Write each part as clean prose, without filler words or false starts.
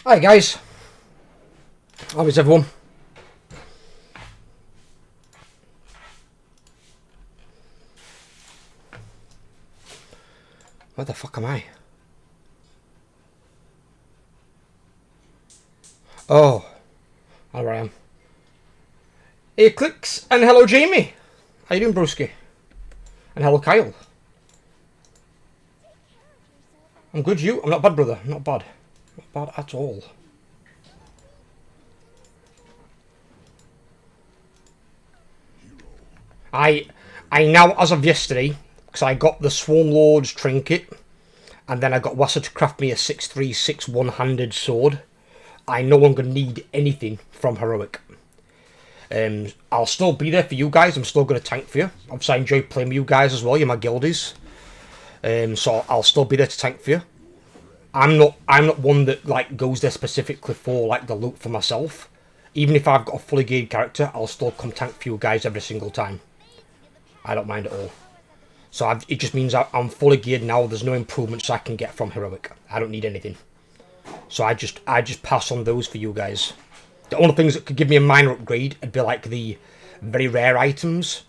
Hi guys, how is everyone? Where the fuck am I? Oh, there I am. Hey Clicks, and hello Jamie. How you doing, broski? And hello Kyle. I'm good, you? I'm not bad, brother. Not bad. Not bad at all. I now, as of yesterday, because I got the Swarm Lord's trinket, and then I got Wassa to craft me a 6.3/6 one-handed sword. I no longer need anything from Heroic. I'll still be there for you guys. I'm still going to tank for you. Obviously, I enjoy playing with you guys as well. You're my guildies. So I'll still be there to tank for you. I'm not one that like goes there specifically for like the loot for myself. Even if I've got a fully geared character, I'll still come tank for you guys every single time. I don't mind at all. So it just means I'm fully geared now. There's no improvements I can get from Heroic. I don't need anything. So I just pass on those for you guys. The only things that could give me a minor upgrade would be like the very rare items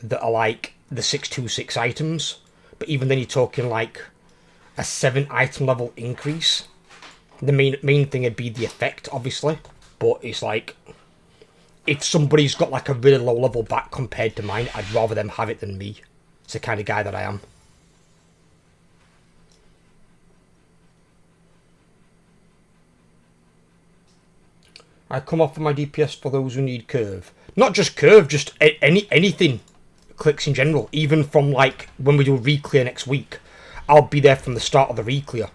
that are like the 626 items. But even then you're talking like a 7 item level increase. The main thing would be the effect, obviously. But it's like, if somebody's got like a really low level back compared to mine, I'd rather them have it than me. It's the kind of guy that I am. I come off of my DPS for those who need curve. Not just curve, just anything. Clicks in general. Even from like when we do reclear next week, I'll be there from the start of the reclear.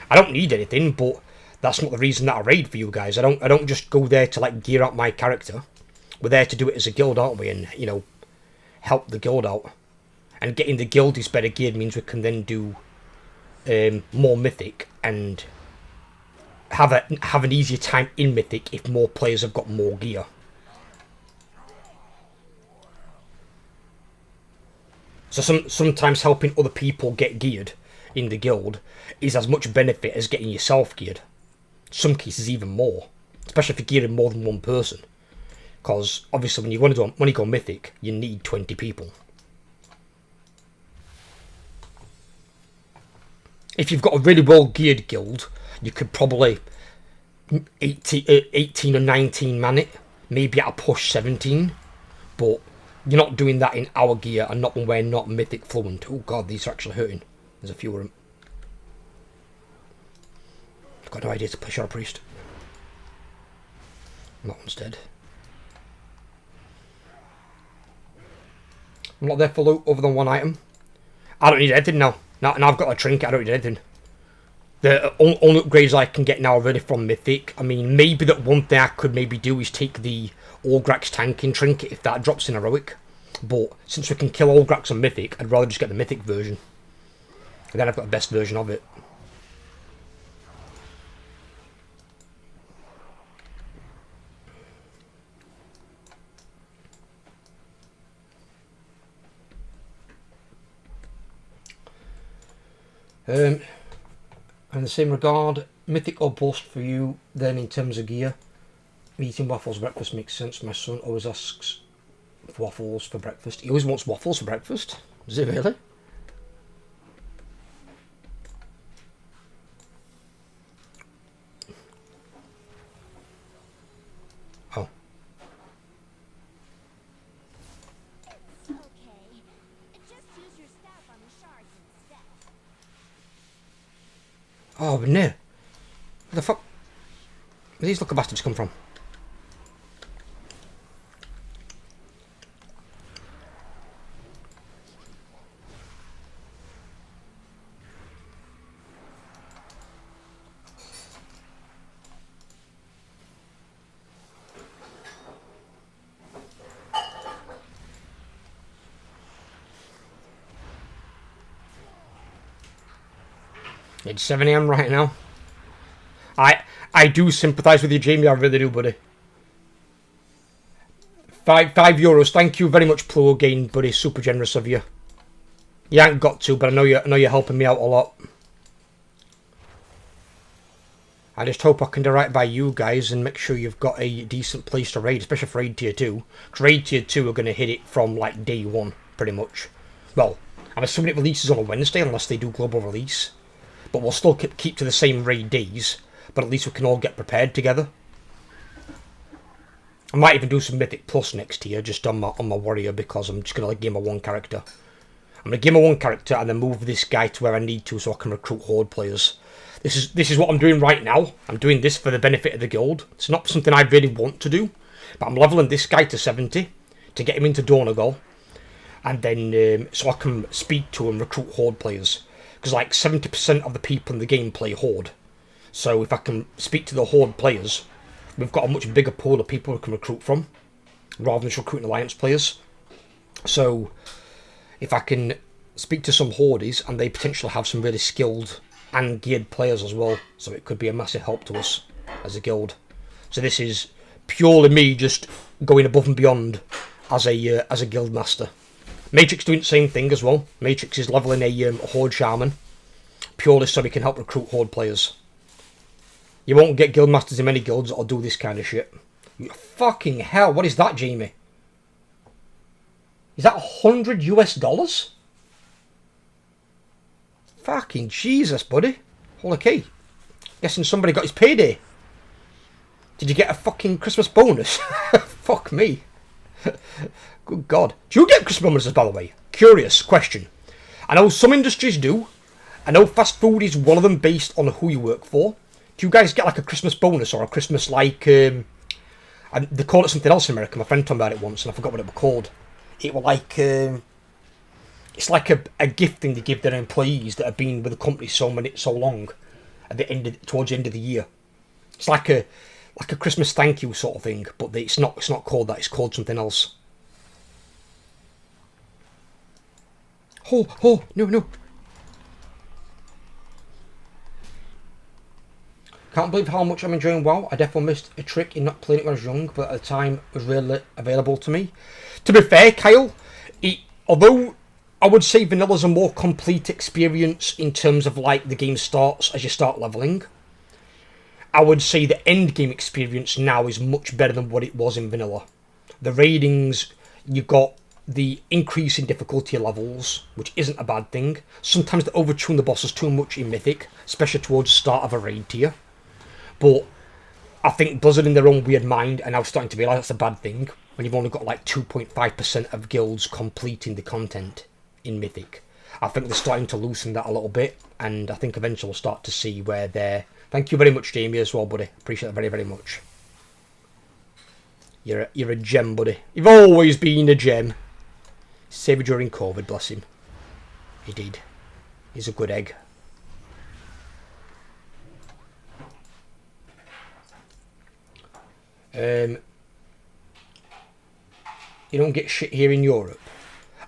I don't need anything, but that's not the reason that I raid for you guys. I don't just go there to like gear out my character. We're there to do it as a guild, aren't we? And you know, help the guild out. And getting the guildies better geared means we can then do more mythic and have an easier time in mythic if more players have got more gear. So sometimes helping other people get geared in the guild is as much benefit as getting yourself geared. Some cases even more, especially if you're gearing more than one person. Because obviously when you go mythic, you need 20 people. If you've got a really well geared guild, you could probably 18 or 19 man it, maybe at a push 17, but you're not doing that in our gear and not when we're not mythic fluent. Oh god, these are actually hurting. There's a few of them. I've got no idea to push our priest. That one's dead. I'm not there for loot other than one item. I don't need anything now. Now I've got a trinket, I don't need anything. The only upgrades I can get now are really from mythic. I mean, maybe that one thing I could maybe do is take the Olgrax tanking trinket if that drops in heroic. But since we can kill Olgrax on mythic, I'd rather just get the mythic version. And then I've got the best version of it. In the same regard, mythic or bust for you then in terms of gear. Eating waffles for breakfast makes sense. My son always asks for waffles for breakfast. He always wants waffles for breakfast? Does he really? Oh. Oh, no. Where the fuck? Where these little bastards come from? It's 7 AM right now. I do sympathise with you, Jamie. I really do, buddy. €5. Thank you very much, Plo, again, buddy. Super generous of you. You ain't got to, but I know you're helping me out a lot. I just hope I can do right by you guys and make sure you've got a decent place to raid, especially for Raid Tier 2. Because Raid Tier 2 are going to hit it from, like, day one, pretty much. Well, I'm assuming it releases on a Wednesday, unless they do global release. But we'll still keep to the same raid days, but at least we can all get prepared together. I might even do some Mythic Plus next year, just on my warrior, because I'm just going to like game my one character. I'm going to game my one character and then move this guy to where I need to so I can recruit horde players. This is what I'm doing right now. I'm doing this for the benefit of the guild. It's not something I really want to do, but I'm leveling this guy to 70 to get him into Donegal, and then so I can speak to and recruit horde players. Because like 70% of the people in the game play horde. So if I can speak to the horde players, we've got a much bigger pool of people we can recruit from, rather than just recruiting alliance players. So if I can speak to some hordes, and they potentially have some really skilled and geared players as well, so it could be a massive help to us as a guild. So this is purely me just going above and beyond as a guild master. Matrix doing the same thing as well. Matrix is leveling a horde shaman, purely so we can help recruit horde players. You won't get guild masters in many guilds that'll do this kind of shit. Fucking hell, what is that, Jamie? Is that $100 US? Fucking Jesus, buddy. Holy key. Guessing somebody got his payday. Did you get a fucking Christmas bonus? Fuck me. Good God. Do you get Christmas bonuses, by the way? Curious question. I know some industries do. I know fast food is one of them based on who you work for. Do you guys get like a Christmas bonus or a Christmas like... they call it something else in America. My friend told me about it once and I forgot what it was called. It was like... it's like a gift thing they give their employees that have been with the company so long at the end towards the end of the year. It's like a Christmas thank you sort of thing, but it's not called that. It's called something else. Oh no. Can't believe how much I'm enjoying WoW. I definitely missed a trick in not playing it when I was young, but at the time it was really available to me. To be fair, Kyle, although I would say Vanilla's a more complete experience in terms of like the game starts as you start leveling, I would say the end game experience now is much better than what it was in Vanilla. The raidings, you got the increase in difficulty levels, which isn't a bad thing. Sometimes they overtune the bosses too much in Mythic, especially towards the start of a raid tier. But I think Blizzard in their own weird mind are now starting to realise that's a bad thing, when you've only got like 2.5% of guilds completing the content in Mythic. I think they're starting to loosen that a little bit, and I think eventually we'll start to see where they're... Thank you very much, Jamie, as well, buddy. Appreciate it very, very much. You're a gem, buddy. You've always been a gem. Saved during COVID, bless him. He did. He's a good egg. You don't get shit here in Europe.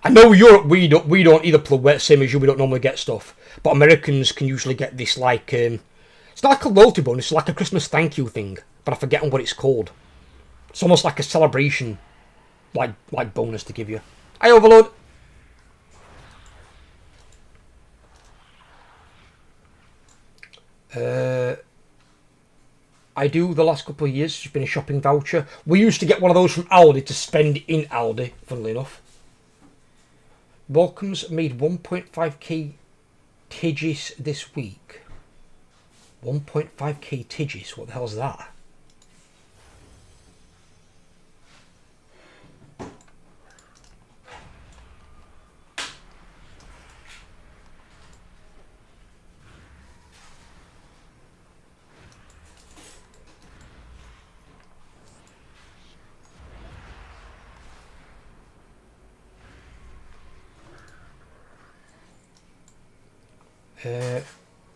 I know Europe we don't either play same as you. We don't normally get stuff, but Americans can usually get this like it's not like a loyalty bonus. It's like a Christmas thank you thing, but I forget what it's called. It's almost like a celebration, like bonus to give you. Hi, Overload. I do the last couple of years. It's been a shopping voucher. We used to get one of those from Aldi to spend in Aldi, funnily enough. Welcome's made 1.5k Tigis this week. 1.5k Tigis? What the hell's that?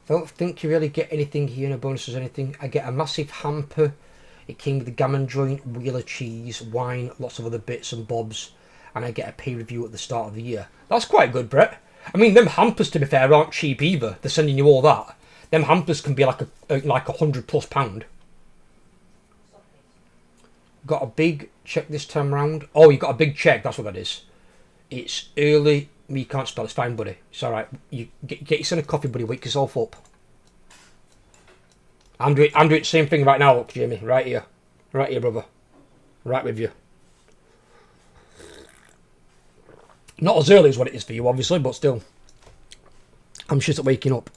Don't think you really get anything here, no bonuses or anything. I get a massive hamper. It came with the gammon joint, wheel of cheese, wine, lots of other bits and bobs, and I get a pay review at the start of the year. That's quite good, Brett. I mean, them hampers, to be fair, aren't cheap either. They're sending you all that. Them hampers can be like £100+. Got a big check this time round. Oh, you got a big check. That's what that is. It's early. Me can't spell. It's fine, buddy. It's all right. You get yourself a coffee, buddy. Wake yourself up. I'm doing the same thing right now, look, Jamie. Right here. Right here, brother. Right with you. Not as early as what it is for you, obviously, but still. I'm just waking up.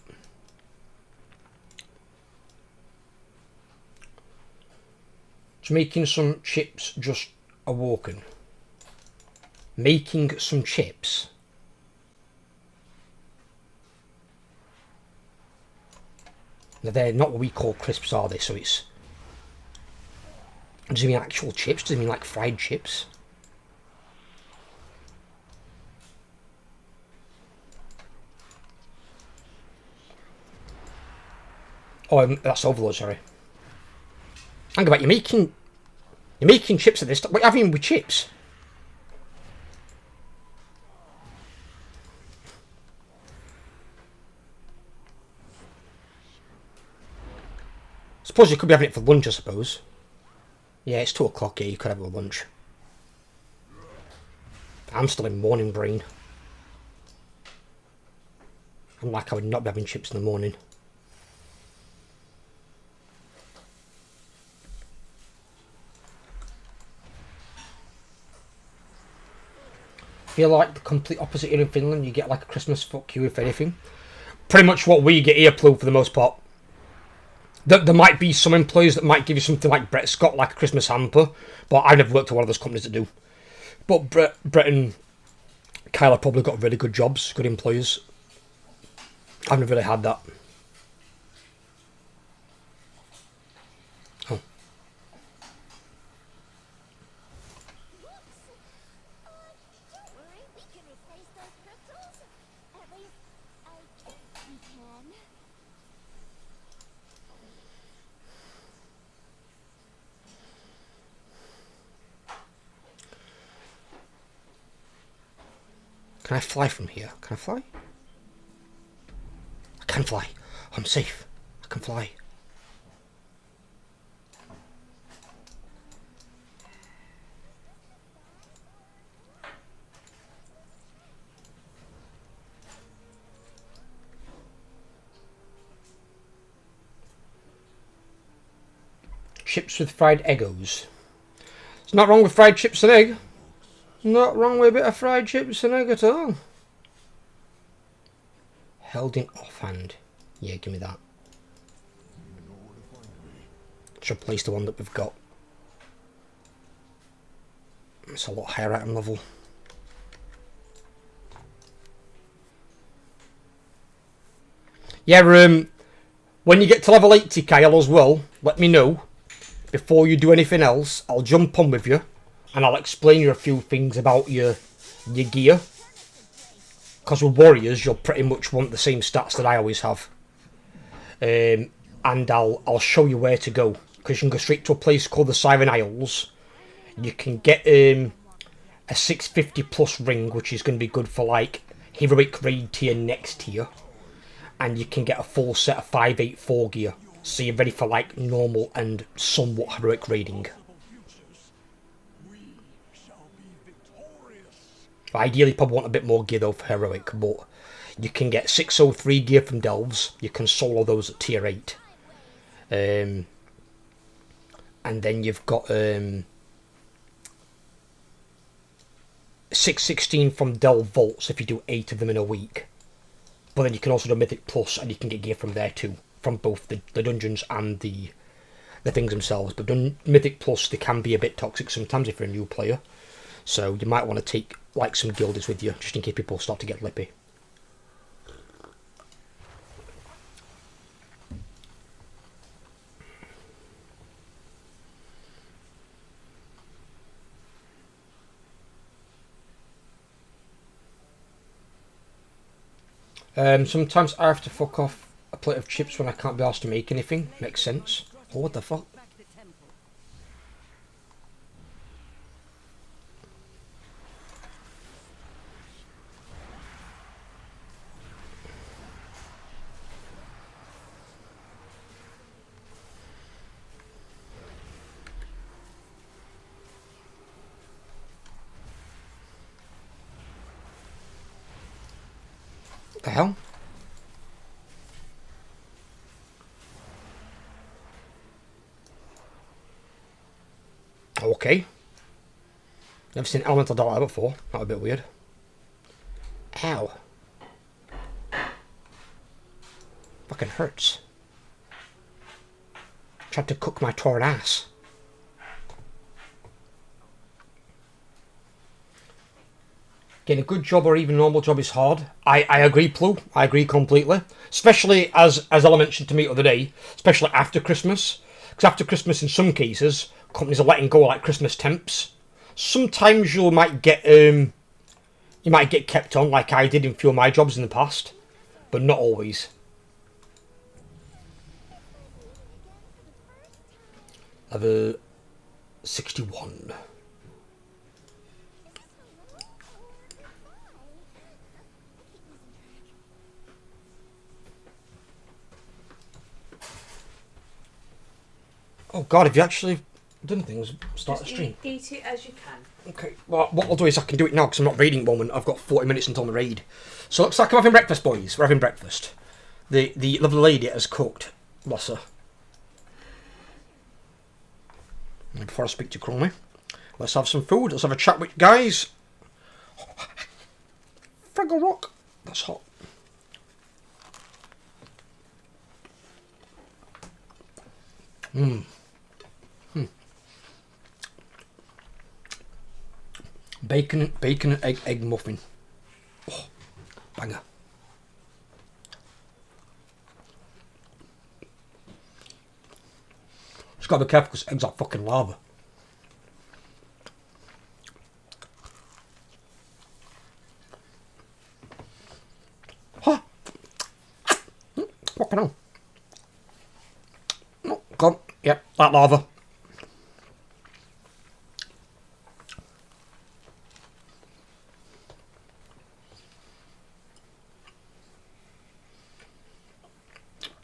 Just making some chips, just awoken. Making some chips. Now, they're not what we call crisps, are they? So it's... Does it mean actual chips? Does it mean like fried chips? Oh, that's overload, sorry. Hang about, you're making chips at this time. What are you having with chips? Suppose you could be having it for lunch, I suppose. Yeah, it's 2 o'clock, yeah, you could have it for lunch. I'm still in morning brain. I'm like I would not be having chips in the morning. I feel like the complete opposite here in Finland. You get like a Christmas fuck you, if anything. Pretty much what we get here, Plu, for the most part. There might be some employees that might give you something like Brett Scott, like a Christmas hamper, but I've never worked at one of those companies that do. But Brett and Kyle have probably got really good jobs, good employers. I've never really had that. Oh. Can I fly from here? Can I fly? I can fly. I'm safe. I can fly. Chips with fried Eggos. It's not wrong with fried chips and egg. Not wrong with a bit of fried chips and egg at all. Held in offhand. Yeah, give me that. Let's replace the one that we've got. It's a lot higher item level. Yeah, when you get to level 80, Kyle, as well, let me know. Before you do anything else, I'll jump on with you. And I'll explain you a few things about your gear. Because with warriors, you'll pretty much want the same stats that I always have. And I'll show you where to go. Because you can go straight to a place called the Siren Isles. You can get a 650 plus ring, which is going to be good for like heroic raid tier next tier. And you can get a full set of 584 gear. So you're ready for like normal and somewhat heroic raiding. Ideally, you probably want a bit more gear though for heroic, but you can get 603 gear from Delves. You can solo those at tier 8. And then you've got 616 from Delve Vaults if you do 8 of them in a week. But then you can also do Mythic Plus and you can get gear from there too. From both the dungeons and the things themselves. But Mythic Plus, they can be a bit toxic sometimes if you're a new player. So you might want to take like some guildies with you, just in case people start to get lippy. Sometimes I have to fuck off a plate of chips when I can't be asked to make anything. Makes sense. Oh, what the fuck? The hell? okay. Never seen elemental die like that before. That was a bit weird. Ow. Fucking hurts. Tried to cook my torn ass. Getting a good job or even normal job is hard. I agree, Plu. I agree completely. Especially, as Ella mentioned to me the other day, especially after Christmas. Because after Christmas, in some cases, companies are letting go like Christmas temps. Sometimes you might get kept on like I did in a few of my jobs in the past. But not always. Level 61. Oh god, have you actually done things? Start the stream. Eat it as you can. Okay, well, what I'll do is I can do it now because I'm not raiding at the moment. I've got 40 minutes until my raid. So looks like I'm having breakfast, boys. We're having breakfast. The lovely lady has cooked. Bless her. And before I speak to Chromie, let's have some food. Let's have a chat with you guys. Fraggle Rock. That's hot. Bacon and egg muffin. Oh, banger. Just gotta be careful because eggs are fucking lava. Huh? Fucking hell. Oh, God. Yep, that lava.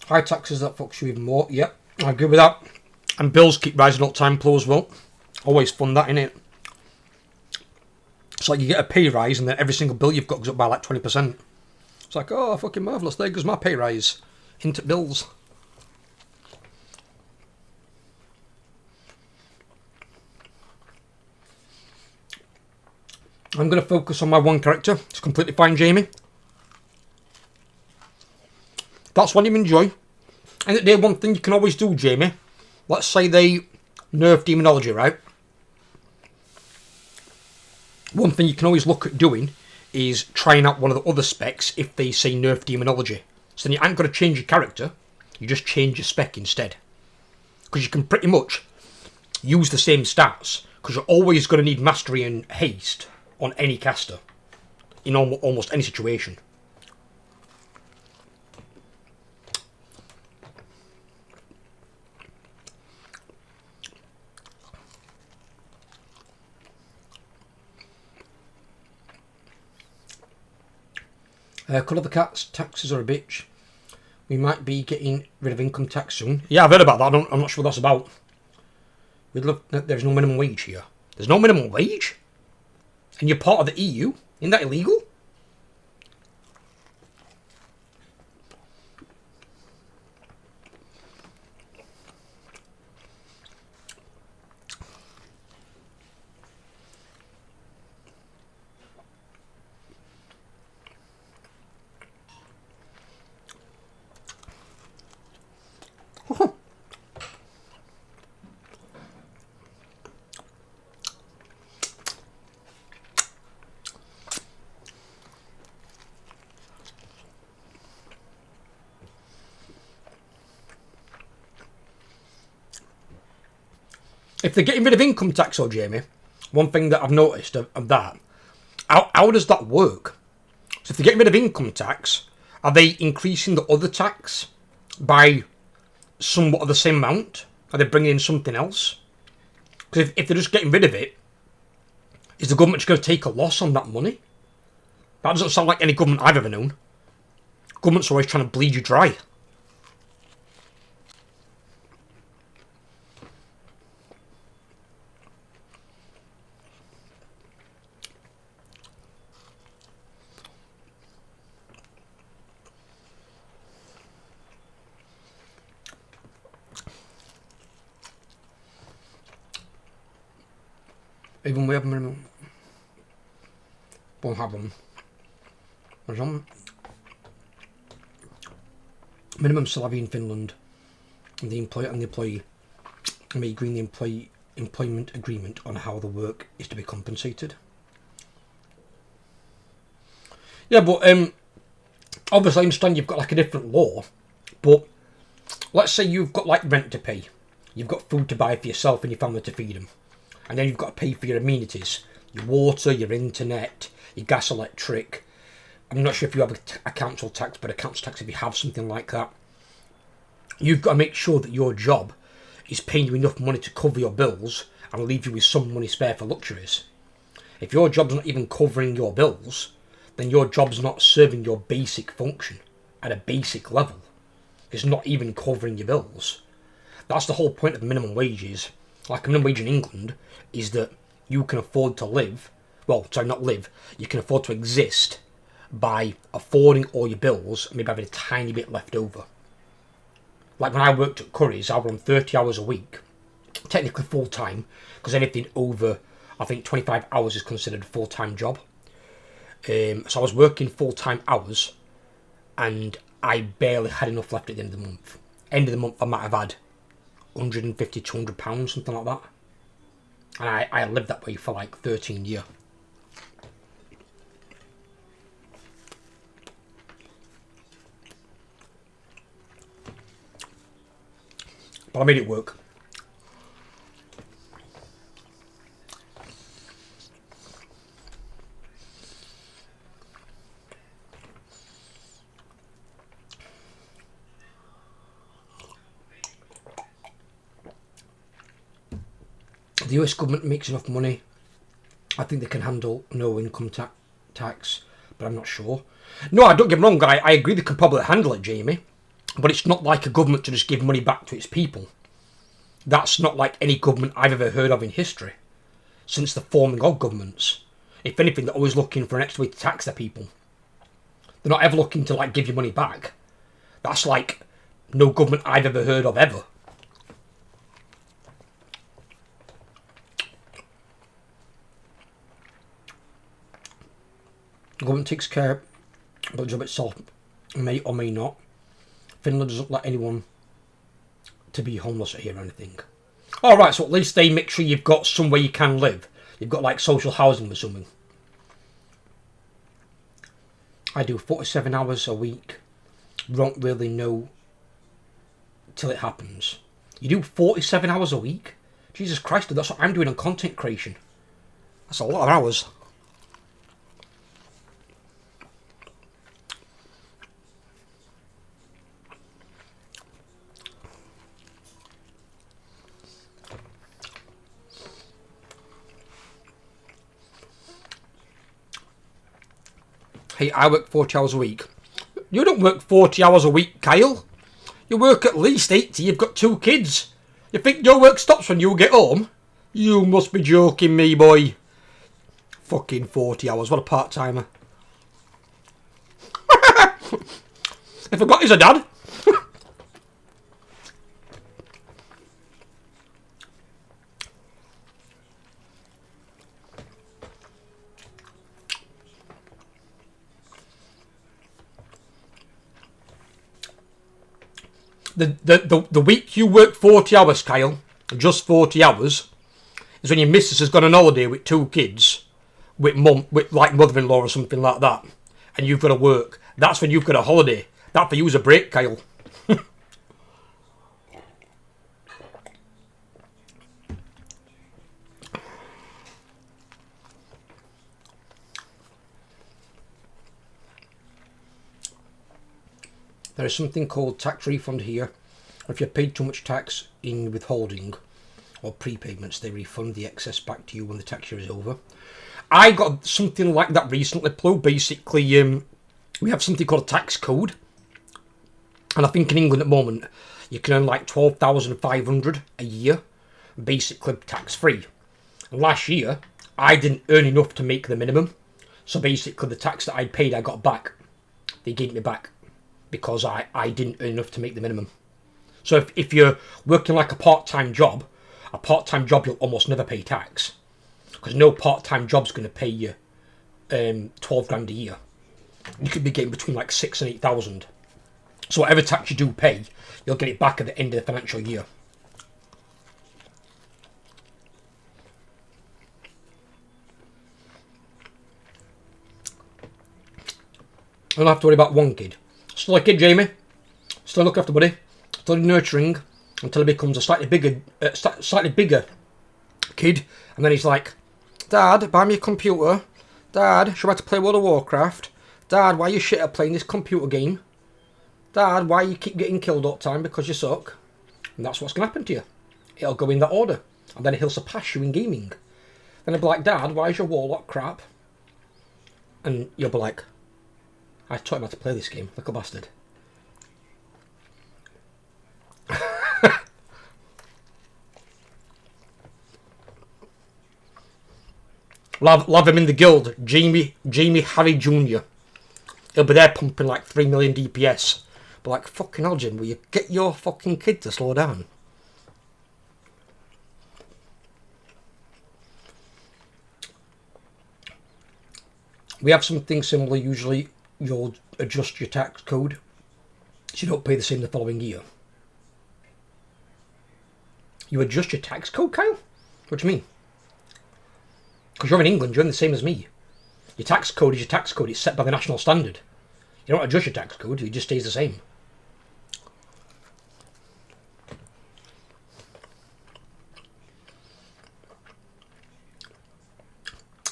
High taxes, that fucks you even more. Yep, I agree with that. And bills keep rising all the time, Plo, as well. Always fun, that, innit? It's like you get a pay rise and then every single bill you've got goes up by like 20%. It's like, oh, fucking marvellous. There goes my pay rise. Into bills. I'm going to focus on my one character. It's completely fine, Jamie. That's one you enjoy. And at day one thing you can always do, Jamie. Let's say they nerf demonology, right? One thing you can always look at doing is trying out one of the other specs if they say nerf demonology. So then you ain't got to change your character. You just change your spec instead. Because you can pretty much use the same stats. Because you're always going to need mastery and haste on any caster. In almost any situation. Colour the cats, taxes are a bitch. We might be getting rid of income tax soon. Yeah, I've heard about that. I'm not sure what that's about. There's no minimum wage here. There's no minimum wage? And you're part of the EU? Isn't that illegal? If they're getting rid of income tax, though, Jamie, one thing that I've noticed of that, how does that work? So if they're getting rid of income tax, are they increasing the other tax by somewhat of the same amount? Are they bringing in something else? Because if they're just getting rid of it, is the government just going to take a loss on that money? That doesn't sound like any government I've ever known. Government's always trying to bleed you dry. Even we have minimum. Won't have them. There's minimum salary in Finland, and the employee may agree in the employment agreement on how the work is to be compensated. Yeah, but obviously I understand you've got like a different law, but let's say you've got like rent to pay, you've got food to buy for yourself and your family to feed them, and then you've got to pay for your amenities, your water, your internet, your gas, electric. I'm not sure if you have a council tax, but a council tax, if you have something like that, you've got to make sure that your job is paying you enough money to cover your bills and leave you with some money spare for luxuries. If your job's not even covering your bills, then your job's not serving your basic function at a basic level. It's not even covering your bills. That's the whole point of minimum wages. Like a minimum wage in England is that you can afford to live, well, sorry, not live, you can afford to exist by affording all your bills and maybe having a tiny bit left over. Like when I worked at Curry's, I was on 30 hours a week, technically full time, because anything over, I think 25 hours is considered a full-time job. So I was working full-time hours, and I barely had enough left at the end of the month. End of the month, I might have had 150, 200 pounds, something like that. And I lived that way for like 13 years. But I made it work. The US government makes enough money. I think they can handle no income tax, but I'm not sure. No, I don't get me wrong, I agree they can probably handle it, Jamie. But it's not like a government to just give money back to its people. That's not like any government I've ever heard of in history, since the forming of governments. If anything, they're always looking for an extra way to tax their people. They're not ever looking to like give you money back. That's like no government I've ever heard of ever. The government takes care of the job itself, may or may not. Finland doesn't let anyone to be homeless here or anything. Alright, so at least they make sure you've got somewhere you can live. You've got like social housing or something. I do 47 hours a week. Don't really know till it happens. You do 47 hours a week? Jesus Christ, dude, that's what I'm doing on content creation. That's a lot of hours. Hey, I work 40 hours a week. You don't work 40 hours a week, Kyle. You work at least 80. You've got 2 kids. You think your work stops when you get home? You must be joking me, boy. Fucking 40 hours. What a part-timer. I forgot he's a dad. The week you work 40 hours, Kyle, just 40 hours, is when your missus has gone on holiday with 2 kids, with like mother-in-law or something like that, and you've got to work. That's when you've got a holiday. That for you is a break, Kyle. There is something called tax refund here. If you've paid too much tax in withholding or prepayments, they refund the excess back to you when the tax year is over. I got something like that recently, Plo. Basically, we have something called a tax code. And I think in England at the moment, you can earn like 12,500 a year, basically tax-free. And last year, I didn't earn enough to make the minimum. So basically, the tax that I paid, I got back. They gave me back. Because I didn't earn enough to make the minimum. So if you're working like a part-time job you'll almost never pay tax. Because because no part-time job's going to pay you 12 grand a year. You could be getting between like 6 and 8,000. So whatever tax you do pay, you'll get it back at the end of the financial year. I don't have to worry about one kid. Still a kid, Jamie. Still look after buddy. Still nurturing until he becomes a slightly bigger kid, and then he's like, Dad, buy me a computer. Dad, should I have to play World of Warcraft? Dad, why are you shit at playing this computer game? Dad, why you keep getting killed all the time because you suck? And that's what's going to happen to you. It'll go in that order. And then he'll surpass you in gaming. Then he'll be like, Dad, why is your warlock crap? And you'll be like, I taught him how to play this game, little bastard. love him in the guild, Jamie Harry Jr. He'll be there pumping like 3 million DPS. But like, fucking hell, Jim, will you get your fucking kid to slow down? We have something similar. Usually you'll adjust your tax code so you don't pay the same the following year. You adjust your tax code, Kyle? What do you mean? Because you're in England, you're in the same as me. Your tax code is your tax code. It's set by the national standard. You don't adjust your tax code, it just stays the same.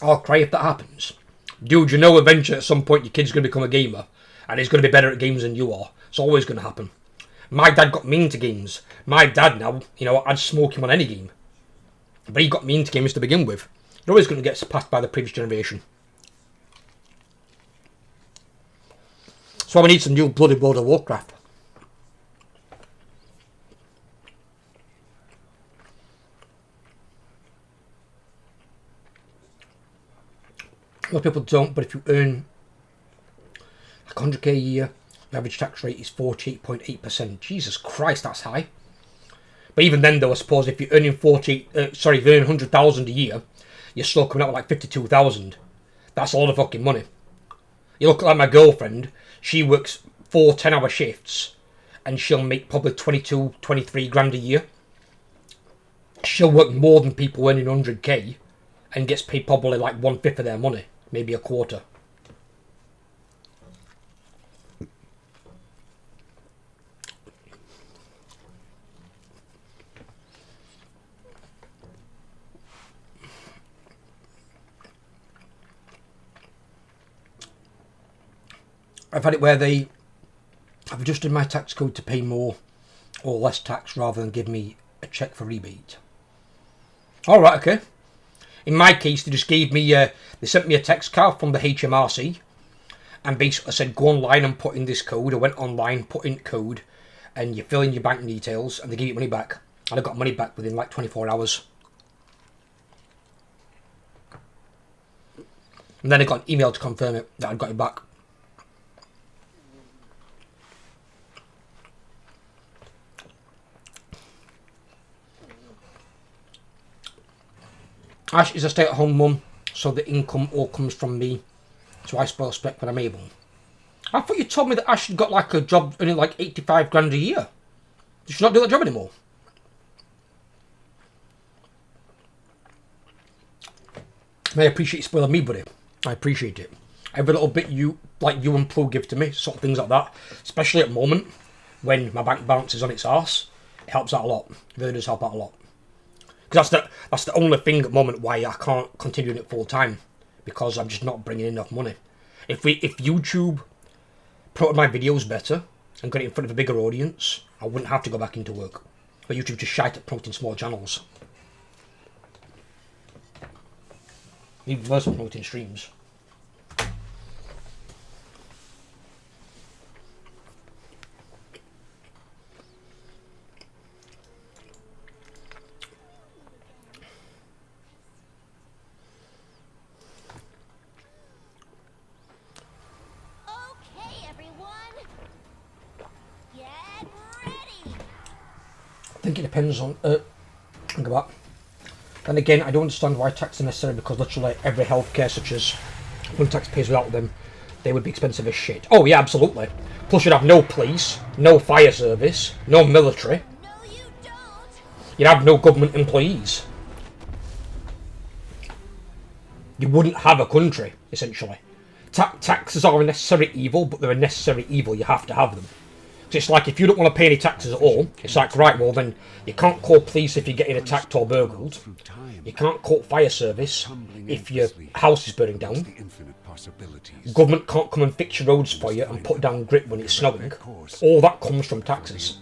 I'll cry if that happens. Dude, you know eventually at some point your kid's going to become a gamer and he's going to be better at games than you are. It's always going to happen. My dad got me into games. My dad now, you know, I'd smoke him on any game. But he got me into games to begin with. You're always going to get surpassed by the previous generation. So we need some new bloody World of Warcraft. Most people don't, but if you earn like 100k a year, the average tax rate is 48.8%. Jesus Christ, that's high. But even then, though, I suppose if you're earning if you're earning 100,000 a year, you're still coming out with like 52,000. That's a lot of fucking money. You look like my girlfriend. She works 4 10-hour shifts, and she'll make probably 22, 23 grand a year. She'll work more than people earning 100k, and gets paid probably like 1/5 of their money, maybe a quarter. I've had it where I've adjusted my tax code to pay more or less tax rather than give me a check for rebate. Alright, okay. In my case, they just gave me, they sent me a text card from the HMRC and basically said, go online and put in this code. I went online, put in code, and you fill in your bank details, and they give you money back. And I got money back within like 24 hours. And then I got an email to confirm it, that I'd got it back. Ash is a stay-at-home mum, so the income all comes from me, so I spoil spec when I'm able. I thought you told me that Ash had got like a job earning like 85 grand a year. Does she not do that job anymore? I appreciate you spoiling me, buddy. I appreciate it. Every little bit you and Pro give to me, sort of things like that, especially at the moment when my bank balance is on its arse, it helps out a lot. It really does help out a lot. Because that's the only thing at the moment why I can't continue in it full time, because I'm just not bringing enough money. If YouTube promoted my videos better and got it in front of a bigger audience, I wouldn't have to go back into work. But YouTube just shite at promoting small channels. Even worse at promoting streams. I think it depends on think about And again, I don't understand why tax is necessary, because literally every healthcare, such as when tax pays without them, they would be expensive as shit. Oh yeah, absolutely. Plus you'd have no police, no fire service, no military. No, you don't. You'd have no government employees. You wouldn't have a country, essentially. Taxes are a necessary evil, but they're a necessary evil. You have to have them. So it's like, if you don't want to pay any taxes at all, it's like, right, well then, you can't call police if you're getting attacked or burgled. You can't call fire service if your house is burning down. Government can't come and fix your roads for you and put down grit when it's snowing. All that comes from taxes.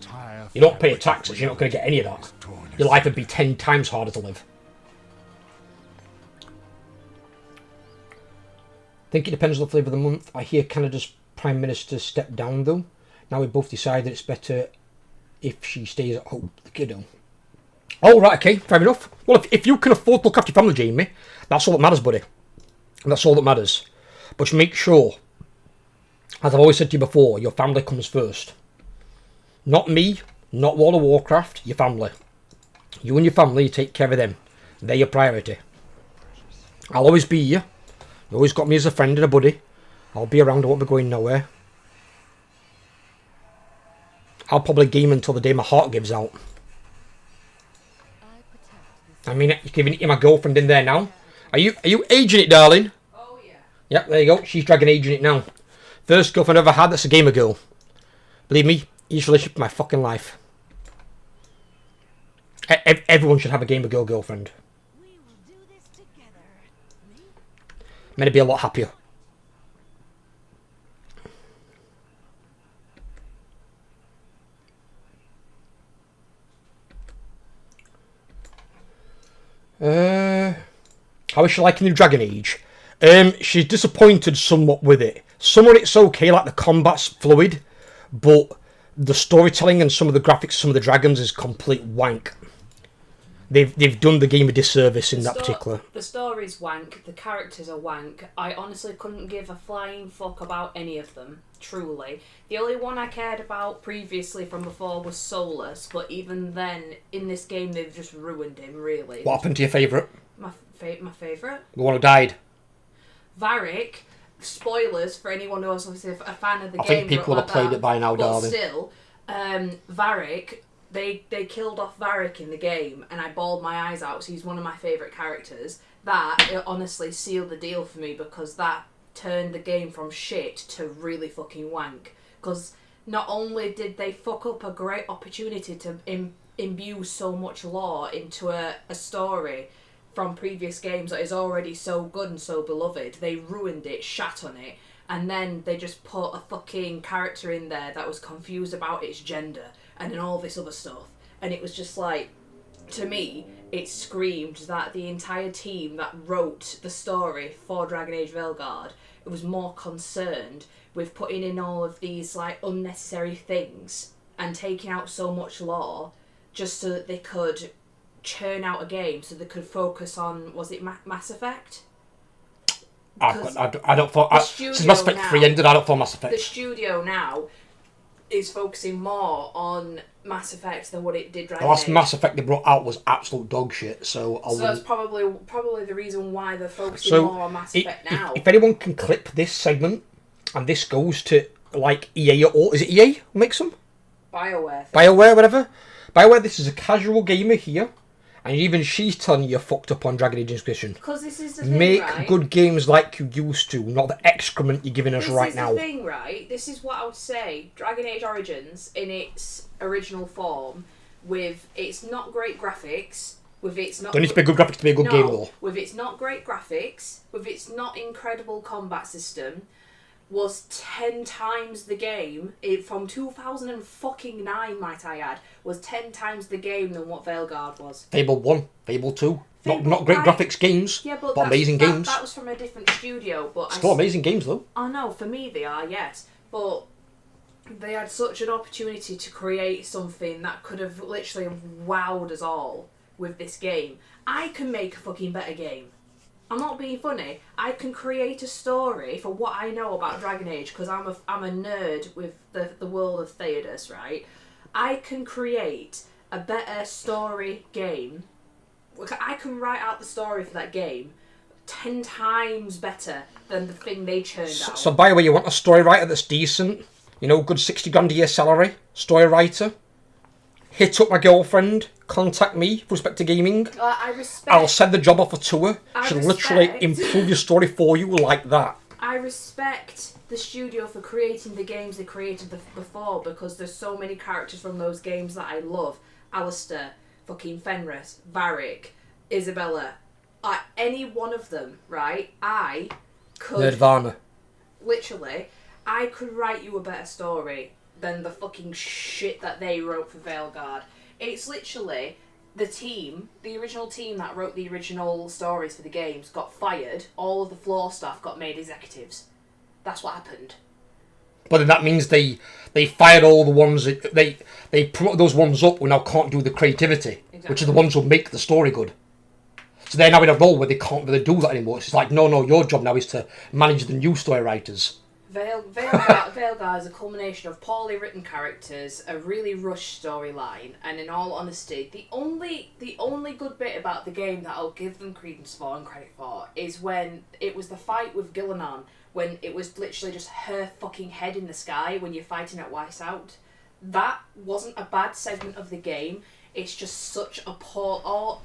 You don't pay taxes, you're not going to get any of that. Your life would be 10 times harder to live. I think it depends on the flavour of the month. I hear Canada's Prime Minister stepped down though. Now we both decided it's better if she stays at home, the kiddo. Oh, right, okay, fair enough. Well, if you can afford to look after your family, Jamie, that's all that matters, buddy. That's all that matters. But just make sure, as I've always said to you before, your family comes first. Not me, not World of Warcraft, your family. You and your family, you take care of them. They're your priority. I'll always be here. You always got me as a friend and a buddy. I'll be around, I won't be going nowhere. I'll probably game until the day my heart gives out. I mean, you're giving it to my girlfriend in there now. Are you aging it, darling? Oh, yeah. Yep, there you go. She's dragging aging it now. First girlfriend I ever had, that's a gamer girl. Believe me, each relationship in my fucking life. Everyone should have a gamer girl girlfriend. We will do this together. Meant to be a lot happier. How is she liking the Dragon Age? She's disappointed somewhat with it. Some of it's okay, like the combat's fluid, but the storytelling and some of the graphics, some of the dragons is complete wank. They've done the game a disservice in that particular. The story's wank, the characters are wank. I honestly couldn't give a flying fuck about any of them, truly. The only one I cared about previously from before was Solus, but even then, in this game, they've just ruined him, really. What happened to your favourite? My favourite? The one who died. Varric. Spoilers for anyone who was obviously a fan of the game. I think people would have played it by now, darling. But still, Varric... They killed off Varric in the game, and I bawled my eyes out, so he's one of my favourite characters. That, it honestly sealed the deal for me, because that turned the game from shit to really fucking wank. Because not only did they fuck up a great opportunity to imbue so much lore into a story from previous games that is already so good and so beloved, they ruined it, shat on it, and then they just put a fucking character in there that was confused about its gender, and then all this other stuff. And it was just like, to me, it screamed that the entire team that wrote the story for Dragon Age Veilguard was more concerned with putting in all of these like unnecessary things and taking out so much lore just so that they could churn out a game, so they could focus on, was it Mass Effect? I don't thought... Since Mass Effect 3 ended, I don't thought Mass Effect. The studio now is focusing more on Mass Effect than what it did Dragon Age. The last Mass Effect they brought out was absolute dog shit, so that's probably the reason why they're focusing more on Mass Effect now. If anyone can clip this segment, and this goes to, like, EA, or is it EA who makes them? BioWare, whatever. BioWare, this is a casual gamer here, and even she's telling you you're fucked up on Dragon Age Inquisition. Because this is the thing, Make right? good games like you used to, not the excrement you're giving us right now. This is the thing, right? This is what I would say. Dragon Age Origins, in its original form, with its not great graphics, with its not... Don't need to be good graphics to be a good game, though. With its not great graphics, with its not incredible combat system, was 10 times the game, from 2009, might I add, was 10 times the game than what Veilguard was. Fable 1, Fable 2. Fable, not great right. graphics games, yeah, but amazing games. That was from a different studio, but... Still amazing games, though. I know, for me they are, yes. But they had such an opportunity to create something that could have literally wowed us all with this game. I can make a fucking better game. I'm not being funny. I can create a story for what I know about Dragon Age, because I'm a nerd with the world of Theodos, right? I can create a better story game I can write out the story for that game 10 times better than the thing they churned out. So by the way, you want a story writer that's decent, you know, good 60 grand a year salary, story writer, hit up my girlfriend, contact me for SpectreGaming. I respect. I'll send the job offer to her. She'll literally respect. improve your story for you like that. I respect the studio for creating the games they created before, because there's so many characters from those games that I love. Alistair, fucking Fenris, Varric, Isabella. Any one of them, right? I could... Nerdvana. Literally, I could write you a better story than the fucking shit that they wrote for Veilguard. It's literally the original team that wrote the original stories for the games got fired. All of the floor staff got made executives. That's what happened. But then that means they fired all the ones that they promoted those ones up who now can't do the creativity, which are the ones who make the story good. So they're now in a role where they can't really do that anymore. It's like, no, your job now is to manage the new story writers. Veilguard is a culmination of poorly written characters, a really rushed storyline, and in all honesty, the only good bit about the game that I'll give them credence for and credit for is when it was the fight with Gillenon, when it was literally just her fucking head in the sky when you're fighting at Weissout. That wasn't a bad segment of the game. It's just such a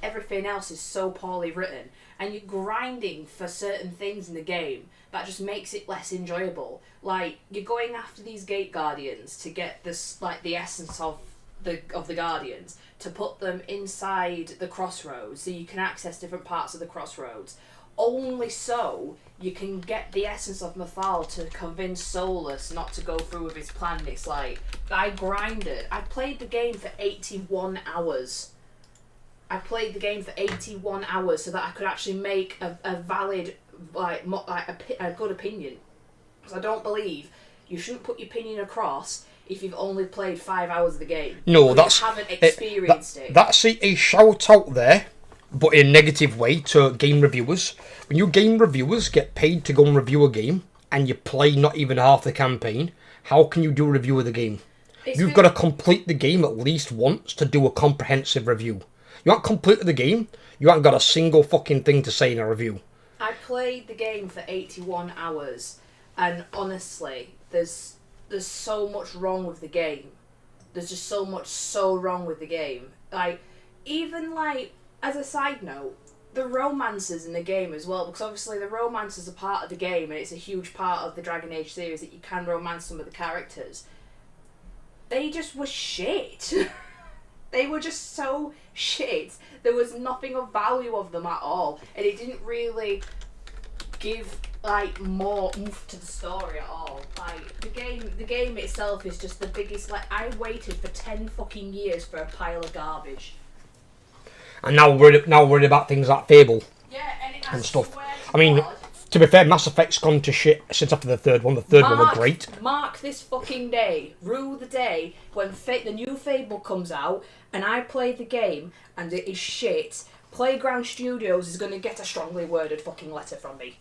everything else is so poorly written, and you're grinding for certain things in the game that just makes it less enjoyable. Like, you're going after these Gate Guardians to get this, like, the essence of the Guardians, to put them inside the Crossroads so you can access different parts of the Crossroads. Only so you can get the essence of Mythal to convince Solus not to go through with his plan. It's like, I grinded. I played the game for 81 hours. I played the game for 81 hours so that I could actually make a valid, a good opinion. Because I don't believe you shouldn't put your opinion across if you've only played 5 hours of the game. No, that's... You haven't experienced it. That's a shout out there, but in a negative way, to game reviewers. When you game reviewers get paid to go and review a game, and you play not even half the campaign, how can you do a review of the game? You've got to complete the game at least once to do a comprehensive review. You haven't completed the game, you haven't got a single fucking thing to say in a review. I played the game for 81 hours, and honestly, there's so much wrong with the game. There's just so much wrong with the game. Like, even like, as a side note, the romances in the game as well, because obviously the romances are part of the game, and it's a huge part of the Dragon Age series that you can romance some of the characters. They just were shit. They were just so shit. There was nothing of value of them at all, and it didn't really give like more oomph to the story at all. Like, the game itself is just the biggest. Like, I waited for 10 fucking years for a pile of garbage. And now we're worried about things like Fable and stuff. I mean, to be fair, Mass Effect's gone to shit since after the third one. The third one was great. Mark this fucking day. Rue the day when the new Fable comes out and I play the game and it is shit. Playground Studios is going to get a strongly worded fucking letter from me.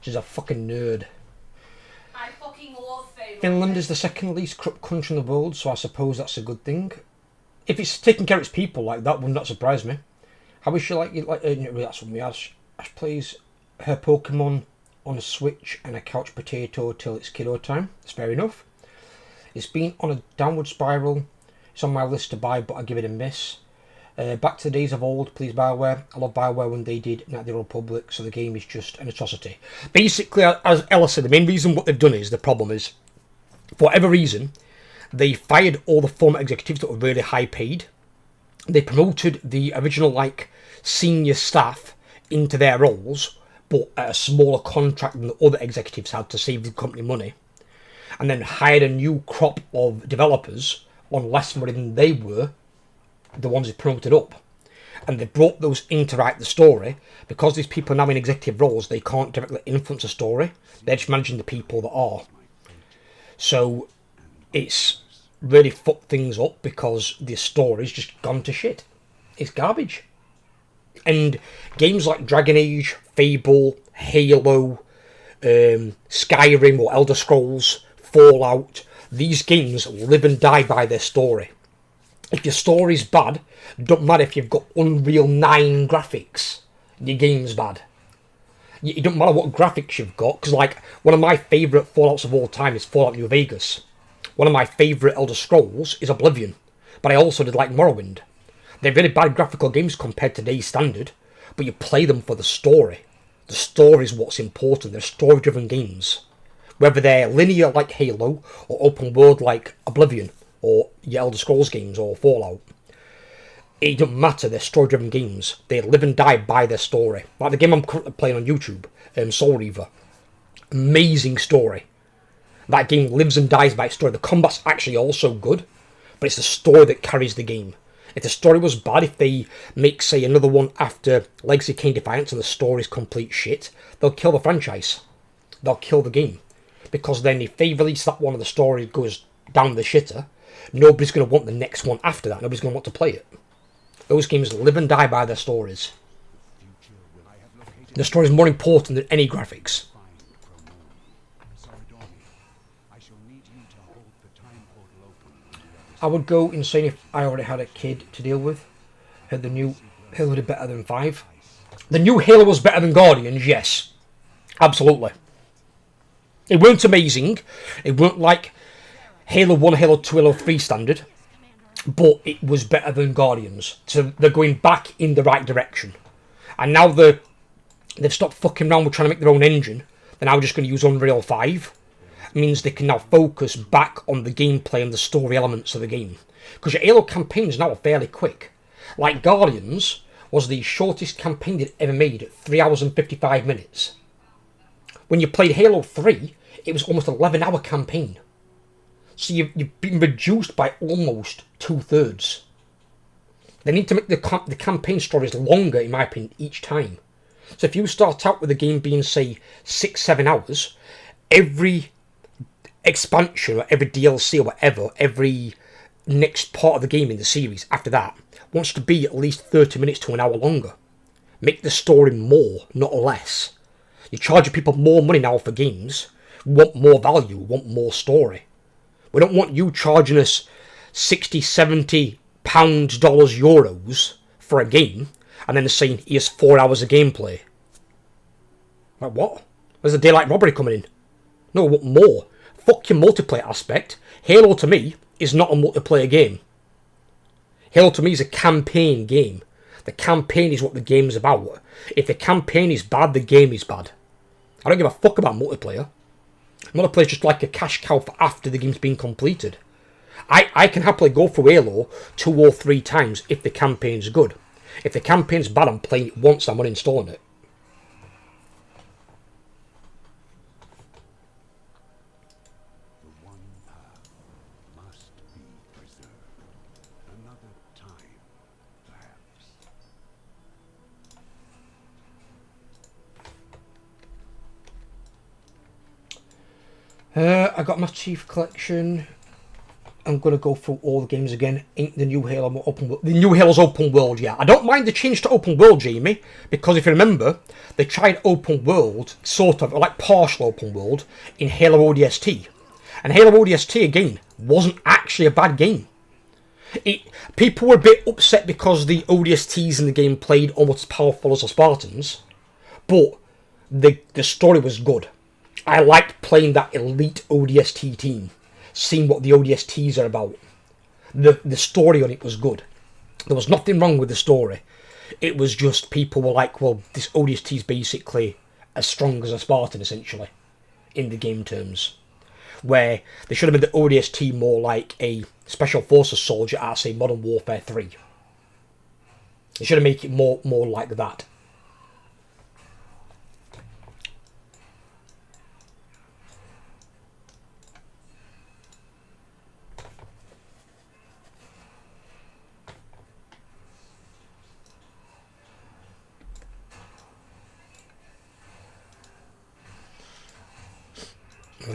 She's a fucking nerd. I fucking love Fable. Finland is the second least corrupt country in the world, so I suppose that's a good thing. If it's taking care of its people like that, would not surprise me. How is she that's what we ask. Ash plays her Pokemon on a Switch and a couch potato till it's kiddo time. That's fair enough. It's been on a downward spiral. It's on my list to buy, but I give it a miss. Back to the days of old, please Bioware. I love Bioware when they did Night of the Old Republic, so the game is just an atrocity. Basically, as Ella said, the main reason what they've done is, the problem is, for whatever reason, they fired all the former executives that were really high paid. They promoted the original, senior staff into their roles, but at a smaller contract than the other executives had to save the company money. And then hired a new crop of developers on less money than they were, the ones they promoted up. And they brought those in to write the story. Because these people are now in executive roles, they can't directly influence the story. They're just managing the people that are. So it's really fucked things up because the story's just gone to shit. It's garbage. And games like Dragon Age, Fable, Halo, Skyrim or Elder Scrolls, Fallout, these games live and die by their story. If your story's bad, it don't matter if you've got Unreal 9 graphics, your game's bad. It don't matter what graphics you've got, because like one of my favourite Fallouts of all time is Fallout New Vegas. One of my favourite Elder Scrolls is Oblivion, but I also did like Morrowind. They're really bad graphical games compared to today's standard, but you play them for the story. The story is what's important. They're story-driven games. Whether they're linear like Halo, or open world like Oblivion, or your Elder Scrolls games, or Fallout. It doesn't matter, they're story-driven games. They live and die by their story. Like the game I'm currently playing on YouTube, Soul Reaver. Amazing story. That game lives and dies by its story. The combat's actually also good, but it's the story that carries the game. If the story was bad, if they make, say, another one after Legacy of Kain Defiance and the story's complete shit, they'll kill the franchise. They'll kill the game. Because then if they release that one and the story goes down the shitter, nobody's going to want the next one after that. Nobody's going to want to play it. Those games live and die by their stories. The story is more important than any graphics. I would go insane if I already had a kid to deal with. The new Halo did better than 5. The new Halo was better than Guardians, yes. Absolutely. It weren't amazing. It weren't like Halo 1, Halo 2, Halo 3 standard. But it was better than Guardians. So they're going back in the right direction. And now they've stopped fucking around with trying to make their own engine. They're now just going to use Unreal 5. It means they can now focus back on the gameplay and the story elements of the game. Because your Halo campaigns now are fairly quick. Like Guardians was the shortest campaign they'd ever made at 3 hours and 55 minutes. When you played Halo 3, it was almost an 11-hour campaign. So you've been reduced by almost 2/3. They need to make the campaign stories longer, in my opinion, each time. So if you start out with the game being, say, 6-7 hours, every expansion or every DLC or whatever, every next part of the game in the series after that wants to be at least 30 minutes to an hour longer. Make the story more, not less. You're charging people more money now for games. We want more value, we want more story. We don't want you charging us 60, 70 pounds, dollars, euros for a game and then saying, here's 4 hours of gameplay. Like what? There's a daylight robbery coming in. No, we want more. Fuck your multiplayer aspect. Halo to me is not a multiplayer game. Halo to me is a campaign game. The campaign is what the game's about. If the campaign is bad, the game is bad. I don't give a fuck about multiplayer. Multiplayer is just like a cash cow for after the game's been completed. I can happily go through Halo 2 or 3 times if the campaign's good. If the campaign's bad, I'm playing it once, I'm uninstalling it. I got my Chief Collection. I'm going to go through all the games again. Ain't the new Halo open world? The new Halo's open world, yeah. I don't mind the change to open world, Jamie, because if you remember, they tried open world, sort of, or like partial open world, in Halo ODST. And Halo ODST, again, wasn't actually a bad game. People were a bit upset because the ODSTs in the game played almost as powerful as the Spartans, but the story was good. I liked playing that elite ODST team, seeing what the ODSTs are about. The story on it was good. There was nothing wrong with the story. It was just people were like, well, this ODST is basically as strong as a Spartan, essentially, in the game terms. Where they should have made the ODST more like a Special Forces soldier at, say, Modern Warfare 3. They should have made it more like that.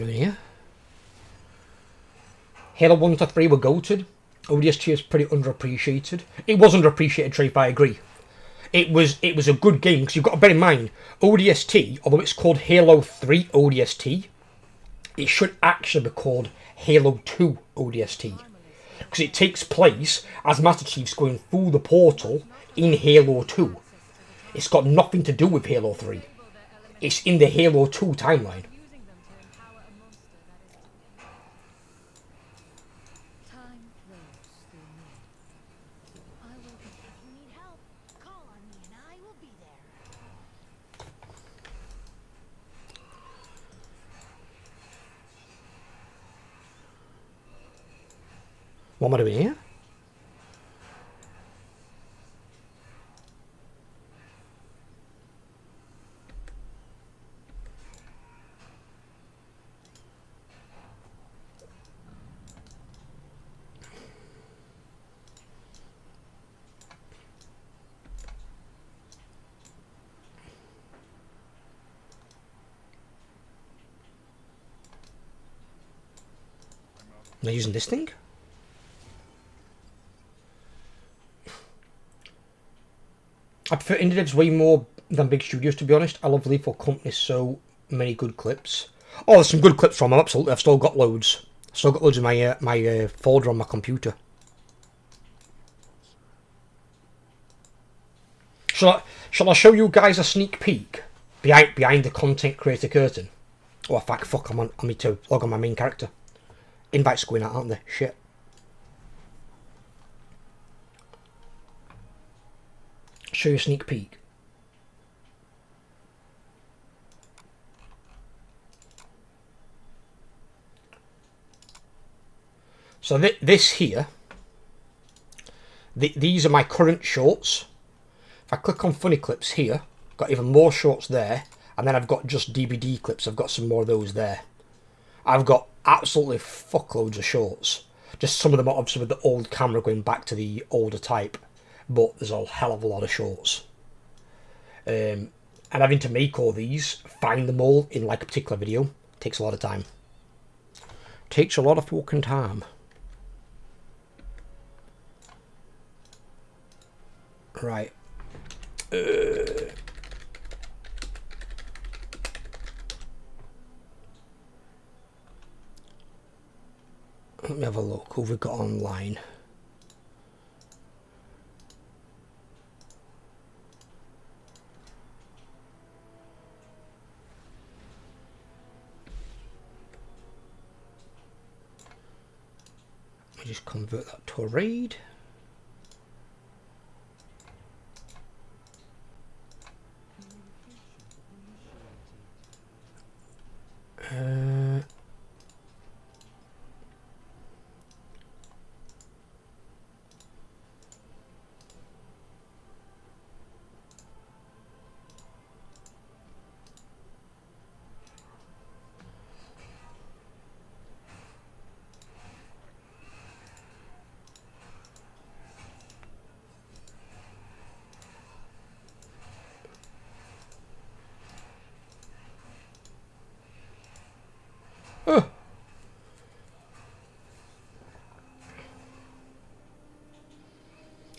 Yeah. Halo 1 to 3 were goated. ODST is pretty underappreciated. It was underappreciated, Trafe, I agree. It was a good game, because you've got to bear in mind, ODST, although it's called Halo 3 ODST, it should actually be called Halo 2 ODST. because it takes place as Master Chief's going through the portal in Halo 2. It's got nothing to do with Halo 3. It's in the Halo 2 timeline. Using them to empower a monster that is time flows through me. I will be. If you need help, call on me and I will be there. What am I doing here? Am I using this thing? I prefer indie devs way more than big studios, to be honest. I love Lethal Company, so many good clips. Oh, there's some good clips from them, absolutely. I've still got loads. Still got loads in my folder on my computer. Shall I show you guys a sneak peek behind the content creator curtain? Oh fuck! I need to log on my main character. Invites going out, aren't they? Shit. Show you a sneak peek. So this here, these are my current shorts. If I click on funny clips here, I've got even more shorts there, and then I've got just DVD clips. I've got some more of those there. I've got absolutely fuckloads of shorts. Just some of them are obviously with the old camera going back to the older type, but there's a hell of a lot of shorts. And having to make all these, find them all in like a particular video, takes a lot of time. Takes a lot of fucking time. Right. Let me have a look who we've got online. Let me just convert that to a raid.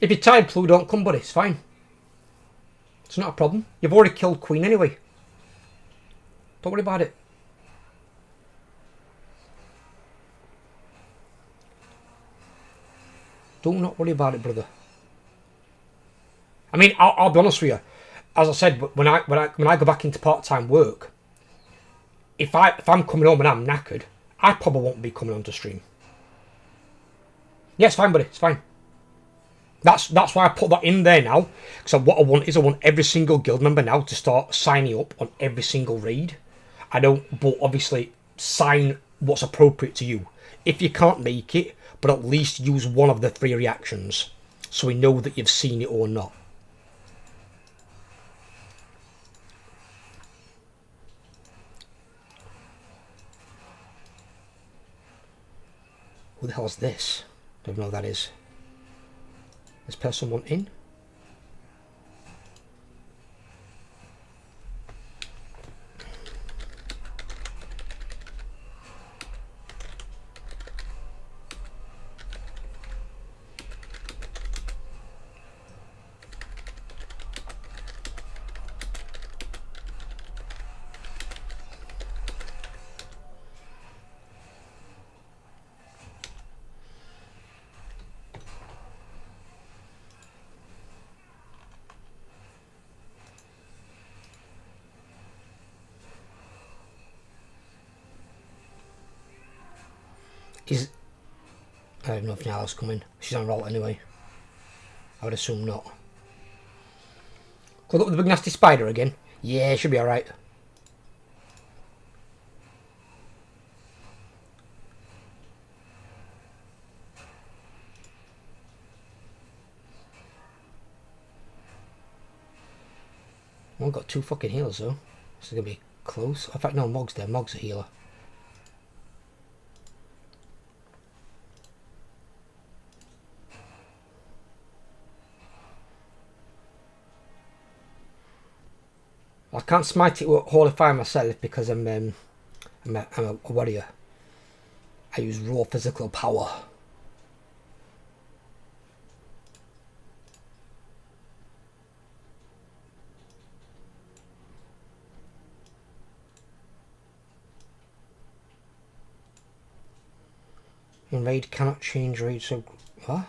If you're tired, Plu, don't come, buddy. It's fine. It's not a problem. You've already killed Queen anyway. Don't worry about it. Do not worry about it, brother. I mean, I'll be honest with you. As I said, when I go back into part-time work, if I'm coming home and I'm knackered, I probably won't be coming on to stream. Yeah, it's fine, buddy. It's fine. That's why I put that in there now. Because what I want every single guild member now to start signing up on every single raid. But obviously sign what's appropriate to you. If you can't make it, but at least use one of the 3 reactions, so we know that you've seen it or not. Who the hell is this? Don't know who that is. This person want in? Is I don't know if Nyla's coming. She's on roll anyway. I would assume not. Could look at the big nasty spider again. Yeah, should be alright. Well, got 2 fucking healers though. This is gonna be close. In fact, no, Mog's there. Mog's a healer. I can't smite it with Holy Fire myself because I'm a warrior. I use raw physical power. In raid cannot change raid, so what?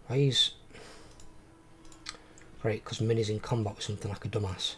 Why is right? Because Minnie's in combat with something like a dumbass.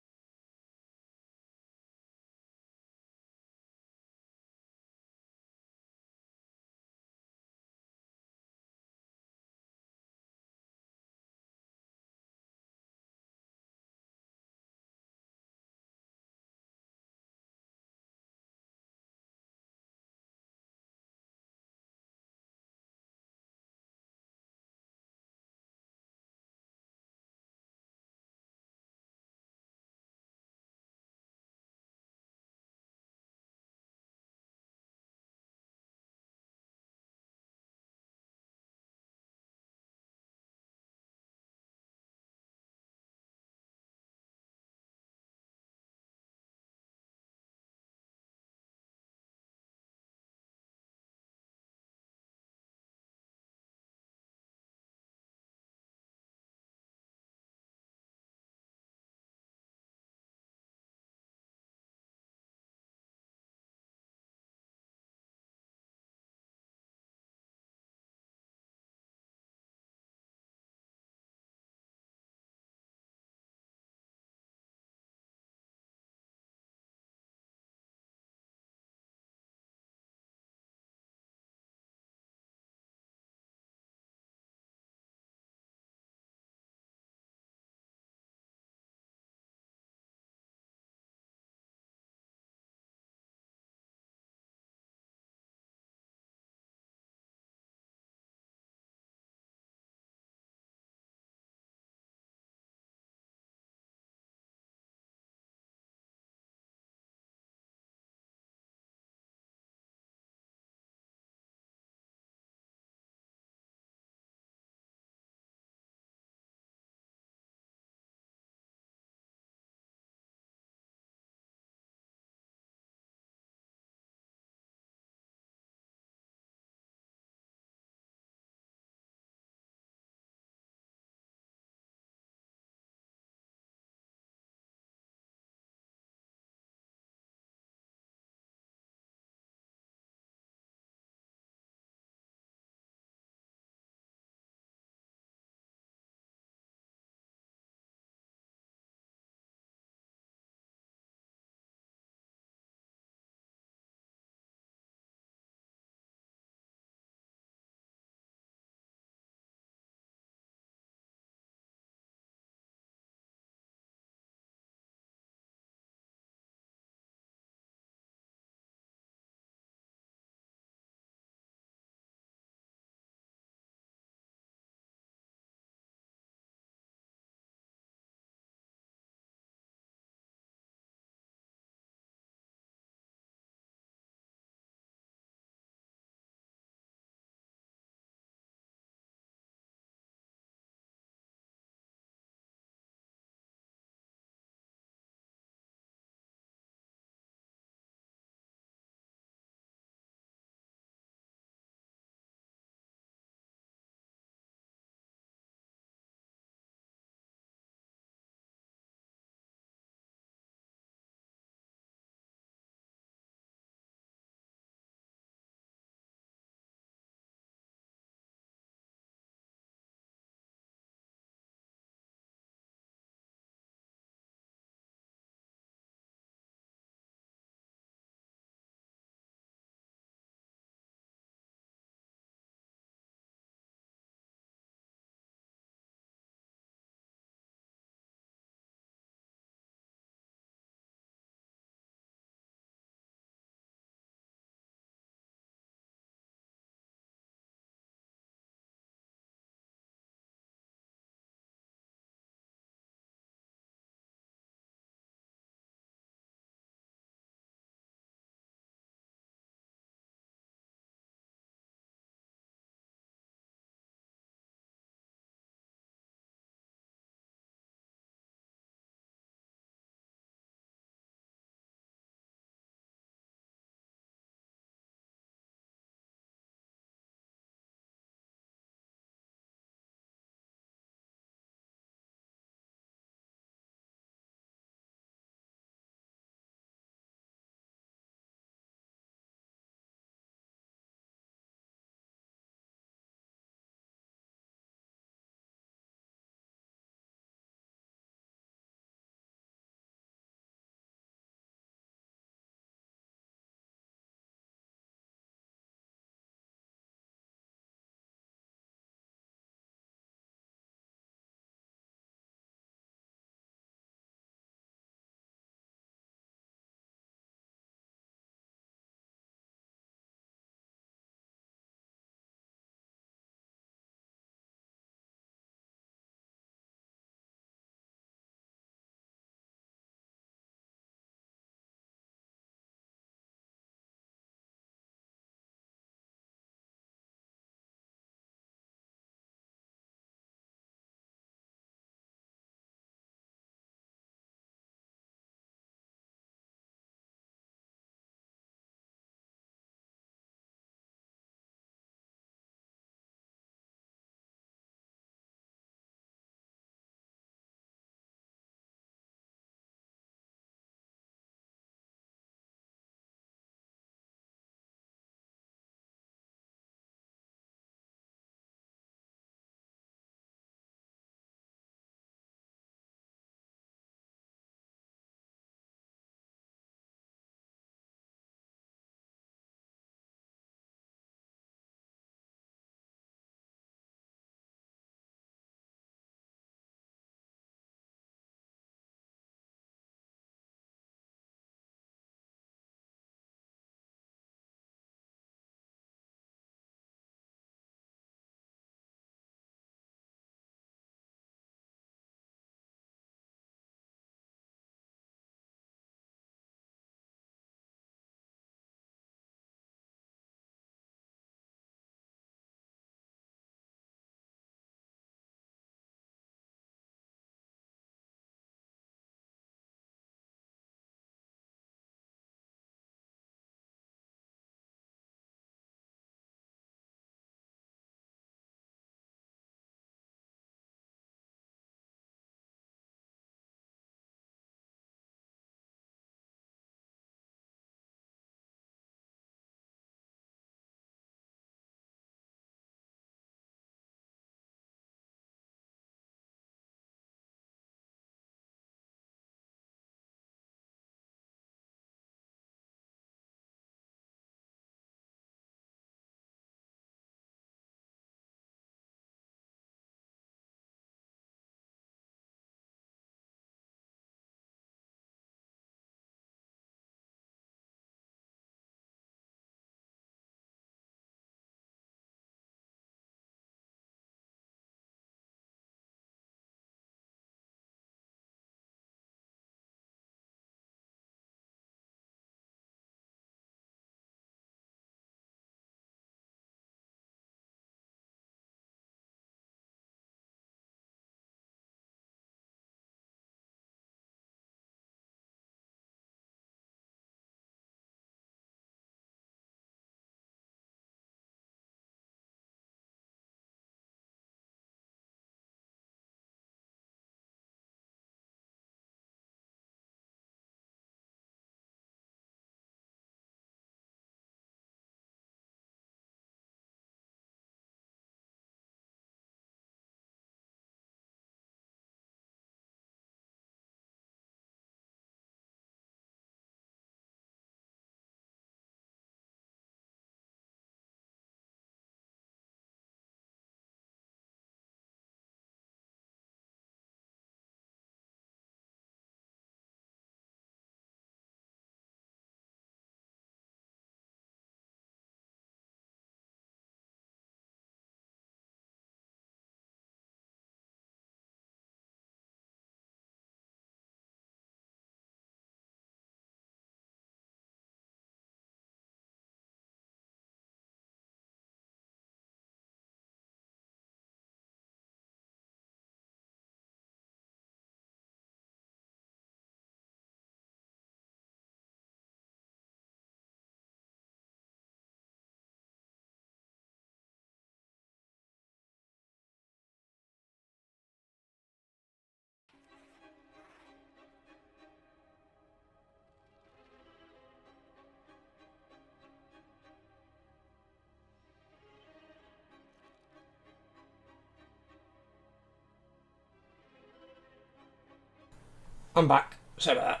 I'm back. Sorry about that.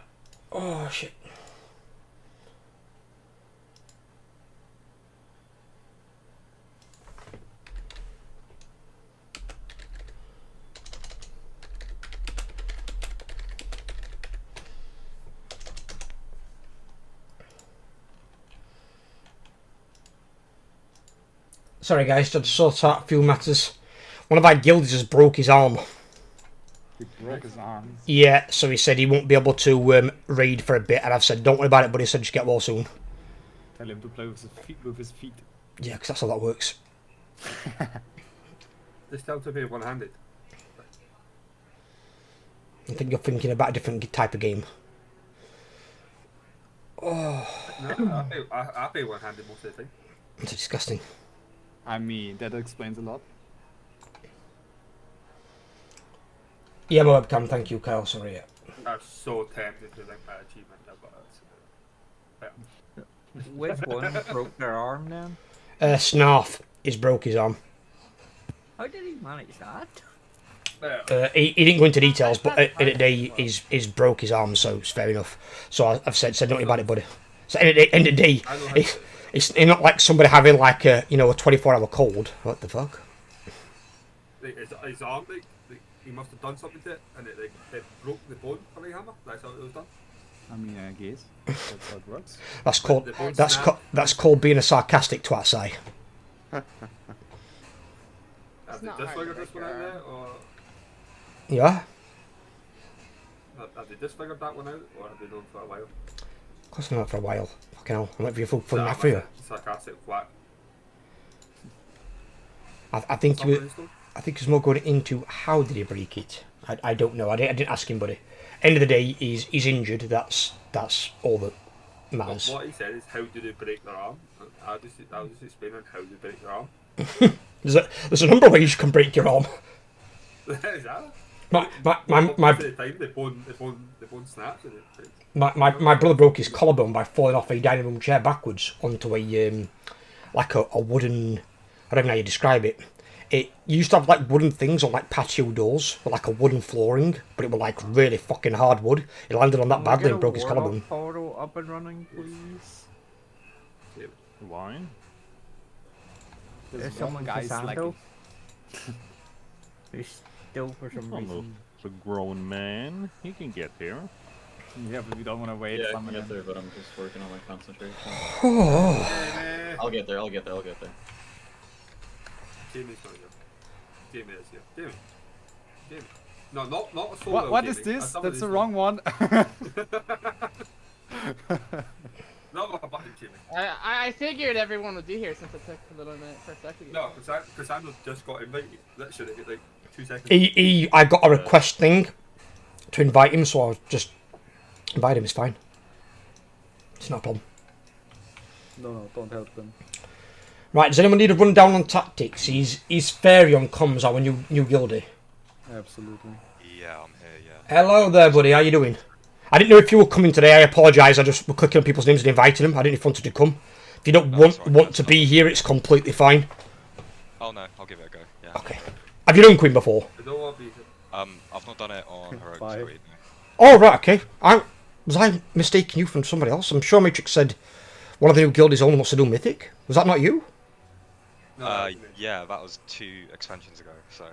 Oh, shit. Sorry guys, just sort out a few matters. One of our guilds just broke his arm. He broke his arm. Yeah, so he said he won't be able to raid for a bit, and I've said, don't worry about it, buddy, said just get well soon. Tell him to play with his feet. Yeah, because that's how that works. Just tell him to be one-handed. I think you're thinking about a different type of game. Oh, No, I play one-handed most of the time. it's disgusting. I mean, that explains a lot. Yeah, my webcam, thank you, Kyle, sorry. I'm so tempted to like my achievement now, but Which one broke their arm then? Snarf is broke his arm. How did he manage that? He didn't go into details, but at the day, he's broke his arm, so it's fair enough. So I've said don't worry about it, buddy. So end of the day, it's not like somebody having like a 24-hour cold. What the fuck? his arm, he must have done something to it, and it broke the bone from the hammer. That's how it was done. I mean, I guess that's how it works. That's called being a sarcastic twat, Si. Have they disfigured this one out there, or Yeah. have they disfigured that one out, or have they known for a while? Of course not for a while. Fucking hell, I might be a full Nah, nap for you. Sarcastic whack. I think he's more going into how did he break it. I don't know. I didn't ask him, buddy. End of the day, he's injured. That's all that matters. What he said is, how do they break their arm? And I was just explaining how they break their arm. There's a number of ways you can break your arm. Is that? My The bone snaps. my brother broke his collarbone by falling off a dining room chair backwards onto a like a wooden. I don't know how you describe it. It used to have like wooden things on like patio doors with like a wooden flooring, but it was like really fucking hard wood. He landed on that badly and broke his collarbone. Photo up and running, please. Why? There's one someone guy Casanto. He's still for some reason. It's a grown man. He can get here. Yeah, but we don't want to wait. Yeah, I can get there, but I'm just working on my concentration. Oh. I'll get there. Jamie's not here. Jamie is here. Jamie. No, not a solo. What Jamie. is this? Somebody That's the here. wrong one. Not a button, Jamie. I figured everyone would be here since it took a little minute for a second. No, Cassandra just got invited. Literally, like 2 seconds. I got a request thing to invite him, so I'll just invite him. It's fine. It's not a problem. No, don't help them. Right, does anyone need a rundown on tactics? He's fairy on comms, our new guildie. Absolutely. Yeah, I'm here, yeah. Hello there, buddy. How you doing? I didn't know if you were coming today. I apologise. I just was clicking on people's names and inviting them. I didn't know if you wanted to come. If you don't want to be here, it's completely fine. Oh no, I'll give it a go. Yeah. Okay. Have you done Queen before? I don't want to be here. I've not done it on Heroic Bye. Story. Oh, right, okay. Was I mistaking you from somebody else? I'm sure Matrix said one of the new guildies only wants to do Mythic. Was that not you? No, Yeah, that was 2 expansions ago, so.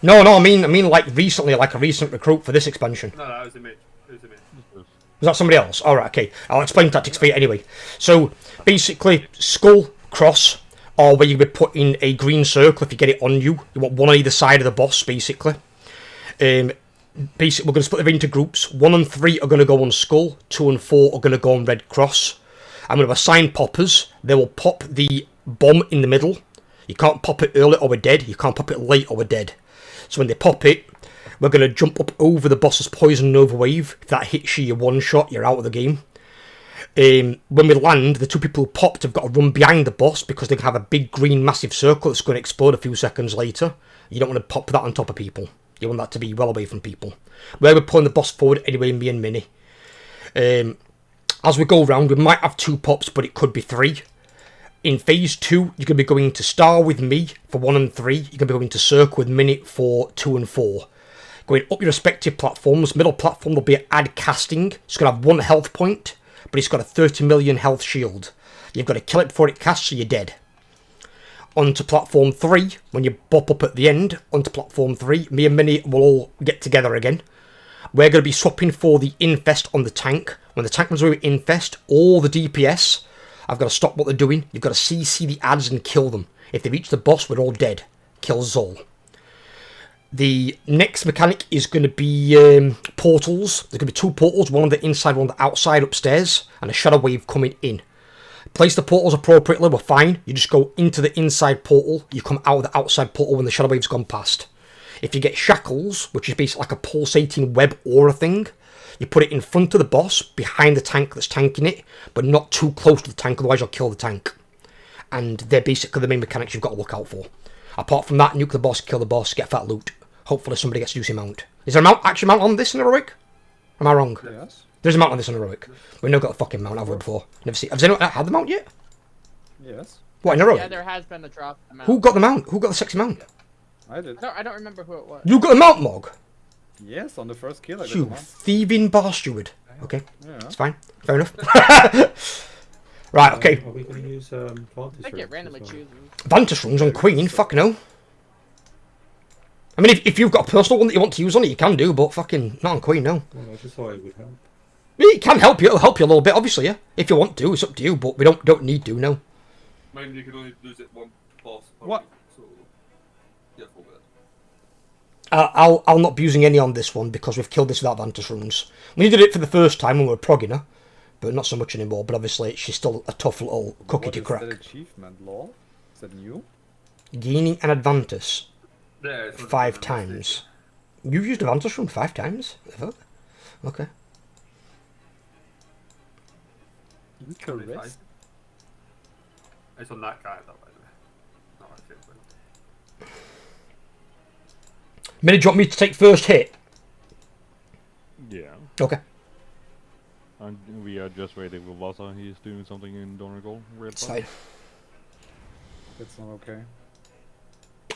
No, I mean like recently, like a recent recruit for this expansion. no, that was a mate. It was a mate. Was that somebody else? Alright, okay. I'll explain tactics for you anyway. So, basically, skull, cross, or where you would put in a green circle if you get it on you. You want one on either side of the boss, basically. Basically, we're going to split them into groups. 1 and 3 are going to go on skull. 2 and 4 are going to go on red cross. I'm going to assign poppers. They will pop the bomb in the middle. You can't pop it early or we're dead. You can't pop it late or we're dead. So when they pop it, we're going to jump up over the boss's poison nova wave. If that hits you, you're one shot, you're out of the game. When we land, the 2 people who popped have got to run behind the boss because they have a big green massive circle that's going to explode a few seconds later. You don't want to pop that on top of people. You want that to be well away from people. Where we're pulling the boss forward anyway, me and Minnie. As we go round, we might have 2 pops, but it could be 3. In phase 2, you're going to be going to Star with me for 1 and 3. You're going to be going to Circle with Minnie for 2 and 4. going up your respective platforms. Middle platform will be add casting. It's going to have 1 health point, but it's got a 30 million health shield. You've got to kill it before it casts, so you're dead. Onto platform 3, when you bop up at the end, onto platform 3, me and Minnie will all get together again. We're going to be swapping for the infest on the tank. When the tank runs away with infest, all the DPS, I've got to stop what they're doing. You've got to CC the ads and kill them. If they reach the boss, we're all dead. Kills us all. The next mechanic is going to be portals. There's going to be 2 portals, one on the inside, one on the outside upstairs, and a shadow wave coming in. Place the portals appropriately, we're fine. You just go into the inside portal, you come out of the outside portal when the shadow wave's gone past. If you get shackles, which is basically like a pulsating web aura thing, you put it in front of the boss, behind the tank that's tanking it, but not too close to the tank, otherwise you'll kill the tank. And they're basically the main mechanics you've got to look out for. Apart from that, nuke the boss, kill the boss, get fat loot. Hopefully somebody gets a juicy mount. Is there a mount, actual mount on this in Heroic? Am I wrong? Yes. There's a mount on this in Heroic. We've never got a fucking mount, have we, before? Never seen. Has anyone had the mount yet? Yes. What, in Heroic? Yeah, there has been a drop. Amount. Who got the mount? Who got the sexy mount? I did. I don't remember who it was. You got the mount, Mog? Yes, on the first kill I got You the mount. thieving bar steward. Okay, Yeah. that's fine. Fair enough. Right, okay. Are we going to use I Vantage think it Rings randomly as well? chooses. Vantage runes on Queen, fucking hell. I mean, if you've got a personal one that you want to use on it, you can do, but fucking not on Queen, no. Well, I just thought it would help. It can help you, it'll help you a little bit, obviously, yeah. If you want to, it's up to you, but we don't need to, no. Mind you can only lose it 1 boss per What? week, so careful with it. I'll not be using any on this one because we've killed this without Vantage runes. We did it for the first time when we were progging her, but not so much anymore, but obviously she's still a tough little cookie to crack. What is that achievement, lol? Is that new? Gaining an Advantus Yeah, it's one of 5 the times. mistakes. You used Advantus rune 5 times? Ever? Okay. Incorrect. It's on that character, by the way. Not my favourite. Minnie, do you want me to take first hit? Yeah. Okay. And we are just waiting for Vasa. He's doing something in Donegal. It's fine. That's not okay.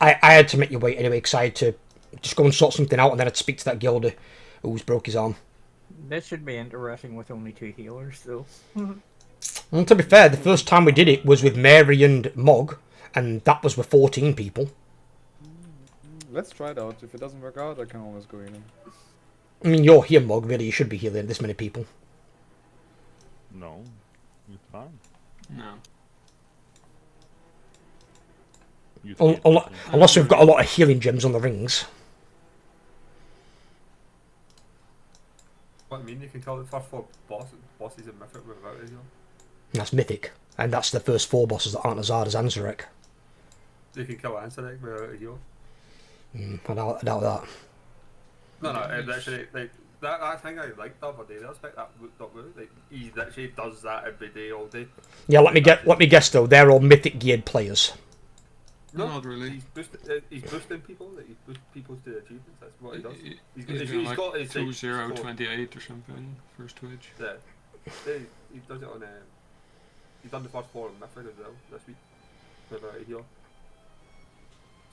I had to make you wait anyway because I had to just go and sort something out and then I'd speak to that guilder who's broke his arm. This should be interesting with only 2 healers, though. And to be fair, the first time we did it was with Mary and Mog, and that was with 14 people. Let's try it out. If it doesn't work out, I can always go in. I mean, you're here, Mog, really, you should be healing this many people. No, it's fine. No. You think Unless we've got a lot of healing gems on the rings. What I mean, you can kill the first 4 bosses in Mythic without it, you know? And that's mythic. And that's the first 4 bosses that aren't as hard as Anzarek. You can kill Anselek without a heal. I doubt that. No, it's actually, like, that thing I liked the other day, I expect that looked up with, like, he actually does that every day, all day. Yeah, let me guess though, they're all mythic geared players. No, Not really. He's boosting people, like, he's boosting people to achievements, that's what he does. He's He's got got his, like, 2028 or something, first Twitch. Yeah. He does it on, he's done the first 4 on Mythic as well, this week. Without a heal.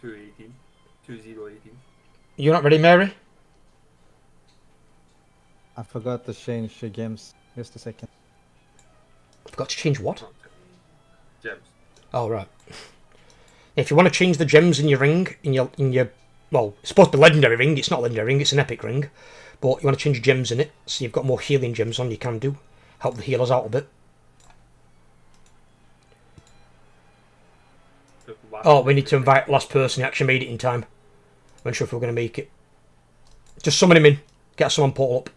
218. 2018. You're not ready, Mary? I forgot to change the games. Just a second. Forgot to change what? Gems. Oh, right. If you want to change the gems in your ring, in your well, it's supposed to be legendary ring, it's not a legendary ring, it's an epic ring. But you want to change gems in it, so you've got more healing gems on, you can do. Help the healers out a bit. Oh, we need to invite last person who actually made it in time. I'm not sure if we're going to make it. Just summon him in. Get someone portal up.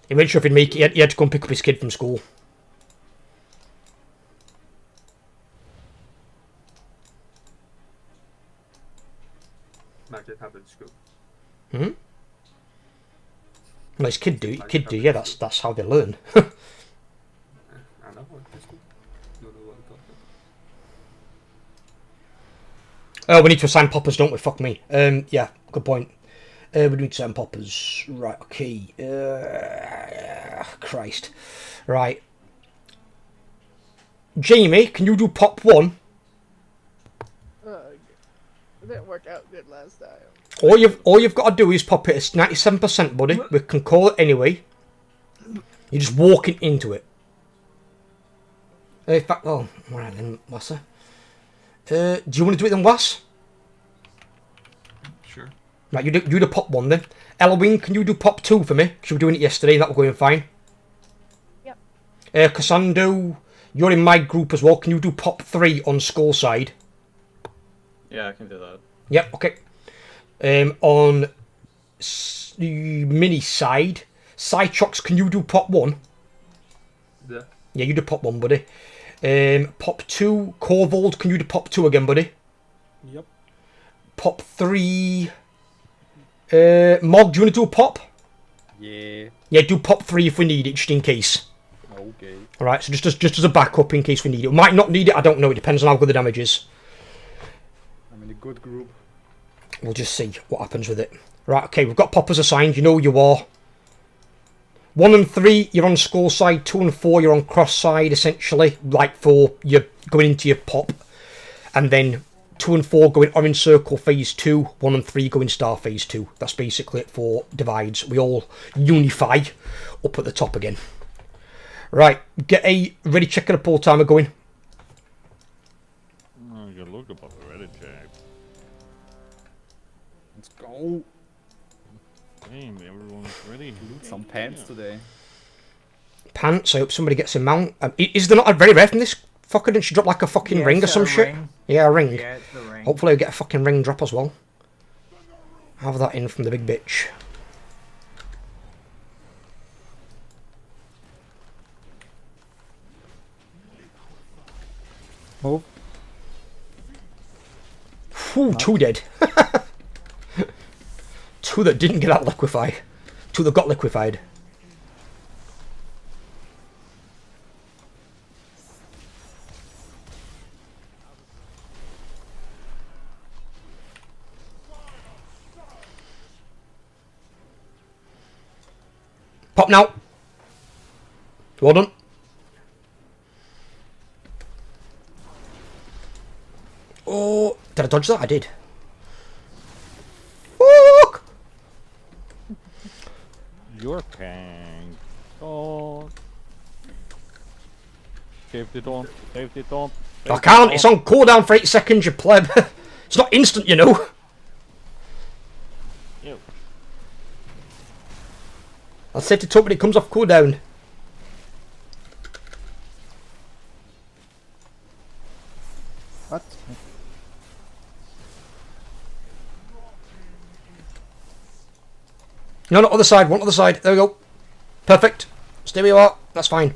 He wasn't sure if he'd make it. He had to go and pick up his kid from school. Imagine having school. Well, his kid do. Yeah, that's how they learn. I know, it's cool. Don't know what I'm talking about. Oh, we need to assign poppers, don't we? Fuck me. Yeah, good point. We need to assign poppers. Right, okay. Christ. Right. Jamie, can you do pop 1? It didn't work out good last time. All you've got to do is pop it at 97%, buddy. We can call it anyway. You're just walking into it. In fact, oh, alright then, Wasser. Do you want to do it then, Was? Sure. Right, you do the pop one then. Eloise, can you do pop 2 for me? Because you were doing it yesterday and that was going fine. Yep. Cassandra, you're in my group as well. Can you do pop 3 on Skull side? Yeah, I can do that. Yep, okay. On mini side, Cytrox, can you do pop 1? Yeah. Yeah, you do pop 1, buddy. Pop 2, Corvold, can you do pop 2 again, buddy? Yep. Pop 3... Mog, do you want to do a pop? Yeah. Yeah, do pop 3 if we need it, just in case. Okay. Alright, so just as a backup in case we need it. We might not need it, I don't know, it depends on how good the damage is. I'm in a good group. We'll just see what happens with it. Right, okay, we've got poppers assigned, you know you are. 1 and 3, you're on Skull side. 2 and 4, you're on cross side, essentially. Like for you're going into your pop. And then 2 and 4 going orange circle phase 2. 1 and 3 going star phase 2. That's basically it for divides. We all unify up at the top again. Right, get a ready check and a pull timer going. Oh, you look about the ready check. Let's go. Damn, everyone's ready. Loot some pants today. Pants, I hope somebody gets a mount. Is there not a very rare from this fucker? Didn't she drop like a fucking ring or it's some a shit? ring. Yeah, a ring. Yeah, it's the ring. Hopefully I get a fucking ring drop as well. Have that in from the big bitch. Move. Ooh, 2 dead. 2 that didn't get out liquefied. 2 that got liquefied. Pop now. Well done. Oh, did I dodge that? I did. Fuck! Your tank. Oh. Safety don't. Safety don't. I can't. It's on cooldown for 8 seconds, you pleb. It's not instant, you know. Ew. I'll set it up when it comes off cooldown. What? No, not other side. One other side. There we go. Perfect. Stay where you are. That's fine.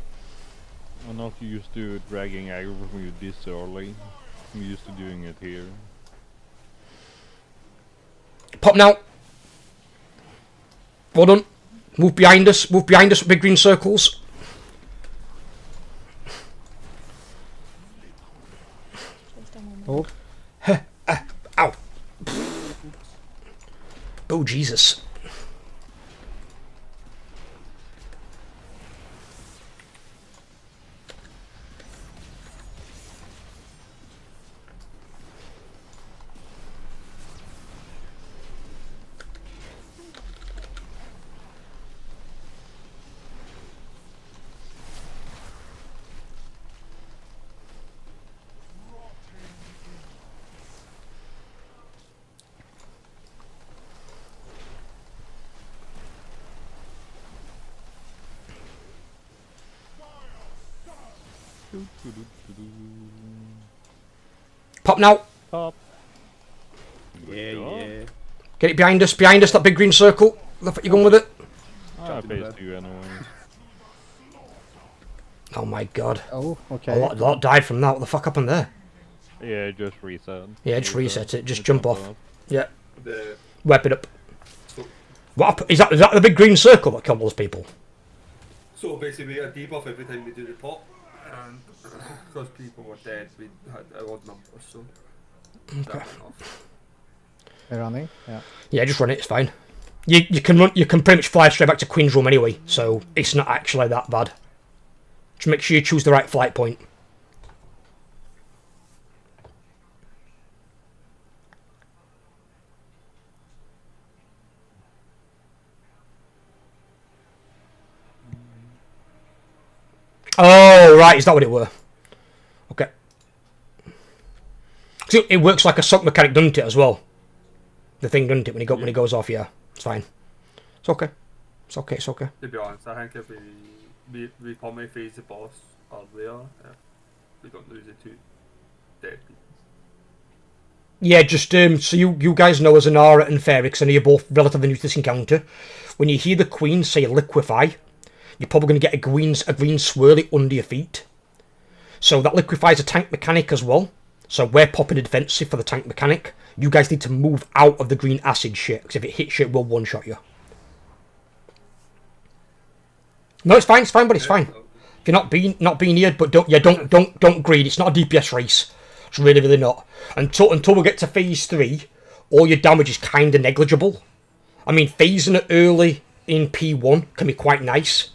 I'm not used to dragging aggro from you this early. I'm used to doing it here. Pop now. Well done. Move behind us. Move behind us with big green circles. Move. Ow. Oh, Jesus. Pop now. Pop. Yeah, yeah. Get it behind us, that big green circle. Look what you're going with it. I faced you anyway. Oh my god. Oh, A okay. lot died from that. What the fuck happened there? Yeah, just reset. Yeah, just reset it. Just jump off. Yeah. The Whip it up. so, Is that the big green circle that killed those people? so basically we had a debuff every time we do the pop, and because people were dead, we had a odd number, so that went off. They're running. Yeah. Yeah, just run it. It's fine. You can run. You can pretty much fly straight back to Queen's Room anyway, so it's not actually that bad. Just make sure you choose the right flight point. Oh, right, is that what it were? Okay. So it works like a sock mechanic, doesn't it, as well? The thing, doesn't it, when he goes off, yeah. It's fine. It's okay. It's okay, it's okay. To be honest, I think if we probably face the boss earlier, if we don't lose it to dead people. Yeah, just so you guys know, as Anara and Ferrix, I know you're both relatively new to this encounter. When you hear the Queen say liquefy, you're probably going to get a green swirly under your feet. So that liquefies a tank mechanic as well. So we're popping a defensive for the tank mechanic. You guys need to move out of the green acid shit, because if it hits you, it will one-shot you. No, it's fine, but it's fine. If you're not being here, but don't greed. It's not a DPS race. It's really, really not. Until we get to phase 3, all your damage is kind of negligible. I mean, phasing it early in P1 can be quite nice.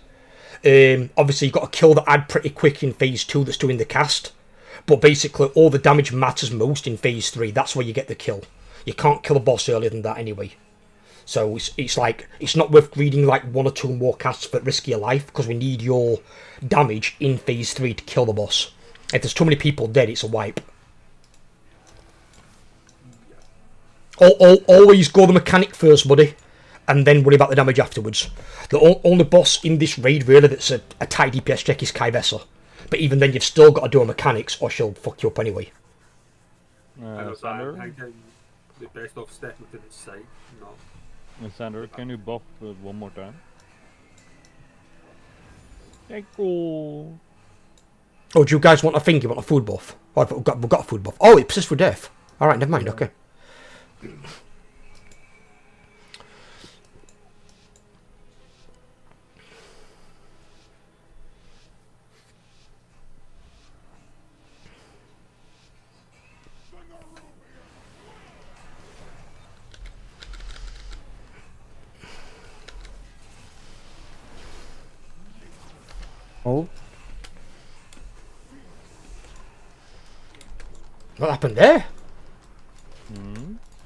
Obviously, you've got to kill the ad pretty quick in phase 2 that's doing the cast. But basically, all the damage matters most in phase 3. That's where you get the kill. You can't kill a boss earlier than that anyway. So it's like, it's not worth greeding like 1 or 2 more casts for risk your life, because we need your damage in phase 3 to kill the boss. If there's too many people dead, it's a wipe. Always go the mechanic first, buddy, and then worry about the damage afterwards. The only boss in this raid, really, that's a tight DPS check is Kaivessa. But even then, you've still got to do a mechanics, or she'll fuck you up anyway. I think the best of stepping to the side, not. Sander, can you buff one more time? Echo. Oh, do you guys want a thing? You want a food buff? Oh, we've got a food buff. Oh, it persists for death. Alright, never mind, okay. Oh. What happened there?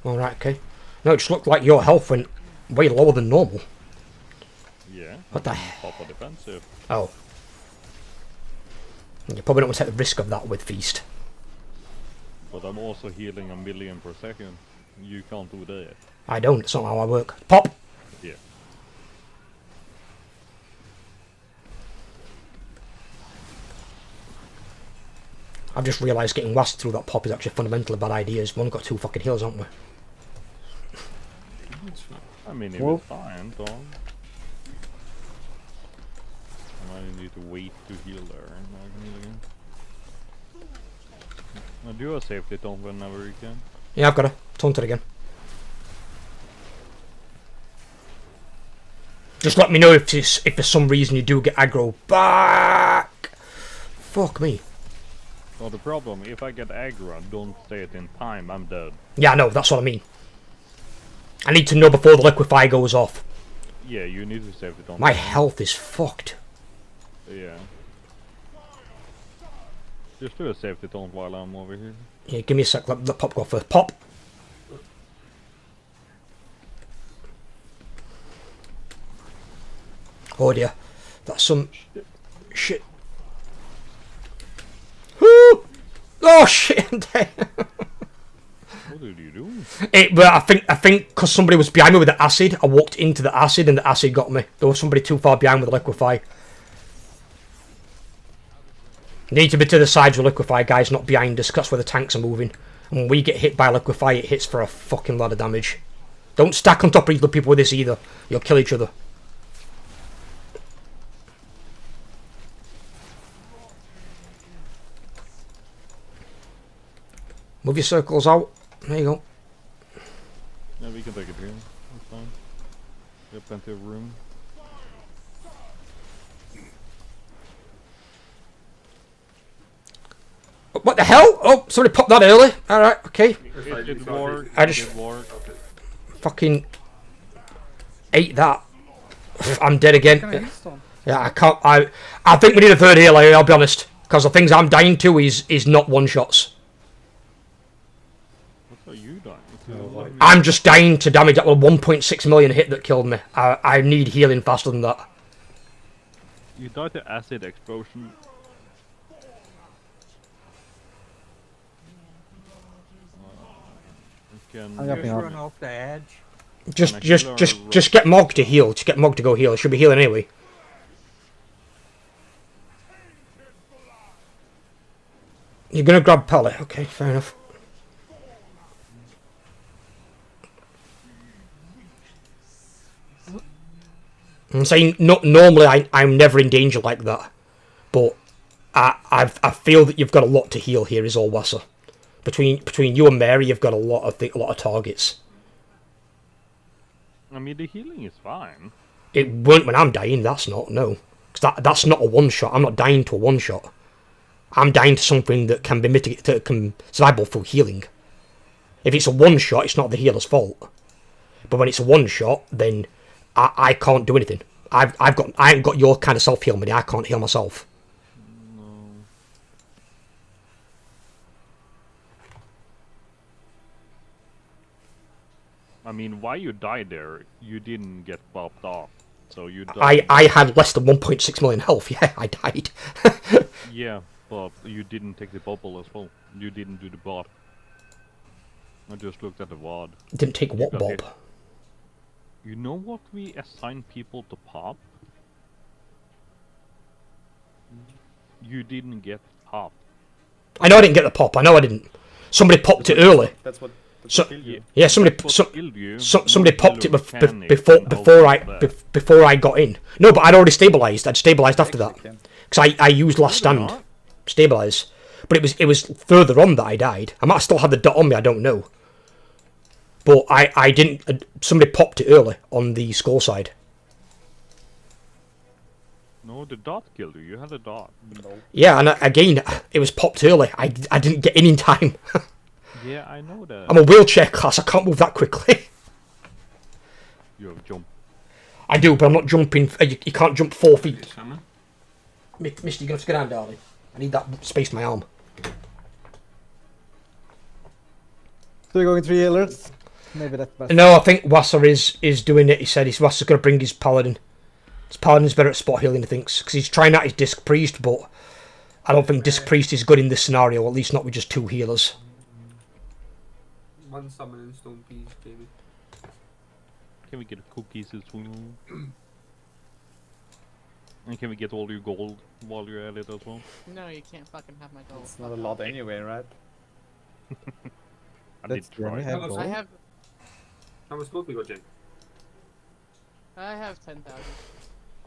Alright, okay. No, it just looked like your health went way lower than normal. Yeah. What the Pop a defensive. Oh. You probably don't want to take the risk of that with Feast. But I'm also healing 1,000,000 per second. You can't do that. I don't, it's not how I work. Pop! Yeah. I've just realised getting wasted through that pop is actually fundamentally a bad idea. We've only got 2 fucking heals, haven't we? I mean, if it's fine, Tom. I might need to wait to heal there and I can heal again. Now do a safety Tom whenever you can. Yeah, I've got to taunt it again. Just let me know if for some reason you do get aggro back. Fuck me. Well, the problem, if I get aggro, don't say it in time, I'm dead. Yeah, I know, that's what I mean. I need to know before the liquefy goes off. Yeah, you need to save it on. My health is fucked. Yeah. Just do a safety taunt while I'm over here. Yeah, give me a sec, let Pop go first. Pop! Oh dear. That's some shit. Oh shit, I'm dead. What did you do? Well, I think because somebody was behind me with the acid, I walked into the acid and the acid got me. There was somebody too far behind with the liquefy. Need to be to the sides with liquefy, guys, not behind us, 'cause that's where the tanks are moving. And when we get hit by liquefy, it hits for a fucking lot of damage. Don't stack on top of other people with this either. You'll kill each other. Move your circles out. There you go. Yeah, we can take it here. That's fine. We have plenty of room. What the hell? Oh, somebody popped that early. Alright, okay. I just fucking ate that. I'm dead again. Yeah, I can't. I think we need a third healer, I'll be honest. Because the things I'm dying to is not one-shots. What are you dying? I'm just dying to damage. That was 1.6 million hit that killed me. I need healing faster than that. You died to acid explosion can. I'm jumping Just up. run off the edge. Just get Mog to heal. Just get Mog to go heal. It should be healing anyway. You're gonna grab pallet. Okay, fair enough. I'm saying normally I'm never in danger like that, but I feel that you've got a lot to heal here. Is all Wasser. Between you and Mary, you've got a lot of targets. I mean, the healing is fine. It weren't when I'm dying. That's not no. 'Cause that's not a one shot. I'm not dying to a one shot. I'm dying to something that can be mitigated, that can survival through healing. If it's a one shot, it's not the healer's fault. But when it's a one shot, then I can't do anything. I ain't got your kind of self heal money. I can't heal myself. No. I mean, why you died there? You didn't get popped off, so you died. I had less than 1.6 million health. Yeah, I died. Yeah, but you didn't take the bubble as well. You didn't do the bot. I just looked at the VOD. Didn't take what, got Bob? hit. You know what we assign people to pop? You didn't get pop. I know I didn't get the pop. I know I didn't. Somebody popped it early. That's what So, killed you. yeah, somebody popped it before I got in. No, but I'd already stabilised. I'd stabilised after that because I used last stand stabilise. But it was further on that I died. I might have still had the dot on me. I don't know. But I didn't. Somebody popped it early on the score side. No, the dot killed you. You had a dot. No. Yeah, and again, it was popped early. I didn't get in time. Yeah, I know that. I'm a wheelchair class. I can't move that quickly. You have jump. I do, but I'm not jumping. You can't jump 4 feet. Shaman. Mister, you're gonna have to go down, darling. I need that space in my arm. So you're going 3 healers? Maybe that's best. No, I think Wasser is doing it. He said Wasser's going to bring his paladin. His paladin's better at spot healing, he thinks, because he's trying out his disc priest, but I don't think disc priest is good in this scenario. At least not with just 2 healers. One summon and stone piece, baby. Can we get cookies as well? And can we get all your gold while you're at it as well? No, you can't fucking have my gold. It's not a lot anyway, right? I did try. I have How much gold we got, Jake? 10,000.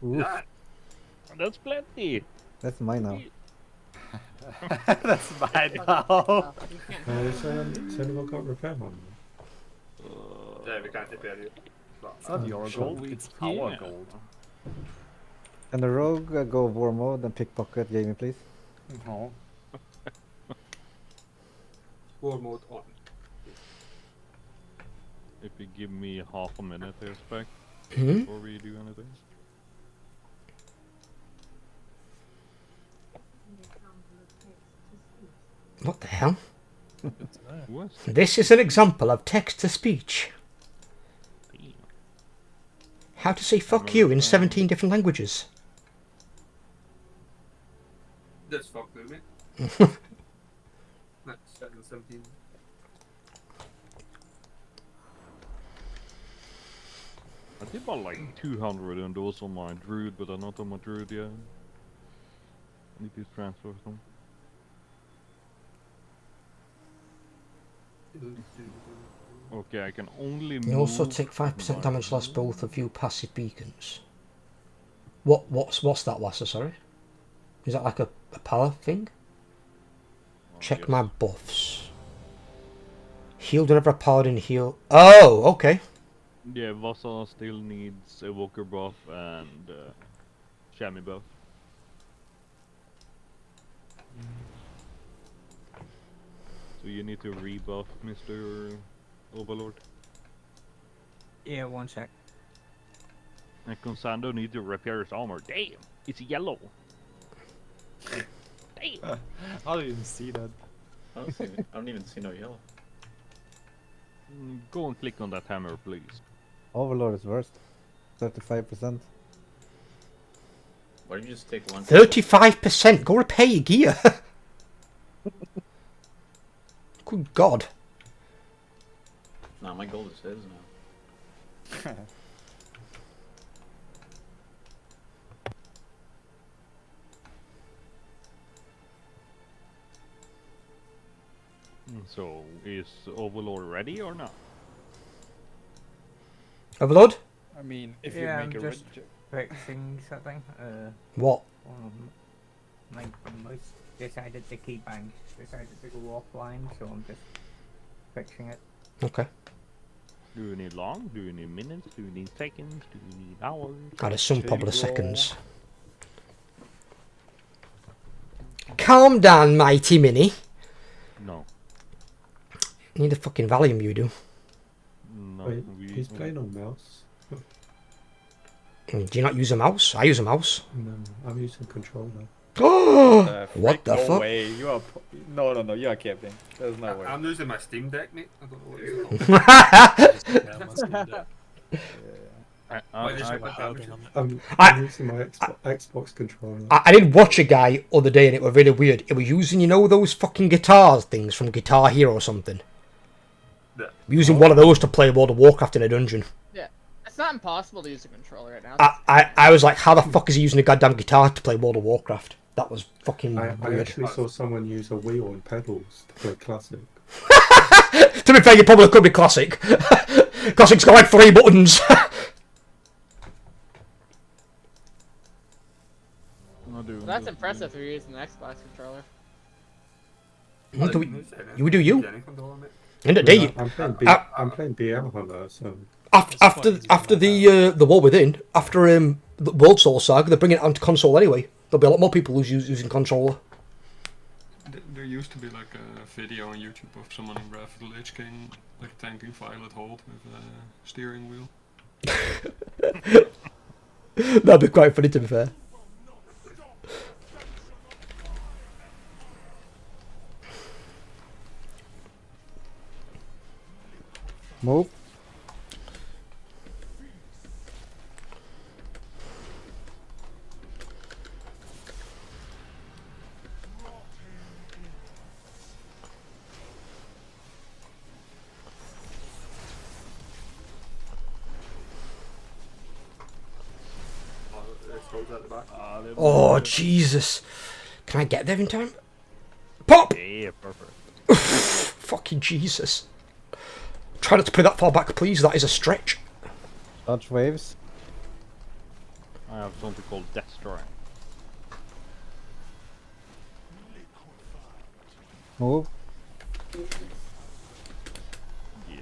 Ooh, That's plenty. that's mine now. That's mine now. You can't Anyone got repair man? Yeah, we can't repair you. It's not your gold, it's our gold. And the rogue, go war mode and pickpocket gaming, please. No. War mode on. If you give me half a minute here, Spec, Hmm? before we do anything. What the hell? What? This is an example of text-to-speech. How to say fuck you in 17 different languages. That's fucked with me. That's 17. I did about like 200 and those on my druid, but I'm not on my druid yet. I need to transfer them. Okay, I can only move. You also take 5% damage loss both of you passive beacons. What's that, Lasser, sorry? Is that like a power thing? Check my buffs. Heal whenever a paladin heal. Oh, okay. Yeah, Vasa still needs Evoker buff and Chamois buff. So you need to rebuff Mr. Overlord. Yeah, 1 sec. And Consando needs to repair his armor. Damn, it's yellow. Damn. How do you even see that? I don't even see no yellow. Go and click on that hammer, please. Overlord is worst. 35%. Why don't you just take one? 35%. Go repair your gear. Good God. Nah, my gold is his now. So, is Overlord ready or not? Overload? I mean, if Yeah, you I'm make a just fixing something. What? My mouse decided the key bank decided to go offline, so I'm just fixing it. Okay. Do you need long? Do you need minutes? Do you need seconds? Do you need hours? I'd assume probably seconds. Calm down, mighty mini. No. Need a fucking Valium, you do. No. Wait, he's playing on mouse. Do you not use a mouse? I use a mouse. No, I'm using controller. Oh, what the no fuck? way. You are. No, you are kidding. There's no way. I'm using my Steam Deck, mate. I don't know what I'm using my Xbox controller. I did watch a guy other day and it was really weird. It was using, you know, those fucking guitars things from Guitar Hero or something. Using one of those to play World of Warcraft in a dungeon. Yeah, it's not impossible to use a controller right now. I was like, how the fuck is he using a goddamn guitar to play World of Warcraft? That was fucking I weird. actually saw someone use a wheel and pedals to play Classic. To be fair, you probably could be Classic. Classic's got like 3 buttons. Well, that's impressive if you're using an Xbox controller. You do you. End of Yeah, day. I'm playing BM Hunter, so... After the War Within, after the World Soul Saga, they're bringing it onto console anyway. There'll be a lot more people who's using controller. There used to be like a video on YouTube of someone in Wrath of the Lich King like tanking Violet Hold with a steering wheel. That'd be quite funny, to be fair. Move. Oh, Jesus. Can I get there in time? Pop! Yeah, perfect. Fucking Jesus. Try not to put that far back, please. That is a stretch. Dodge waves. I have something called Death Strike. Move. Yeah.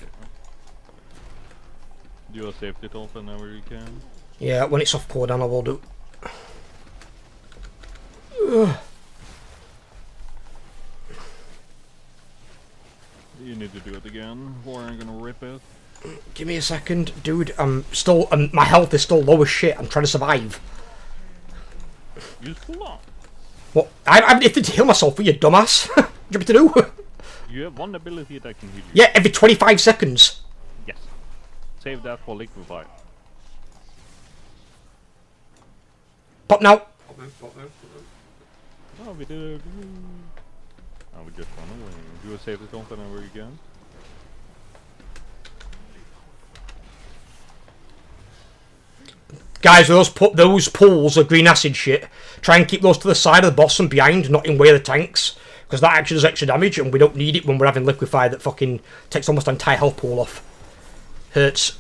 Do a safety top whenever you can. Yeah, when it's off cooldown, I will do. Ugh. You need to do it again, or I'm gonna rip it. Give me a second, dude. I'm still. My health is still low as shit. I'm trying to survive. Use full on. What? I have to heal myself for you, dumbass. What do you want me to do? You have one ability that can heal you. Yeah, every 25 seconds. Yes. Save that for liquefy. Pop now. Oh, we did. Oh, we just run away. Do a safety top whenever you can. Guys, those pools of green acid shit, try and keep those to the side of the boss and behind, not in way of the tanks. Because that actually does extra damage, and we don't need it when we're having liquefy that fucking takes almost an entire health pool off. Hurts.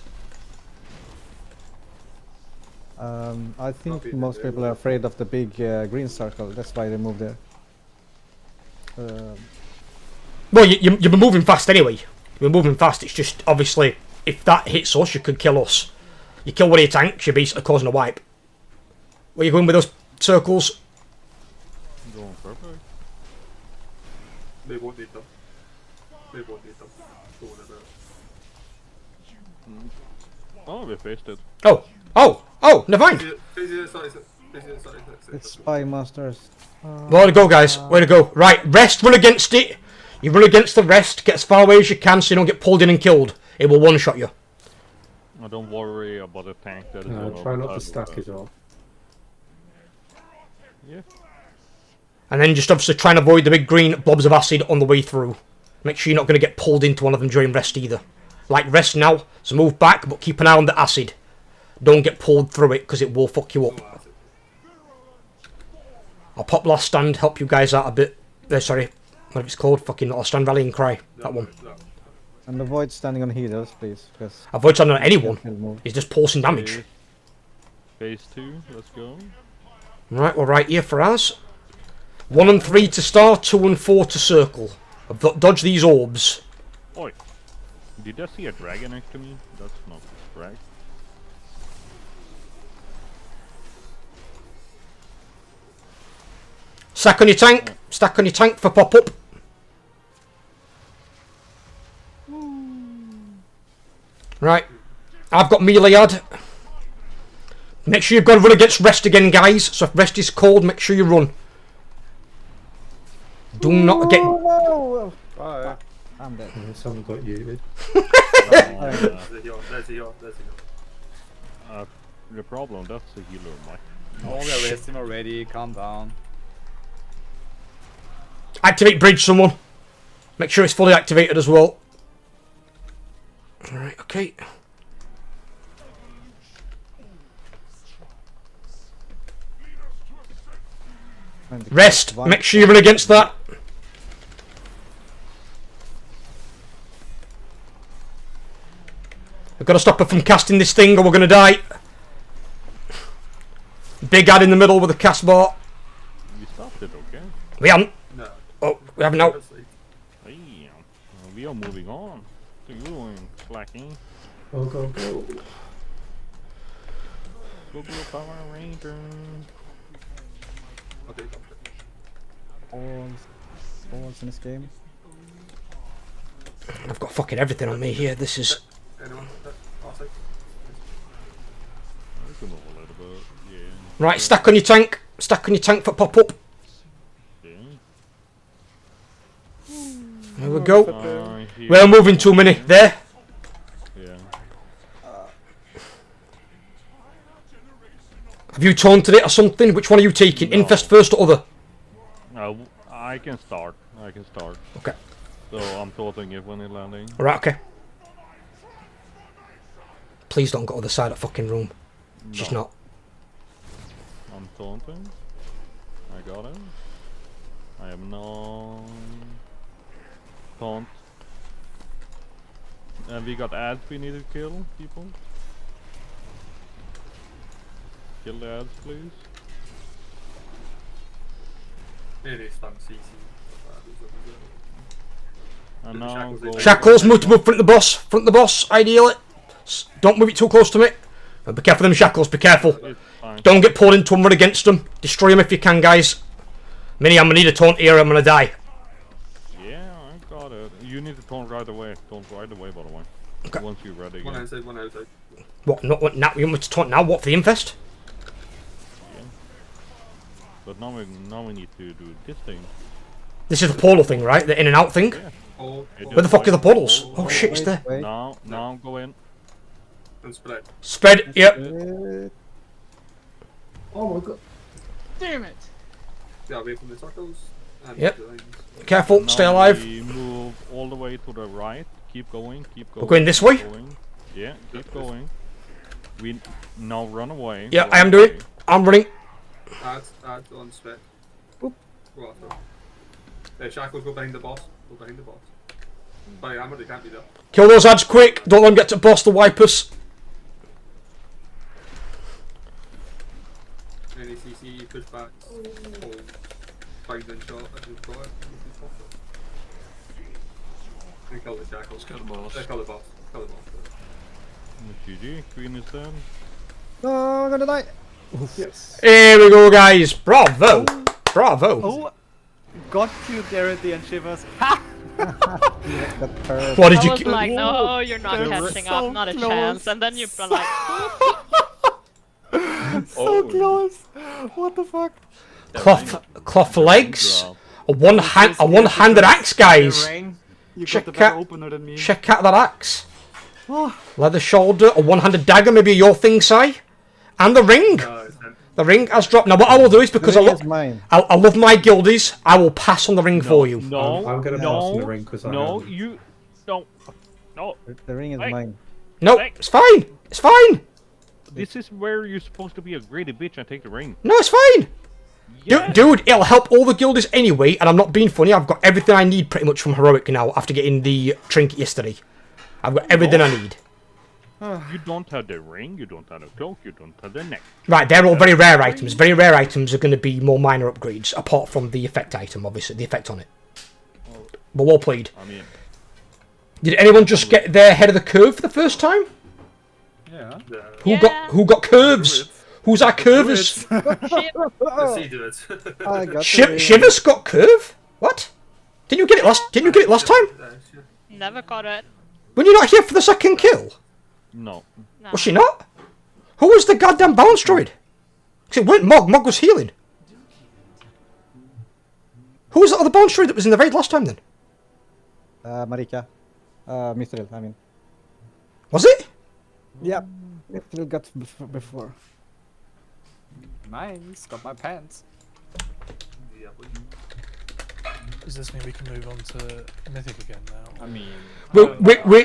I think most people are afraid of the big green circle. That's why they move there. Well, you've been moving fast anyway. You've been moving fast. It's just, obviously, if that hits us, you could kill us. You kill one of your tanks, you're basically causing a wipe. Where you going with those circles? Going perfect. They won't need them. They won't need them. Don't worry about it. Oh, we faced it. Oh, never mind. It's spy monsters. Way to go, guys. Way to go. Right, rest, run against it. You run against the rest, get as far away as you can so you don't get pulled in and killed. It will one-shot you. I don't worry about the tank that is on try the not to side stack of it up. Yeah. And then just obviously try and avoid the big green blobs of acid on the way through. Make sure you're not going to get pulled into one of them during rest either. Like, rest now. So move back, but keep an eye on the acid. Don't get pulled through it, because it will fuck you up. I'll pop Last Stand, help you guys out a bit. Sorry, what it's called? Fucking Last Stand, Rally and Cry. That one. And avoid standing on healers, please. Because Avoid standing on anyone. He's just pulsing damage. Phase 2, let's go. Right, we're right here for us. 1 and 3 to start, 2 and 4 to circle. Dodge these orbs. Oi. Did I see a dragon next to me? That's not a drag. Stack on your tank. Stack on your tank for pop-up. Right. I've got melee ad. Make sure you've got to run against rest again, guys. So if rest is cold, make sure you run. Do not get... Bye. I'm dead. Someone got you. The problem, that's the healer, Mike. Oh, we arrested him already. Calm down. Activate bridge, someone. Make sure it's fully activated as well. Alright, okay. Rest. Make sure you run against that. I've got to stop her from casting this thing or we're going to die. Big ad in the middle with a cast bar. We stopped it, okay? We haven't. No. Oh, we haven't now. Hey, we are moving on. What are you doing, slacking? Go, go, go. Go, go, Power Ranger. Okay. Balls in this game. I've got fucking everything on me here. This is... Anyone? I'll take. I can move a little bit, yeah. Right, stack on your tank. Stack on your tank for pop-up. Okay. There we go. Here. We're moving too many. There. Yeah. Have you taunted it or something? Which one are you taking? No. Infest first or other? I can start. I can start. Okay. So I'm taunting it when it's landing. Alright, okay. Please don't go to the side of the fucking room. No. She's not. I'm taunting. I got it. I am no taunt. And we got ads we need to kill, people. Kill the ads, please. Maybe stun CC. And now go. Shackles, move to front of the boss. Front of the boss, ideally. Don't move it too close to me. And be careful of them shackles, be careful. Don't get pulled into them, run against them. Destroy them if you can, guys. Mini, I'm gonna need a taunt here, I'm gonna die. Yeah, I got it. You need to taunt right away. Taunt right away, by the way. Okay. Once you're ready. One again. outside, one outside. What, not what, now? You want me to taunt now? What, for the infest? Yeah. But now we need to do this thing. This is the portal thing, right? The in and out thing? Yeah. Oh, Where the fuck are the portals? Oh shit, it's there. Now go in. and spread. Spread, yep. Oh my god. Damn it! Yeah, away from the circles. And Yep. the lines. Careful, Now stay alive. We move all the way to the right. Keep going, keep going. We're going this way? keep going. Yeah, keep going. We now run away. Yeah, run I am doing. away. I'm running. Add on spread. Oop. Go after. Shackle, go behind the boss. Go behind the boss. By armor, they can't be there. Kill those ads quick. Don't let them get to boss the wipers. Any CC, push back. Hold. Find and shot. I just got it. And kill the shackles. Kill the boss. Kill the boss. Kill the boss. GG, Queen is dead. No, I'm gonna die. Yes. Here we go, guys. Bravo. Bravo. Oh, got you, Garrity and Shivers. Ha! What did you I was like, no, you're not catching up, not a chance. And then you're like, so close. What the fuck? Cloth legs. A one-handed axe, guys. You got Check the better out, opener than me. check out that axe. Leather shoulder, a one-handed dagger, maybe your thing, Si. And the ring. The ring has dropped. Now what I will do is, because I love my guildies, I will pass on the ring for you. No, I'm gonna pass on the ring because I no, am. you don't. No. The ring is Hey. mine. No, it's fine. It's fine. This is where you're supposed to be a greedy bitch and take the ring. No, it's fine. Yes. Dude, it'll help all the guildies anyway, and I'm not being funny. I've got everything I need pretty much from Heroic now after getting the trinket yesterday. I've got everything I need. You don't have the ring, you don't have the cloak, you don't have the neck. Right, they're all very rare items. Very rare items are going to be more minor upgrades, apart from the effect item, obviously, the effect on it. But well played. I mean, did anyone just get their head of the curve for the first time? Yeah. Who got curves? Who's our curvers? Shivers got curve? What? Didn't you get it last time? Never got it. When you're not here for the second kill? No. Was she not? Who was the goddamn balance droid? 'Cause it weren't Mog. Mog was healing. Who was the other balance droid that was in the raid last time then? Marika. Mithril, I mean. Was it? Yeah. Mithril got before. Nice, got my pants. Does this mean we can move on to Mythic again now? I mean...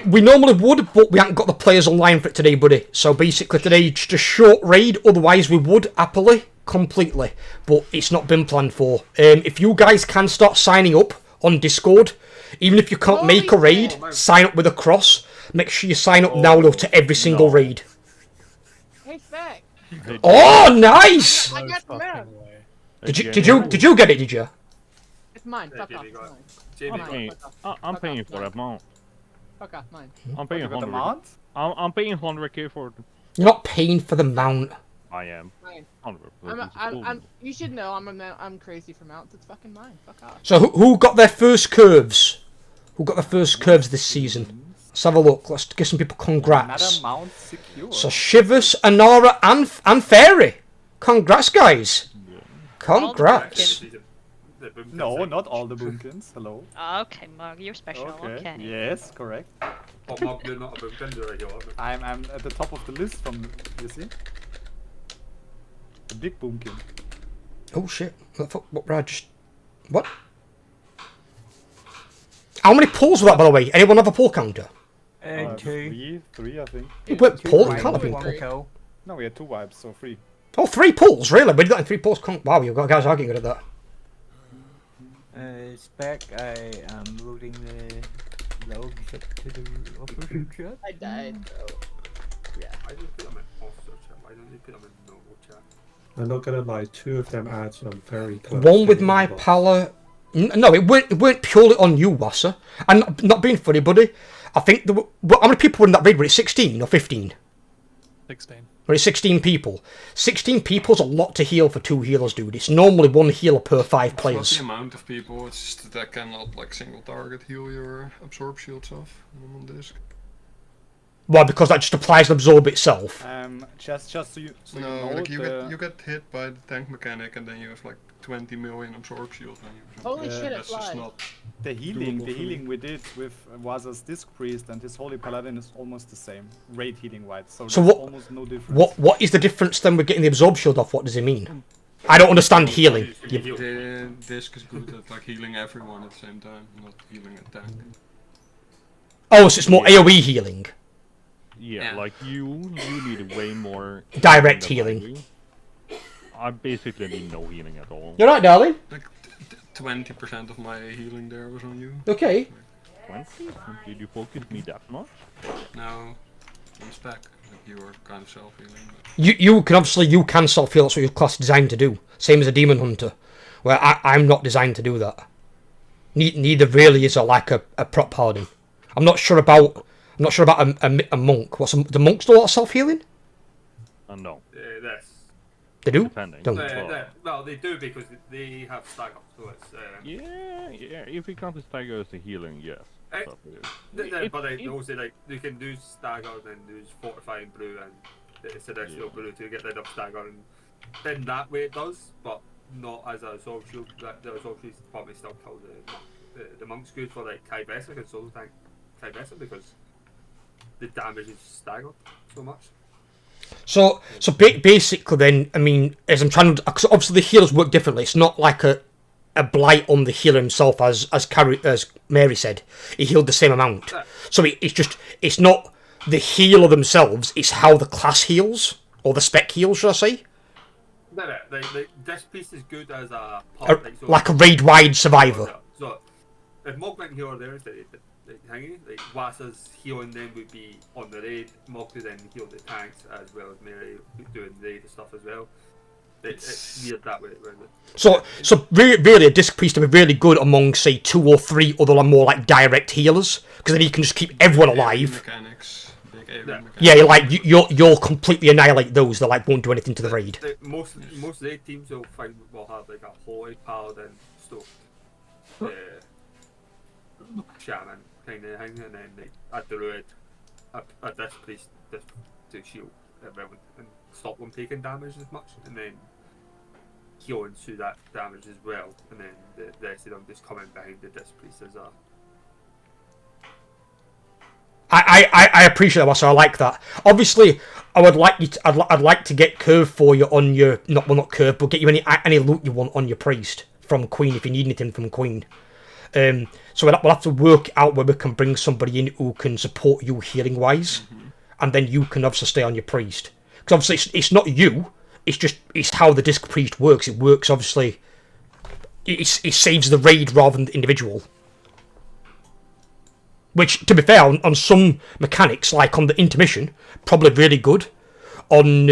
We normally would, but we haven't got the players online for it today, buddy. So basically today, just a short raid. Otherwise, we would happily, completely. But it's not been planned for. If you guys can start signing up on Discord, even if you can't make a raid, sign up with a cross. Make sure you sign up now to every single raid. Hey, Spec. Oh, nice! I got the map. Did you get it? Did you? It's mine. Fuck off. I'm paying for that mount. Fuck off. Mine. I'm paying You got the 100. mount? I'm paying 100k for it. You're not paying for the mount. I am. Mine. 100. You should know I'm crazy for mounts. It's fucking mine. Fuck off. So who got their first curves? Who got their first curves this season? Let's have a look. Let's give some people congrats. Another mount secure. So Shivers, Anara, and Fairy. Congrats, guys. Congrats. No, not all the boomkins. Hello. Okay, Mog, you're special. Okay. Yes, correct. Oh, Mog, you're not a boomkin, you're a regular. I'm at the top of the list from, you see? The big boomkin. Oh shit! What? What? How many pulls were that, by the way? Anyone have a pull counter? Three, I think. It went pull. It can't have been pull. No, we had 2 wipes, so 3. Oh, 3 pulls, really? We did that in 3 pulls. Wow, you've got guys arguing good at that. Spec, I am loading the logs up to the official chat. I died. Yeah. I just put them in officer chat. Why don't you put them in normal chat? I'm not gonna lie, 2 of them ads are very close. One with my pala. No, it weren't purely on you, Wasser. And not being funny, buddy. I think there were, how many people were in that raid? Were it 16 or 15? 16. Were it 16 people? 16 people's a lot to heal for 2 healers, dude. It's normally 1 healer per 5 It's not players. the amount of people, it's just that I cannot like single target heal your absorb shields off when I'm on disc. Well, because that just applies to absorb itself. Just so you No, know, like you get hit by the tank mechanic and then you have like 20 million absorb shield when you. Holy shit, it That's just flies. not the doable for me. healing we did with Waza's Disc Priest and his Holy Paladin is almost the same, raid healing wise. So So there's almost no difference. what is the difference then with getting the absorb shield off? What does it mean? I don't understand healing. The disc is good at like healing everyone at the same time, not healing a tank. Oh, so it's more AoE healing. Yeah, like you need way more Direct than I healing. do. I basically need no healing at all. You're right, darling. Like 20% of my healing there was on you. Okay. 20? Did you focus me that much? No, on spec. Like you were kind of self-healing. You can self heal. That's what your class is designed to do. Same as a demon hunter, where I'm not designed to do that. Neither really is like a prop paladin. I'm not sure about a monk. The monks do a lot of self healing? No. That's. They do. Depending. Don't. Well, they do because they have stagger, so it's. Yeah. If you count the stagger as a healing, yes. But they also like you can do stagger and then do fortifying brew and celestial brew to get rid of stagger, and then that way it does, but not as a absorb shield. The absorb shield probably still kill the monk's good for like Kai Vessel and solo tank Kai Vessel because the damage is staggered so much. So basically, then I mean, as I'm trying to, cause obviously the healers work differently. It's not like a blight on the healer himself, as Mary said. He healed the same amount. So it's not the healer themselves, it's how the class heals, or the spec heals, should I say? No, this piece is good as a like a raid-wide survivor. So, if Mog went healer there instead of hanging, like Wasa's healing then would be on the raid, Mog would then heal the tanks, as well as Mary doing the raid stuff as well. It's weird that way. So really, a disc priest would be really good among, say, 2 or 3 other more like direct healers, because then he can just keep everyone alive. Yeah, like you'll completely annihilate those that like won't do anything to the raid. Most raid teams will have like a holy paladin stoked shaman kind of thing, and then like at the road a disc priest just to shield everyone and stop them taking damage as much, and then healing through that damage as well, and then the rest of them just coming behind the disc priest as a. I appreciate that, so I like that. Obviously, I would like you. I'd like to get curve for you on your not curve, but get you any loot you want on your priest from Queen if you need anything from Queen. So we'll have to work out where we can bring somebody in who can support you healing wise, and then you can obviously stay on your priest. Because obviously it's not you. It's how the disc priest works. It works obviously. It saves the raid rather than the individual. Which, to be fair, on some mechanics, like on the intermission, probably really good. On,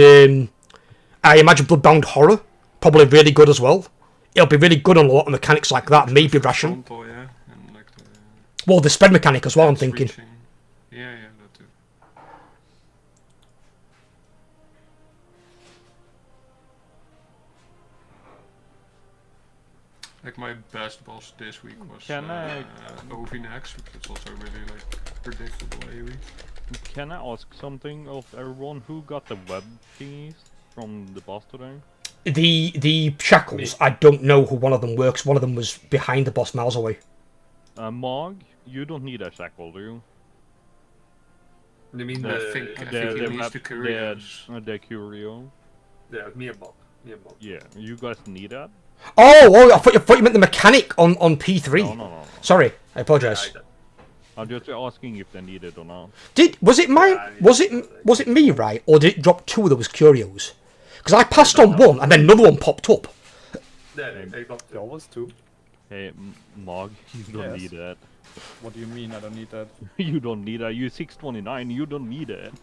I imagine Bloodbound Horror, probably really good as well. It'll be really good on a lot of mechanics like that, maybe Ration. Well, the spread mechanic as well, I'm thinking. Yeah, that too. Like my best boss this week was Ovinax, because it's also really like predictable AoE. Can I ask something of everyone? Who got the web keys from the boss today? The shackles, I don't know who one of them works. One of them was behind the boss miles away. Mog, you don't need a shackle, do you? You mean I think he needs the curios. The curio. Yeah, me and Mog. Yeah, you guys need that? Oh, I thought you meant the mechanic on P3. No. Sorry, I apologise. I'm just asking if they need it or not. Was it me, right? Or did it drop 2 of those curios? Because I passed on one and then another one popped up. There was 2. Hey, Mog, you don't need that. What do you mean I don't need that? You don't need that. You're 629, you don't need it.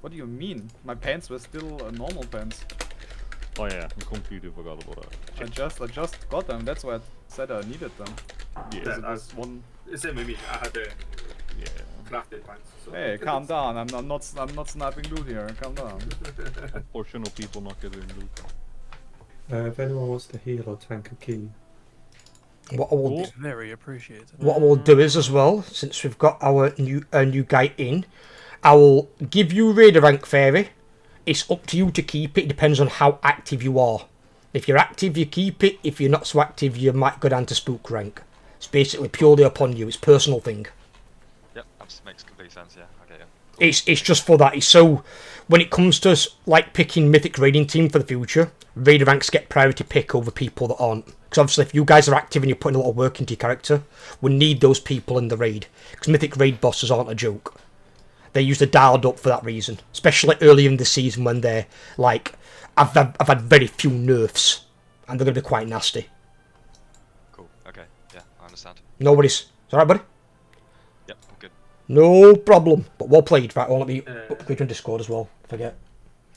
What do you mean? My pants were still normal pants. Oh yeah, I completely forgot about that. I just got them. That's why I said I needed them. Yeah, that's one. Same with me. I had the crafted pants. So. Hey, calm down. I'm not sniping loot here. Calm down. A portion of people not getting loot. If anyone wants to heal or tank a key. What I will very appreciated. What I will do is as well, since we've got our new guy in, I will give you Raider rank Fairy. It's up to you to keep it. It depends on how active you are. If you're active, you keep it. If you're not so active, you might go down to Spook rank. It's basically purely upon you. It's a personal thing. Yep, that makes complete sense. Yeah, I get it. It's just for that. It's so when it comes to like picking Mythic raiding team for the future, Raider ranks get priority pick over people that aren't. Because obviously, if you guys are active and you're putting a lot of work into your character, we need those people in the raid. Because Mythic raid bosses aren't a joke. They're usually dialed up for that reason, especially early in the season when they're like, I've had very few nerfs, and they're going to be quite nasty. Cool. Okay. Yeah, I understand. No worries. It's alright, buddy? Yep, all good. No problem. But well played. Right, well, let me upgrade on Discord as well. Forget.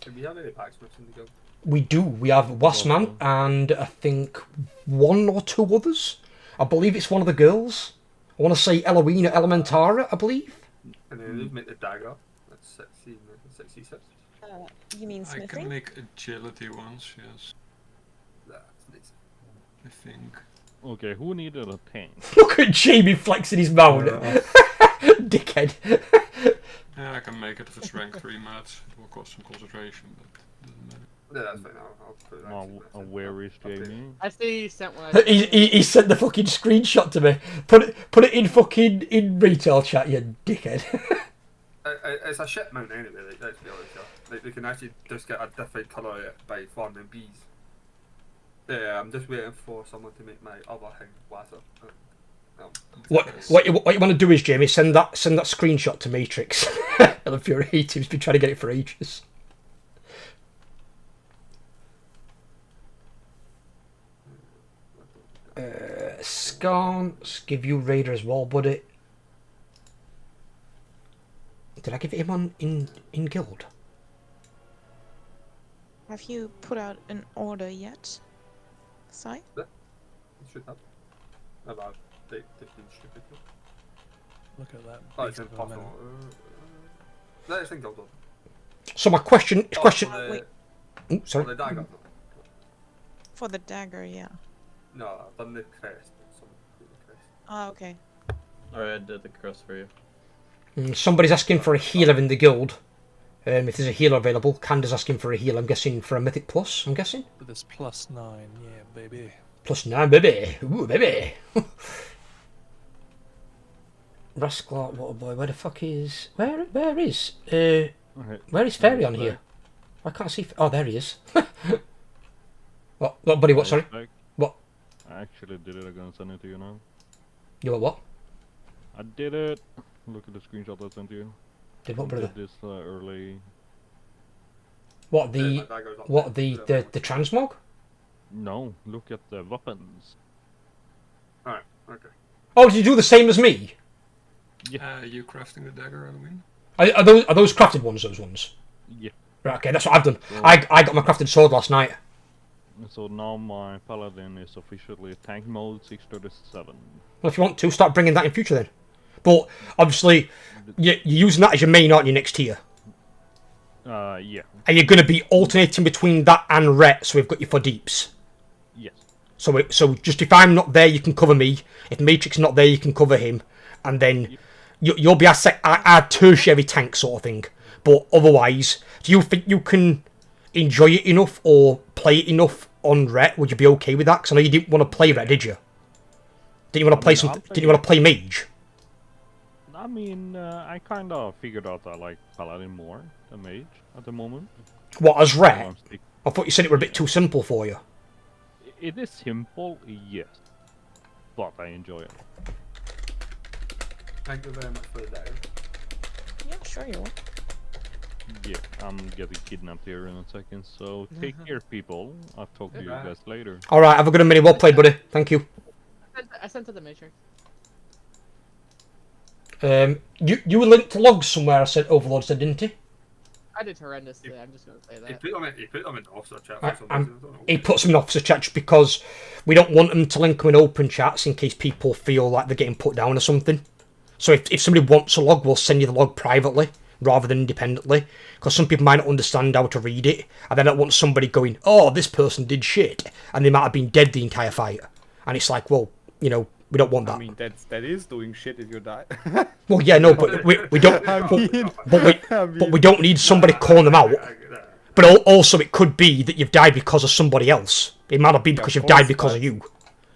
Do we have any packs in the guild? We do. We have Wasman and I think 1 or 2 others. I believe it's one of the girls. I want to say Eloine or Elementara, I believe. And then they've made the dagger. That's 66. You mean smithing? I can make agility ones, yes. That's nice. I think. Okay, who needed a tank? Look at Jamie flexing his mount. Dickhead. Yeah, I can make it if it's rank 3 match. It will cost some concentration, but doesn't matter. Yeah, that's fine. I'll put it Where is Jamie? I see you sent one. He sent the fucking screenshot to me. Put it in fucking in retail chat, you dickhead. It's a shit mount anyway. Like, let's be honest. Like they can actually just get a different colour by farming bees. Yeah, I'm just waiting for someone to make my other thing water. What you want to do is, Jamie, send that screenshot to Matrix. Infuriate him. He's been trying to get it for ages. Scarns give you Raider as well, buddy. Did I give him on in guild? Have you put out an order yet, Sai? Yeah, should have. About 15 stupid. Look at that. Oh, it's impossible. Let's think of So my question. Wait. Ooh, sorry. For the dagger. For the dagger, yeah. No, I've done the crest. Oh, okay. Alright, I did the crest for you. Somebody's asking for a healer in the guild. If there's a healer available, Canda's asking for a healer. I'm guessing for a Mythic Plus. I'm guessing. With this +9, yeah, baby. +9, baby. Ooh, baby. Rascal Waterboy, where the fuck is? Where is Fairy on here? I can't see. Oh, there he is. What, buddy? What? Sorry. What? I actually did it. I'm gonna send it to you now. You what? I did it. Look at the screenshot I sent you. Did what, brother? Did this early. What the transmog? No, look at the weapons. Alright, okay. Oh, did you do the same as me? Yeah. You crafting the dagger, Halloween? Are those crafted ones? Those ones? Yeah. Right. Okay, that's what I've done. So, I got my crafted sword last night. So now my paladin is officially tank mode 637. Well, if you want to, start bringing that in future then. But obviously, you're using that as your main, aren't you, next tier? Yeah. And you're going to be alternating between that and Ret, so we've got you for deeps. Yes. So just if I'm not there, you can cover me. If Matrix is not there, you can cover him. And then you'll be our tertiary tank sort of thing. But otherwise, do you think you can enjoy it enough or play it enough on Ret? Would you be okay with that? Because I know you didn't want to play Ret, did you? Didn't you want to play Didn't you want to play Mage? I mean, I kind of figured out I like paladin more than mage at the moment. What, as Ret? I thought you said it were a bit too simple for you. It is simple, yes, but I enjoy it. Thank you very much for the dagger. Yeah, sure you will. Yeah, I'm getting kidnapped here in a second, so take care, people. I'll talk to you guys later. Alright, have a good minute. Well played, buddy. Thank you. I sent to the Matrix. You were linked to logs somewhere, I said Overlord said, didn't he? I did horrendously, I'm just going to say that. He put them in the officer chat for some reason. I don't know. He puts them in officer chat just because we don't want them to link them in open chats in case people feel like they're getting put down or something. So if somebody wants a log, we'll send you the log privately rather than independently. Because some people might not understand how to read it, and they don't want somebody going, oh, this person did shit, and they might have been dead the entire fight. And it's like, well, you know, we don't want that. I mean, that is doing shit if you die. Well, yeah, no, but we don't. But we don't need somebody calling them out. But also, it could be that you've died because of somebody else. It might not be because you've died because of you.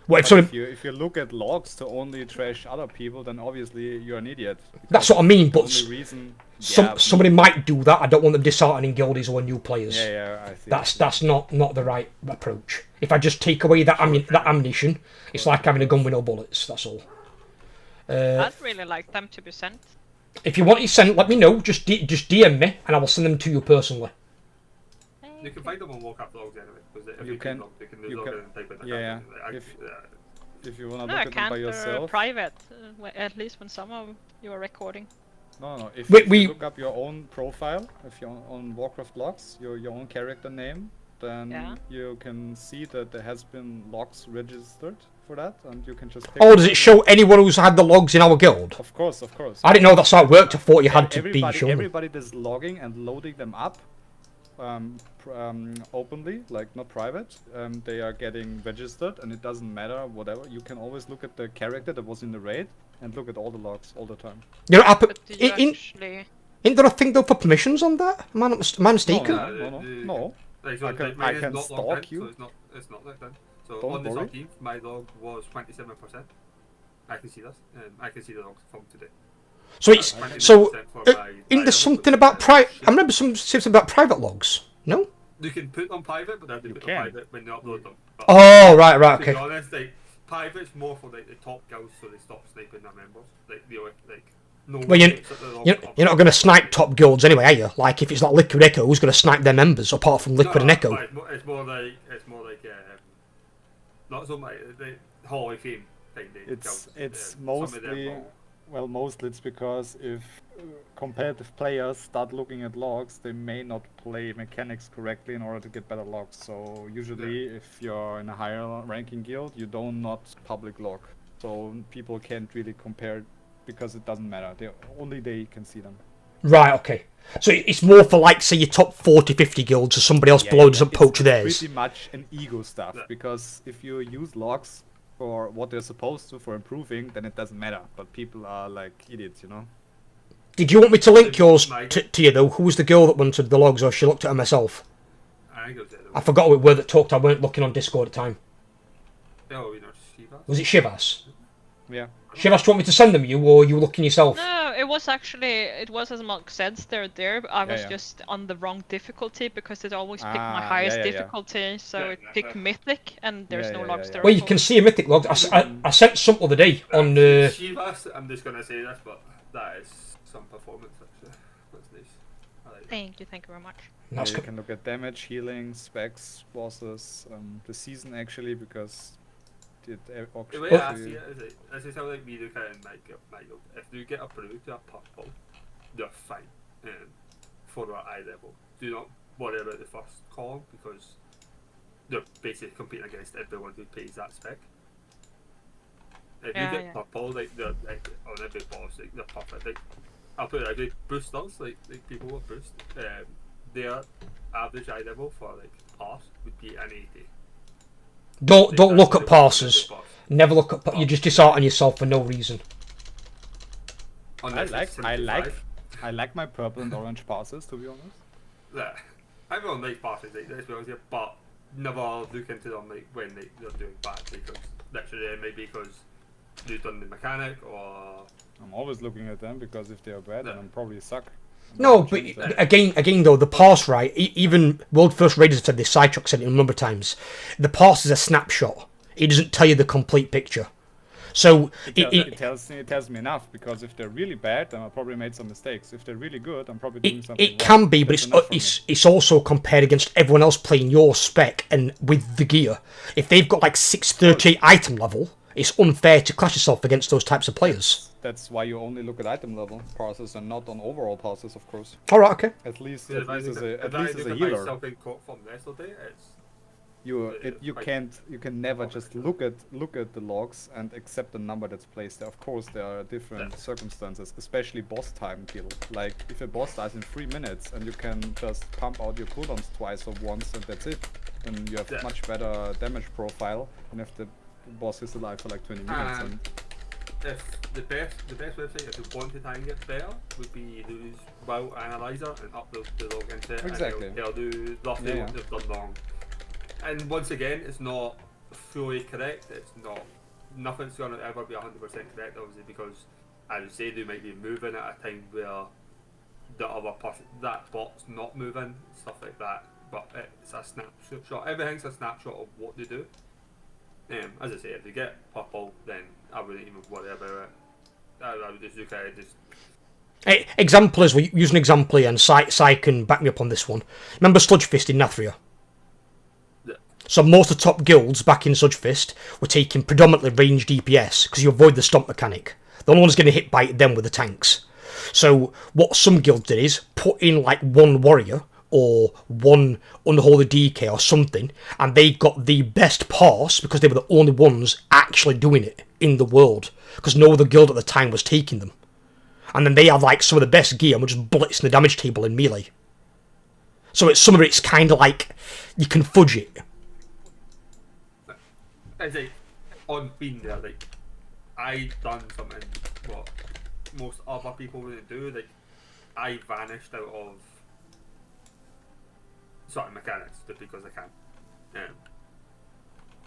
What if you look at logs to only trash other people, then obviously you're an idiot. That's what I mean. But reason, somebody might do that. I don't want them disheartening guildies or new players. Yeah, I see. That's not the right approach. If I just take away that ammunition, it's like having a gun with no bullets. That's all. I'd really like them to be sent. If you want it sent, let me know. Just DM me, and I will send them to you personally. You can find them on Warcraft logs anyway, because if you can log, they can log in and type in the if you wanna no, look at them by yourself. Private, at least when some of you are recording. No. If we you look up your own profile, if you're on Warcraft logs, your own character name, then you can see that there has been logs registered for that, and you can just. Oh, does it show anyone who's had the logs in our guild? Of course. I didn't know that's how it worked. I thought you had to be shown. Everybody that's logging and loading them up, openly, like not private, they are getting registered, and it doesn't matter whatever. You can always look at the character that was in the raid and look at all the logs all the time. You know, isn't there a thing though for permissions on that? Am I mistaken? No. I can stalk you. So it's not like that. So Don't on the worry. 13th, my log was 27%. I can see this, and I can see the logs from today. So isn't there something about I remember something about private logs. No. You can put on private, but they have to put on private when you upload them. But Oh, right, to okay. be honest, like, private's more for like the top guilds, so they stop sniping their members. Like, no Well, one gets at the wrong you're not going to snipe top guilds anyway, are you? Like, if it's like Liquid Echo, who's going to snipe their members apart from Liquid and Echo? It's more like not so much the Hall of Fame thing. It's mostly it's because if competitive players start looking at logs, they may not play mechanics correctly in order to get better logs. So usually, if you're in a higher ranking guild, you don't not public log, so people can't really compare because it doesn't matter. Only they can see them. Right, okay. So it's more for, like, say, your top 40, 50 guilds, or somebody else below doesn't poach theirs. Pretty much an ego stuff, because if you use logs for what they're supposed to for improving, then it doesn't matter. But people are like idiots, you know? Did you want me to link yours to you, though? Who was the girl that wanted the logs, or she looked at them herself? I forgot who it were that talked. I weren't looking on Discord at the time. Oh, Shivas? Was it Shivas? Yeah. Shivas, do you want me to send them you, or you were looking yourself? No, it was as Mark said, they're there. I was just on the wrong difficulty because it always picked my highest difficulty, so it picked Mythic, and there's no logs there. Well, you can see a Mythic log. I sent some other day on. Shivas, I'm just gonna say this, but that is some performance actually. That's nice. I like Thank you very much. You can look at damage, healing, specs, bosses, the season actually, because the way I see it is this is how like we look at it in my guild. If you get a blue to a purple, you're fine for our eye level. Do not worry about the first column because they're basically competing against everyone who pays that spec. If you get purple, like they're like on every boss, like they're perfect. Like I'll put it like way, boosters, like people with boost, their average eye level for like pass would be an 80. Don't look at passes. Never look at. You just dishearten yourself for no reason. I like my purple and orange passes, to be honest. Yeah, everyone likes passes, like let's be honest here, but never look into them like when they're doing bad, because literally it may be because they've done the mechanic or. I'm always looking at them because if they are bad, then I'm probably suck. No, but again though, the pass, right? Even World First Raiders have said this, Sidetrack said it a number of times. The pass is a snapshot. It doesn't tell you the complete picture. So it tells me enough, because if they're really bad, then I probably made some mistakes. If they're really good, I'm probably doing something It can be, but it's also compared against everyone else playing your spec and with the gear. If they've got like 638 item level, it's unfair to clash yourself against those types of players. That's why you only look at item level passes and not on overall passes, of course. All right, okay. At least as a healer. You can never just look at the logs and accept the number that's placed there. Of course, there are different circumstances, especially boss time kill. Like if a boss dies in 3 minutes and you can just pump out your cooldowns twice or once and that's it, then you have much better damage profile than if the boss is alive for like 20 minutes. And if the best website if you want to try and get better would be use WoW Analyzer and upload the log into it. Exactly. And they'll do roughly what they've done wrong. And once again, it's not fully correct. It's not. Nothing's gonna ever be 100% correct, obviously, because as you say, they might be moving at a time where the other person, that bot's not moving, stuff like that. But it's a snapshot. Everything's a snapshot of what they do. As I say, if they get purple, then I wouldn't even worry about it. I would just look at it. Hey, example is, we use an example here, and Sai can back me up on this one. Remember Sludgefist in Nathria? Yeah. So most of the top guilds back in Sludgefist were taking predominantly ranged DPS because you avoid the stomp mechanic. The only one's getting hit by them with the tanks. So what some guilds did is put in like one warrior or one unholy DK or something, and they got the best pass because they were the only ones actually doing it in the world, because no other guild at the time was taking them. And then they had like some of the best gear and were just blitzing the damage table in melee. So some of it's kind of like you can fudge it. As like on being there, like I done something what most other people wouldn't do. Like I vanished out of certain mechanics just because I can.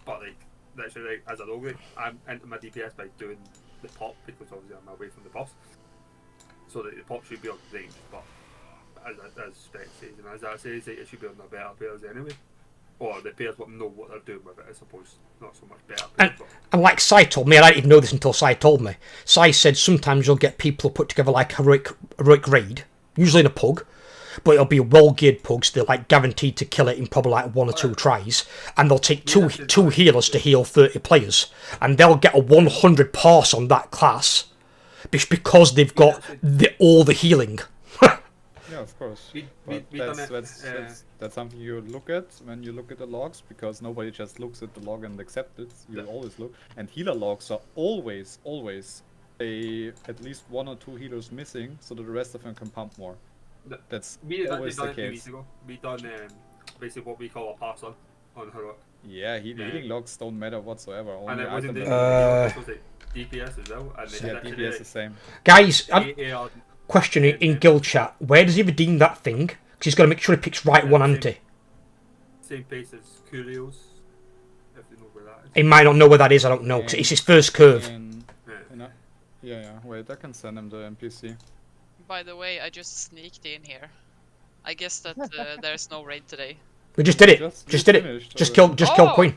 But like literally, like, as a rogue, I'm into my DPS by doing the pop because obviously I'm away from the boss. So that the pop should be on range, but as Spec says, and as I say, it should be on the better players anyway. Or the players will know what they're doing with it, I suppose. Not so much better players, And like Sai told me, and I didn't even know this until Sai told me. Sai said sometimes you'll get people who put together like a heroic raid, usually in a pug, but it'll be well-geared pugs. They're like guaranteed to kill it in probably like 1 or 2 tries, and they'll take two healers to heal 30 players, and they'll get a 100 pass on that class, because they've got all the healing. Yeah, of course. That's something you look at when you look at the logs, because nobody just looks at the log and accepts it. You always look. And healer logs are always at least 1 or 2 healers missing, so that the rest of them can pump more. That's always the case. We done basically what we call a pass on heroic. Yeah, healing logs don't matter whatsoever. Only And it wasn't the DPS as well. And yeah, DPS is the same. Guys, question in guild chat, where does he redeem that thing? Because he's got to make sure he picks right one anti. Same place as Curios, if you know where that is. He might not know where that is, I don't know, because it's his first curve. Yeah, wait, I can send him the NPC. By the way, I just sneaked in here. I guess that there's no raid today. We just did it. Just did it. Just killed Queen.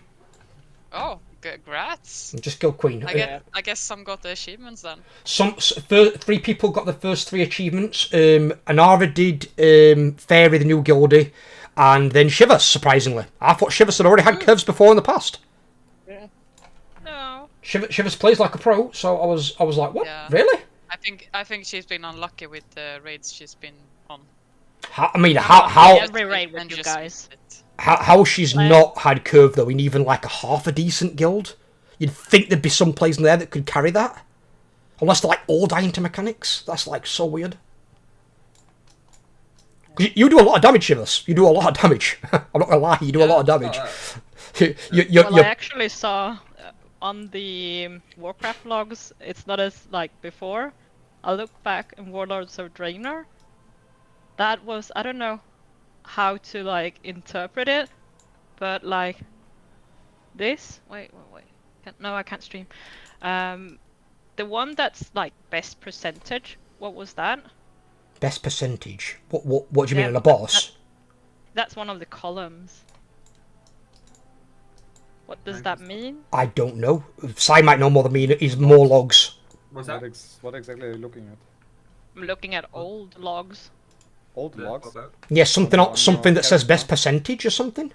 Oh, congrats. Just killed Queen. I guess some got the achievements then. 3 people got the first 3 achievements. Anara did Fairy, the new guildie, and then Shivers, surprisingly. I thought Shivers had already had curves before in the past. Yeah. No. Shivers plays like a pro, so I was like, what? Yeah. Really? I think she's been unlucky with the raids she's been on. How every raid with you guys. How she's not had curve though in even like a half a decent guild? You'd think there'd be some players in there that could carry that, unless they're like all dying to mechanics. That's like so weird. You do a lot of damage, Shivers. You do a lot of damage. I'm not gonna lie, you do a lot of damage. I actually saw on the Warcraft logs, it's not as like before. I look back in Warlords of Draenor. That was, I don't know how to like interpret it, but like this. Wait. No, I can't stream. The one that's like best percentage. What was that? Best percentage. What do you mean on a boss? That's one of the columns. What does that mean? I don't know. Sai might know more than me. Is more logs. What exactly are you looking at? I'm looking at old logs. Old logs? Yeah, something that says best percentage or something.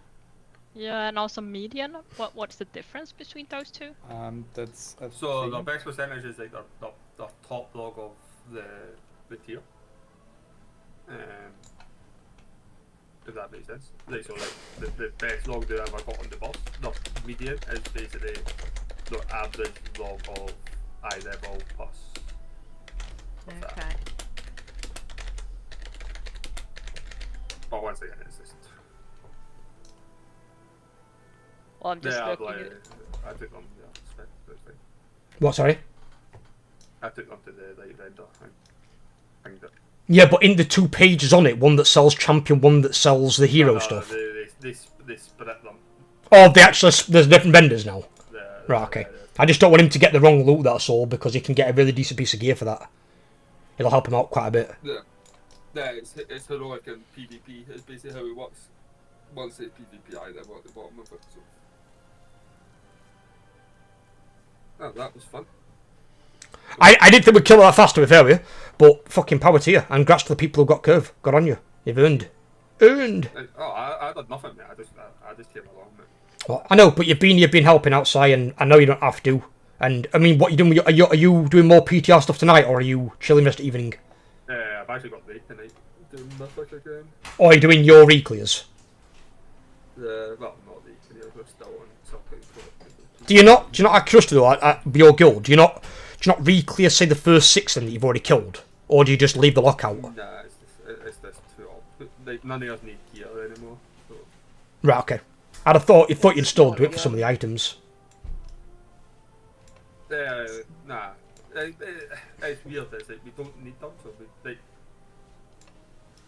Yeah, and also median. What's the difference between those two? That's so the best percentage is like the top log of the tier. If that makes sense. Like, so like the best log they ever got on the boss, the median is basically the average log of eye level plus. Okay. But once again, it's just. Well, I'm just looking I took them, What, sorry? I took them to the light vendor and hanged it. Yeah, but in the 2 pages on it, one that sells champion, one that sells the hero stuff. They split them. Oh, there's different vendors now. Right, okay. I just don't want him to get the wrong loot, that's all, because he can get a really decent piece of gear for that. It'll help him out quite a bit. Yeah, it's heroic and PvP. It's basically how it works. Once it's PvP, I then at the bottom of it. So. Oh, that was fun. I didn't think we'd kill it that fast, to be fair with you, but fucking power to you, and congrats to the people who got curve. Got on you. You've earned. Oh, I did nothing, mate. I just came along, mate. Well, I know, but you've been helping outside, and I know you don't have to. And I mean, what you doing? Are you doing more PTR stuff tonight, or are you chilling rest of the evening? I've actually got late tonight doing my SpectreGaming. Or are you doing your reclears? Well, not late tonight. I'm still on something. Do you not have curiosity though at your guild? Do you not re-clear, say, the first 6 then that you've already killed, or do you just leave the lockout? Nah, it's just too old. Like, none of us need gear anymore. So. Right, okay. I'd have thought you'd still do it for some of the items. Nah. It's weird. It's like we don't need them, so like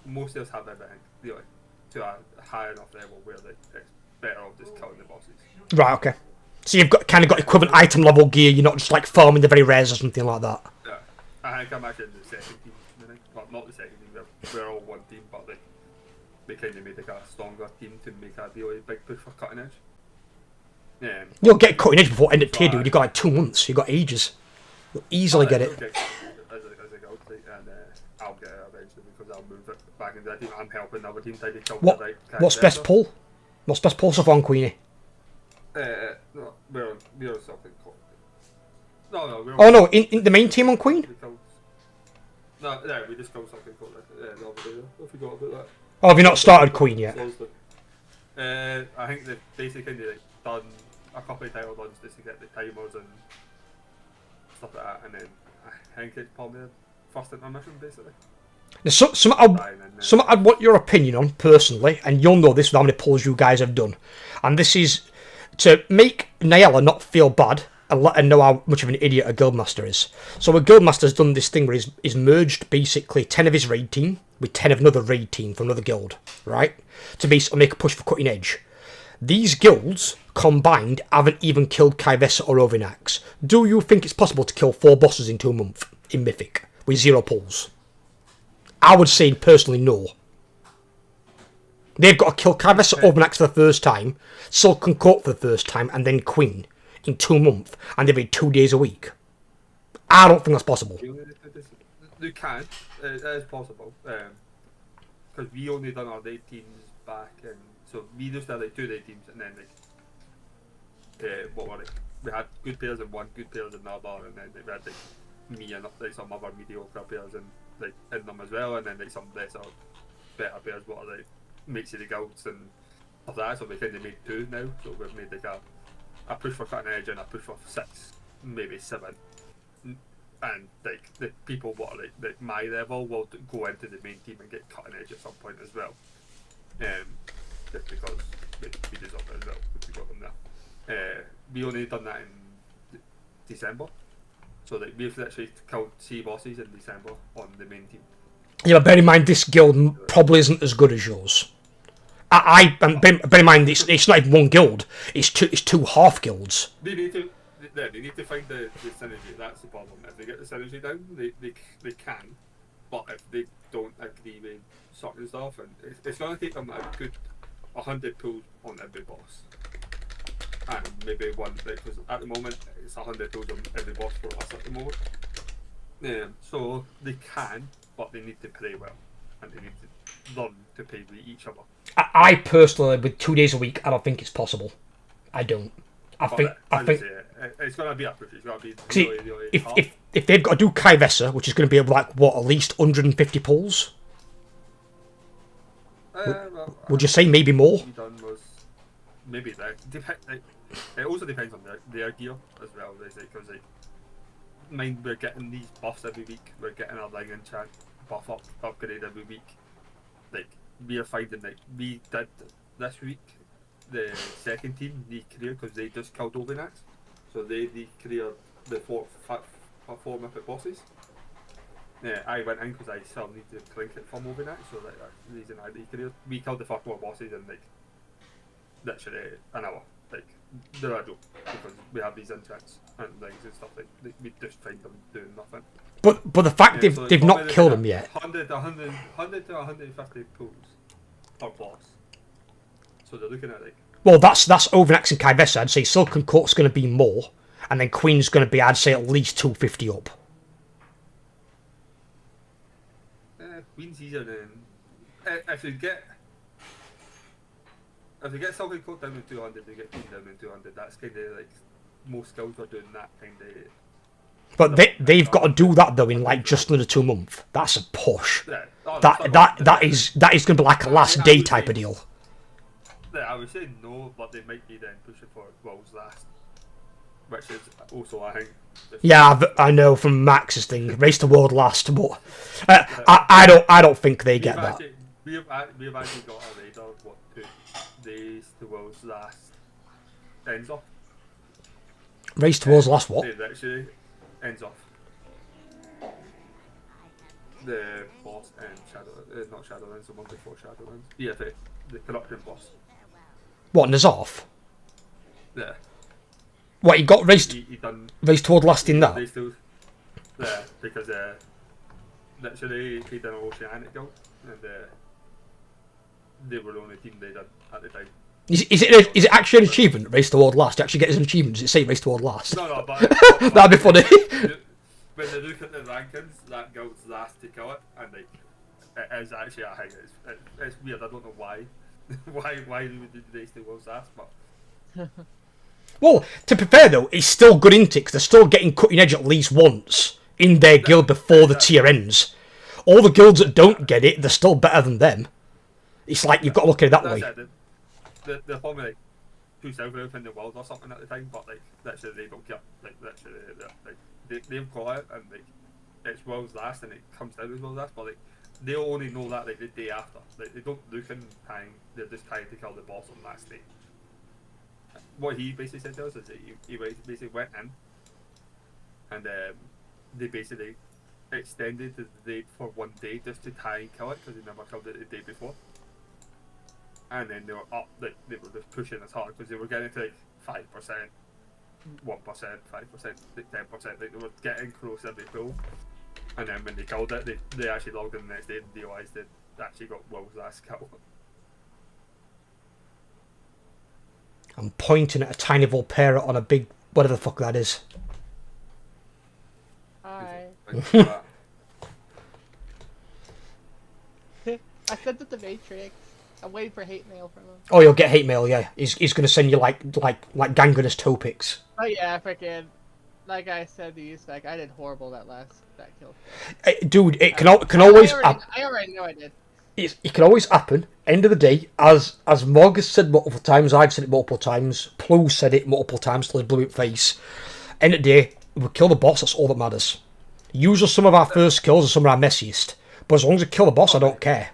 most of us have everything, really, to a high enough level where like it's better off just killing the bosses. Right, okay. So you've got equivalent item level gear. You're not just like farming the very rares or something like that. Yeah, I think I'm actually in the second team. well, not the second team. We're all one team, but like we kind of made like a stronger team to make a really big push for cutting edge. You'll get cutting edge before end of tier, dude. You got like 2 months. You got ages. You'll easily get it. As a guild, and I'll get it eventually because I'll move it back into the team. I'm helping the other team try to kill the right. What's best pull? What's best pull so far on Queenie? No, we're on something called. No, we're on. Oh no, in the main team on Queen. No, we just killed something called the other day. I forgot about that. Oh, have you not started Queen yet? I think they've basically like, done a couple of title runs just to get the timers and stuff like that, and then I think it's probably the first intermission basically. There's something I'd want your opinion on personally, and you'll know this with how many polls you guys have done. And this is to make Nyala not feel bad and let her know how much of an idiot a guildmaster is. So a guildmaster's done this thing where he's merged basically 10 of his raid team with 10 of another raid team from another guild, right? To basically make a push for cutting edge. These guilds combined haven't even killed Kaivessa or Ovinax. Do you think it's possible to kill 4 bosses in 2 months in Mythic with 0 pulls? I would say personally no. They've got to kill Kaivessa, Ovinax for the first time, Silken Court for the first time, and then Queen in 2 months, and they've had 2 days a week. I don't think that's possible. You can. It is possible. Because we only done our raid teams back, and so we just had like 2 raid teams, and then like what were it? We had good players in one, good players in another, and then we had like me and like some other mediocre players in like in them as well, and then like some lesser better players what are like mates of the guilds and stuff like that. So we kind of made 2 now. So we've made like a push for cutting edge and a push for 6, maybe 7. And like the people what are like my level will go into the main team and get cutting edge at some point as well. Just because we deserve it as well. We got them there. We only done that in December. So like we've literally killed 3 bosses in December on the main team. Yeah, but bear in mind this guild probably isn't as good as yours. Bear in mind it's not even 1 guild. It's two half guilds. They need to find the synergy. That's the problem. If they get the synergy down, they can. But if they don't agree with certain stuff, and it's going to take them a good 100 pulls on every boss. And maybe 1, because at the moment it's 100 pulls on every boss for us at the moment. So they can, but they need to play well, and they need to learn to play with each other. I personally, with 2 days a week, I don't think it's possible. I don't. I think it's gonna be a push. It's gonna be really if they've got to do Kaivessa, which is going to be like what at least 150 pulls. Would you say maybe more? Maybe that. It also depends on their gear as well. Because mind we're getting these buffs every week. We're getting our line enchant buff upgrade every week. Like we are finding like we did this week. The second team, they cleared because they just killed Ovinax, so they cleared the 4 mythic bosses. I went in because I still need to clink it from Ovinax, so that's the reason they cleared. We killed the first 4 bosses in like literally an hour. Like they're a joke because we have these enchants and things and stuff like we just find them doing nothing. But the fact they've not killed them yet. 100 to 150 pulls per boss. So they're looking at like. Well, that's Ovinax and Kaivessa. I'd say Silken Court's going to be more, and then Queen's going to be, I'd say, at least 250 up. Queen's easier than if you get Silken Court down to 200, they get Queen down to 200. That's kind of like most guilds are doing that kind of. But they've got to do that though in like just under 2 months. That's a push. Yeah. That is going to be like a last day type of deal. I would say no, but they might be then pushing for World's Last, which is also I think. Yeah, I know from Max's thing, race to world last, but I don't think they get that. We've actually got a radar of what 2 days to world's last ends off. Race to world's last what? It actually ends off. The boss and not Shadowlands, the one before Shadowlands. EFA, the corruption boss. What, Nazarth? Yeah. What, he got raced he done, toward last in that? Yeah, because literally played in an Oceanic guild, and they were the only team they did at the time. Is it actually an achievement, race toward last? You actually get as an achievement, does it say race toward last? No, but that'd be funny. When they look at the rankings, that guild's last to kill it, and like, it is actually a high. It's weird. I don't know why. why they would do race to world's last, but. Well, to be fair though, it's still good into it, because they're still getting cutting edge at least once in their guild before the tier ends. All the guilds that don't get it, they're still better than them. It's like you've got to look at it that way. They're probably like 2 South in the world or something at the time, but like literally they don't care. Like literally, they've got it, and like it's world's last, and it comes down as world's last. But like they'll only know that like the day after. Like they don't look in time. They're just trying to kill the boss on last day. What he basically said to us is that he basically went in, and they basically extended the date for 1 day just to try and kill it, because they never killed it the day before. And then they were up, like they were just pushing as hard, because they were getting to like 5%, 1%, 5%, like 10%. Like they were getting close every pull. And then when they killed it, they actually logged in the next day and realised they actually got world's last kill. I'm pointing at a tiny Volpera on a big whatever the fuck that is. Hi. I sent it to Matrix. I'm waiting for hate mail from him. Oh, you'll get hate mail, yeah. He's gonna send you like gangrenous toe pics. Oh yeah, freaking. Like I said to you, Spec, I did horrible that kill. Dude, it can always. I already know I did. It can always happen. End of the day, as Mog has said multiple times, I've said it multiple times, Plu said it multiple times till his blue in face. End of the day, we kill the boss, that's all that matters. Usually some of our first kills are some of our messiest. But as long as we kill the boss, I don't care.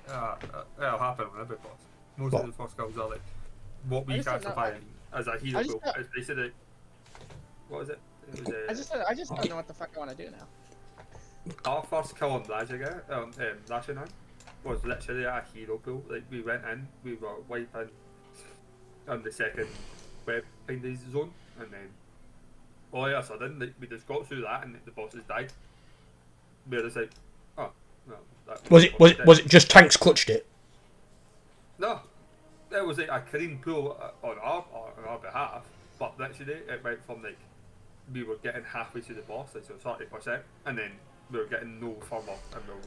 It'll happen with every boss. Most of the first kills are like what we classify as a hero kill. They said it. What was it? I just don't know what the fuck I want to do now. Our first kill on Lashinai was literally a hero pool. Like we went in, we were wiping on the second web finding zone, and then all of a sudden, like, we just got through that, and the bosses died. We were just like, oh, no. Was it just tanks clutched it? No, it was like a clean pool on our behalf, but literally it went from like we were getting halfway to the boss, like so 30%, and then we were getting no further, and we were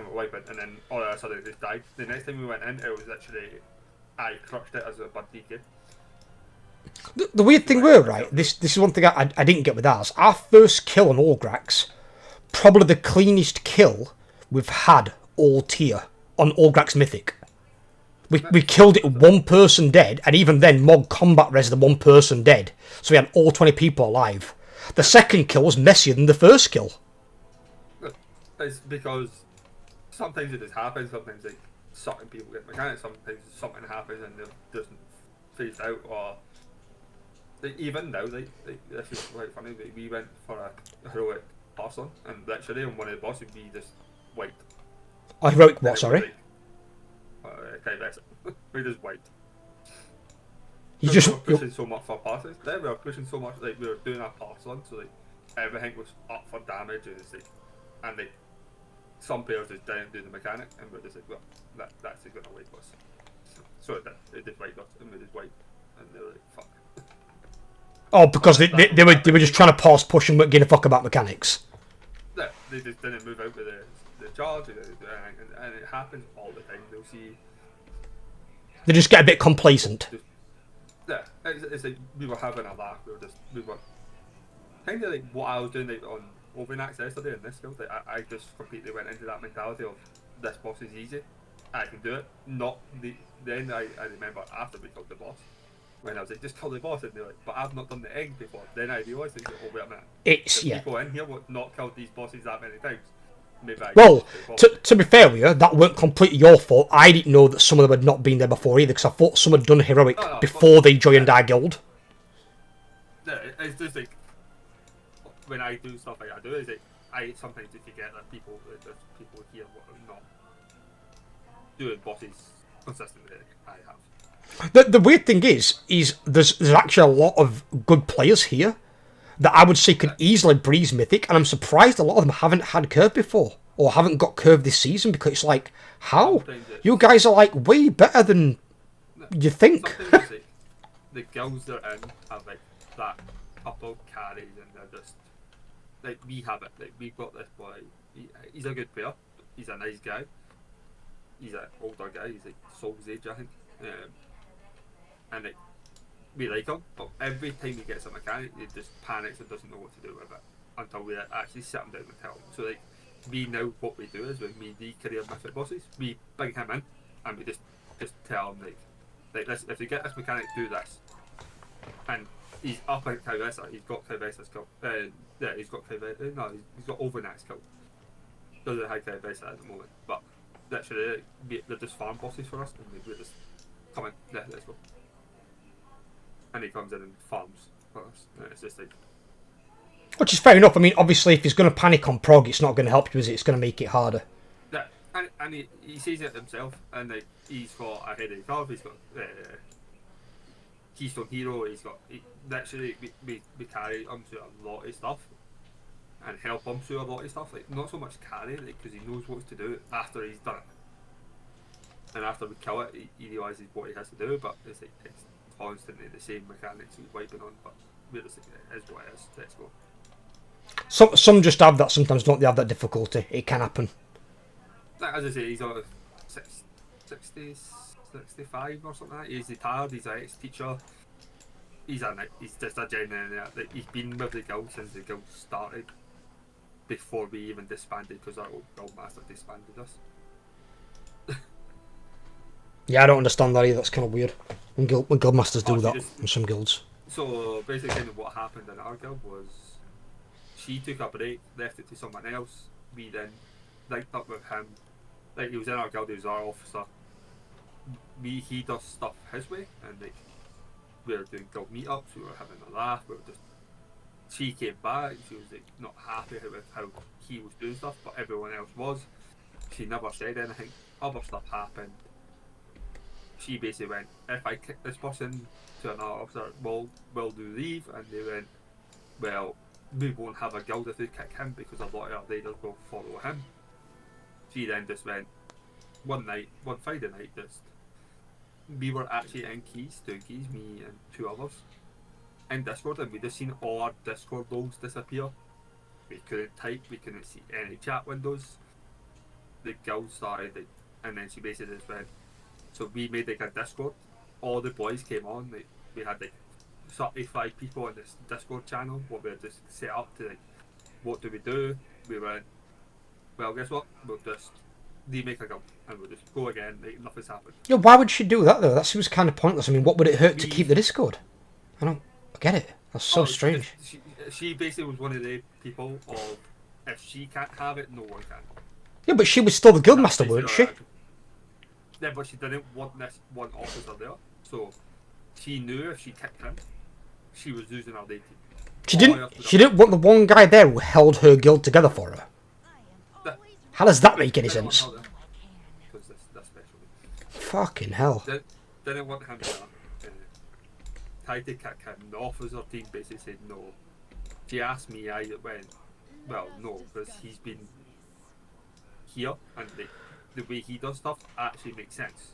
wiping, and then all of a sudden it just died. The next time we went in, it was literally I crushed it as a bad DK. The weird thing were, right, this is one thing I didn't get with ours. Our first kill on Orgrax, probably the cleanest kill we've had all tier on Orgrax Mythic. We killed it with 1 person dead, and even then Mog combat res the 1 person dead, so we had all 20 people alive. The second kill was messier than the first kill. It's because sometimes it just happens, sometimes like certain people get mechanics, sometimes something happens and it doesn't phase out, or like, even now, like this is quite funny, we went for a heroic person, and literally on one of the bosses we just wiped. A heroic what, sorry? We just wiped. You just we were pushing so much for passes. Then we were pushing so much, like we were doing our pass on, so like everything was up for damage, and it's like, and like some players just didn't do the mechanic, and we're just like, well, that's just gonna wipe us. So it did wipe us, and we just wiped, and they were like, fuck. Oh, because they were just trying to pause push and weren't giving a fuck about mechanics. Yeah, they just didn't move out with the charge, and it happens all the time. They'll see. They just get a bit complacent. Yeah, it's like we were having a laugh. We were kind of like what I was doing like on Overnax yesterday in this build. Like I just completely went into that mentality of this boss is easy, I can do it. Not then I remember after we killed the boss, when I was like, just kill the boss, and they're like, but I've not done the egg before. Then I realised, like, oh wait a minute, it's people in here would not killed these bosses that many times. Well, to be fair with you, that weren't completely your fault. I didn't know that some of them had not been there before either, because I thought some had done heroic before they joined our guild. Yeah, it's just like when I do stuff like I do, is like I sometimes forget that there's people here what are not doing bosses consistently. I have. The weird thing is there's actually a lot of good players here that I would say could easily breeze Mythic, and I'm surprised a lot of them haven't had Curve before. or haven't got curved this season, because it's like, how? You guys are like way better than you think. Sometimes it's like, the guilds they're in have like that couple carries and they're just like, we have it. Like, we've got this boy. He's a good player. He's a nice guy. He's an older guy. He's like Soul's age, I think. And like, we like him, but every time he gets a mechanic, he just panics and doesn't know what to do with it until we actually sit him down and tell him. So like, we now what we do is when we do career mythic bosses, we bring him in and we just tell him like this, if you get this mechanic, do this. And he's up at Kyresa. He's got Kyresa's skill. Yeah, he's got Kyresa. No, he's got Overnat's skill. Doesn't have Kyresa at the moment, but literally they're just farm bosses for us, and we just come in. Yeah, let's go. And he comes in and farms for us. And it's just like, which is fair enough. I mean, obviously, if he's going to panic on prog, it's not going to help you, is it? It's going to make it harder. yeah, and he sees it himself, and like, he's got a headache curve. He's got Keystone Hero. Literally we carry him through a lot of stuff and help him through a lot of stuff. Like, not so much carry, like, because he knows what to do after he's done it. And after we kill it, he realises what he has to do. But it's like, it's constantly the same mechanics he's wiping on. But we're just like, it is what it is. Let's go. Some just have that. Sometimes don't they have that difficulty? It can happen. Like, as I say, he's on 60, 65 or something like that. He's retired. He's an ex-teacher. He's just a genuine. Like, he's been with the guild since the guild started. Before we even disbanded, because our old guild master disbanded us. Yeah, I don't understand that either. That's kind of weird. When guild masters do that in some guilds. So basically, kind of what happened in our guild was, she took a break, left it to someone else. We then linked up with him. Like, he was in our guild, he was our officer. He does stuff his way, and like, we were doing guild meetups. We were having a laugh. We were just. She came back. She was like not happy with how he was doing stuff, but everyone else was. She never said anything. Other stuff happened. She basically went, if I kick this person to another officer, will do leave? And they went, well, we won't have a guild if they kick him, because a lot of our leaders will follow him. She then just went, one Friday night, we were actually in Keys, 2 Keys, me and 2 others, in Discord, and we just seen all our Discord logs disappear. We couldn't type, we couldn't see any chat windows. The guild started, and then she basically just went, so we made like a Discord. All the boys came on. Like, we had like 35 people in this Discord channel. What we had just set up to, like, what do we do? We went, well, guess what? We'll just remake a guild and we'll just go again. Like, nothing's happened. Yeah, why would she do that though? That seems kind of pointless. I mean, what would it hurt to keep the Discord? I don't get it. That's so strange. She basically was one of the people of, if she can't have it, no one can. Yeah, but she was still the guildmaster, weren't she? Yeah, but she didn't want this one officer there, so she knew if she kicked him, she was losing her day team. She didn't want the one guy there who held her guild together for her. How does that make any sense? Fucking hell. Didn't want him there. Tried to kick him. The officer team basically said no. She asked me, I went, well, no, because he's been here, and the way he does stuff actually makes sense,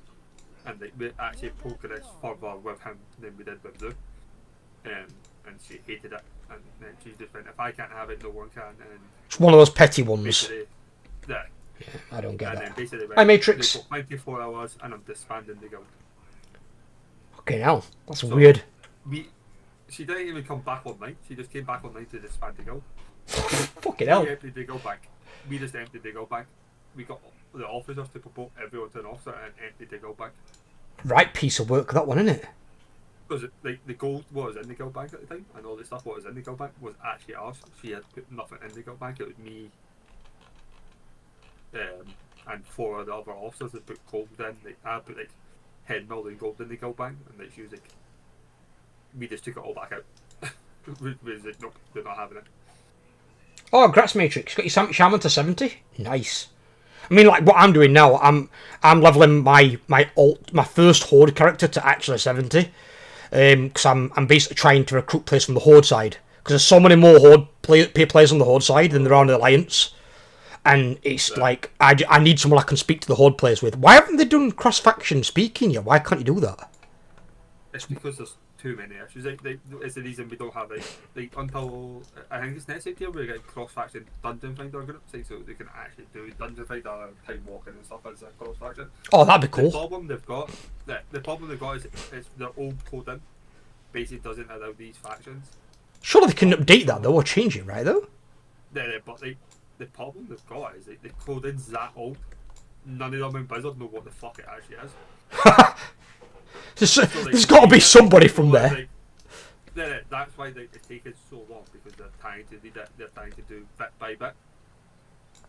and we actually progress further with him than we did with Blue, and she hated it, and then she just went, if I can't have it, no one can. And it's one of those petty ones. Yeah, I don't get and that. then basically went, Hi, Matrix. they've got 24 hours, and I'm disbanding the guild. Okay, now that's weird. She didn't even come back online. She just came back online to disband the guild. Fucking hell. We emptied the guild bank. We just emptied the guild bank. We got the officers to promote everyone to an officer and empty the guild bank. Right piece of work, that one, isn't it? Because like, the gold was in the guild bank at the time, and all the stuff what was in the guild bank was actually ours. She had put nothing in the guild bank. It was me and 4 of the other officers that put gold in. Like, I put like 10 million gold in the guild bank, and like, she was like, we just took it all back out. we was like, nope, they're not having it. Oh, congrats, Matrix. Got your shaman to 70. Nice. I mean, like what I'm doing now, I'm leveling my first horde character to actually 70, because I'm basically trying to recruit players from the horde side, because there's so many more horde players on the horde side than there are on the alliance, And it's like, I need someone I can speak to the Horde players with. Why haven't they done cross-faction speaking yet? Why can't you do that? It's because there's too many issues. It's the reason we don't have until I think it's next year we get cross-faction dungeon finder groups, so they can actually do dungeon finder, time walking and stuff as a cross-faction. Oh, that'd be cool. The problem they've got is their old coding basically doesn't allow these factions. Surely they can update that though, or change it, right though? But the problem they've got is the coding's that old. None of them in Blizzard know what the fuck it actually is. There's got to be somebody from there. That's why it's taken so long, because they're trying to do bit by bit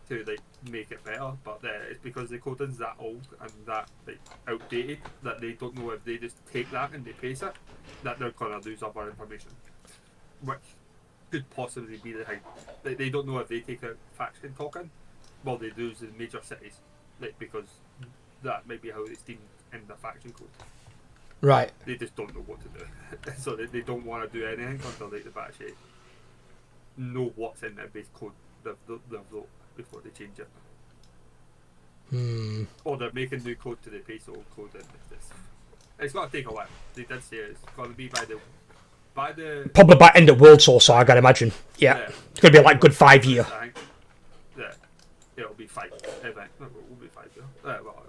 to make it better. But it's because the coding's that old and that outdated that they don't know if they just take that and they paste it, that they're gonna lose other information, which could possibly be the thing. They don't know if they take out faction token, well, they lose the major cities, because that might be how it's deemed in the faction code. Right. They just don't know what to do, so they don't want to do anything until they actually know what's in their base code they've wrote before they change it. Or they're making new code to the base old code, and it's got to take a while. They did say it's going to be by the Probably by end of World Source, I gotta imagine. Yeah. It's gonna be like good 5 year. Yeah, it'll be 5. It will be 5 year.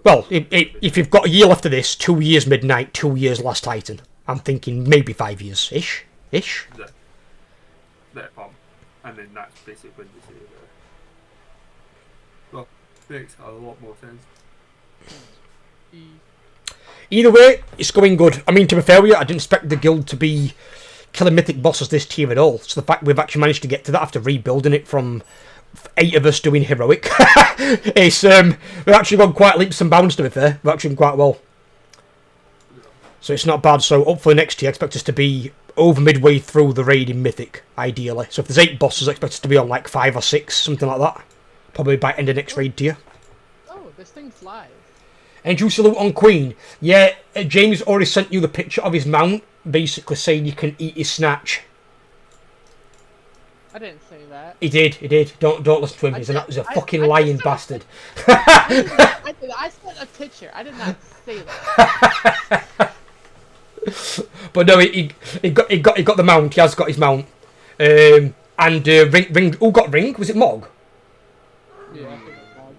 Well, if you've got a year left of this, 2 years Midnight, 2 years Last Titan, I'm thinking maybe 5 years ish. And then that's basically when they say well, makes a lot more sense. Either way, it's going good. I mean, to be fair with you, I didn't expect the guild to be killing mythic bosses this tier at all. So the fact we've actually managed to get to that after rebuilding it from 8 of us doing heroic, it's we've actually gone quite leaps and bounds, to be fair. We've actually done quite well. So it's not bad. So hopefully next year I expect us to be over midway through the raid in mythic, ideally. So if there's 8 bosses, I expect us to be on like 5 or 6, something like that. Probably by end of next raid tier. Oh, this thing flies. And juicy loot on Queen. Yeah, James already sent you the picture of his mount, basically saying you can eat his snatch. I didn't say that. He did. Don't listen to him. He's a fucking lying bastard. I sent a picture. I did not say that. But no, he got the mount. He has got his mount. And ring. Who got ring? Was it Mog? Yeah, I think it was Mog.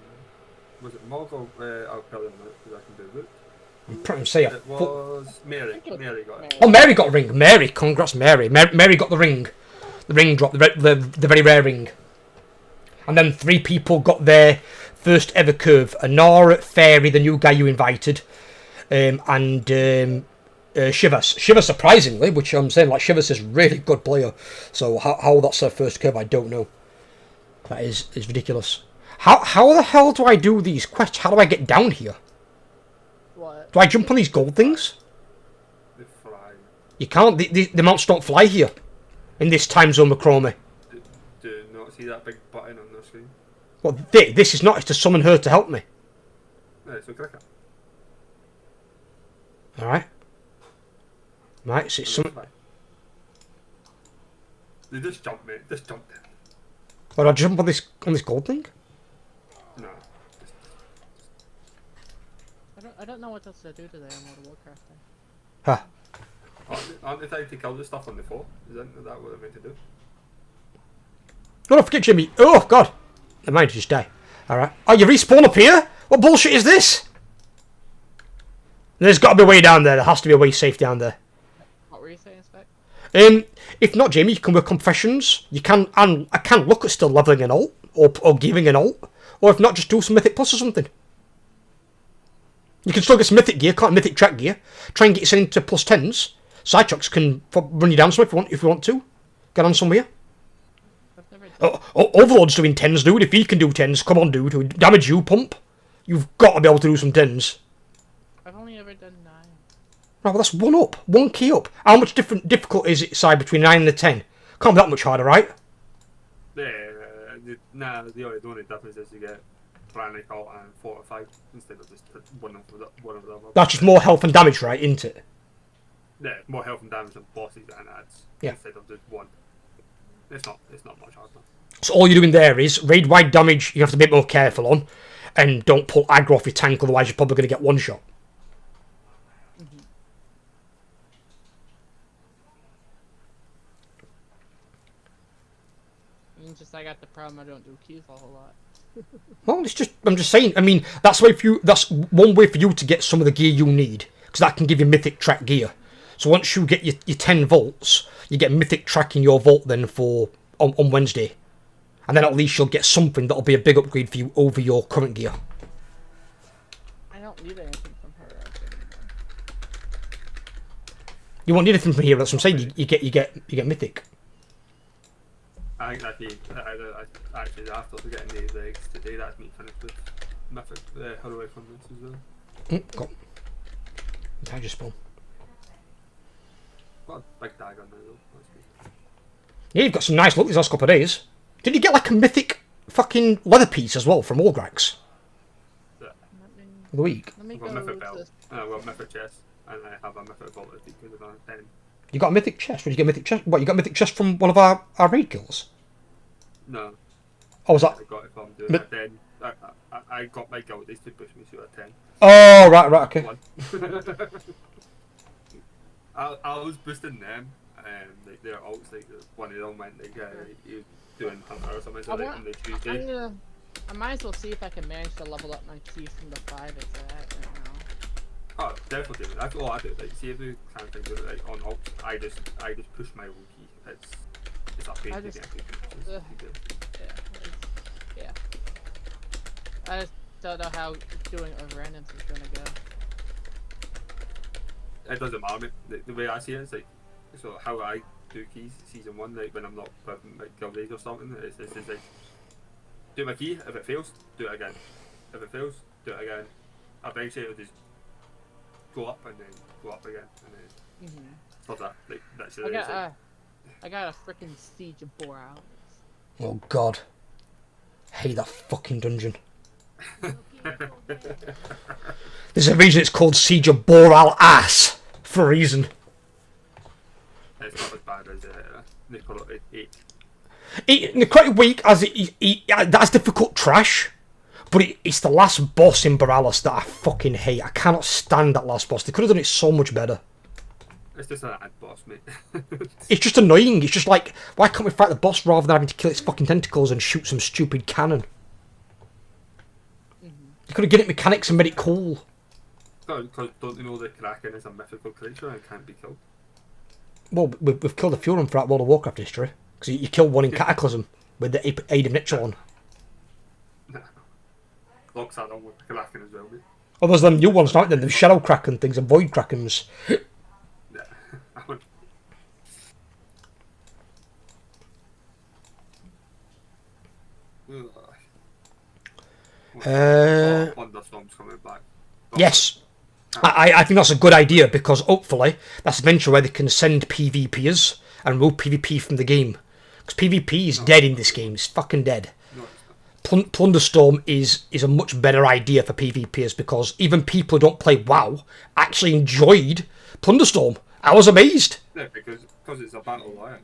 Was it Mog or I'll tell you because I can do it. I'm trying to say it was Mary. Mary got it. Oh, Mary got a ring. Mary, congrats, Mary. Mary got the ring. The ring drop, the very rare ring. And then 3 people got their first ever curve. Anara, Fairy, the new guy you invited, and Shivas. Shivas, surprisingly, which I'm saying, like, Shivas is a really good player. So how that's their first curve, I don't know. That is ridiculous. How the hell do I do these quests? How do I get down here? What? Do I jump on these gold things? They fly. You can't. The mounts don't fly here. In this time zone, Macromie. Do you not see that big button on the screen? Well, this is not. It's to summon her to help me. Yeah, so click it. Alright. Right, so it's some... They just jump, mate. Just jump there. Or do I jump on this gold thing? No. I don't know what else to do today on World of Warcraft. Huh. Aren't they trying to kill the stuff on the floor? Is that what they're meant to do? Don't forget Jimmy. Oh, God. Never mind, just die. Alright. Oh, you respawn up here? What bullshit is this? There's got to be a way down there. There has to be a way safe down there. What were you saying, Spec? If not, Jamie, you can work confessions. You can, and I can look at still leveling an alt, or giving an alt. Or if not, just do some Mythic Plus or something. You can still get some Mythic gear, can't Mythic track gear. Try and get yourself into plus 10s. Sidetracks can run you down some if you want to. Get on somewhere. Overlord's doing 10s, dude. If he can do 10s, come on, dude. Damage you, pump. You've got to be able to do some 10s. I've only ever done 9. Right, well, that's 1 up. 1 key up. How much difficult is it, side between 9 and a 10? Can't be that much harder, right? Yeah, the only difference is you get Pranic Alt and Fortify instead of just one of the other. That's just more health and damage, right, isn't it? Yeah, more health and damage on bosses and adds instead of just one. It's not much harder. So all you're doing there is raid wide damage you have to be a bit more careful on, and don't pull aggro off your tank, otherwise you're probably going to get one shot. Just I got the problem I don't do keys a whole lot. Well, I'm just saying. I mean, that's one way for you to get some of the gear you need, because that can give you mythic track gear. So once you get your 10 volts, you get mythic track in your vault then on Wednesday, and then at least you'll get something that'll be a big upgrade for you over your current gear. I don't need anything from her. You won't need anything from here. That's what I'm saying. You get mythic. I think that'd be actually after getting the eggs today. That's me finished with mythic heroic on this as well. Got. I just spawn. Got a big dagger now though. That's good. Yeah, you've got some nice look these last couple of days. Did you get like a mythic fucking leather piece as well from Orgrax? Yeah. The week. I've got a mythic belt. I've got a mythic chest, and I have a mythic vault at the end of 10. You got a mythic chest? Where did you get a mythic chest? What, you got a mythic chest from one of our raid kills? No. Oh, was that? I got it from doing a 10. I got my guildies to push me to a 10. Oh, right, okay. I was boosting them, like their ults, like one of them went like you doing hunter or something, so like on the Tuesday. I might as well see if I can manage to level up my keys from the 5 it's at right now. Oh, definitely. That's all I do. Like, see if you can't think of it, like on ults, I just push my own key. It's a pain to get to. Yeah. I just don't know how doing a randoms is gonna go. It doesn't matter, mate. The way I see it is like, so how I do keys season 1, like when I'm not with like guildies or something, it's just like, do my key, if it fails, do it again. If it fails, do it again. Eventually it'll just go up and then go up again, and then stuff that. Like, that's it. I got a freaking siege of 4 hours. Oh god. Hate that fucking dungeon. There's a reason it's called Siege of Boral Ass. For a reason. It's not as bad as Necrotic 8. Necrotic Week, that's difficult trash. But it's the last boss in Borealis that I fucking hate. I cannot stand that last boss. They could have done it so much better. It's just an ad boss, mate. It's just annoying. It's just like, why can't we fight the boss rather than having to kill its fucking tentacles and shoot some stupid cannon? You could have given it mechanics and made it cool. Because don't you know the Kraken is a mythical creature and can't be killed? Well, we've killed a few of them throughout World of Warcraft history. Because you killed one in Cataclysm with the aid of Nitrilon. Locks that on with the Kraken as well, mate. Oh, there's them new ones, aren't there? The Shadow Kraken things and Void Krakens. Yeah, I would. Thunderstorm's coming back. Yes. I think that's a good idea, because hopefully that's eventually where they can send PvPers and remove PvP from the game. Because PvP is dead in this game. It's fucking dead. Plunderstorm is a much better idea for PvPers, because even people who don't play WoW actually enjoyed Plunderstorm. I was amazed. Yeah, because it's a battle royale.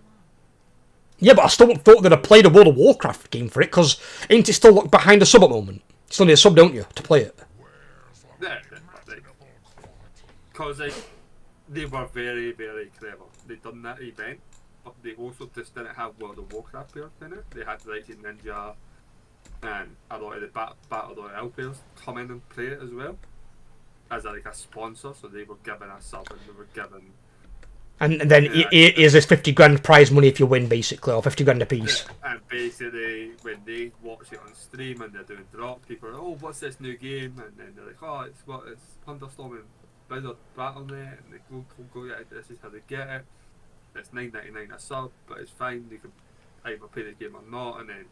Yeah, but I still thought that I played a World of Warcraft game for it, because ain't it still look behind a sub at the moment? You still need a sub, don't you, to play it? Yeah, because they were very, very clever. They done that event, but they also just didn't have World of Warcraft players in it. They had like Ninja and a lot of the Battle Royale players come in and play it as well, as like a sponsor. So they were given a sub and they were given. And then here's this 50 grand prize money if you win, basically, or 50 grand a piece. Yeah, and basically, when they watch it on stream and they're doing drops, people are, oh, what's this new game? And then they're like, oh, it's Thunderstorm and Blizzard Battle.net, and they go, yeah, this is how they get it. It's $9.99 a sub, but it's fine. You can either play the game or not, and then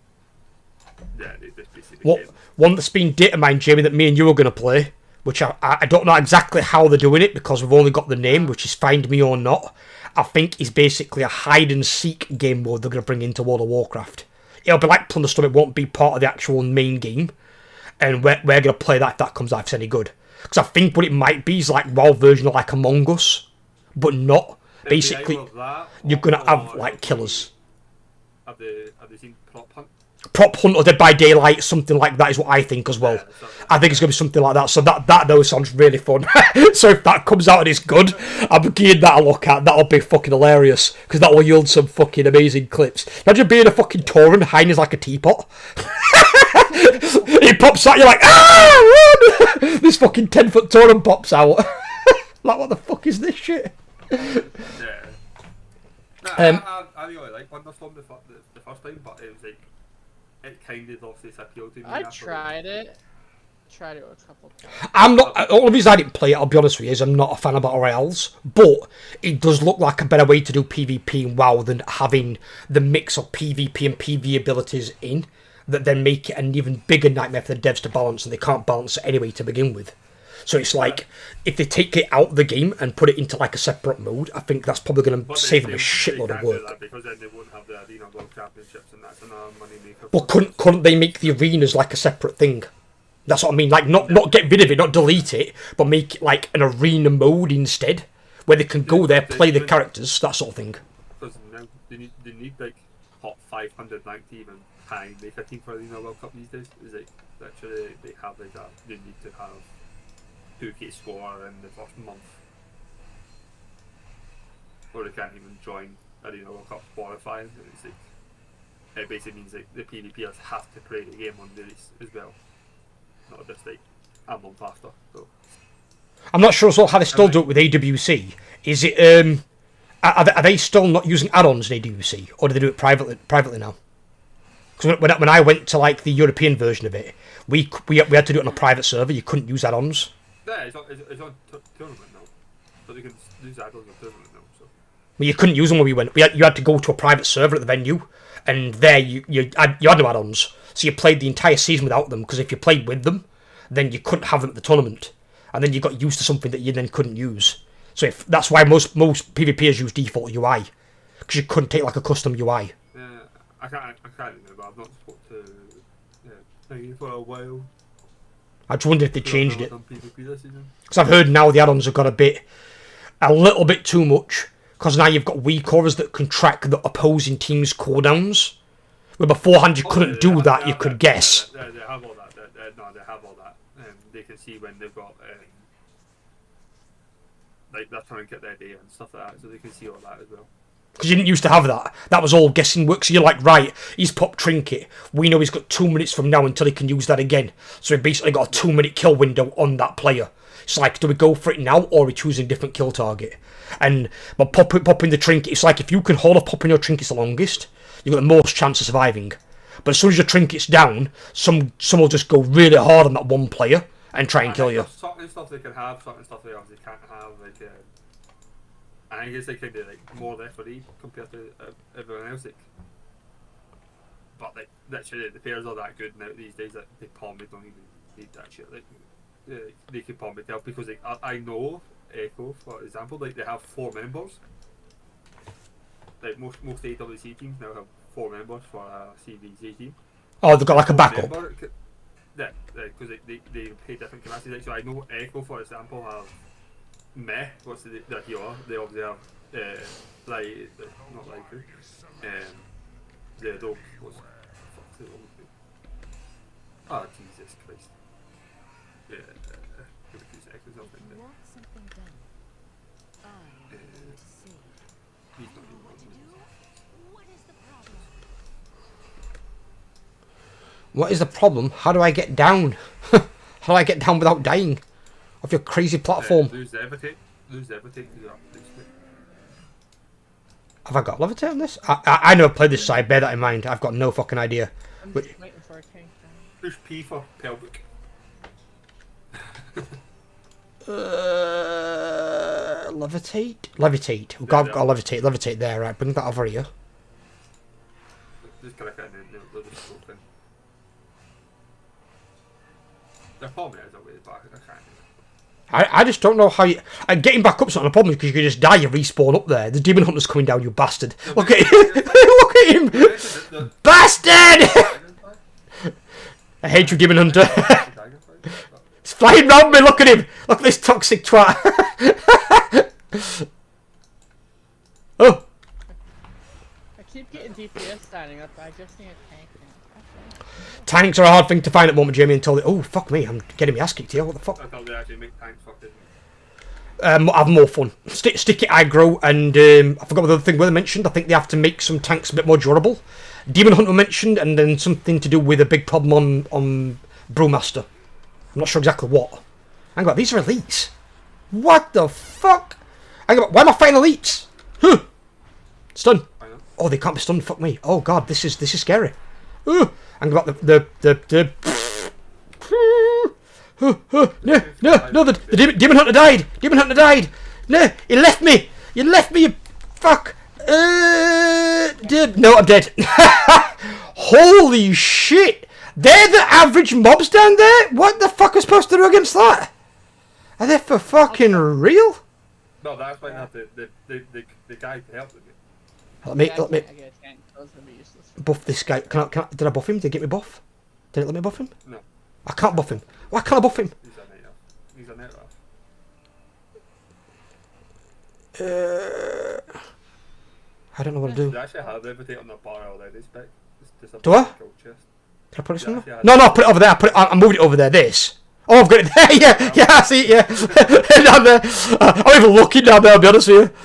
yeah, they just basically. One that's been data mined, Jamie, that me and you are going to play. Which I don't know exactly how they're doing it, because we've only got the name, which is Find Me or Not. I think is basically a hide and seek game mode they're going to bring into World of Warcraft. It'll be like Plunderstorm, it won't be part of the actual main game. And we're going to play that if that comes out, if it's any good. Because I think what it might be is like WoW version of like Among Us, but not. Basically, you're going to have like killers. have they seen Prop Hunt? Prop Hunt or Dead by Daylight, something like that is what I think as well. I think it's going to be something like that. So that though sounds really fun. So if that comes out and it's good, I'm giving that a look at. That'll be fucking hilarious because that will yield some fucking amazing clips. Imagine being a fucking torrent hiding as like a teapot. It pops out, you're like, ah, run! This fucking 10-foot torrent pops out. Like, what the fuck is this shit? Yeah. I really like Wonderstorm the first time, but it was like, it kind of lost its appeal to me. I tried it. Tried it a couple times. I'm not. All of these I didn't play it. I'll be honest with you, is I'm not a fan of battle royales, but it does look like a better way to do PvP in WoW than having the mix of PvP and PvE abilities in, that then make it an even bigger nightmare for the devs to balance, and they can't balance it anyway to begin with. So it's like, if they take it out of the game and put it into like a separate mode, I think that's probably going to save them a shitload of work. Because then they won't have the Arena World Championships, and that's another money maker. But couldn't they make the arenas like a separate thing? That's what I mean. Like, not get rid of it, not delete it, but make it like an arena mode instead, where they can go there, play the characters, that sort of thing. Because now they need like hot 500 ranked team and high make a team for Arena World Cup these days. Is like literally they have like that. You need to have 2k score in the first month, or they can't even join Arena World Cup qualifying. It's like, it basically means like the PvPers have to play the game on release as well, not just like a month after. So I'm not sure as well how they still do it with AWC. Is it are they still not using add-ons in AWC, or do they do it privately now? Because when I went to like the European version of it, we had to do it on a private server. You couldn't use add-ons. yeah, it's on tournament now, but they can use add-ons on tournament now. So Well, you couldn't use them when we went. You had to go to a private server at the venue, and there you had no add-ons. So you played the entire season without them, because if you played with them, then you couldn't have them at the tournament, and then you got used to something that you then couldn't use. So that's why most PvPers use default UI, because you couldn't take like a custom UI. yeah, I can't remember. I've not spoke to Peggy for a while. I just wondered if they changed it, On PvP this season. because I've heard now the add-ons have got a little bit too much, because now you've got weak auras that can track the opposing team's cooldowns. Where beforehand you couldn't do that, you could guess. They have all that. No, they have all that. They can see when they've got like they're trying to get their data and stuff like that, so they can see all that as well. Because you didn't used to have that. That was all guessing work. So you're like, right, he's popped Trinket. We know he's got 2 minutes from now until he can use that again. So he basically got a 2-minute kill window on that player. It's like, do we go for it now, or are we choosing a different kill target? And but popping the Trinket, it's like if you can hold off popping your Trinkets the longest, you've got the most chance of surviving. But as soon as your Trinket's down, some will just go really hard on that one player and try and kill you. Certain stuff they can have, certain stuff they obviously can't have. Like, I think it's like kind of like more referee compared to everyone else. Like, but like literally the players are that good now these days that they probably don't even need that shit. Like, they can probably tell, because like I know Echo, for example, like they have 4 members. Like most AWC teams now have 4 members for a CVZ team. Oh, they've got like a backup. Yeah, because they pay different capacities. Like, so I know Echo, for example, have Meh, what's the healer? They obviously have not like the dog. What's the dog? Oh, Jesus Christ. Yeah, give it 2 seconds, I'll find it. He's not even on What is the problem? How do I get down? How do I get down without dying? Off your crazy platform. Lose levitate. Have I got levitate on this? I never played this side, bear that in mind. I've got no fucking idea. I'm just waiting for a king. Push P for pelvic. Levitate? Levitate. We've got levitate. Levitate there, right. Bring that over here. Just click it and then they'll just open. The problem is always back. I can't. I just don't know how you... getting back up's not a problem, because you can just die, you respawn up there. The demon hunter's coming down, you bastard. Look at him! Look at him! Bastard! I hate you, demon hunter. It's flying round me, look at him! Look at this toxic twat. Oh! keep getting DPS standing up. I just need a tank now. Tanks are a hard thing to find at the moment, Jamie, until they... Oh, fuck me, I'm getting my ass kicked here. What the fuck? I thought they actually make tanks fucking. Have more fun. Stick it aggro, and I forgot what the other thing they mentioned. I think they have to make some tanks a bit more durable. Demon Hunter mentioned, and then something to do with a big problem on Brewmaster. I'm not sure exactly what. Hang on, these are elites. What the fuck? Hang on, why am I fighting elites? Huh. Stun. Oh, they can't be stunned. Fuck me. Oh god, this is scary. Hang on, the no, the Demon Hunter died! Demon Hunter died! No, he left me! You left me, you fuck! No, I'm dead. Holy shit! They're the average mobs down there? What the fuck are we supposed to do against that? Are they for fucking real? No, that's why I have the guy to help with me. Let me buff this guy. Did I buff him? Did it get me buff? Did it let me buff him? No. I can't buff him. Why can't I buff him? He's a net off. I don't know what to do. They actually have levitate on the bar already, Spec. Do I? Did I put it somewhere? No, I put it over there. I moved it over there. This. Oh, I've got it there. Yeah, I see it. Yeah, down there. I'm even looking down there. I'll be honest with you.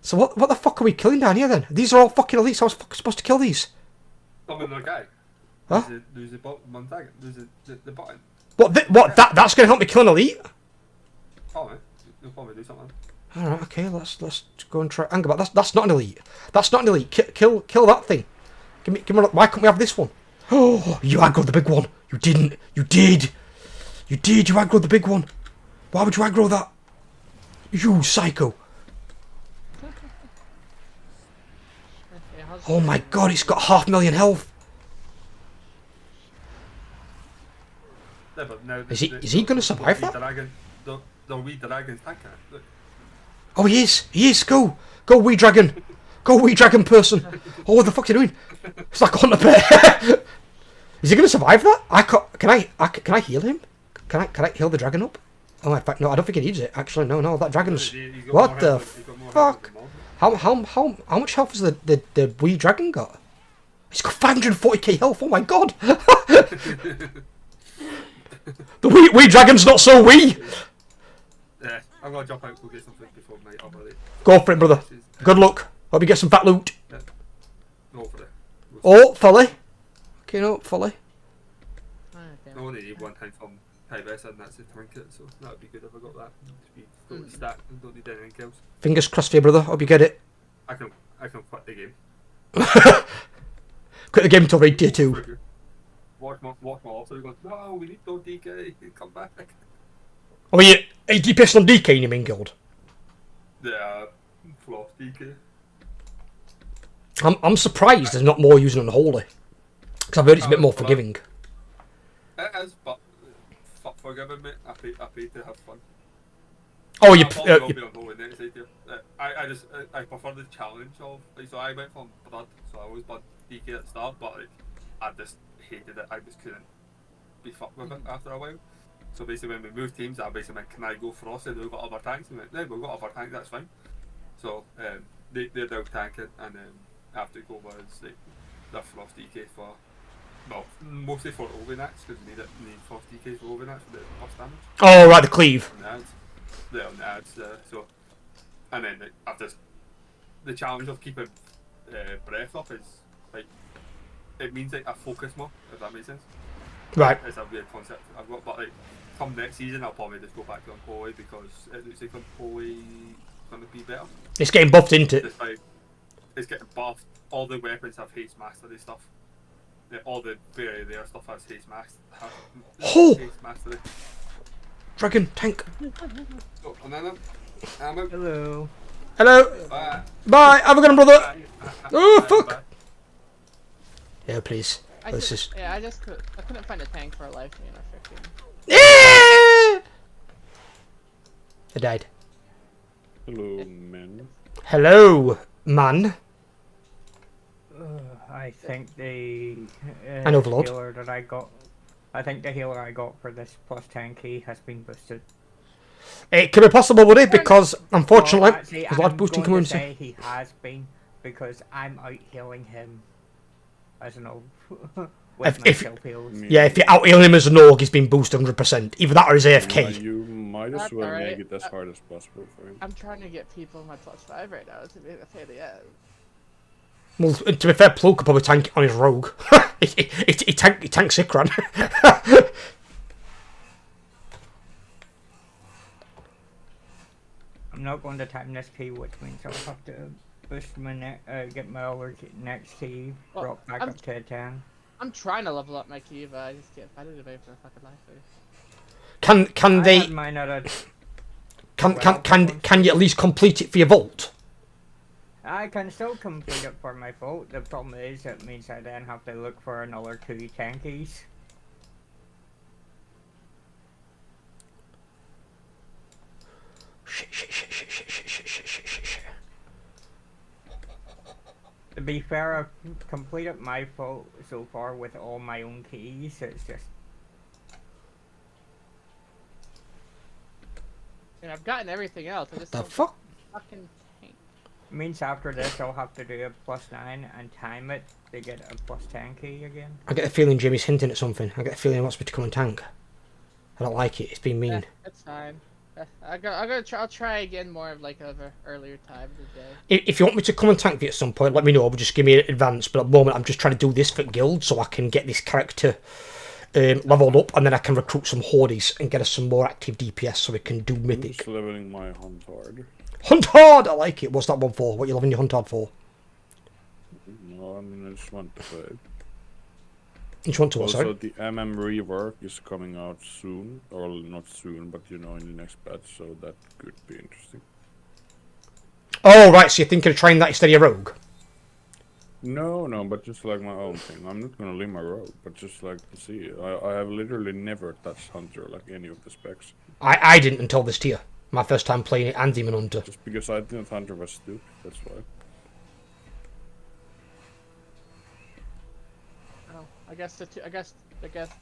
So what the fuck are we killing down here then? These are all fucking elites. I was fucking supposed to kill these. Come in the guy. Huh? There's the button. There's the button. What? That's gonna help me kill an elite? Oh, man. You'll probably do something. All right. Okay. Let's go and try. Hang about. That's not an elite. That's not an elite. Kill that thing. Give me. Why can't we have this one? Oh, you aggroed the big one. You didn't. You did. You did. You aggroed the big one. Why would you aggro that? You psycho. Oh my god, it's got 500,000 health. Yeah, but now Is he going to survive that? The wee dragon's tanking it. Look. Oh, he is. He is. Go, wee dragon. Go, wee dragon person. Oh, what the fuck are you doing? It's like on the bed. Is he going to survive that? Can I heal him? Can I heal the dragon up? Oh, in fact, no. I don't think he needs it. Actually, no. That dragon's. What the fuck? How much health has the wee dragon got? He's got 540k health. Oh my god. The wee dragon's not so wee. Yeah, I'm gonna jump out. Go get something before night. Go for it, brother. Good luck. Hope you get some fat loot. Yeah. Go for it. Oh, fully. Okay, no, fully. I only need one time from Hybris and that's a trinket, so that would be good if I got that. Just be fully stacked and don't need anything else. Fingers crossed for you, brother. Hope you get it. I can quit the game. Quit the game until raid tier 2. Watch my also going, no, we need no DK, come back. Oh, yeah, 80 pissed on DK in your main guild. Yeah, floss DK. I'm surprised there's not more using Unholy. Because I've heard it's a bit more forgiving. It is, but fuck forgiving me. I pay to have fun. Oh, I prefer the challenge of, like, so I went from blood, so I always blood DK at the start, but like, I just hated it. I just couldn't be fucked with it after a while. So basically, when we moved teams, I basically went, "Can I go frosted? We've got other tanks." And went, "No, we've got other tanks. That's fine." So they're down tanking, and after go was like the frost DK for, well, mostly for overnights because we need frost DK for overnights for the boss damage. Oh right, the cleave. Yeah, on the ads. So, and then after the challenge of keeping breath up is like, it means like I focus more, if that makes sense. Right. It's a weird concept I've got, but like come next season I'll probably just go back to Unholy because it looks like Unholy gonna be better. It's getting buffed into it. Despite it's getting buffed. All the weapons have haste mastery stuff. All the very rare stuff has haste mastery. Oh! Haste mastery. Dragon tank. Oh, and then I'm out. Hello. Hello. Bye. Bye. Have a good one, brother. Bye. Oh Bye. fuck. Bye. Yeah, please. I couldn't find a tank for a life in our 15. I died. Hello, man. Hello, man. I think the An overlord. healer that I got. I think the healer I got for this plus 10k has been boosted. It could be possible, would it? Because unfortunately, Well, actually, there's a lot of I'm boosting going to community. say he has been, because I'm out healing him as an orc. With my If self heals. yeah, if you're out healing him as an orc, he's been boosted 100%. Either that or he's AFK. You might as That's well alright. make it as hard as possible for him. I'm trying to get people in my +5 right now to be able to pay the end. Well, to be fair, Plo could probably tank it on his rogue. he tanks Ikran. I'm not going to time this key, which means I'll have to boost my get my next key brought back up to a 10. I'm trying to level up my key, but I just can't find it away for a fucking life. Can they? had mine at a Can you at least complete it for your vault? I can still complete it for my vault. The problem is it means I then have to look for another 2 tankies. To be fair, I've completed my vault so far with all my own keys. It's just. And I've gotten everything else. I just The don't fuck? fucking tank. Means after this I'll have to do a +9 and time it to get a +10 key again. I get a feeling Jimmy's hinting at something. I get a feeling he wants me to come and tank. I don't like it. It's been mean. That's fine. I'll try again more of like of an earlier time of the day. If you want me to come and tank for you at some point, let me know. Just give me an advance. But at the moment, I'm just trying to do this for guild so I can get this character leveled up, and then I can recruit some hordes and get us some more active DPS so we can do mythic. Just leveling my hunt hard. Hunt hard! I like it. What's that one for? What are you loving your hunt hard for? No, I mean, I just want to play. You just want to what, also, sorry? the MM rework is coming out soon. Or not soon, but you know, in the next patch, so that could be interesting. Oh, right, so you're thinking of trying that instead of your rogue? No, but just like my own thing. I'm not gonna leave my rogue, but just like to see. I have literally never touched Hunter, like any of the specs. I didn't until this tier. My first time playing it and Demon Hunter. Just because I didn't Hunter was stupid, that's why. Oh, I guess the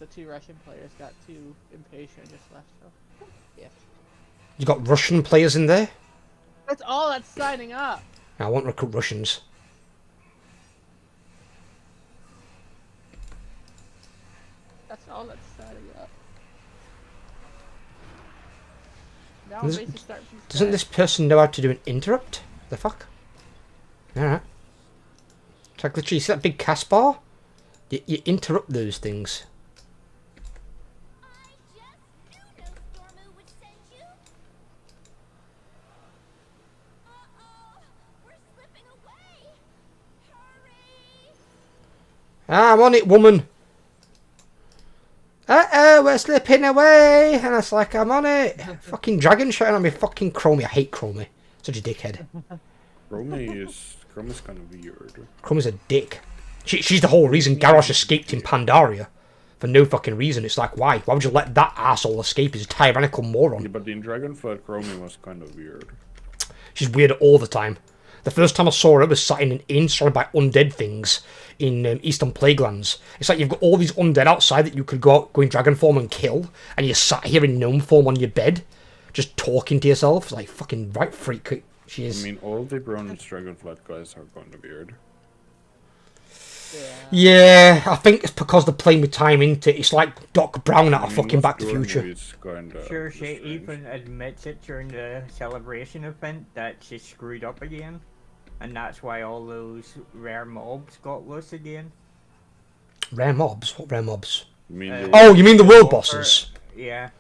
two Russian players got too impatient and just left. So yeah. You got Russian players in there? That's all that's signing up. I won't recruit Russians. That's all that's signing up. Now I'm ready to start from Doesn't this person know how to do an interrupt? The fuck? Alright. It's like literally, you see that big cast bar? You interrupt those things. Ah, I'm on it, woman. Uh-oh, we're slipping away. And it's like, I'm on it. Fucking dragon shouting at me. Fucking Chromie. I hate Chromie. Such a dickhead. Chromie's kind of weird. Chromie's a dick. She's the whole reason Garrosh escaped in Pandaria. For no fucking reason. It's like, why? Why would you let that asshole escape? He's a tyrannical moron. Yeah, but in Dragonflight, Chromie was kind of weird. She's weird all the time. The first time I saw her, it was sat in an inn surrounded by undead things in Eastern Plaguelands. It's like you've got all these undead outside that you could go in dragon form and kill, and you're sat here in gnome form on your bed, just talking to yourself. It's like, fucking right freak she is. I mean, all the bronze Dragonflight guys are kind of weird. Yeah, I think it's because they're playing with time into it. It's like Doc Brown out of fucking Back to the Future. Sure, she even admits it during the celebration event that she screwed up again. And that's why all those rare mobs got loose again. Rare mobs? What rare mobs? You mean you mean the world bosses? Yeah.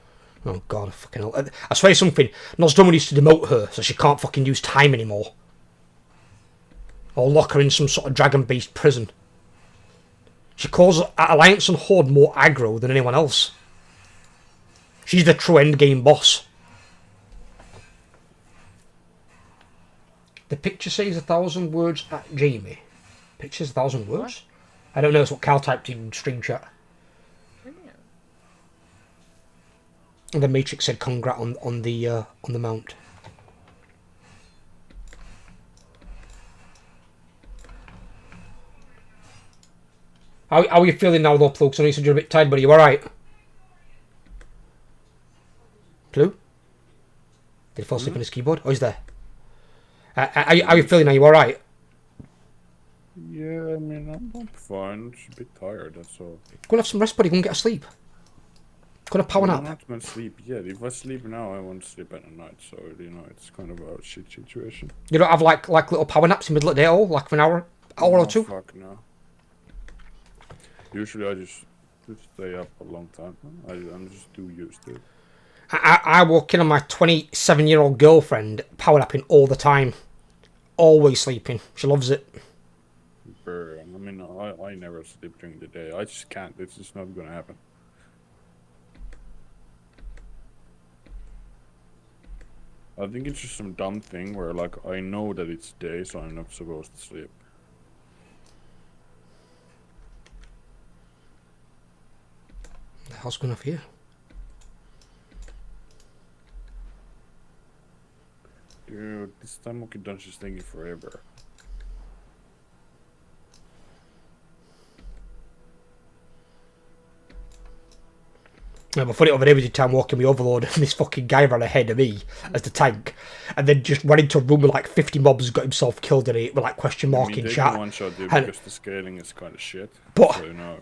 Oh god, fucking hell. I swear something. Nozdormu needs to demote her so she can't fucking use time anymore. Or lock her in some sort of dragon-based prison. She calls Alliance and Horde more aggro than anyone else. She's the true endgame boss. The picture says 1,000 words at Jamie. Picture's 1,000 words? I don't know, it's what Cal typed in stream chat. And the Matrix said congrat on the mount. How are you feeling now though, Plu? Because I know you said you're a bit tired, but are you alright? Plu? Did he fall asleep on his keyboard? Oh, he's there. How are you feeling? Are you alright? Yeah, I mean, I'm fine. Just a bit tired, that's all. Go and have some rest, buddy. Go and get a sleep. Go and have a power Well, nap. I'm not gonna sleep yet. If I sleep now, I won't sleep at night. So it's kind of a shit situation. You don't have like little power naps in the middle of the day at all, like for an hour or two? Fuck no. Usually I just stay up a long time. I'm just too used to it. I walk in on my 27-year-old girlfriend power napping all the time. Always sleeping. She loves it. I mean, I never sleep during the day. I just can't. It's just not gonna happen. I think it's just some dumb thing where, like, I know that it's day, so I'm not supposed to sleep. The hell's going off here? Dude, this time dungeon's taking forever. Yeah, before it over there, we did time walking me Overlord, and this fucking guy ran ahead of me as the tank, and then just went into a room with like 50 mobs, got himself killed in it with like question mark in chat. One shot, dude, And- because the scaling is kind of shit. But so, you know,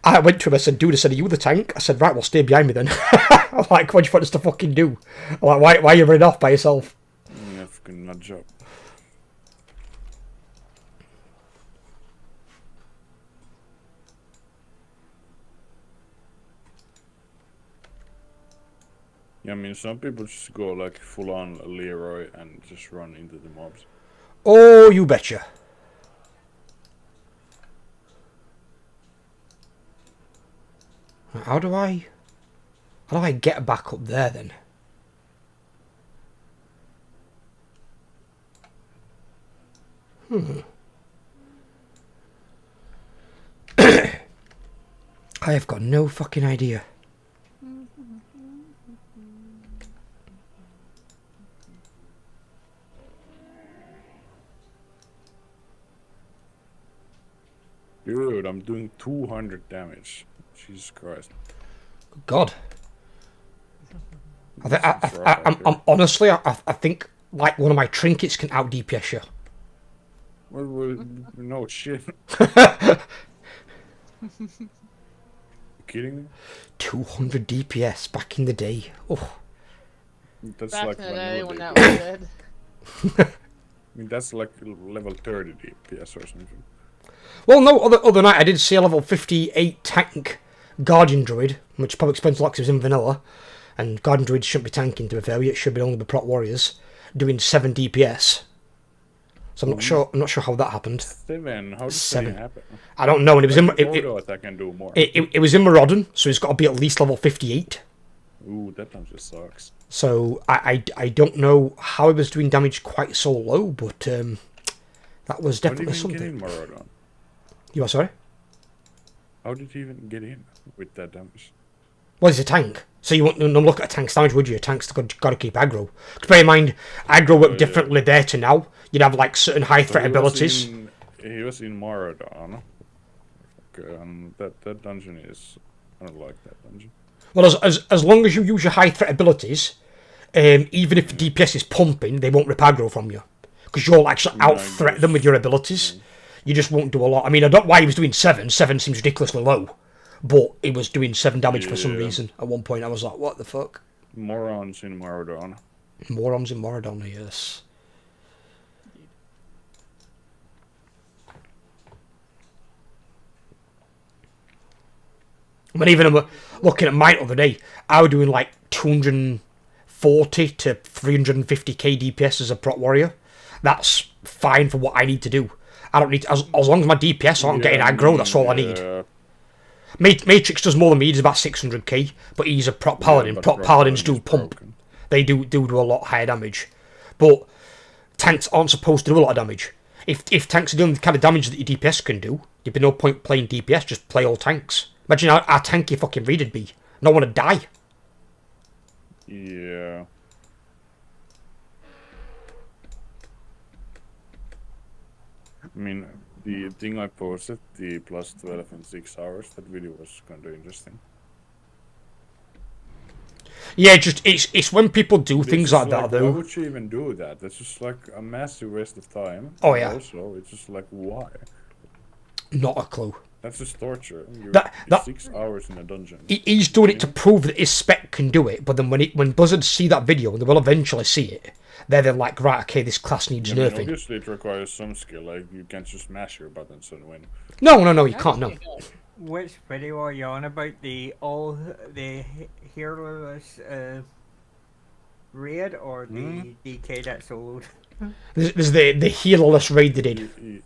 I went to him, I said, dude, I said, are you the tank? I said, right, well, stay behind me then. I'm like, what do you want us to fucking do? I'm like, why are you running off by yourself? yeah, fucking nut job. Yeah, I mean, some people just go like full on Leroy and just run into the mobs. Oh, you betcha. How do I get back up there then? I have got no fucking idea. Dude, I'm doing 200 damage. Jesus Christ. God. I'm honestly, I think like one of my trinkets can out DPS you. Well, no shit. You kidding me? 200 DPS back in the day. Oh. That's Back like in the day when vanilla that was dead. I mean, that's like level 30 DPS or something. Well, no, other night I did see a level 58 tank Guardian Druid, which probably explains a lot 'cause it was in vanilla, and Guardian Druids shouldn't be tanking to be fair, it should be only the Prot Warriors, doing 7 DPS. So I'm not sure how that happened. 7? How did 7. that happen? I don't know, and it was in I can do more. it was in Maraudon, so it's got to be at least level 58. Ooh, that time just sucks. So I don't know how it was doing damage quite so low, but that was definitely How did he something. even get in Maraudon? You are sorry? How did he even get in with that damage? Well, it's a tank, so you wouldn't look at a tank's damage, would you? A tank's got to keep aggro. Because bear in mind, aggro worked differently there to now. You'd have like certain high threat abilities. He was in Maraudon. Okay, that dungeon is... I don't like that dungeon. Well, as long as you use your high threat abilities, even if the DPS is pumping, they won't rip aggro from you. Because you'll actually out-threat them with your abilities. You just won't do a lot. I mean, I don't know why he was doing 7. 7 seems ridiculously low. But he was doing 7 damage for some reason. At one point, I was like, what the fuck? Morons in Maraudon. Morons in Maraudon, yes. I mean, even looking at mine the other day, I was doing like 240 to 350k DPS as a Prot Warrior. That's fine for what I need to do. I don't need to, as long as my DPS aren't getting aggro, that's all I need. Matrix does more than me, he's about 600k, but he's a Prot Paladin. Prot Paladins do pump. They do a lot higher damage. But tanks aren't supposed to do a lot of damage. If tanks are doing the kind of damage that your DPS can do, there'd be no point playing DPS, just play all tanks. Imagine how tanky fucking Reed'd be. No one would die. Yeah. I mean, the thing I posted, the plus 12 in 6 hours, that video was kind of interesting. Yeah, just it's when people do things like that, though. Why would you even do that? That's just like a massive waste of time. Oh, And yeah. Also, it's just like, why? Not a clue. That's just torture. You're That- 6 hours in a dungeon. He's doing it to prove that his spec can do it, but then when Buzzards see that video, and they will eventually see it, they're like, right, okay, this class needs I mean, nerfing. obviously, it requires some skill. Like you can't just mash your buttons and win. No, you can't. No. Which video are you on about? The heroes raid or the DK that soloed? There's the healerless raid they did,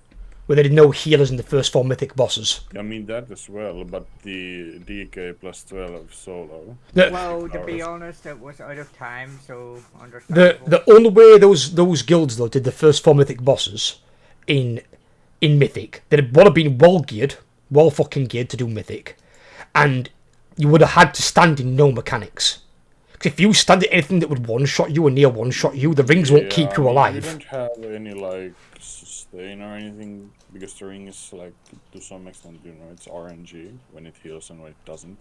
where they did no healers in the first 4 mythic bosses. I mean that as well, but the DK plus 12 solo. Well, to be honest, it was out of time, so understandable. The only way those guilds though did the first 4 mythic bosses in mythic, they'd would have been well fucking geared to do mythic, and you would have had to stand in no mechanics. Because if you stand at anything that would one-shot you or near one-shot you, the rings won't keep you alive. You don't have any like sustain or anything because the ring is like to some extent, you know, it's RNG when it heals and when it doesn't.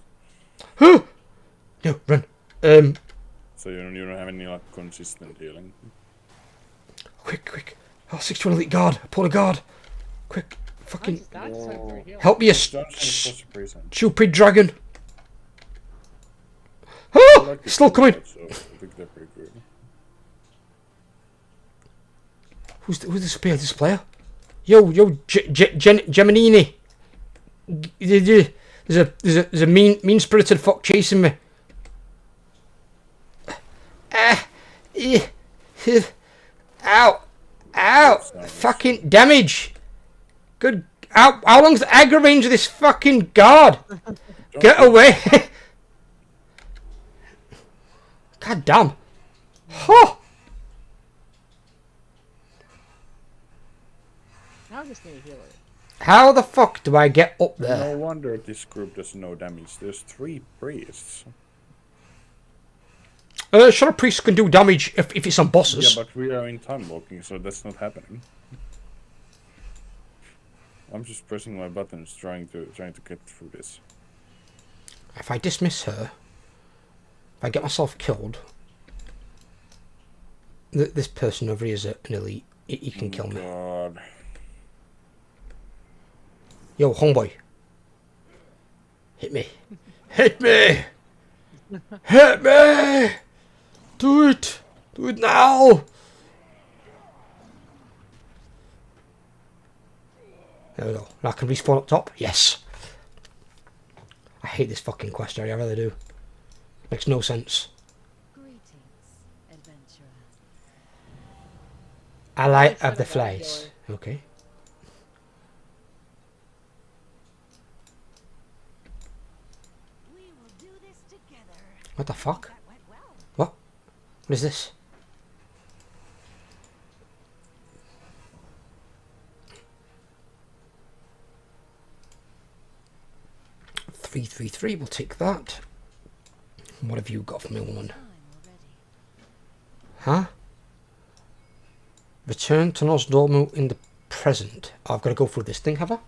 No, run. So you don't have any like consistent healing. Quick. Oh, 6-1 elite guard. Pull a guard. Quick. Fucking. Help me, stupid dragon. Oh! Still coming. So I think they're pretty good. Who's this player? This player? Yo, Geminini. There's a mean-spirited fuck chasing me. Ow! Fucking damage. Good. How long's the aggro range of this fucking guard? Get away. God damn. Huh. Now I just need a healer. How the fuck do I get up there? No wonder this group does no damage. There's 3 priests. Sure, a priest can do damage if it's on bosses. Yeah, but we are in time walking, so that's not happening. I'm just pressing my buttons, trying to get through this. If I dismiss her, if I get myself killed, this person over here is an elite. He can kill me. God. Yo, homeboy. Hit me. Hit me! Hit me! Do it! Do it now! There we go. Now I can respawn up top. Yes! I hate this fucking quest area, I really do. Makes no sense. Ally of the flies. Okay. What the fuck? What? What is this? $333, we'll take that. What have you got for me, woman? Huh? Return to Nosdormu in the present. I've got to go through this thing, have I?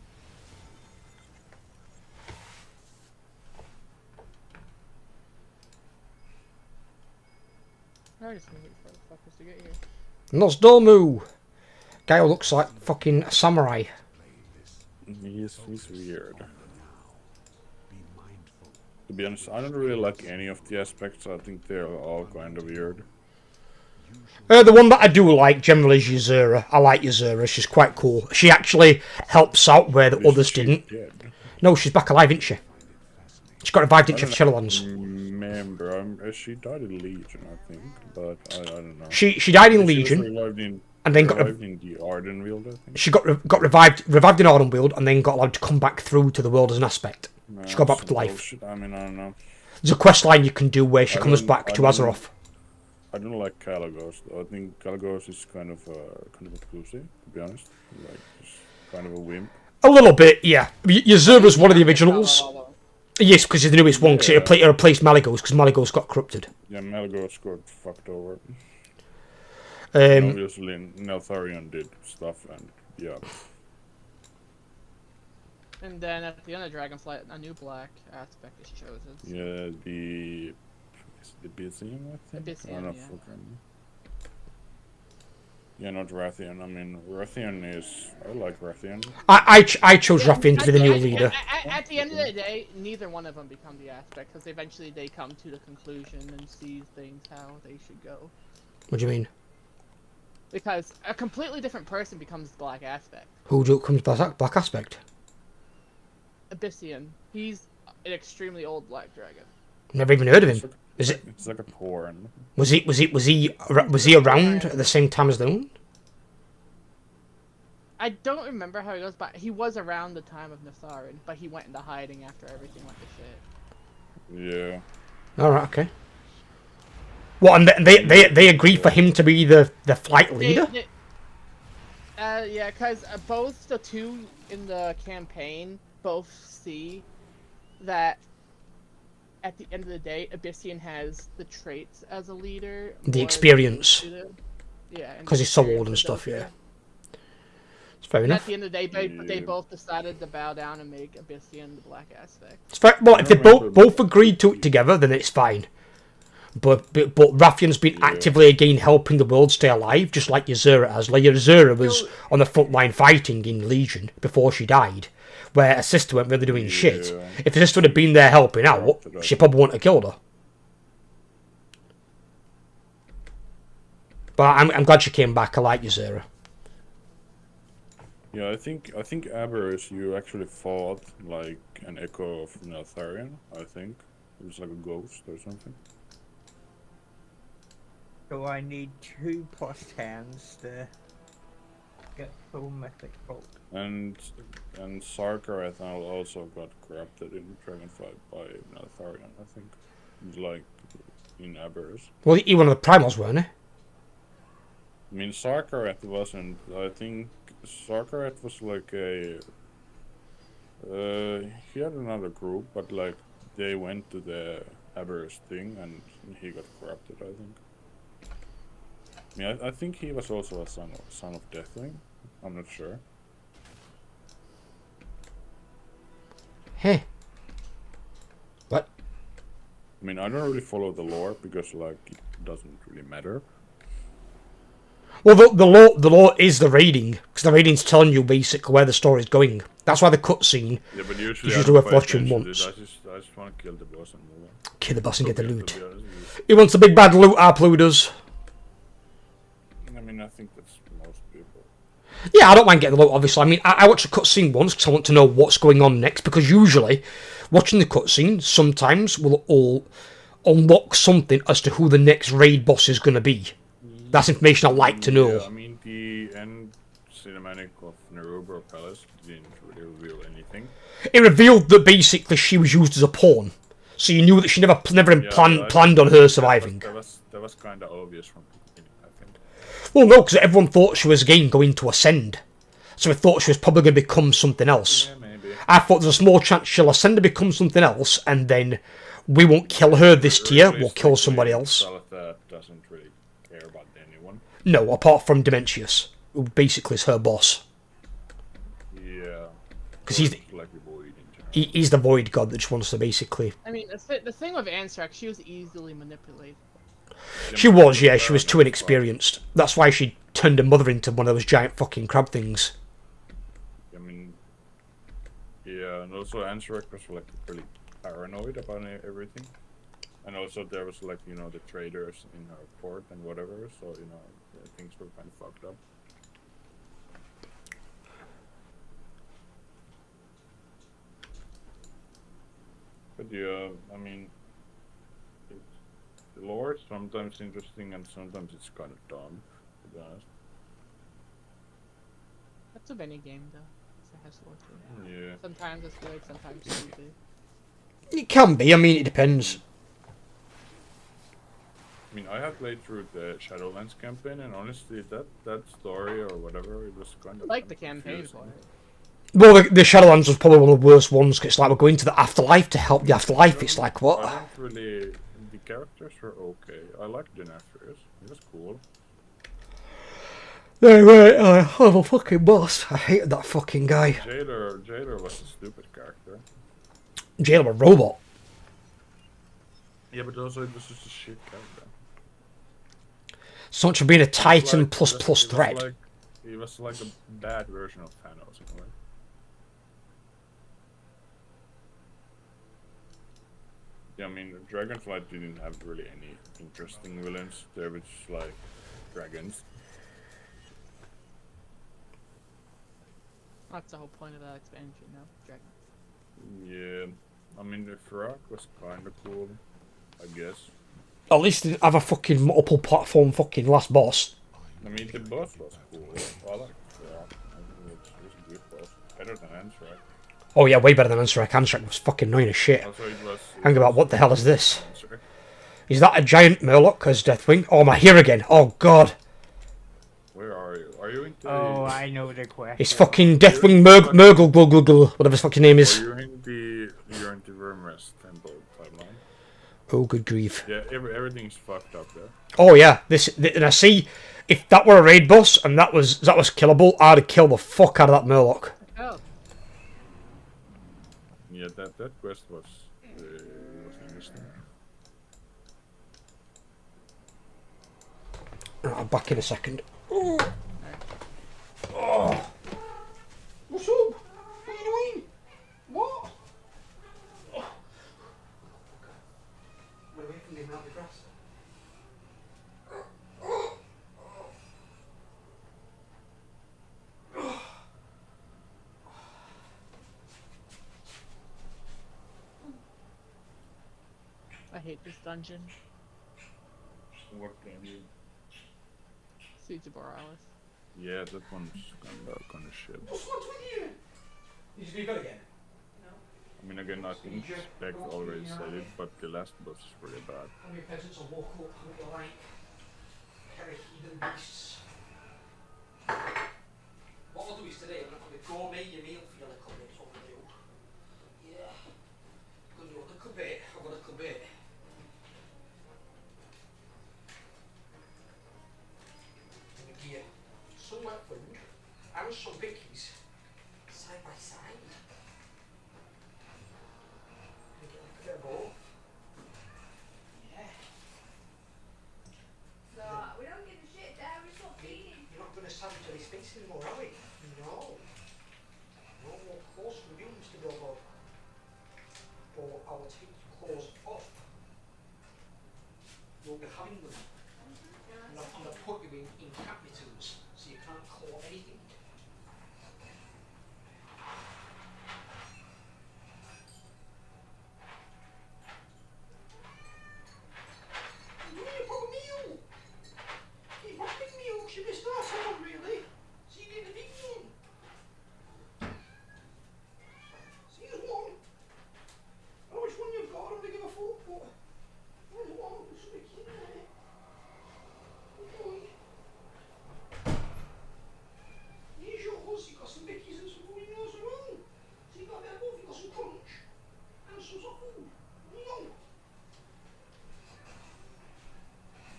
I just need for the fuckers to get here. Nosdormu! Guy who looks like fucking a samurai. He's weird. To be honest, I don't really like any of the aspects. I think they're all kind of weird. The one that I do like generally is Ysera. I like Ysera. She's quite cool. She actually helps out where the others didn't. Dead? No, she's back alive, isn't she? She got revived, didn't she, for Shadowlands? Remember, she died in Legion, I think, but I don't know. She died in Legion, and then got revived in the Ardenweald, I think. She got revived in Ardenweald, and then got allowed to come back through to the world as an aspect. She got back to life. Bullshit. I mean, I don't know. There's a quest line you can do where she comes back to Azeroth. I don't like Kalagos, though. I think Kalagos is kind of a pussy, to be honest. Like, just kind of a wimp. A little bit, yeah. Ysera's one of the originals. Yes, because he's the newest one, because it replaced Malygos, because Malygos got corrupted. Yeah, Malygos got fucked over. Obviously, Neltharion did stuff, and yeah. And then at the end of Dragonflight, a new black aspect is chosen. Yeah, the Byzantium, I think? Byzantium, I don't know, yeah. Yeah, not Rathian. I mean, Rathian is... I like Rathian. I chose Rathian to be the new leader. At the end of the day, neither one of them become the aspect because eventually they come to the conclusion and see things how they should go. What do you mean? Because a completely different person becomes the black aspect. Who comes black aspect? Abyssian. He's an extremely old black dragon. Never even heard of him. Is it? It's like a porn. Was he around at the same time as the one? I don't remember how he goes, but he was around the time of Natharin, but he went into hiding after everything went to shit. Yeah. All right. Okay. What? And they agreed for him to be the flight leader? Yeah, because both the two in the campaign both see that at the end of the day, Abyssian has the traits as a leader. The experience. Yeah. Because he's so old and stuff, yeah. It's fair enough. At the end of the day, they both decided to bow down and make Abyssian the black aspect. It's fair. Well, if they both agreed to it together, then it's fine. But Rathian's been actively again helping the world stay alive, just like Ysera has. Like Ysera was on the front line fighting in Legion before she died, where her sister weren't really doing shit. If her sister would have been there helping out, she probably wouldn't have killed her. But I'm glad she came back. I like Ysera. Yeah, I think Aberus, you actually fought like an echo of Neltharion. I think it was like a ghost or something. So I need 2 + hands to get full mythic folk. And Sarkarath also got corrupted in Dragonflight by Neltharion, I think. Like in Aberus. Well, he one of the primals, weren't he? I mean, Sarkarath wasn't. I think Sarkarath was like a. He had another group, but like they went to the Aberus thing, and he got corrupted. I think. I mean, I think he was also a son of Deathwing. I'm not sure. Hey. What? I mean, I don't really follow the lore because like it doesn't really matter. Well, the law is the raiding, because the raiding's telling you basically where the story's going. That's why the cutscene but is usually worth watching once. I just want to kill the boss and move on. Kill the boss and get the loot. He wants the big bad loot, our Pluders. I mean, I think that's most people. Yeah, I don't mind getting the loot, obviously. I mean, I watch a cutscene once because I want to know what's going on next, because usually, watching the cutscene sometimes will all unlock something as to who the next raid boss is going to be. That's information I like to know. Yeah, I mean, the end cinematic of Nerubra Palace didn't really reveal anything. It revealed that basically she was used as a pawn, so you knew that she never planned on her surviving. That was kind of obvious from the beginning, I think. Well, no, because everyone thought she was again going to ascend, so we thought she was probably going to become something else. Yeah, maybe. I thought there's a small chance she'll ascend to become something else, and then we won't kill her this tier. We'll kill somebody else. Doesn't really care about anyone. No, apart from Dementius, who basically is her boss. Yeah. Because he's like the void in general. he's the void god that just wants to basically. I mean, the thing with Anthrax, she was easily manipulated. She was, yeah, she was too inexperienced. That's why she turned her mother into one of those giant fucking crab things. I mean, yeah, and also Anthrax was like really paranoid about everything. And also there was like, you know, the traders in her port and whatever, so, you know, things were kind of fucked up. But yeah, I mean, the lore is sometimes interesting and sometimes it's kind of dumb, to be honest. That's of any game, though. It has lore to it. Yeah. Sometimes it's good, sometimes stupid. It can be, I mean, it depends. I mean, I have played through the Shadowlands campaign, and honestly, that story or whatever, it was kind of like the campaign for it. Well, the Shadowlands was probably one of the worst ones, because it's like we're going to the afterlife to help the afterlife. It's like, what? I don't really... The characters were okay. I liked Denethrius. He was cool. Anyway, I'm a fucking boss. I hated that fucking guy. Jailer was a stupid character. Jailer a robot. Yeah, but also it was just a shit character. So much for being a Titan like, plus plus threat. He was like a bad version of Thanos in a way. Yeah, I mean, Dragonflight didn't have really any interesting villains. They were just like dragons. That's the whole point of that expansion, no? Dragon. Yeah, I mean, the Frog was kind of cool, I guess. At least they didn't have a fucking multiple platform fucking last boss. I mean, the boss was cool. I like Frog. I mean, it was a good boss. Better than Ansrak. Oh yeah, way better than Ansrak. Ansrak was fucking annoying as shit. Also, Hang about, what the hell is this? Is that a giant Murloc as Deathwing? Oh, am I here again? Oh god. Where are you? Are you into... Oh, I know the question. It's fucking Deathwing Murgle Gluggle, whatever his fucking name is. You're in the Vermrest Temple timeline. Oh, good grief. Yeah, everything's fucked up there. Oh yeah, and I see, if that were a raid boss and that was killable, I'd have killed the fuck out of that Murloc. Oh. Yeah, that quest was interesting. Right, I'm back in a second. Oh. Oh. What's up? What are you doing? What? Oh. We're away from the mountain grass. I hate this dungeon. What game you? Siege of Borealis. Yeah, that one's kind of shit. What's with you? Did you do that again? I mean, again, I think Spec already said it, but the last boss is pretty bad. How many peasants will walk up and be like, carry heathen beasts? What I'll do is today, I'm going to gourmet your meal for you a little bit, what we'll do. Yeah. I'm going to do a little bit, I've got a little bit. I'm going to give you some wet food and some pickies side by side. We don't give a shit there, we stop feeding. You're not going to stand to this face anymore, are we? No. No more clothes from you, Mr. Billboard. Or I will take your clothes off. You'll be having them. And I'm going to put you in capitals so you can't claw anything.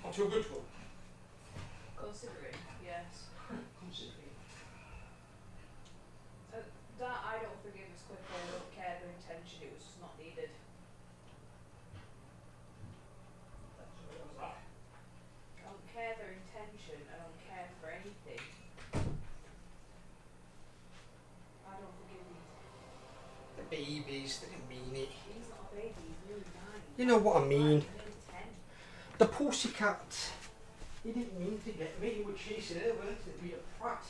To a good one. Considering, yes. Considering. That I don't forgive as quickly. I don't care their intention. It was just not needed. I don't care their intention. I don't care for anything. I don't forgive these. The babies, they didn't mean it. He's not a baby. He's nearly 9. You know what I mean. He's nearly 10. The pussycat. He didn't mean to get me. He was chasing her, weren't it? Be a prat.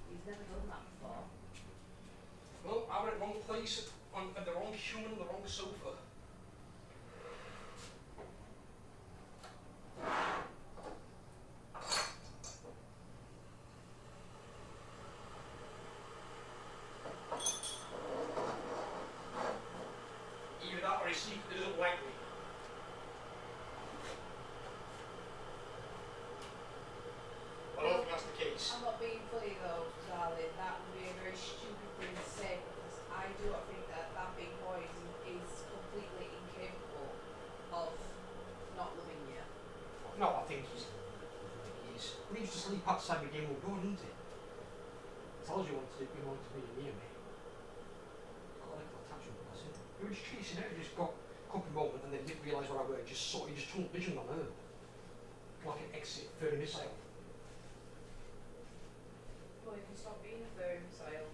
He's never done that before. Well, I was at the wrong place, at the wrong human, on the wrong sofa. Either that or he secretly doesn't like me. I don't think that's the case. I'm not being funny though, darling. That would be a very stupid thing to say because I do not think that that big boy is completely incapable of not loving you. No, I think he is. He used to sleep outside the game all door, didn't he? Tells you he wants to be near me. Got a little attachment, that's it. He was just chasing her, he just got a couple moment and then didn't realise where I were, he just tunnel vision on her. Like an exit further missile. Well, you can stop being a furry missile.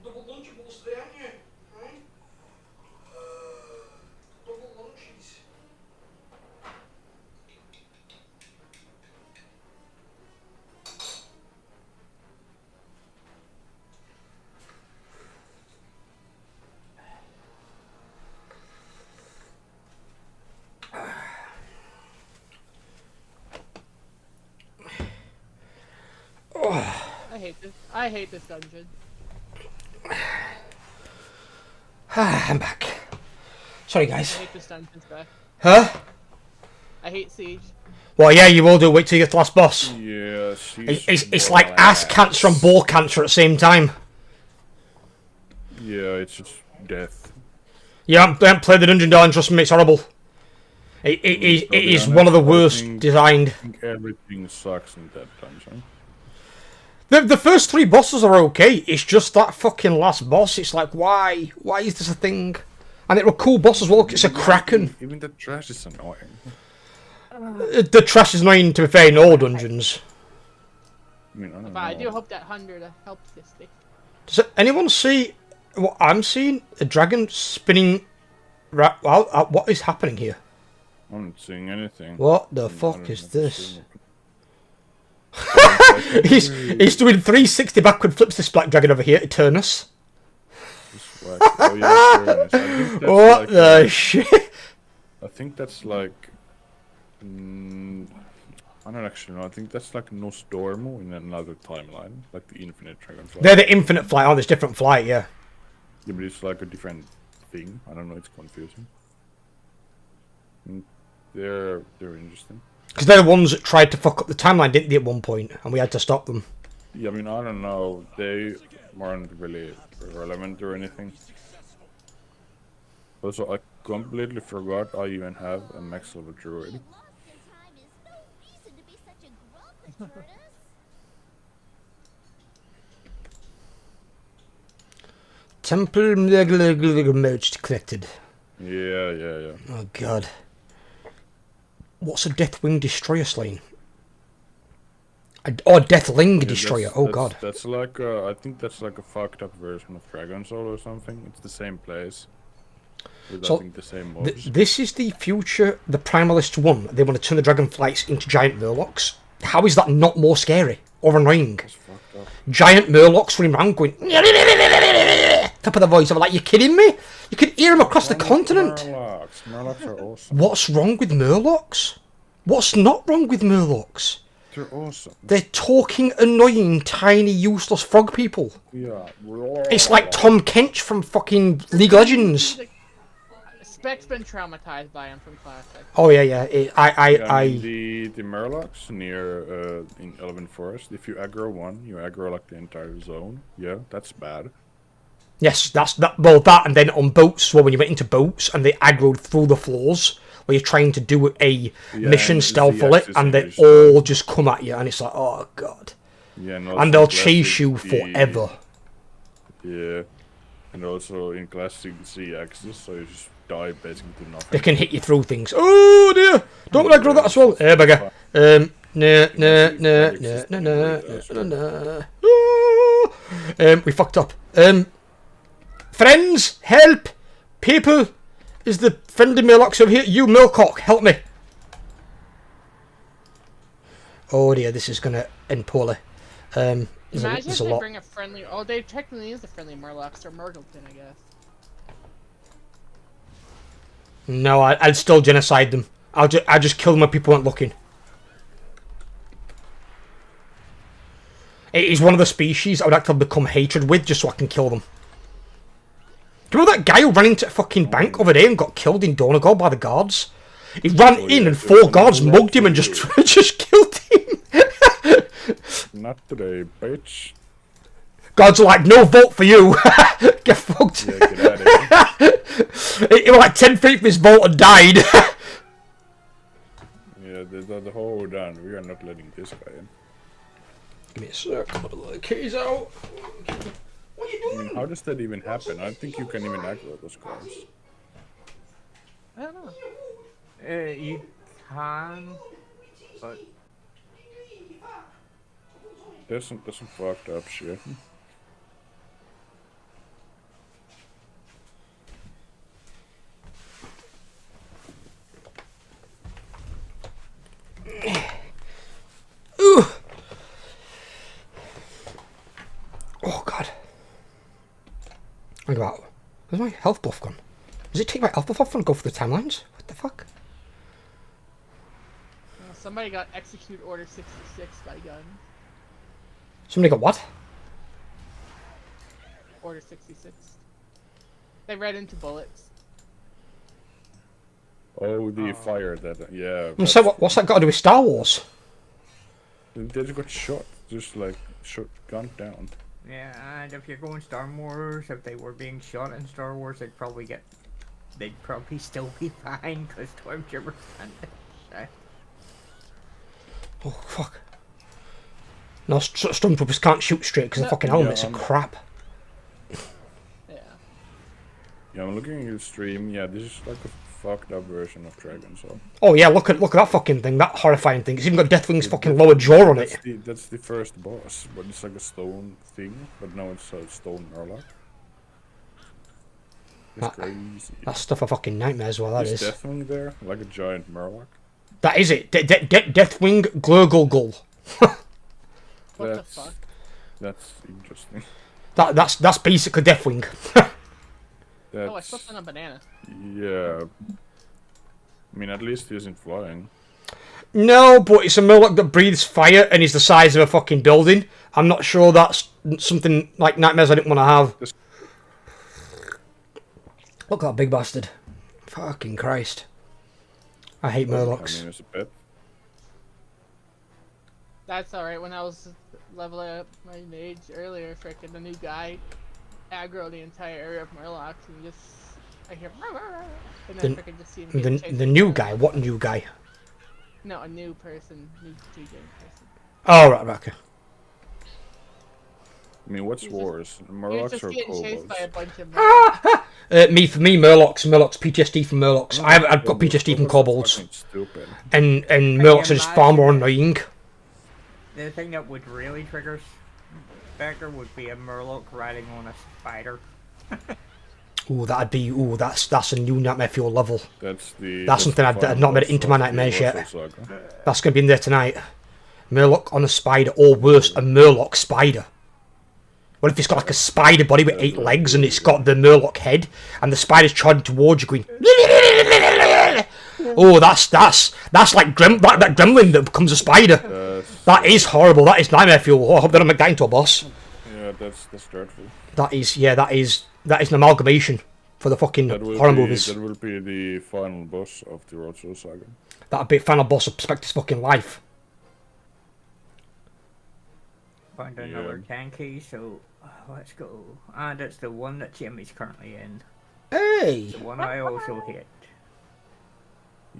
Double lunchables today, aren't you? Right? Double lunches. I hate this dungeon. I'm back. Sorry, I guys. hate this dungeon, Spec. Huh? I hate Siege. Well, yeah, you will do. Wait till you get to the last boss. Yeah, It's like ass cancer and ball cancer at the same time. Yeah, it's just death. Yeah, I haven't played the dungeon, darling. Trust me, it's horrible. It is one of the worst designed. I think everything sucks in that dungeon. The first 3 bosses are okay. It's just that fucking last boss. It's like, why? Why is this a thing? And it were cool boss as well. It's a kraken. Even the trash is annoying. The trash is annoying, to be fair, in all dungeons. I mean, I don't But I know. do hope that 100 helps this thing. Does anyone see what I'm seeing? A dragon spinning. Wow, what is happening here? I'm not seeing anything. What the I fuck don't is have this? to he's doing 360 backward flips, this black dragon over here, Eternus. Oh, yeah, Eternus. I think that's What like the shit? I think that's like. I don't actually know. I think that's like Nostormo in another timeline, like the Infinite Dragonfly. They're the infinite flight. Oh, there's different flight, yeah. Yeah, but it's like a different thing. I don't know. It's confusing. They're interesting. Because they're the ones that tried to fuck up the timeline, didn't they, at one point? And we had to stop them. Yeah, I mean, I don't know. They weren't really relevant or anything. Also, I completely forgot I even have a max level druid. Temple merged collected. Yeah. Oh god. What's a Deathwing Destroyer slain? Oh, Deathling Destroyer. Oh god. That's like I think that's like a fucked up version of Dragon Soul or something. It's the same place. With, So, I think the same mobs. this is the future, the Primalist one. They want to turn the Dragonflights into giant Murlocs. How is that not more scary or annoying? Giant Murlocs running around going top of the voice. I'm like, you kidding me? You can hear them across the continent. Murlocs are awesome. What's wrong with Murlocs? What's not wrong with Murlocs? They're awesome. They're talking, annoying, tiny, useless frog people. Yeah. It's like Tom Kench from fucking League of Legends. Spec's been traumatized by him from Classic. Oh yeah. I mean, the Murlocs near in Elven Forest. If you aggro one, you aggro like the entire zone. Yeah, that's bad. Yes, that's that. Well, that and then on boats as well. When you went into boats and they aggroed through the floors, where you're trying to do a mission stealthily, and they all just come at you, and it's like, oh god. Yeah, and they'll chase you forever. Yeah, and also in Classic Z axis, so you just die basically to nothing. They can hit you through things. Oh dear! Don't aggro that as well. Here, bugger. No. We fucked up. Friends, help! People, is the friendly Murlocs over here? You Milcock, help me! Oh dear, this is gonna end poorly. Imagine there's if a they lot. bring a friendly. Oh, they technically is a friendly Murlocs or Murgleton, I guess. No, I'd still genocide them. I'd just kill them when people weren't looking. It is one of the species I would actually become hatred with just so I can kill them. Do you know that guy who ran into a fucking bank over there and got killed in Donegal by the guards? He ran in and 4 guards mugged him and just killed him. Not today, bitch. Guards are like, no vote for you. Get fucked. Yeah, get out of here. He was like 10 feet from his vault and died. Yeah, the whole done. We are not letting this guy in. Give me a sec. I'll put the keys out. What are you doing? I mean, how does that even happen? I don't think you can even aggro those cards. I don't know. You can, but There's some fucked up shit. Ooh. Oh god. Think about. Where's my health buff gone? Does it take my health buff off and go for the timelines? What the fuck? Somebody got execute order 66 by gun. Somebody got what? Order 66. They read into bullets. Oh, the fire that, yeah. So what's that got to do with Star Wars? They just got shot, just like gunned down. yeah, and if you're going Star Wars, if they were being shot in Star Wars, they'd probably still be fine because Stormtroopers can't shot. Oh fuck. No, Stormtroopers can't shoot straight because the fucking helmets are crap. Yeah, I'm looking at the stream. Yeah, this is like a fucked up version of Dragon Soul. Oh yeah, look at that fucking thing, that horrifying thing. It's even got Deathwing's fucking lower jaw on it. That's the first boss, but it's like a stone thing. But now it's a stone Murloc. It's crazy. That stuff a fucking nightmare as well. That is. Deathwing there, like a giant Murloc. That is it. Deathwing Glurgle. What the fuck? That's interesting. That's basically Deathwing. Oh, I slipped on a banana. Yeah. I mean, at least he isn't flying. No, but it's a Murloc that breathes fire and is the size of a fucking building. I'm not sure that's something like nightmares I didn't want to have. Look at that big bastard. Fucking Christ. I hate Murlocs. I mean, it's a bit. That's alright. When I was leveling up my mage earlier, frickin' the new guy aggro the entire area of Murlocs and just I hear and then frickin' just see him get chased. The new guy? What new guy? No, a new person, new game person. Oh, right, okay. I mean, what's worse, Murlocs or getting chased by a kobolds? bunch of For me, Murlocs, PTSD from Murlocs. I've got PTSD from kobolds. Stupid. And Murlocs are just far more annoying. The thing that would really trigger Spectre would be a Murloc riding on a spider. Ooh, that'd be that's a new Nightmare Fuel level. That's something I've not made it into my nightmares yet. That's gonna be in there tonight. Murloc on a spider, or worse, a Murloc spider. What if it's got like a spider body with 8 legs and it's got the Murloc head and the spider's charging towards you going oh, that's like that gremlin that becomes a spider. That is horrible. That is nightmare fuel. Oh, I hope they don't make that into a boss. Yeah, that's dreadful. That is an amalgamation for the fucking horror movies. That will be the final boss of the Roadshow Saga. That'll be final boss of Spectre's fucking life. Found another 10 key, so let's go. And it's the one that Jimmy's currently in. Hey! The one I also hit.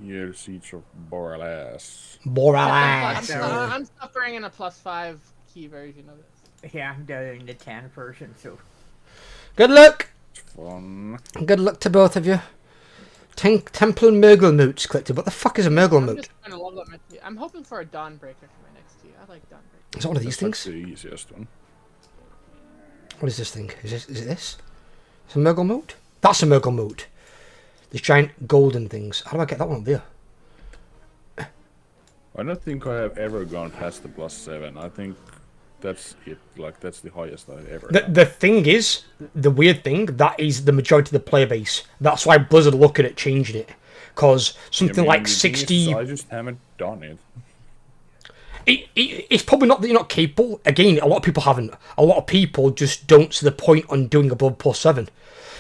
Yeah, Siege of Borealas. I'm suffering in a +5 key version of this. Yeah, I'm doing the 10 version, so. Good luck! It's fun. Good luck to both of you. Temple Murglemoot's collected. What the fuck is a Murglemoot? I'm hoping for a Dawnbreaker for my next key. I like Dawnbreaker. Is that one of these things? That's the easiest one. What is this thing? Is it this? It's a Murglemoot? That's a Murglemoot. These giant golden things. How do I get that one up there? I don't think I have ever gone past the +7. I think that's it. Like, that's the highest I've ever done. The thing is, the weird thing, that is the majority of the player base. That's why Blizzard are looking at changing it. Because something like 60... I just haven't done it. It's probably not that you're not capable. Again, a lot of people haven't. A lot of people just don't see the point on doing above +7.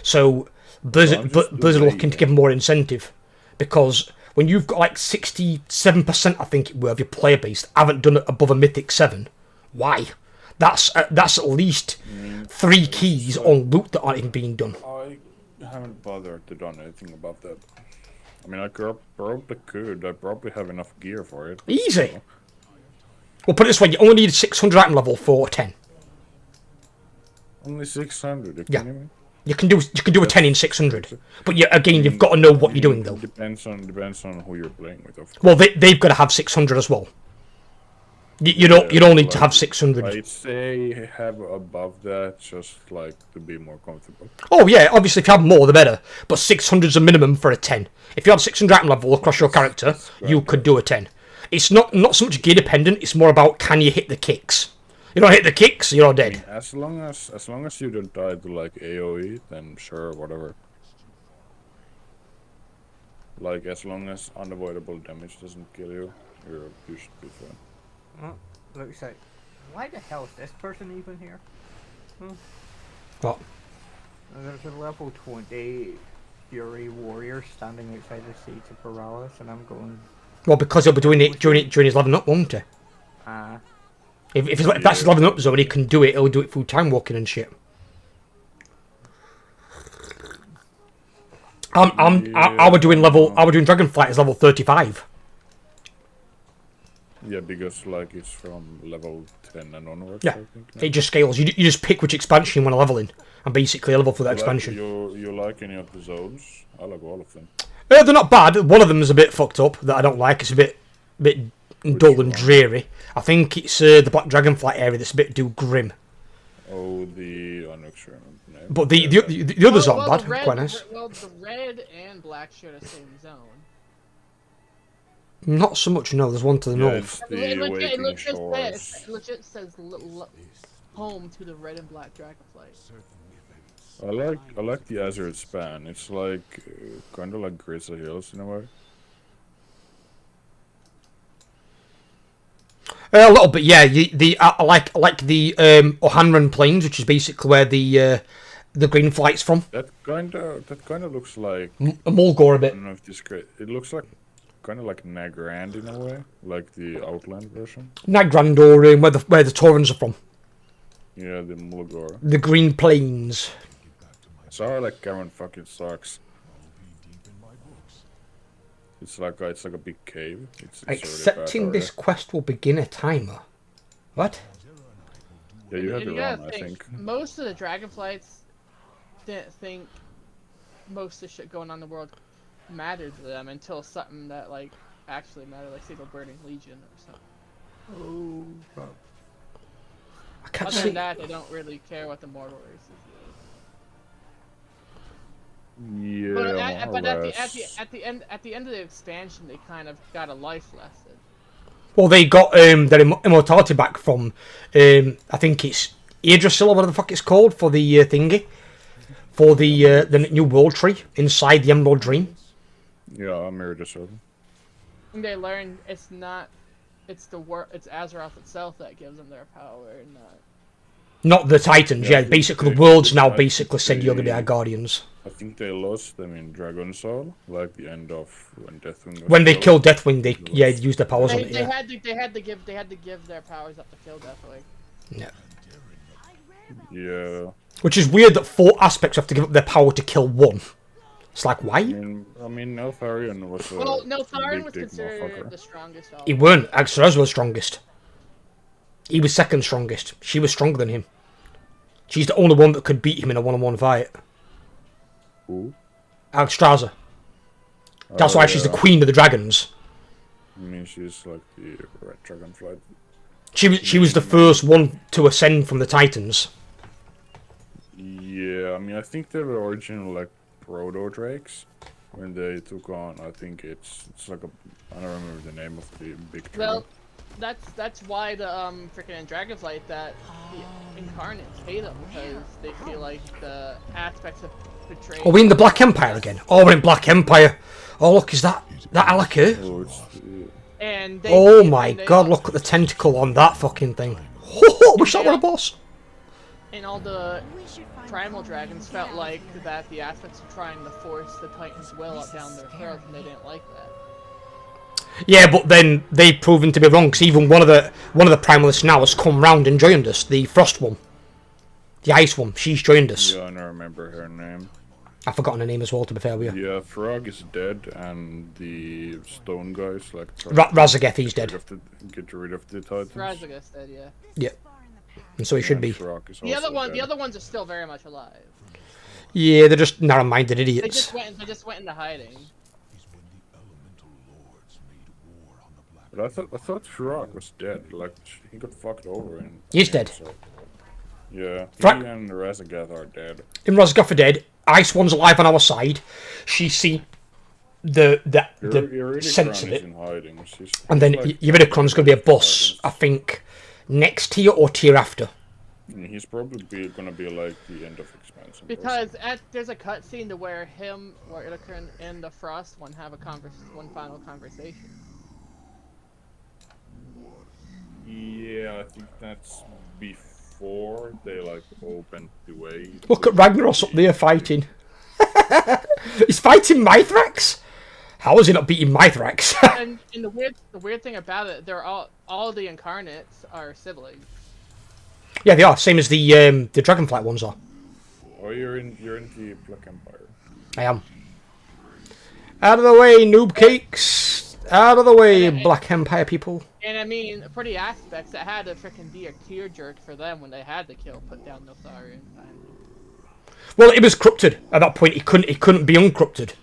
So Blizzard are looking to give more incentive. Because when you've got like 67%, I think it were, of your player base that haven't done it above a Mythic 7, why? That's at least 3 keys on loot that aren't even being done. I haven't bothered to do anything about that. I mean, I probably could. I probably have enough gear for it. Easy. So. Well, put it this way, you only need 600 item level for a 10. Only 600. You're Yeah. kidding me? You can do a 10 in 600. But yeah, again, you've got to know what you're doing though. Depends on who you're playing with. Of course. Well, they've got to have 600 as well. You don't need to have 600. I'd say have above that, just like to be more comfortable. Oh yeah, obviously if you have more the better. But 600 is a minimum for a 10. If you had 600 item level across your character, you could do a 10. It's not so much gear dependent, it's more about can you hit the kicks. You don't hit the kicks, you're dead. I mean, as long as you don't die to like AoE, then sure, whatever. Like as long as unavoidable damage doesn't kill you, you should be fine. Oh, looks like. Why the hell is this person even here? What? There's a level 20 Fury Warrior standing outside the Siege of Paralysis, and I'm going. Well, because he'll be doing it during his leveling up, won't he? If that's his leveling up zone, he can do it. He'll do it through time walking and shit. I were doing Dragonflight as level 35. Yeah, because like it's from level 10 and onwards. Yeah, I think, it just scales. You just pick which expansion you want to level in, and basically level for that expansion. You like any of the zones? I like all of them. They're not bad. One of them is a bit fucked up that I don't like. It's a bit dull and dreary. I think it's the Black Dragonflight area that's a bit too grim. Oh, I'm not sure. No. But the others aren't bad. Quite nice. Well, the red and black share the same zone. Not so much. No, there's one to the north. It legit says home to the red and black Dragonflight. I like the Azure Span. It's like kind of like Grizzly Hills in a way. A little bit, yeah. I like the Ohanran Plains, which is basically where the green flight's from. That kind of looks like Mulgore a bit. I don't know if this great. It looks like kind of like Nagrand in a way, like the Outland version. Nagrand, or where the Taurens are from. Yeah, the Mulgore. The Green Plains. Sorry, like Karen fucking sucks. It's like a big cave. It's Accepting this quest will begin a timer. What? Yeah, you have it wrong, I think. Most of the Dragonflights didn't think most of the shit going on in the world mattered to them until something that like actually mattered, like say the Burning Legion or something. Oh. I can't Other see. than that, they don't really care what the mortal races do. Yeah, But at the end of the expansion, they kind of got a life lesson. Well, they got their immortality back from I think it's Idrisil or whatever the fuck it's called for the thingy, for the new world tree inside the Emerald Dream. Yeah, I'm Idrisil. And they learned it's Azeroth itself that gives them their power, and Not the Titans. Yeah, basically the world's now basically said you're gonna be our guardians. I think they lost them in Dragon Soul, like the end of when Deathwing. When they killed Deathwing, they used their powers on it. they Yeah. had to give their powers up to kill Deathwing. Yeah. Yeah. Which is weird that 4 aspects have to give up their power to kill one. It's like, why? I mean, Neltharion was Well, Neltharion was big considered motherfucker. the strongest. He weren't. Axerez was strongest. He was second strongest. She was stronger than him. She's the only one that could beat him in a one-on-one fight. Who? Alexstrasza. That's why she's the queen of the dragons. I mean, she's like the Red Dragonfly. She was the first one to ascend from the Titans. Yeah, I mean, I think they were original like proto drakes when they took on. I think it's like I don't remember the name of the big dragon. Well, that's why the freaking Dragonflight that the Incarnates hate them, because they feel like the aspects of betrayal. Are we in the Black Empire again? Oh, we're in Black Empire. Oh, look, is that Alaka? And Oh my god, look at the tentacle on that fucking thing. Oh, wish that were a boss. And all the primal dragons felt like that the aspects of trying to force the Titans' will up down their throats, and they didn't like that. Yeah, but then they've proven to be wrong, because even one of the primalists now has come round and joined us. The Frost one. The Ice one. She's joined us. Yeah, I don't remember her name. I've forgotten her name as well, to be fair with you. Yeah, Frog is dead, and the stone guys like. Razageth, he's dead. Get rid of the Titans. Razageth's dead, yeah. Yep. And so he should be. The other ones are still very much alive. Yeah, they're just narrow-minded idiots. They just went into hiding. But I thought Frog was dead. Like he got fucked over. He's dead. So. Yeah, Fra- he and Razagath are dead. In Razageth are dead. Ice One's alive on our side. She's seen the sense of it. And then Uridicron's going to be a boss, I think, next tier or tier after. He's probably going to be like the end of expansion. Because there's a cutscene to where Uridicron and the Frost one have one final conversation. Yeah, I think that's before they like opened the way. Look at Ragnaros up there fighting. He's fighting Mithrax. How is he not beating Mithrax? and the weird thing about it, they're all the incarnates are siblings. Yeah, they are. Same as the Dragonflight ones are. Oh, you're in the Black Empire. I am. Out of the way, noob cakes. Out of the way, Black Empire people. And I mean, for the aspects, it had to freaking be a tearjerk for them when they had to put down Notharian. Well, it was corrupted at that point. He couldn't be uncorrupted.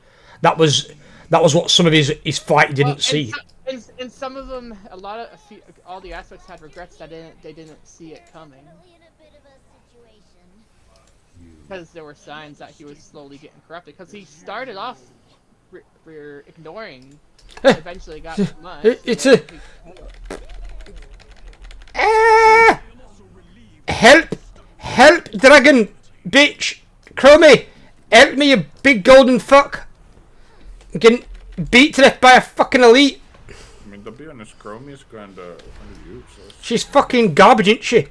That was what some of his fight didn't see. And some of them, all the aspects had regrets that they didn't see it coming. Because there were signs that he was slowly getting corrupted. Because he started off ignoring, eventually got much. It's a help, dragon, bitch, Chromie, help me, you big golden fuck. I'm getting beat to death by a fucking elite. I mean, to be honest, Chromie is kind of useless. She's fucking garbage, isn't she?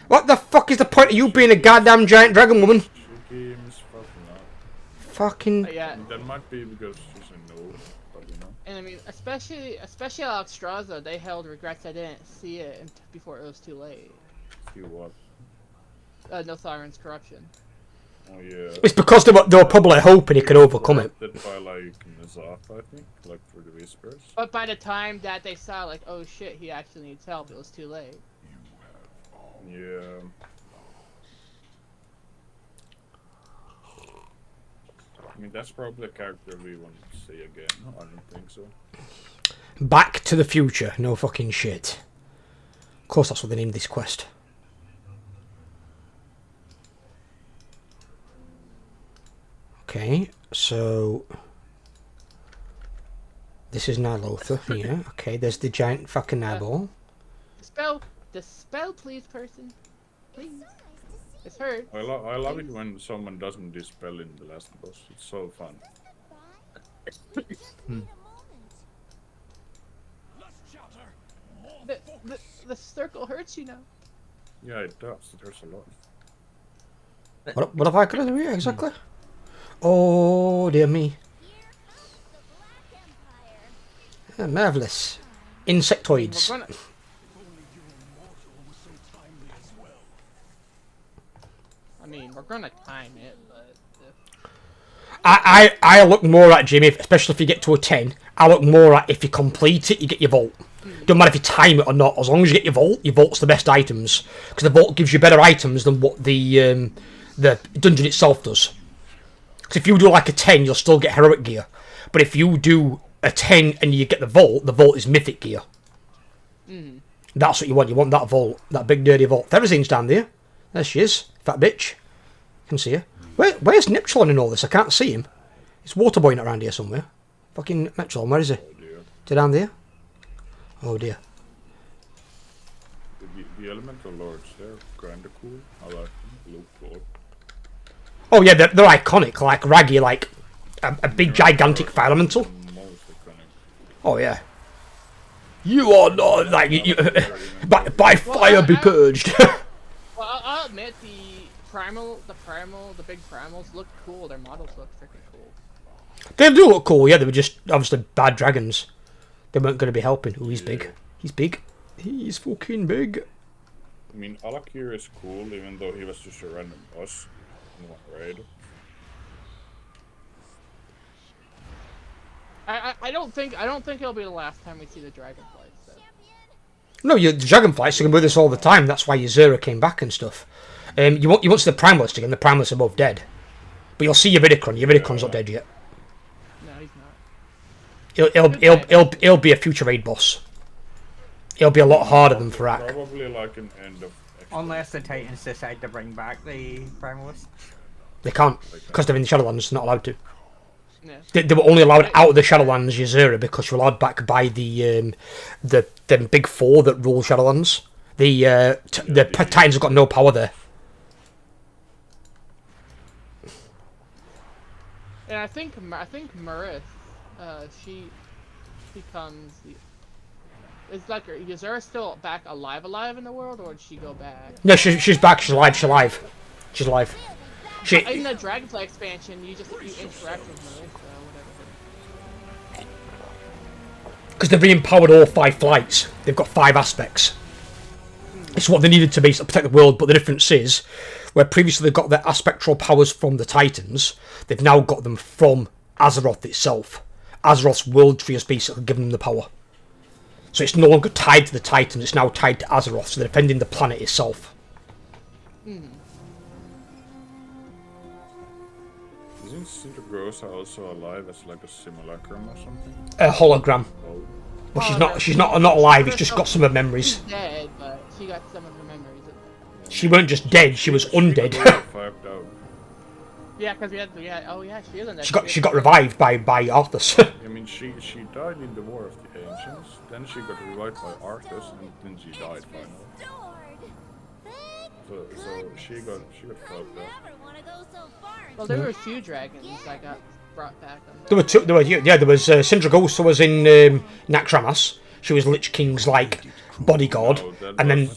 What the fuck is the point of you being a goddamn giant dragon woman? Fucking. Yeah. That might be because she's a no, but you know. And I mean, especially Alexstrasza, they held regrets I didn't see it before it was too late. See what? Notharian's corruption. Oh yeah. It's because they were probably hoping he could overcome it. By like Nazaf, I think, like for the Whispers. But by the time that they saw, like, oh shit, he actually needs help, it was too late. Yeah. I mean, that's probably a character we want to see again. I don't think so. Back to the Future, no fucking shit. Of course, that's what they named this quest. Okay, so this is Nilotha, yeah. Okay, there's the giant fucking eyeball. Dispel, please, person. Please. It's her. I love it when someone doesn't dispel in the last boss. It's so fun. The circle hurts, you know. Yeah, it does. There's a lot. What have I got to do here exactly? Oh dear me. Yeah, marvelous. Insectoids. I mean, we're gonna time it, but. I look more at Jimmy, especially if you get to a 10. I look more at if you complete it, you get your vault. Don't matter if you time it or not. As long as you get your vault's the best items, because the vault gives you better items than what the dungeon itself does. Because if you do like a 10, you'll still get heroic gear, but if you do a 10 and you get the vault is mythic gear. That's what you want. You want that vault, that big dirty vault. Therezine's down there. There she is, fat bitch. You can see her. Where's Neptulon in all this? I can't see him. It's Waterboy not around here somewhere. Fucking Neptulon, where is he? Is he down there? Oh dear. The Elemental Lords, they're kinda cool. I like them. Look cool. Oh yeah, they're iconic. Like Raggy, like a big gigantic fire elemental. Oh yeah. You are not like you, by fire be purged. Well, I'll admit the big primals look cool. Their models look freaking cool. They do look cool, yeah. They were just obviously bad dragons. They weren't going to be helping. Oh, he's big. He's big. He's fucking big. I mean, Alakir is cool, even though he was just a random boss in one raid. I don't think it'll be the last time we see the dragonflights. So. No, the dragonflights are with us all the time. That's why Ysera came back and stuff. You want to see the Primalists again. The Primalists are both dead. But you'll see Iridicron. Iridicron's not dead yet. No, he's not. He'll be a future raid boss. He'll be a lot harder than Farak. Probably like an end of... Unless the Titans decide to bring back the Primalists. They can't, because they're in the Shadowlands, not allowed to. Yeah. They were only allowed out of the Shadowlands, Ysera, because you're allowed back by the big four that rule Shadowlands. The Titans have got no power there. And I think Marith, she becomes the. Is like Ysera still back alive in the world, or did she go back? No, she's back. She's alive. She's alive. In the Dragonfly expansion, you interact with Marith, so whatever. Because they've re-empowered all 5 flights. They've got 5 aspects. It's what they needed to be to protect the world, but the difference is, where previously they got their aspectral powers from the Titans, they've now got them from Azeroth itself. Azeroth's world tree has basically given them the power. So it's no longer tied to the Titans, it's now tied to Azeroth, so they're defending the planet itself. Isn't Sindragosa also alive as like a simulacrum or something? A hologram. Oh. But she's not alive, it's just got some of her memories. She's dead, but she got some of her memories. She weren't just dead, she was undead. Yeah, because she is undead. She got revived by Arthas. I mean, she died in the War of the Ancients, then she got revived by Arthas, and then she died finally. So she got fucked up. Well, there were a few dragons that got brought back. There was Sindragosa was in Naxxramas. She was Lich King's bodyguard, and then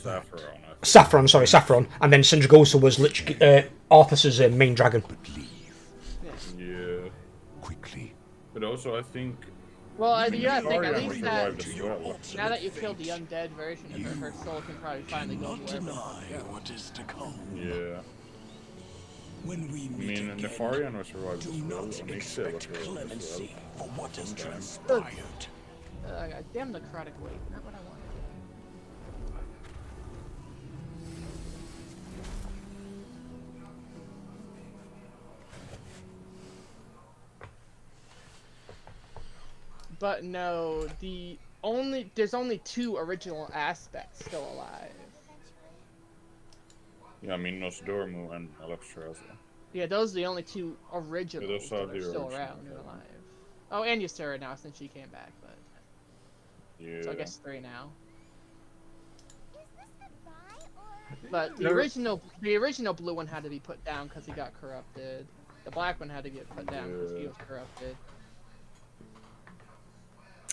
Saffron, and then Sindragosa was Arthas's main dragon. Yeah. But also, I think. Well, you gotta think at least that now that you killed the undead version of her soul can probably finally go wherever what is to come. Yeah. I mean, Nefarian was revived as well, Onyxia was revived as well. What has transpired? Damn necrotic weight, not what I wanted. But no, there's only 2 original aspects still alive. Yeah, I mean Nosdormu and Alexstrasza. Yeah, those are the only 2 originals that are still around and alive. Oh, and Ysera now since she came back, but yeah. So I guess 3 now. But the original blue one had to be put down because he got corrupted. The black one had to get put down because he was corrupted.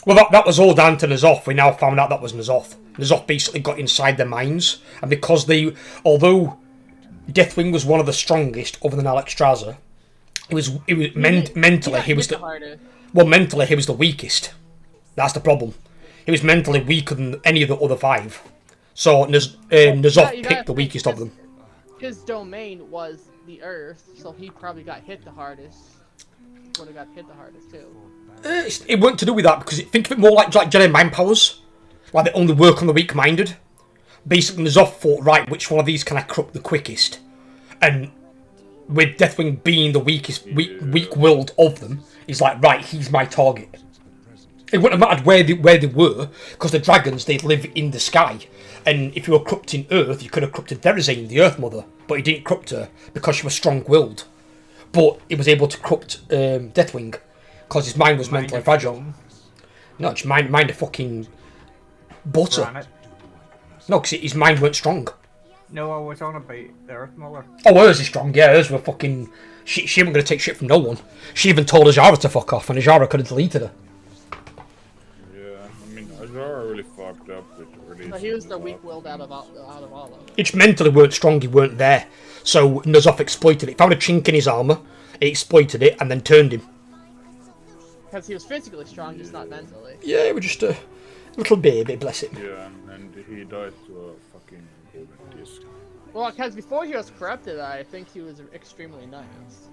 Well, that was all down to N'Zoth. We now found out that was N'Zoth. N'Zoth basically got inside their minds, and because although Deathwing was one of the strongest, other than Alexstrasza, mentally he was the weakest. That's the problem. He was mentally weaker than any of the other 5. So N'Zoth picked the weakest of them. His domain was the Earth, so he probably got hit the hardest. Would have got hit the hardest too. It wasn't to do with that, because think of it more like Jedi mind powers. Like they only work on the weak-minded. Basically, N'Zoth thought, right, which one of these can I corrupt the quickest? And with Deathwing being the weak-willed of them, he's like, right, he's my target. It wouldn't have mattered where they were, because the dragons, they live in the sky. And if you were corrupting Earth, you could have corrupted Therazane, the Earth Mother, but he didn't corrupt her because she was strong-willed. But he was able to corrupt Deathwing because his mind was mentally fragile. No, his mind of fucking butter. Granite. No, because his mind weren't strong. No, I was on about the Earth Mother. Oh, hers is strong. Yeah, hers were fucking. She wasn't going to take shit from no one. She even told Ajara to fuck off, and Ajara could have deleted her. Yeah, I mean, Ajara really fucked up with releasing. So he was the weak-willed out of all of them. It's mentally weren't strong. He weren't there. So N'Zoth exploited it. Found a chink in his armor. He exploited it and then turned him. Because he was physically strong, just not mentally. Yeah, he was just a little baby, bless him. Yeah, and he died to a fucking golden disc. Well, because before he was corrupted, I think he was extremely nice.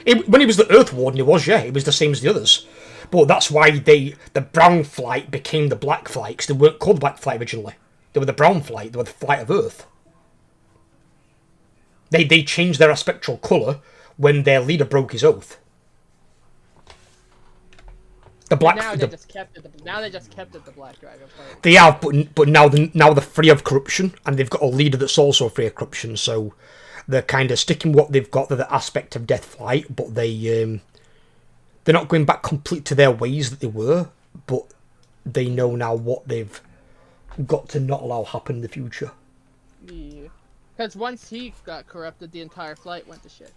When he was the Earth Warden, he was, yeah. He was the same as the others. But that's why the brown flight became the black flight, because they weren't called the black flight originally. They were the brown flight. They were the flight of Earth. They changed their spectral colour when their leader broke his oath. The black. Now they just kept it. Now they just kept it the Black Dragon flight. They have, but now they're free of corruption, and they've got a leader that's also free of corruption. So they're kind of sticking what they've got. They're the aspect of Death Flight, but they're not going back complete to their ways that they were. But they know now what they've got to not allow happen in the future. Yeah, because once he got corrupted, the entire flight went to shit.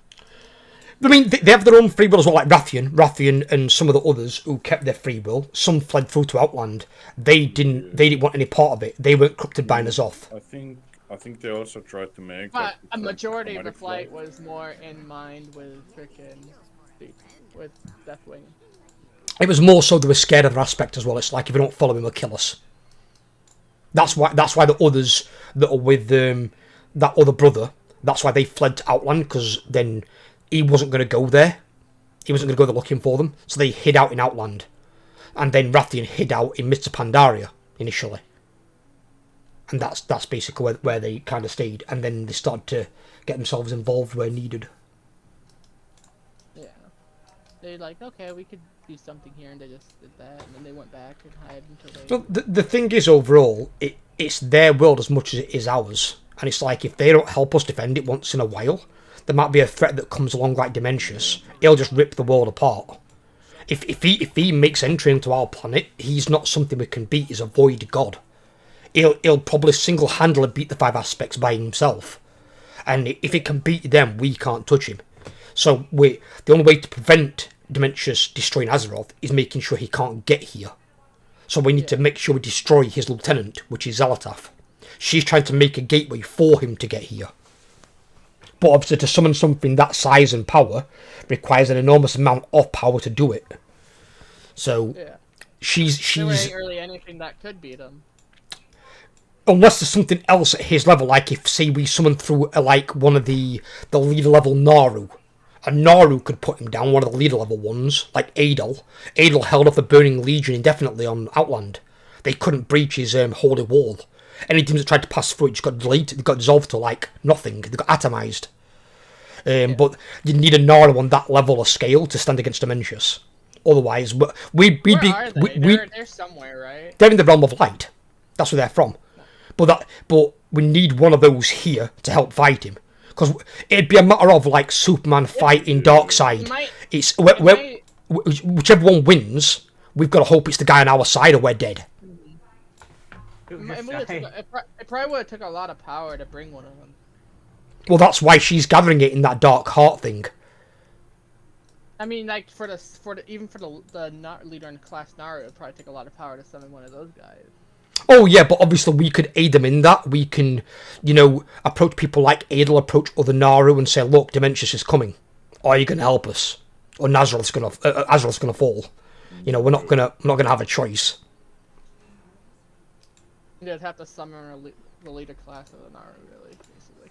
I mean, they have their own free will as well, like Rathian and some of the others who kept their free will. Some fled through to Outland. They didn't want any part of it. They weren't corrupted by N'Zoth. I think they also tried to make. But a majority of the flight was more in mind with with Deathwing. It was more so they were scared of their aspect as well. It's like, if we don't follow him, he'll kill us. That's why the others that are with that other brother, that's why they fled to Outland, because then he wasn't going to go there. He wasn't going to go there looking for them. So they hid out in Outland. And then Rathian hid out in Mr. Pandaria initially. And that's basically where they kind of stayed. And then they started to get themselves involved where needed. Yeah. They're like, okay, we could do something here, and they just did that. And then they went back and hid until they... Well, the thing is, overall, it's their world as much as it is ours. And it's like, if they don't help us defend it once in a while, there might be a threat that comes along like Dementius. He'll just rip the world apart. If he makes entry into our planet, he's not something we can beat. He's a void god. He'll probably single-handedly beat the 5 aspects by himself. And if he can beat them, we can't touch him. So the only way to prevent Dementius destroying Azeroth is making sure he can't get here. So we need to make sure we destroy his lieutenant, which is Xal'atath. She's trying to make a gateway for him to get here. But obviously, to summon something that size and power requires an enormous amount of power to do it. So she's there ain't really anything that could beat him. Unless there's something else at his level, like if, say, we summon through like one of the leader level Naru. And Naru could put him down, one of the leader level ones, like Adel. Adel held off the Burning Legion indefinitely on Outland. They couldn't breach his holy wall. Any teams that tried to pass through it just got deleted, they got dissolved to like nothing, they got atomized. But you need a Naru on that level of scale to stand against Dementius. Otherwise, we'd be... They're somewhere, right? They're in the realm of light. That's where they're from. But we need one of those here to help fight him. Because it'd be a matter of like Superman fighting Darkseid. It's whichever one wins, we've got to hope it's the guy on our side or we're dead. It probably would have took a lot of power to bring one of them. Well, that's why she's gathering it in that Dark Heart thing. I mean, like even for the leader in class Naru, it would probably take a lot of power to summon one of those guys. Oh yeah, but obviously we could aid them in that. We can, approach people like Adel, approach other Naru and say, look, Dementius is coming. Are you going to help us? Or Azeroth's going to fall. We're not gonna have a choice. You'd have to summon the leader class of the Naru, really, basically.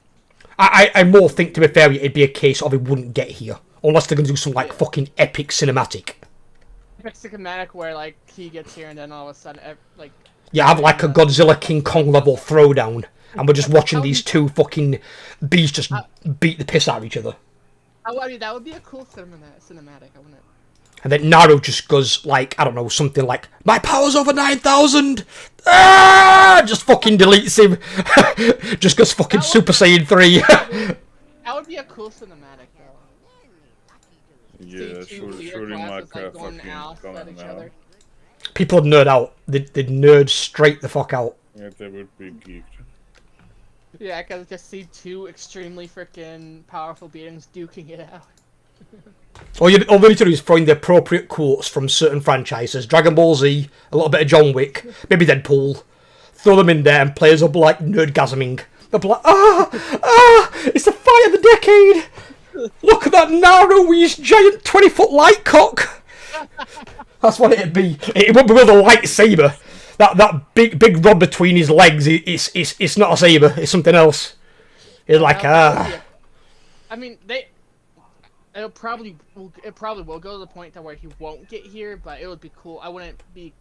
I more think, to be fair, it'd be a case of he wouldn't get here. Unless they're going to do some, fucking epic cinematic. Epic cinematic where, he gets here and then all of a sudden, Yeah, have like a Godzilla King Kong level throwdown, and we're just watching these two fucking beasts just beat the piss out of each other. I mean, that would be a cool cinematic, I wouldn't. And then Naru just goes like, I don't know, something like, my power's over 9,000! Ah! Just fucking deletes him. Just goes fucking Super Saiyan 3. That would be a cool cinematic, though. Yeah, shooting like fucking coming now. People would nerd out. They'd nerd straight the fuck out. Yeah, they would be geeked. Yeah, I could just see two extremely freaking powerful beings duking it out. All we need to do is throw in the appropriate quotes from certain franchises. Dragon Ball Z, a little bit of John Wick, maybe Deadpool. Throw them in there and players will be like nerdgasming. They'll be like, it's the fight of the decade! Look at that Naru with his giant 20-foot light cock! That's what it'd be. It won't be with a lightsaber. That big rod between his legs, it's not a saber, it's something else. It's like, I mean, it probably will go to the point to where he won't get here, but it would be cool. I wouldn't be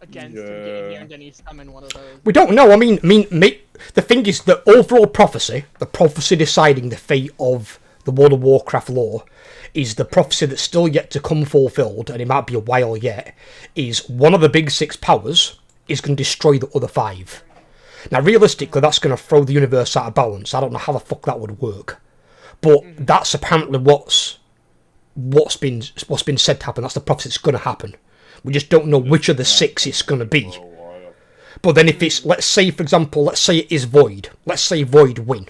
against him getting here and then he's summon one of those. We don't know. I mean, the thing is, the overall prophecy, the prophecy deciding the fate of the World of Warcraft lore, is the prophecy that's still yet to come fulfilled, and it might be a while yet, is one of the big 6 powers is going to destroy the other 5. Now, realistically, that's going to throw the universe out of balance. I don't know how the fuck that would work. But that's apparently what's been said to happen. That's the prophecy that's going to happen. We just don't know which of the 6 it's going to be. But then if it's, let's say, for example, let's say it is Void. Let's say Void win,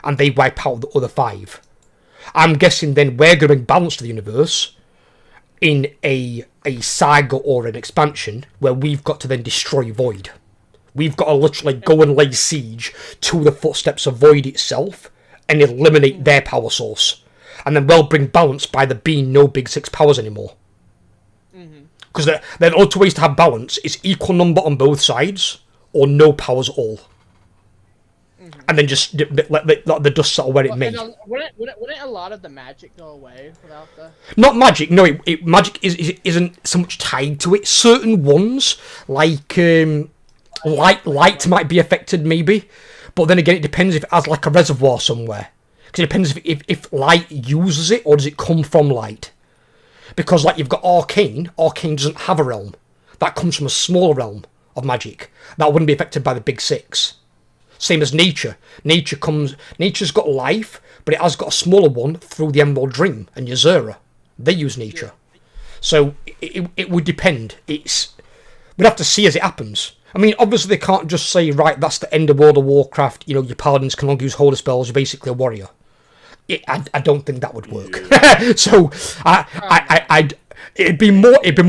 and they wipe out the other 5. I'm guessing then we're going to bring balance to the universe in a saga or an expansion where we've got to then destroy Void. We've got to literally go and lay siege to the footsteps of Void itself and eliminate their power source. And then we'll bring balance by there being no big 6 powers anymore. Because there are other ways to have balance. It's equal number on both sides, or no powers at all. And then just let the dust settle where it may. Wouldn't a lot of the magic go away without the... Not magic, no. Magic isn't so much tied to it. Certain ones, like light might be affected, maybe. But then again, it depends if it has like a reservoir somewhere. Because it depends if light uses it, or does it come from light. Because like you've got Arcane doesn't have a realm. That comes from a smaller realm of magic. That wouldn't be affected by the big 6. Same as nature. Nature's got life, but it has got a smaller one through the Emerald Dream and Ysera. They use nature. So it would depend. We'd have to see as it happens. I mean, obviously they can't just say, right, that's the end of World of Warcraft, your paladins can only use holy spells, you're basically a warrior. I don't think that would work. So it'd probably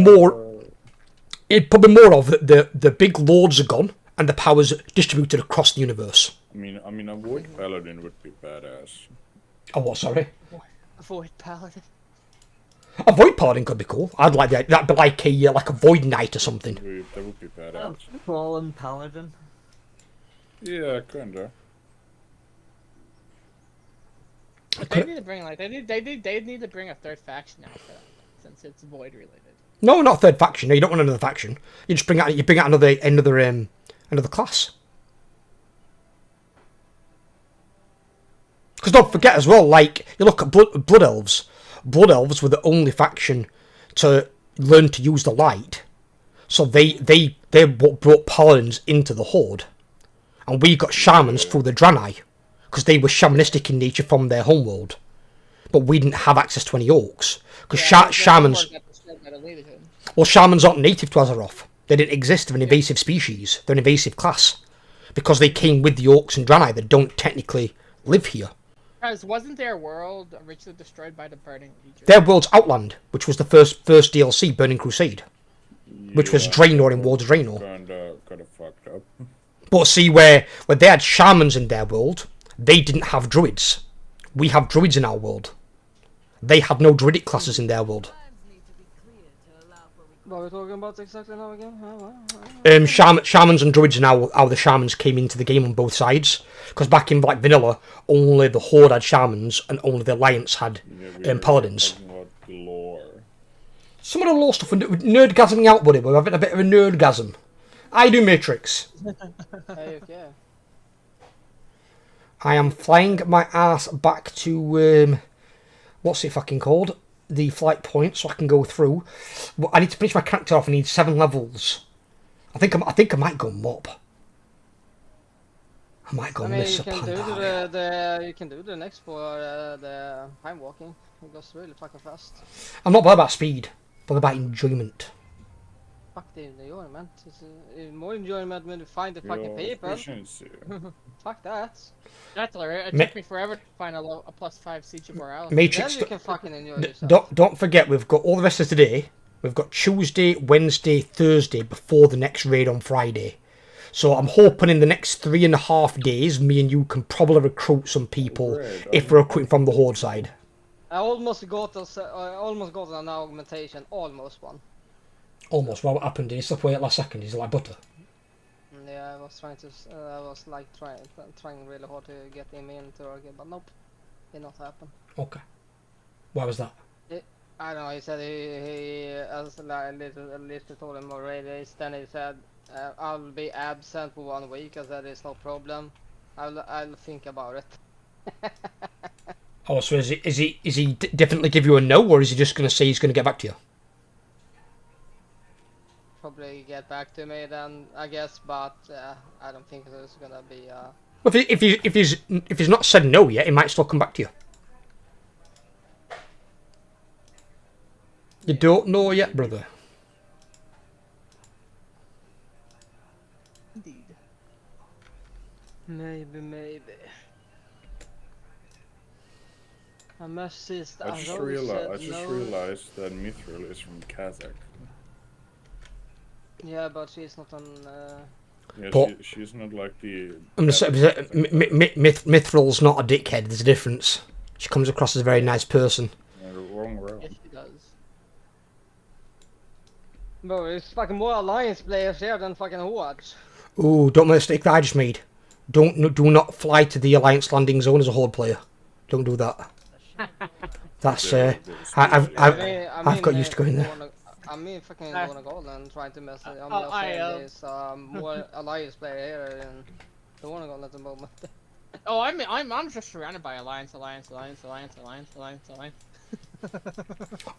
more of the big lords are gone and the powers distributed across the universe. I mean, a Void Paladin would be badass. Oh, what? Sorry. A Void Paladin. A Void Paladin could be cool. I'd like that. That'd be like a Void Knight or something. That would be badass. Fallen Paladin. Yeah, kinda. They need to bring they need to bring a 3rd faction out for that, since it's Void related. No, not 3rd faction. No, you don't want another faction. You just bring out another class. Because don't forget as well, like you look at Blood Elves. Blood Elves were the only faction to learn to use the light, so they brought paladins into the Horde, and we got shamans through the Draenei, because they were shamanistic in nature from their homeworld, but we didn't have access to any orcs because shamans. Well, shamans aren't native to Azeroth. They didn't exist. They're an invasive species. They're an invasive class because they came with the orcs and Draenei that don't technically live here. Guys, wasn't their world originally destroyed by the Burning Legion? Their world's Outland, which was the first DLC, Burning Crusade, which was Draenor in War of Draenor. Kinda fucked up. But see, where they had shamans in their world, they didn't have druids. We have druids in our world. They had no druidic classes in their world. What are we talking about exactly now again? Shamans and druids are now how the shamans came into the game on both sides. Because back in Black Vanilla, only the Horde had shamans and only the Alliance had paladins. Some of the lore stuff, nerdgasming out, buddy. We're having a bit of a nerdgasm. I do Matrix. Okay. I am flying my ass back to what's it fucking called? The flight point, so I can go through. Well, I need to finish my character off. I need 7 levels. I think I might go mop. I might go Mr. Pandaria. You can do the next for the time walking. It goes really fucking fast. I'm not bothered about speed, but about enjoyment. Fuck the enjoyment. It's more enjoyment when you find the fucking people. Fuck that. It took me forever to find a +5 Siege of Morale. Matrix. Then you can fucking enjoy yourself. Don't forget, we've got all the rest of today. We've got Tuesday, Wednesday, Thursday before the next raid on Friday. So I'm hoping in the next 3.5 days, me and you can probably recruit some people if we're recruiting from the Horde side. I almost got an augmentation, almost one. Almost. Well, what happened? Did he stop away at last second? Is it like butter? Yeah, I was trying really hard to get him in to argue, but nope, did not happen. Okay. Why was that? I don't know. He said he as a little told him already. Then he said, "I'll be absent for 1 week." I said, "It's no problem. I'll think about it." Oh, so is he definitely give you a no, or is he just going to say he's going to get back to you? Probably get back to me then, I guess, but I don't think there's gonna be. Well, if he's not said no yet, he might still come back to you. You don't know yet, brother. Indeed. Maybe. I must see. I just realized that Mithril is from Kazakh. Yeah, but she's not on. Yeah, But- she's not like the. I'm just Mithril's not a dickhead. There's a difference. She comes across as a very nice person. Wrong round. Yes, she does. Bro, there's fucking more Alliance players here than fucking Horde. Ooh, don't make the mistake that I just made. Do not fly to the Alliance landing zone as a Horde player. Don't do that. That's I've got used to going there. I mean, fucking wanna go and trying to mess it. I'm just saying there's more Alliance player here and don't wanna go at the moment. Oh, I'm just surrounded by Alliance.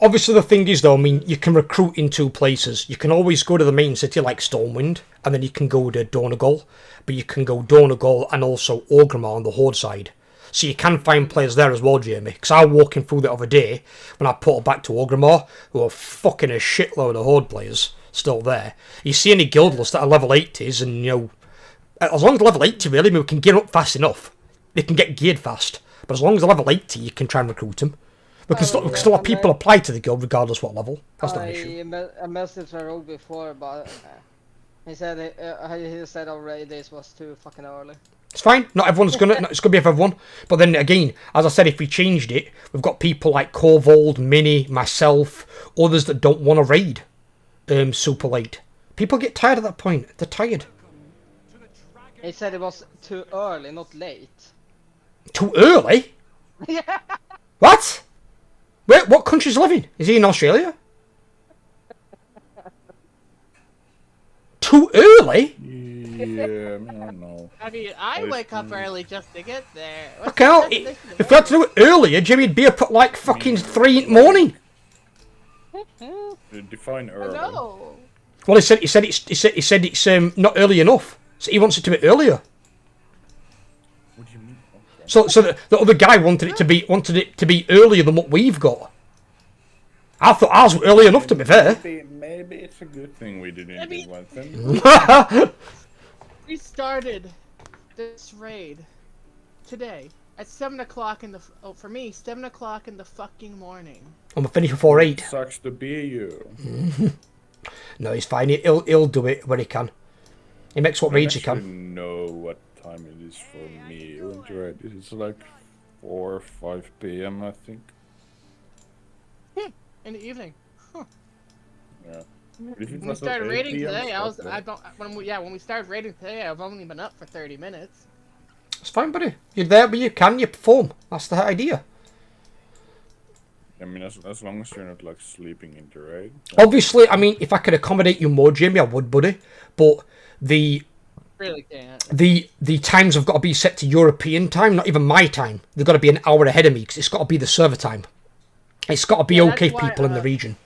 Obviously, the thing is, though, I mean, you can recruit in two places. You can always go to the main city like Stormwind, and then you can go to Donegal. But you can go Donegal and also Orgrimmar on the Horde side. So you can find players there as well, Jamie. Because I was walking through the other day when I put it back to Orgrimmar, who are fucking a shitload of Horde players still there. You see any guildless that are level 80s, and, you know, as long as they're level 80, really, I mean, we can gear up fast enough. They can get geared fast. But as long as they're level 80, you can try and recruit them. Because still have people apply to the guild regardless what level. That's not an issue. I messaged Harold before, but he said already this was too fucking early. It's fine. Not everyone's gonna. It's gonna be for everyone. But then again, as I said, if we changed it, we've got people like Corvold, Minnie, myself, others that don't want to raid super late. People get tired at that point. They're tired. He said it was too early, not late. Too early? Yeah. What? Where? What country's living? Is he in Australia? Too early? Yeah, I don't know. I mean, I wake up early just to get there. Okay, well, if we had to do it earlier, Jimmy'd be up at like fucking 3 in the morning. Define early. No. Well, he said it's not early enough, so he wants it to be earlier. What do you mean? So the other guy wanted it to be earlier than what we've got. I thought ours were early enough, to be fair. Maybe it's a good thing we didn't do one thing. We started this raid today at 7 o'clock in the. For me, 7 o'clock in the fucking morning. I'm gonna finish before 8. Sucks to be you. No, he's fine. He'll do it when he can. He makes what raids he I can. know what time it is for me. Right? It's like 4 or 5 p.m. I think. In the evening. Huh. Yeah. When we started raiding today, when we started raiding today, I've only been up for 30 minutes. It's fine, buddy. You're there, but you perform. That's the idea. I mean, as long as you're not like sleeping into raid. Obviously, I mean, if I could accommodate you more, Jamie, I would, buddy. But the really can't. The times have got to be set to European time, not even my time. They've got to be an hour ahead of me because it's got to be the server time. It's got to be okay, why, people in the region.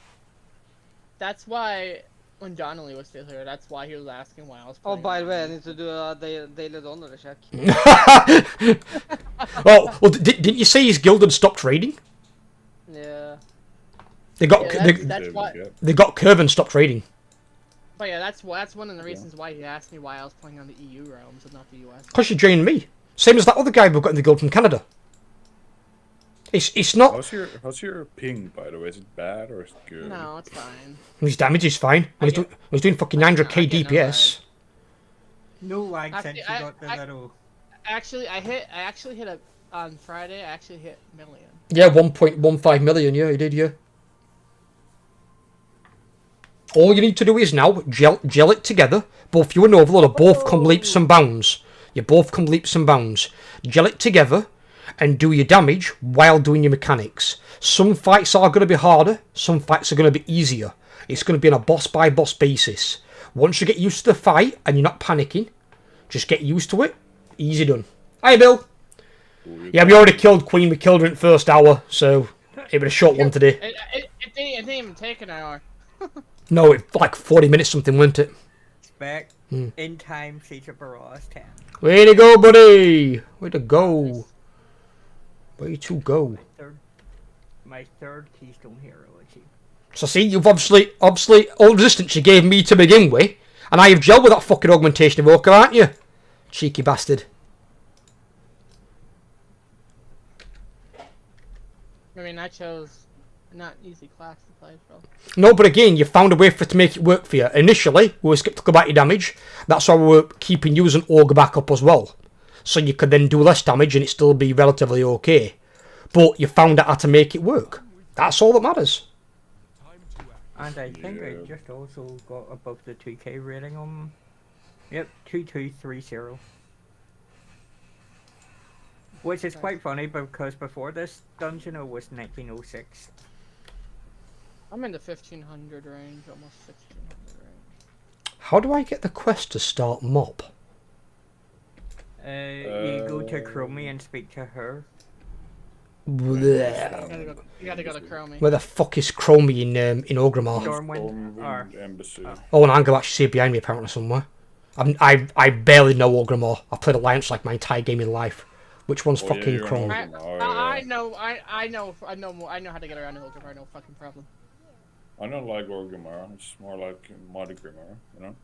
That's why when Donnelly was still here, that's why he was asking why I was Oh, playing. by the way, I need to do a daily donor check. well, didn't you say his guild had stopped raiding? Yeah. They got that's why. they got Curve and stopped raiding. But yeah, that's one of the reasons why he asked me why I was playing on the EU realms and not the US. Because you joined me. Same as that other guy we've got in the guild from Canada. It's not. How's your ping, by the way? Is it bad or is it good? No, it's fine. His damage is fine. He's doing fucking 900k DPS. No lag since you got the little. Actually, I actually hit on Friday. I actually hit million. Yeah, 1.15 million. Yeah, he did. Yeah. All you need to do is now gel it together. Both you and Overlord are both come leaps and bounds. You both come leaps and bounds. Gel it together, and do your damage while doing your mechanics. Some fights are going to be harder, some fights are going to be easier. It's going to be on a boss by boss basis. Once you get used to the fight and you're not panicking, just get used to it. Easy done. Hi, Bill. Yeah, we already killed Queen. We killed her in the first hour, so it was a short one today. It didn't even take an hour. No, it like 40 minutes something, wasn't it? Spec, in time, Siege of Baras 10. Way to go, buddy! Way to go. Way to go. My third Keystone Hero achievement. So see, you've obviously all the resistance you gave me to begin with, and I have gelled with that fucking augmentation evoker, aren't you? Cheeky bastard. I mean, I chose not easy class to play, bro. No, but again, you found a way for it to make it work for you. Initially, we were skeptical about your damage. That's why we were keeping you as an Ogre backup as well. So you could then do less damage and it still be relatively okay. But you found out how to make it work. That's all that matters. And I think I just also got above the 2k rating on... Yep, 2230. Which is quite funny because before this dungeon it was 1906. I'm in the 1500 range, almost 1600 range. How do I get the quest to start mob? You go to Chromie and speak to her. Bleh. You gotta go to Chromie. Where the fuck is Chromie in Ogrimmar? Stormwind Embassy. Oh, and I'm going to actually see it behind me apparently somewhere. I barely know Ogrimmar. I've played Alliance like my entire gaming life. Which one's fucking Chrome? I know how to get around Ogrimmar, no fucking problem. I don't like Orgrimmar, it's more like Mighty Grimmar, you know?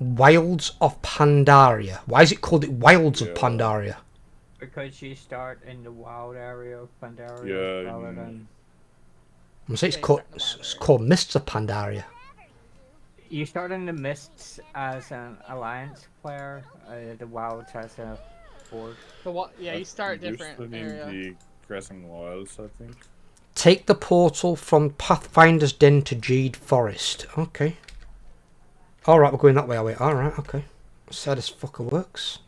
Wilds of Pandaria. Why is it called Wilds of Pandaria? Because you start in the wild area of Pandaria. Yeah. Rather than... I'm saying it's called Mists of Pandaria. You start in the Mists as an Alliance player, the Wilds as a Ford. So what? Yeah, you start different area. The Crescent Wilds, I think. Take the portal from Pathfinder's Den to Jade Forest. Okay. Alright, we're going that way, are we? Alright, okay. So this fucker works.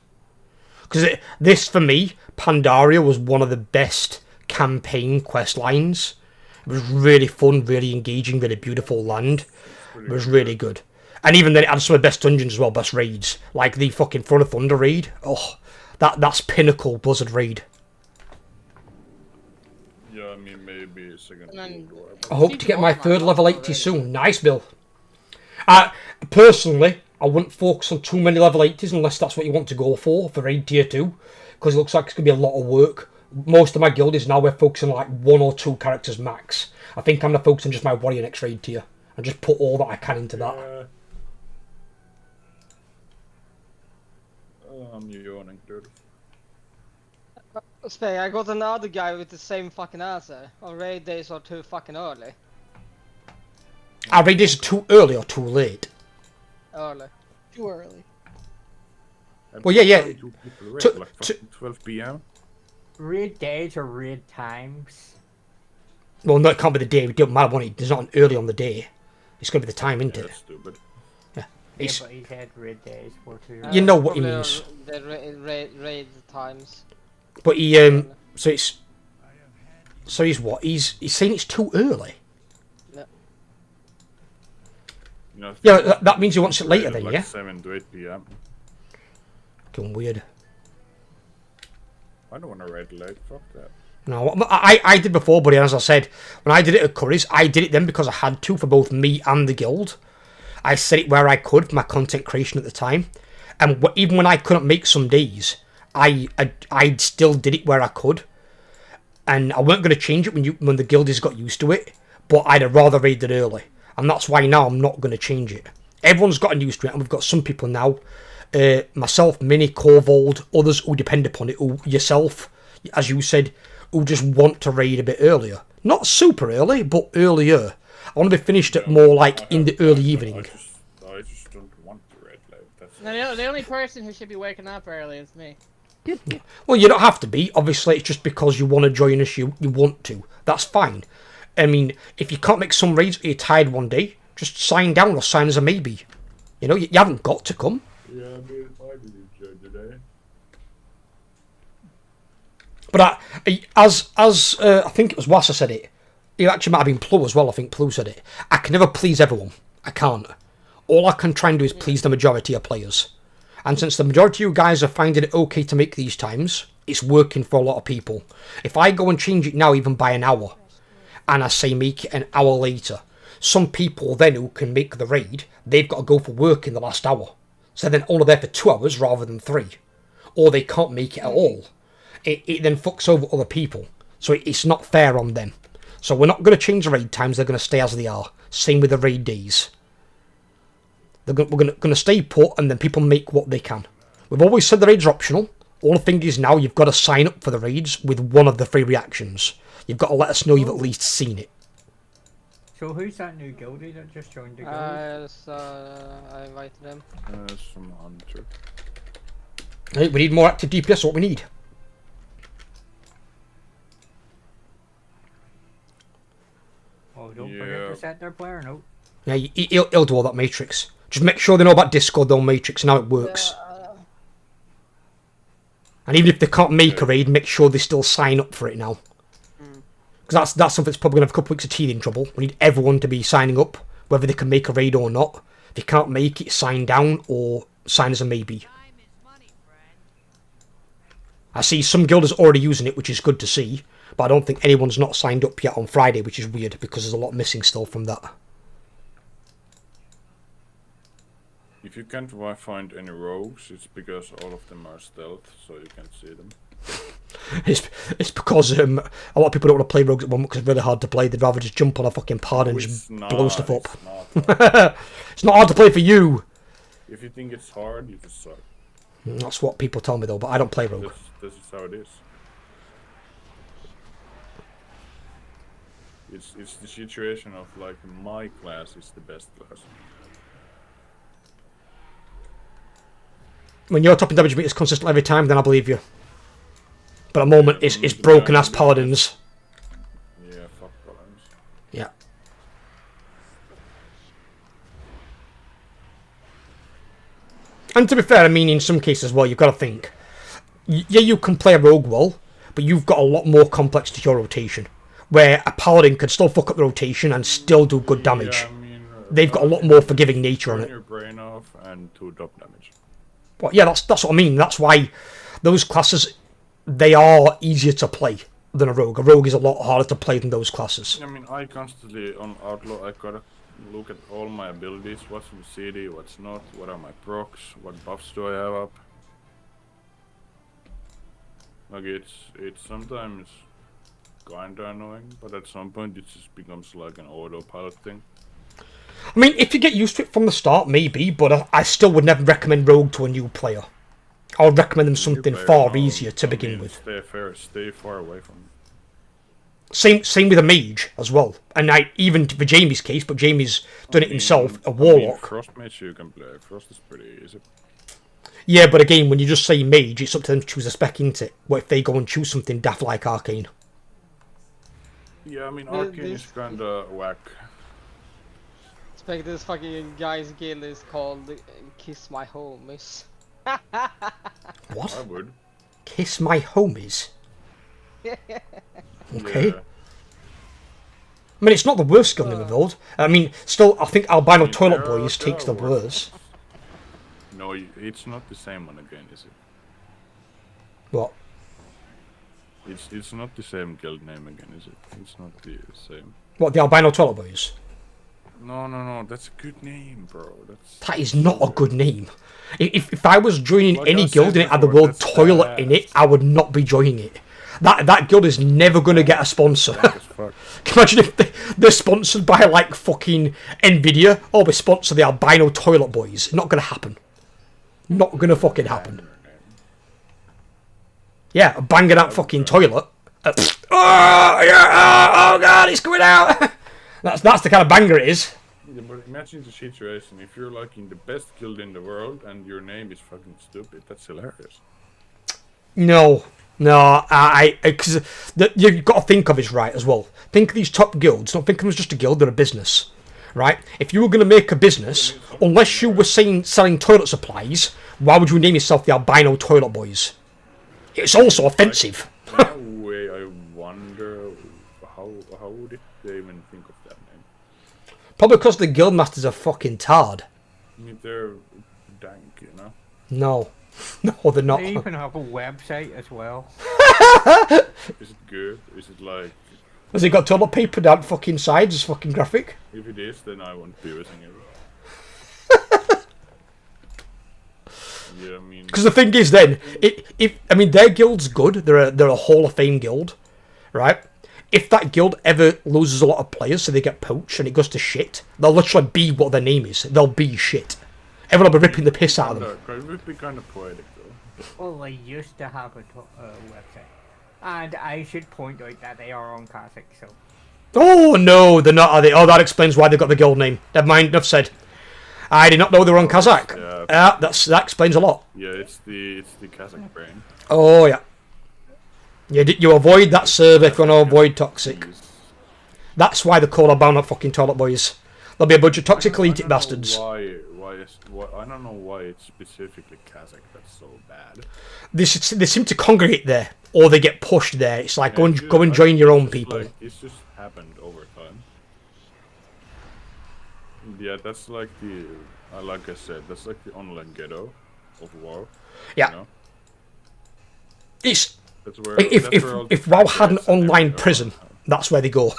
Because this, for me, Pandaria was one of the best campaign quest lines. It was really fun, really engaging, really beautiful land. It was really good. And even then it had some of the best dungeons as well, best raids. Like the fucking Front of Thunder raid. Oh, that's pinnacle Blizzard raid. Yeah, I mean, maybe a second. I hope to get my third level 80 soon. Nice, Bill. Personally, I wouldn't focus on too many level 80s unless that's what you want to go for raid tier 2. Because it looks like it's going to be a lot of work. Most of my guild is now we're focusing on like 1 or 2 characters max. I think I'm going to focus on just my warrior next raid tier. And just put all that I can into that. I'm yawning, dude. Spey, I got another guy with the same fucking answer. Our raid days are too fucking early. Our raid days are too early or too late? Early. Too early. Well, yeah. Like 12 PM? Raid days or raid times? Well, no, it can't be the day. It don't matter when there's not an early on the day. It's going to be the time, isn't it? That's stupid. Yeah. Yeah, but he said raid days for 2 You know what he means. The raid times. But he so he's what? He's saying it's too early. No. You know, Yeah, that means he wants it later then, like yeah? 7 to 8 PM. Going weird. I don't want to raid late, fuck that. No, I did before, buddy, and as I said, when I did it at Curry's, I did it then because I had to for both me and the guild. I set it where I could for my content creation at the time. And even when I couldn't make some days, I still did it where I could. And I weren't going to change it when the guildies got used to it, but I'd have rather raided early. And that's why now I'm not going to change it. Everyone's gotten used to it, and we've got some people now, myself, Minnie, Corvold, others who depend upon it, who yourself, as you said, who just want to raid a bit earlier. Not super early, but earlier. I want to be finished at more like in the early evening. I just don't want to raid late. That's No, the only person who should be waking up early is me. Well, you don't have to be. Obviously, it's just because you want to join us, you want to. That's fine. I mean, if you can't make some raids or you're tired one day, just sign down or sign as a maybe. You know, you haven't got to come. Yeah, I mean, I did enjoy today. But as I think it was Wassa said it. It actually might have been Plu as well. I think Plu said it. I can never please everyone. I can't. All I can try and do is please the majority of players. And since the majority of you guys are finding it okay to make these times, it's working for a lot of people. If I go and change it now even by an hour, and I say make it an hour later, some people then who can make the raid, they've got to go for work in the last hour. So they're then only there for 2 hours rather than 3. Or they can't make it at all. It then fucks over other people. So it's not fair on them. So we're not going to change the raid times, they're going to stay as they are. Same with the raid days. We're going to stay put, and then people make what they can. We've always said the raids are optional. All the thing is now you've got to sign up for the raids with one of the 3 reactions. You've got to let us know you've at least seen it. So who's that new guildie that just joined the guild? I invited him. Some hunter. Hey, we need more active DPS, what we need. Oh, don't forget to set their player note. Yeah, he'll do all that Matrix. Just make sure they know about Discord, though, Matrix, and how it works. And even if they can't make a raid, make sure they still sign up for it now. Because that's something that's probably going to have a couple weeks of teething trouble. We need everyone to be signing up, whether they can make a raid or not. If they can't make it, sign down or sign as a maybe. I see some guilders already using it, which is good to see. But I don't think anyone's not signed up yet on Friday, which is weird because there's a lot missing still from that. If you can't find any rogues, it's because all of them are stealth, so you can't see them. It's because a lot of people don't want to play rogues at the moment because it's really hard to play. They'd rather just jump on a fucking pod and just blow stuff up. It's not hard to play for you. If you think it's hard, you just suck. That's what people tell me though, but I don't play rogue. This is how it is. It's the situation of like my class is the best class. When your top damage meter is consistent every time, then I believe you. But at the moment, it's broken ass paladins. Yeah, fuck paladins. Yeah. And to be fair, I mean, in some cases as well, you've got to think. Yeah, you can play a rogue well, but you've got a lot more complex to your rotation. Where a paladin could still fuck up the rotation and still do good damage. Yeah, I mean, they've got a lot more forgiving nature on turn it. your brain off and 2 drop damage. Well, yeah, that's what I mean. That's why those classes, they are easier to play than a rogue. A rogue is a lot harder to play than those classes. I mean, I constantly on Outlaw, I gotta look at all my abilities, what's in the city, what's not, what are my procs, what buffs do I have up. Like it's sometimes kinda annoying, but at some point it just becomes like an autopilot thing. I mean, if you get used to it from the start, maybe, but I still would never recommend rogue to a new player. I would recommend them something far easier to begin with. Stay far away from it. Same with a mage as well, and even for Jamie's case, but Jamie's done it himself. A warlock. Frost mage you can play. Frost is pretty easy. Yeah, but again, when you just say mage, it's up to them to choose a spec, isn't it? What if they go and choose something daft like arcane? Yeah, I mean arcane is kinda whack. Expect this fucking guy's guild is called Kiss My Homies. What? I would. Kiss My Homies? Okay. Yeah. I mean, it's not the worst skill name of the world. I mean, still, I think Albino Toilet Boys takes the worst. No, it's not the same one again, is it? What? It's not the same guild name again, is it? It's not the same. What, the Albino Toilet Boys? No, that's a good name, bro. That is not a good name. If I was joining any guild and it had the word toilet in it, I would not be joining it. That guild is never going to get a sponsor. Can you imagine if they're sponsored by like fucking Nvidia or we sponsor the Albino Toilet Boys? Not going to happen. Not going to fucking happen. Yeah, banging out fucking toilet. Oh god, it's coming out! That's the kind of banger it is. Yeah, but imagine the situation, if you're like in the best guild in the world and your name is fucking stupid, that's hilarious. No, because you've got to think of it right as well. Think of these top guilds, don't think of them as just a guild, they're a business. right? If you were going to make a business, unless you were selling toilet supplies, why would you name yourself the Albino Toilet Boys? It's also offensive. In a way, I wonder how did they even think of that name? Probably because the Guildmasters are fucking tard. I mean, they're dank, you know? No. No, they're not. They even have a website as well. Is it good? Is it like... Has it got toilet paper down fucking sides as fucking graphic? If it is, then I won't be using it. Yeah, I mean... Because the thing is then, their guild's good, they're a Hall of Fame guild, right? If that guild ever loses a lot of players, so they get poached and it goes to shit, they'll literally be what their name is. They'll be shit. Everyone will be ripping the piss out of them. It would be kind of poetic, though. Well, they used to have a website. And I should point out that they are on Kazakh, so... Oh, no, they're not, are they? Oh, that explains why they've got the guild name. Never mind, enough said. I did not know they were on Kazakh. Yeah. That explains a lot. Yeah, it's the Kazakh brain. Oh, yeah. You avoid that server if you want to avoid toxic. That's why they're called Albino fucking Toilet Boys. There'll be a bunch of toxic elitic bastards. Why I don't know why it's specifically Kazakh that's so bad. They seem to congregate there, or they get pushed there. It's like, go and join your own people. Like, it's just happened over time. Yeah, that's like like I said, that's like the online ghetto of WoW. Yeah. You know? That's where if WoW had an online prison, that's where they go.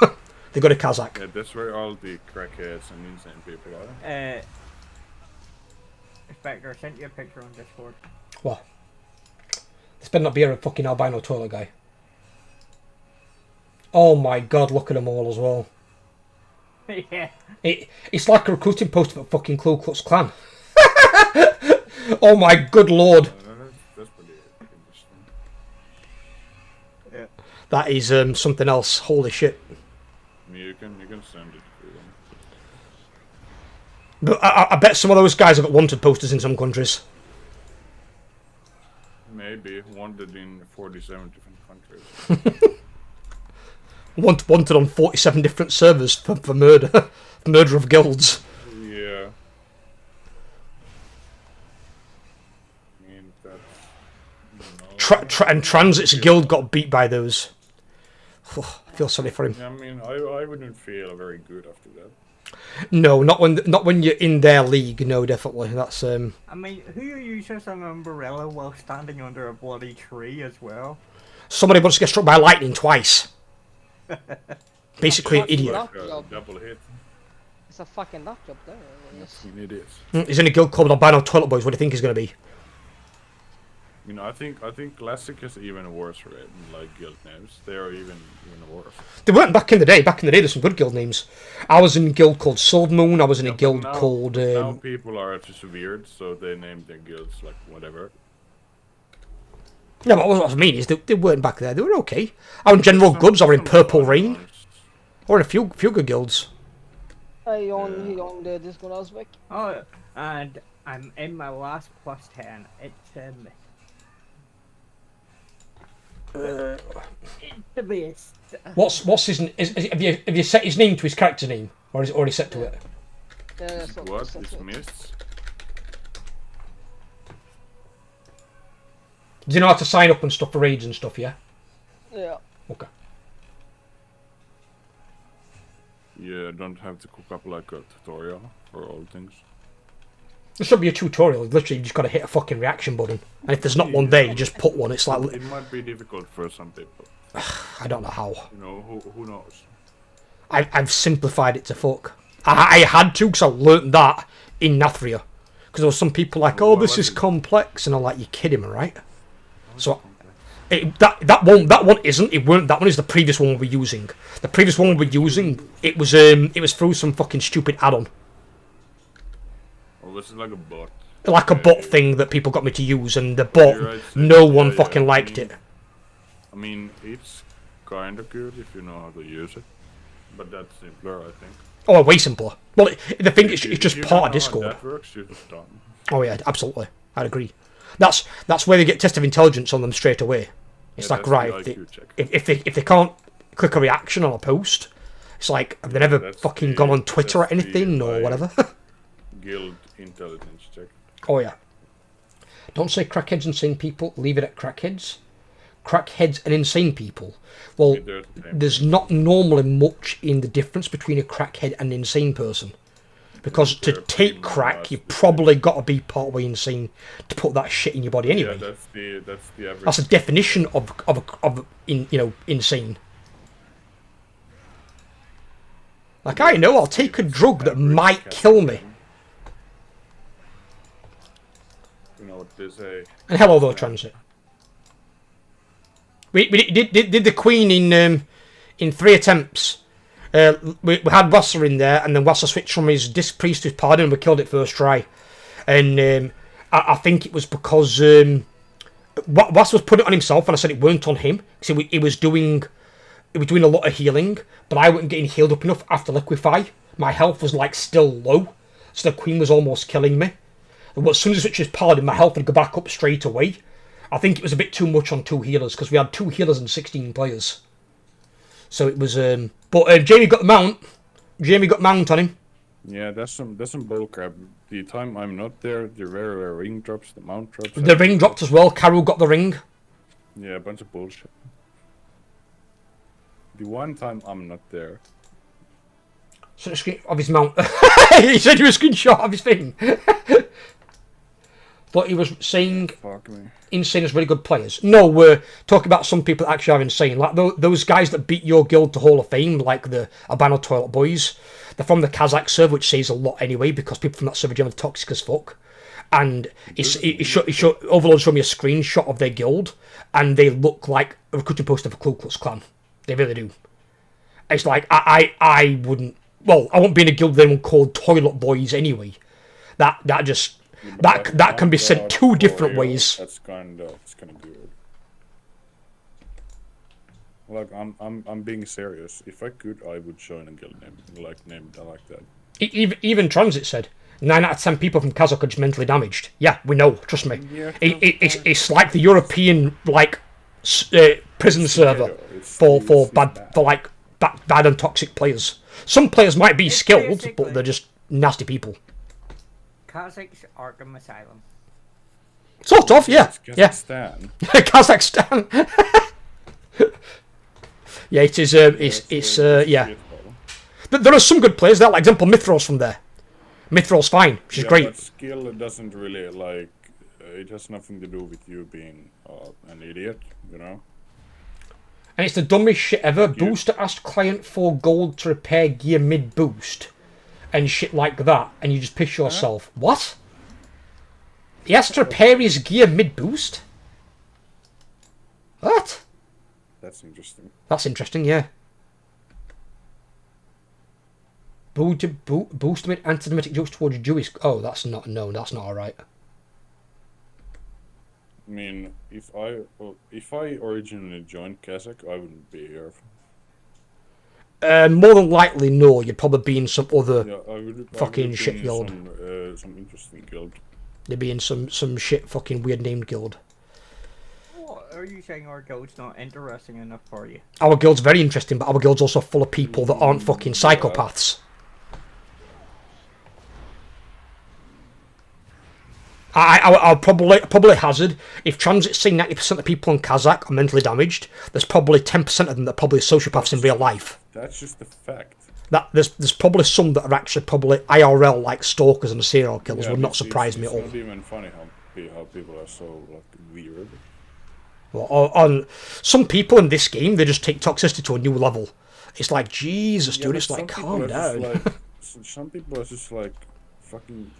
They go to Kazakh. Yeah, that's where all the crackheads and insane people are. Spectre, I sent you a picture on Discord. What? This better not be a fucking albino toilet guy. Oh my god, look at them all as well. Yeah. It's like a recruiting poster for fucking Ku Klux Klan. Oh my good lord. That's pretty interesting. Yeah. That is something else. Holy shit. You can send it to them. But I bet some of those guys have got wanted posters in some countries. Maybe wanted in 47 different countries. Wanted on 47 different servers for murder. Murder of guilds. Yeah. I mean, that's... And Transit's guild got beat by those. Oh, I feel sorry for him. I mean, I wouldn't feel very good after that. No, not when you're in their league. No, definitely. That's I mean, who uses an umbrella while standing under a bloody tree as well? Somebody wants to get struck by lightning twice. Basically an idiot. Double hit. It's a fucking nut job there. Yes, an idiot. He's in a guild called Albino Toilet Boys. What do you think he's going to be? You know, I think Classic is even worse, right? Like guild names, they are even worse. They weren't back in the day. Back in the day, there's some good guild names. I was in a guild called Sword Moon. I was in a guild called. Now people are just weird, so they name their guilds like whatever. No, but what I mean is they weren't back there. They were okay. I was in General Goods. I was in Purple Rain. Or in a few good guilds. He on the Discord aspect. Oh, and I'm in my last plus 10. It's the best. What's his? Have you set his name to his character name, or is it already set to it? Yeah, What? It's Mists? Do you know how to sign up and stuff for raids and stuff? Yeah. Yeah. Okay. Yeah, don't have to cook up like a tutorial for all things. There should be a tutorial. Literally, you just got to hit a fucking reaction button, and if there's not one there, you just put one. It's like it might be difficult for some people. I don't know how. You know, who knows? I've simplified it to fuck. I had to because I learnt that in Nathria. Because there were some people like, oh, this is complex, and I'm like, you're kidding me, right? So that one isn't. It weren't. That one is the previous one we were using. The previous one we were using, it was through some fucking stupid add-on. Oh, this is like a bot. Like a bot thing that people got me to use, and the bot, no one fucking liked it. I mean, it's kind of good if you know how to use it, but that's simpler, I think. Oh, way simpler. Well, the thing is, it's just part of Discord. That works, you're just done. Oh yeah, absolutely. I'd agree. That's where they get test of intelligence on them straight away. It's like, right, if they can't click a reaction on a post, It's like, have they never fucking gone on Twitter or anything or whatever? Guild intelligence check. Oh yeah. Don't say crackheads, insane people. Leave it at crackheads. Crackheads and insane people. Well, there's not normally much in the difference between a crackhead and an insane person. Because to take crack, you probably got to be partway insane to put that shit in your body anyway. Yeah, that's the average. That's the definition of insane. Like, I know I'll take a drug that might kill me. You know what they say. And hello though, Transit. We did the Queen in 3 attempts. We had Wasser in there, and then Wasser switched from his Disc Priest to his Paladin, and we killed it first try. And I think it was because Wasser was putting it on himself, and I said it weren't on him, because he was doing a lot of healing, but I wasn't getting healed up enough after Liquefy. My health was like still low, so the Queen was almost killing me. But as soon as I switched his Paladin, my health would go back up straight away. I think it was a bit too much on 2 healers, because we had 2 healers and 16 players. So it was, but Jamie got the mount. Jamie got mount on him. Yeah, that's some bullcrap. The time I'm not there, the rare ring drops, the mount drops. The ring dropped as well. Carol got the ring. Yeah, a bunch of bullshit. The one time I'm not there. So a screen of his mount. He said you a screenshot of his thing. But he was saying insane is really good players. No, we're talking about some people that actually are insane. Like those guys that beat your guild to Hall of Fame, like the Albano Toilet Boys. They're from the Kazakh server, which says a lot anyway, because people from that server are generally toxic as fuck. And Overlord showed me a screenshot of their guild, and they look like a recruiting poster for Ku Klux Klan. They really do. It's like, I wouldn't... Well, I won't be in a guild with anyone called Toilet Boys anyway. That can be said 2 different ways. That's kind of weird. Like I'm being serious. If I could, I would join a guild named like that. Even Transit said 9 out of 10 people from Kazakh are just mentally damaged. Yeah, we know. Trust me. Yeah, it's like the European prison server for bad and toxic players. Some players might be skilled, but they're just nasty people. Kazakh's Arkham Asylum. Sort of, yeah. Kazakhstan. Yeah. Kazakhstan. Yeah, it is. It's yeah. There are some good players there. Like example, Mithros from there. Mithros fine. She's great. But skill doesn't really like. It has nothing to do with you being an idiot, you know. And it's the dumbest shit ever. Booster asked client for gold to repair gear mid boost. And shit like that, and you just piss yourself. What? He has to repair his gear mid-boost? What? That's interesting. That's interesting, yeah. Boost anti-Semitic jokes towards Jewish... Oh, that's not... No, that's not alright. I mean, if I originally joined Kazakh, I wouldn't be here. More than likely, no. You'd probably be in some other fucking shit guild. Some interesting guild. You'd be in some shit fucking weird named guild. What are you saying? Our guild's not interesting enough for you? Our guild's very interesting, but our guild's also full of people that aren't fucking psychopaths. I'll probably hazard, if Transit's saying 90% of people in Kazakh are mentally damaged, there's probably 10% of them that are probably sociopaths in real life. That's just a fact. There's probably some that are actually probably IRL, like stalkers and serial killers. Would not surprise me at all. It's not even funny how people are so weird. Well, on some people in this game, they just take toxicity to a new level. It's like, Jesus, dude, it's like, calm down. Some people are just like fucking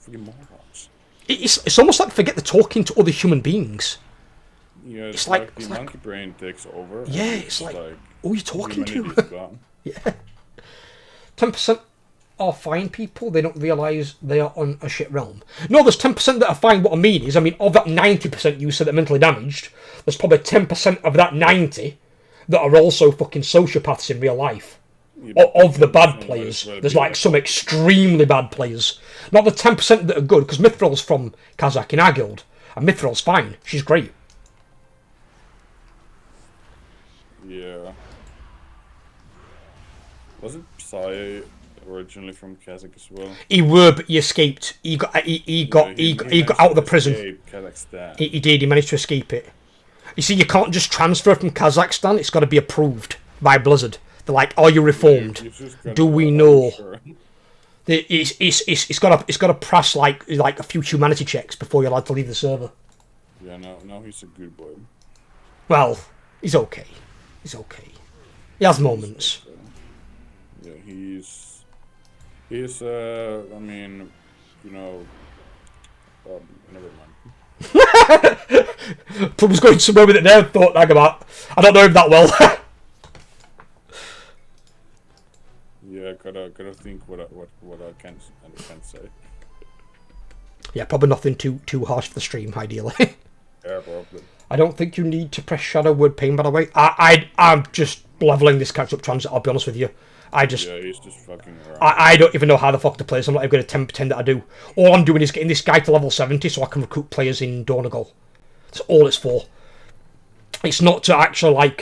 morons. It's almost like forget the talking to other human beings. Yeah, it's like the monkey brain takes over. Yeah, it's like who are you talking to? Yeah. 10% are fine people. They don't realise they are on a shit realm. No, there's 10% that are fine. What I mean is, of that 90% you said that are mentally damaged, there's probably 10% of that 90 that are also fucking sociopaths in real life. Of the bad players, there's like some extremely bad players. Not the 10% that are good, because Mithral's from Kazakh in our guild, and Mithral's fine. She's great. Yeah. Wasn't Psy originally from Kazakh as well? He were, but he escaped. He got out of the prison. Kazakhstan. He did. He managed to escape it. You see, you can't just transfer from Kazakhstan. It's got to be approved by Blizzard. They're like, "Are you reformed? Do we know?" Sure. It's got to pass like a few humanity checks before you're allowed to leave the server. Yeah, now he's a good boy. Well, he's okay. He's okay. He has moments. Yeah, he's I mean, you know, never mind. I was going somewhere with it there. Thought like about. I don't know him that well. Yeah, gotta think what I can say. Yeah, probably nothing too harsh for the stream, ideally. Yeah, probably. I don't think you need to press Shadow Word Pain, by the way. I'm just leveling this character up transit, I'll be honest with you. Yeah, he's just fucking around. I don't even know how the fuck to play this. I'm not even going to pretend that I do. All I'm doing is getting this guy to level 70 so I can recruit players in Donegal. That's all it's for. It's not to actually, like,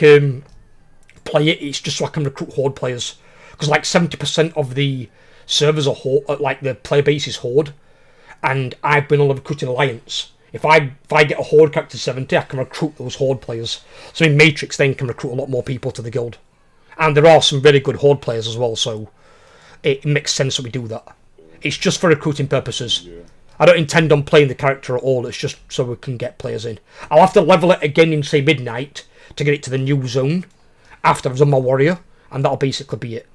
play it. It's just so I can recruit Horde players. Because, like, 70% of the servers are Horde, like, the player base is Horde. And I've been on the recruiting alliance. If I get a Horde character to 70, I can recruit those Horde players. So in Matrix then can recruit a lot more people to the guild. And there are some really good Horde players as well, so it makes sense that we do that. It's just for recruiting purposes. Yeah. I don't intend on playing the character at all, it's just so we can get players in. I'll have to level it again in, say, midnight to get it to the new zone after I've done my warrior, and that'll basically be it.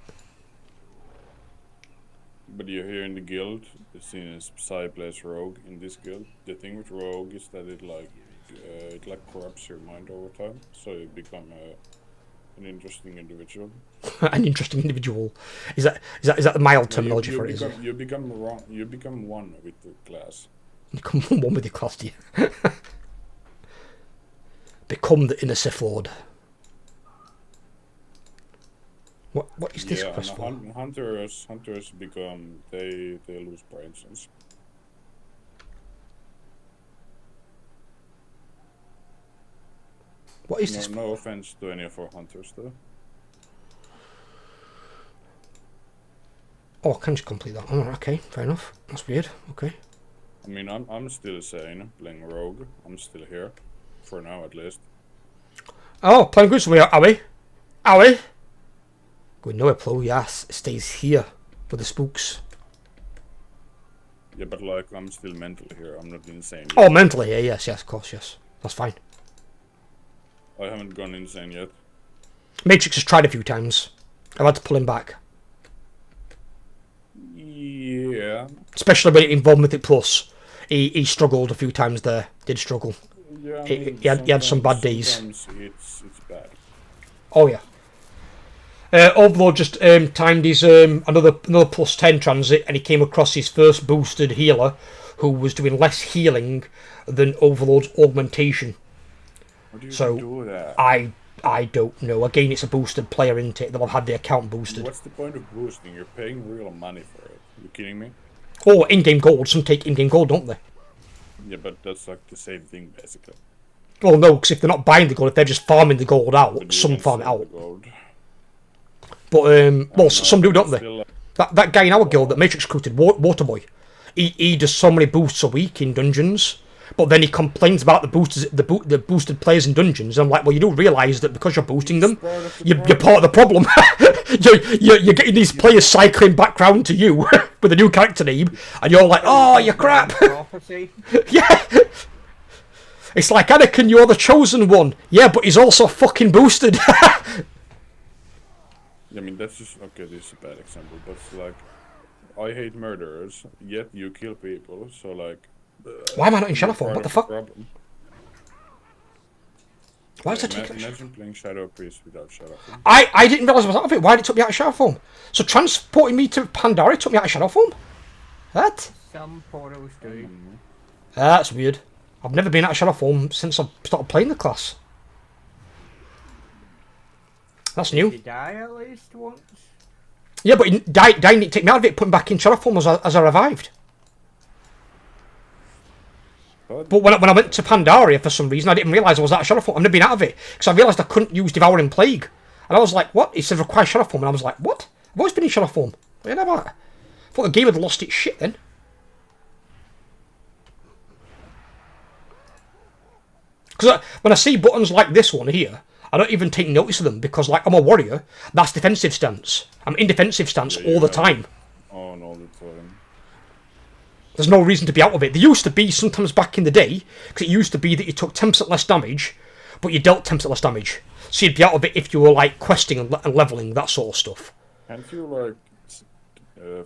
But you're here in the guild, seeing as Psy plays Rogue in this guild. The thing with Rogue is that it corrupts your mind over time, so you become an interesting individual. An interesting individual. Is that the mild terminology for it? Is it? You become one with the class. Become one with the class, do you? Become the inner Sith Lord. What is this quest for? Hunters become they lose brain cells. What is this? No offense to any of our hunters, though. Oh, I can just complete that. Oh, okay, fair enough. That's weird. Okay. I mean, I'm still sane, playing Rogue. I'm still here, for now at least. Oh, playing good. So are we? Are we? Going nowhere, Plo. Yes, it stays here for the spooks. Yeah, but like, I'm still mentally here. I'm not insane yet. Oh, mentally, yeah, yes, of course, yes. That's fine. I haven't gone insane yet. Matrix has tried a few times. I've had to pull him back. Yeah. Especially when it involved Mythic Plus. He struggled a few times there. Did struggle. Yeah, I mean, he had some bad days. Sometimes it's bad. Oh, yeah. Overlord just timed his another plus 10 transit, and he came across his first boosted healer who was doing less healing than Overlord's augmentation. How do you So do that? I don't know. Again, it's a boosted player, isn't it? They'll have had the account boosted. What's the point of boosting? You're paying real money for it. You kidding me? Oh, in-game gold. Some take in-game gold, don't they? Yeah, but that's like the same thing basically. Well, no, because if they're not buying the gold, if they're just farming the gold out, But you some can farm it sell out. the gold. But well, some do, don't they? Still, That guy in our guild that Matrix recruited, Waterboy, he does so many boosts a week in dungeons, but then he complains about the boosted players in dungeons. I'm like, well, you do realise that because you're boosting them, you're part of the problem. you're getting these players cycling back round to you with a new character name, and you're like, oh, you're crap. Yeah. It's like, Anakin, you're the chosen one. Yeah, but he's also fucking boosted. I mean, that's just okay. This is a bad example, but it's like, I hate murderers, yet you kill people. So like, why am I not in Shadow form? part What the of fuck? problem. Why is Yeah, that taking? imagine playing Shadow Priest without Shadow form. I didn't realise I was out of it. Why did it took me out of Shadow form? So transporting me to Pandora took me out of Shadow form? What? Some portals do. That's weird. I've never been out of Shadow form since I started playing the class. That's new. Did you die at least once? Yeah, but dying didn't take me out of it, put me back in Shadow form as I revived. But when I went to Pandaria, for some reason, I didn't realise I was out of Shadow form. I've never been out of it, because I realised I couldn't use Devouring Plague. And I was like, what? It said require Shadow form, and I was like, what? I've always been in shadow form. I thought the game had lost its shit then. Because when I see buttons like this one here, I don't even take notice of them because, like, I'm a warrior. That's defensive stance. I'm in defensive stance all the time. On all the time. There's no reason to be out of it. There used to be sometimes back in the day, because it used to be that you took 10% less damage, but you dealt 10% less damage. So you'd be out of it if you were, like, questing and leveling, that sort of stuff. Can't you, like,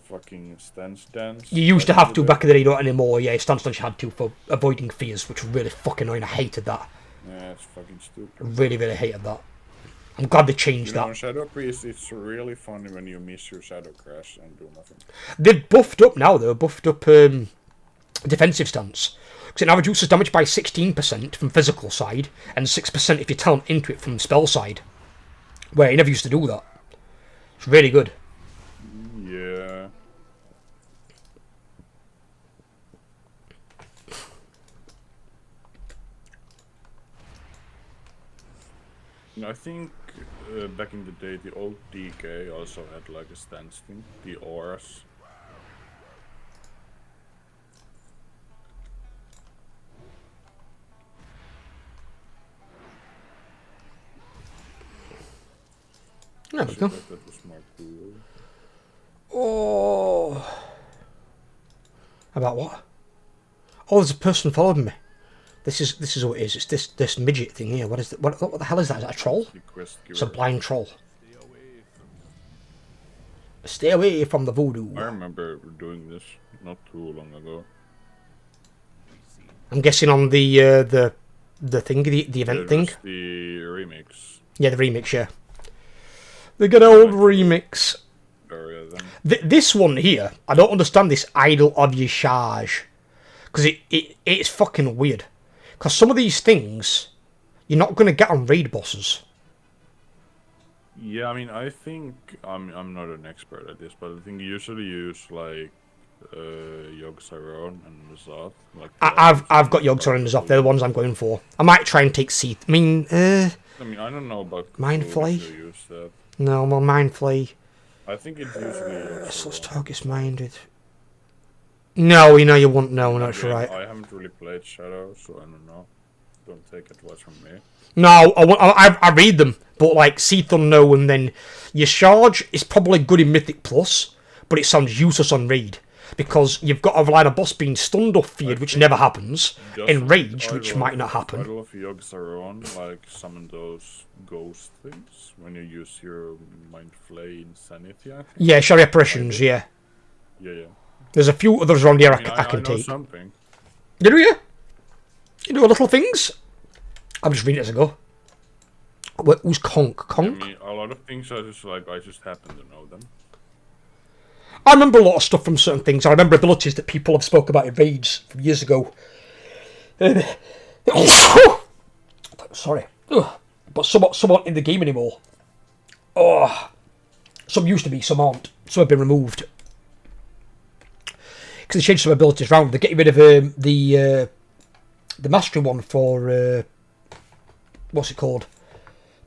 fucking stance dance? You used to have to back in the day, not anymore. Yeah, stance dance you had to for avoiding fears, which was really fucking annoying. I hated that. Yeah, it's fucking stupid. I really, really hated that. I'm glad they changed that. On Shadow Priest, it's really funny when you miss your Shadow Crash and do nothing. They've buffed up now, though. Buffed up defensive stance. Because it now reduces damage by 16% from physical side, and 6% if you talent into it from spell side. Where it never used to do that. It's really good. Yeah. I think back in the day the old DK also had like a stance thing, the auras. There we go. That was more cool. Oh. About what? Oh, there's a person following me. This is what it is. It's this midget thing here. What is it? What the hell is that? Is that a troll? It's a blind troll. Stay away from the voodoo. I remember doing this not too long ago. I'm guessing on the thing, the event thing. The remix. Yeah, the remix. Yeah. The good old remix. This one here, I don't understand this idol of your charge, because it's fucking weird. Because some of these things, you're not going to get on raid bosses. Yeah, I mean, I think I'm not an expert at this, but I think you usually use like Yogg-Saron and N'Zoth. Like I've got Yogg-Saron and N'Zoth. They're the ones I'm going for. I might try and take Seath. I mean, I don't know about Mind Flay. Use that. No, well, Mind Flay. I think it's usually. Source target's minded. No, you won't know. That's right. I haven't really played Shadow, so I don't know. Don't take advice from me. No, I read them, but like Seath no, and then your charge is probably good in Mythic Plus, but it sounds useless on raid because you've got a line of boss being stunned or feared, which never happens. Enraged, which might not happen. I love Yogg-Saron, like summon those ghost things when you use your Mind Flay Insanity. I think. Yeah, Shari Apparitions. Yeah. Yeah. There's a few others around here I can know take. Something. You do, yeah? You do little things? I'm just reading it as I go. Who's Conk? Conk? I mean, a lot of things are just like, I just happen to know them. I remember a lot of stuff from certain things. I remember abilities that people have spoke about in raids from years ago. Sorry. But some aren't in the game anymore. Oh. Some used to be, some aren't. Some have been removed. Because they changed some abilities around. They're getting rid of the mastery one for what's it called?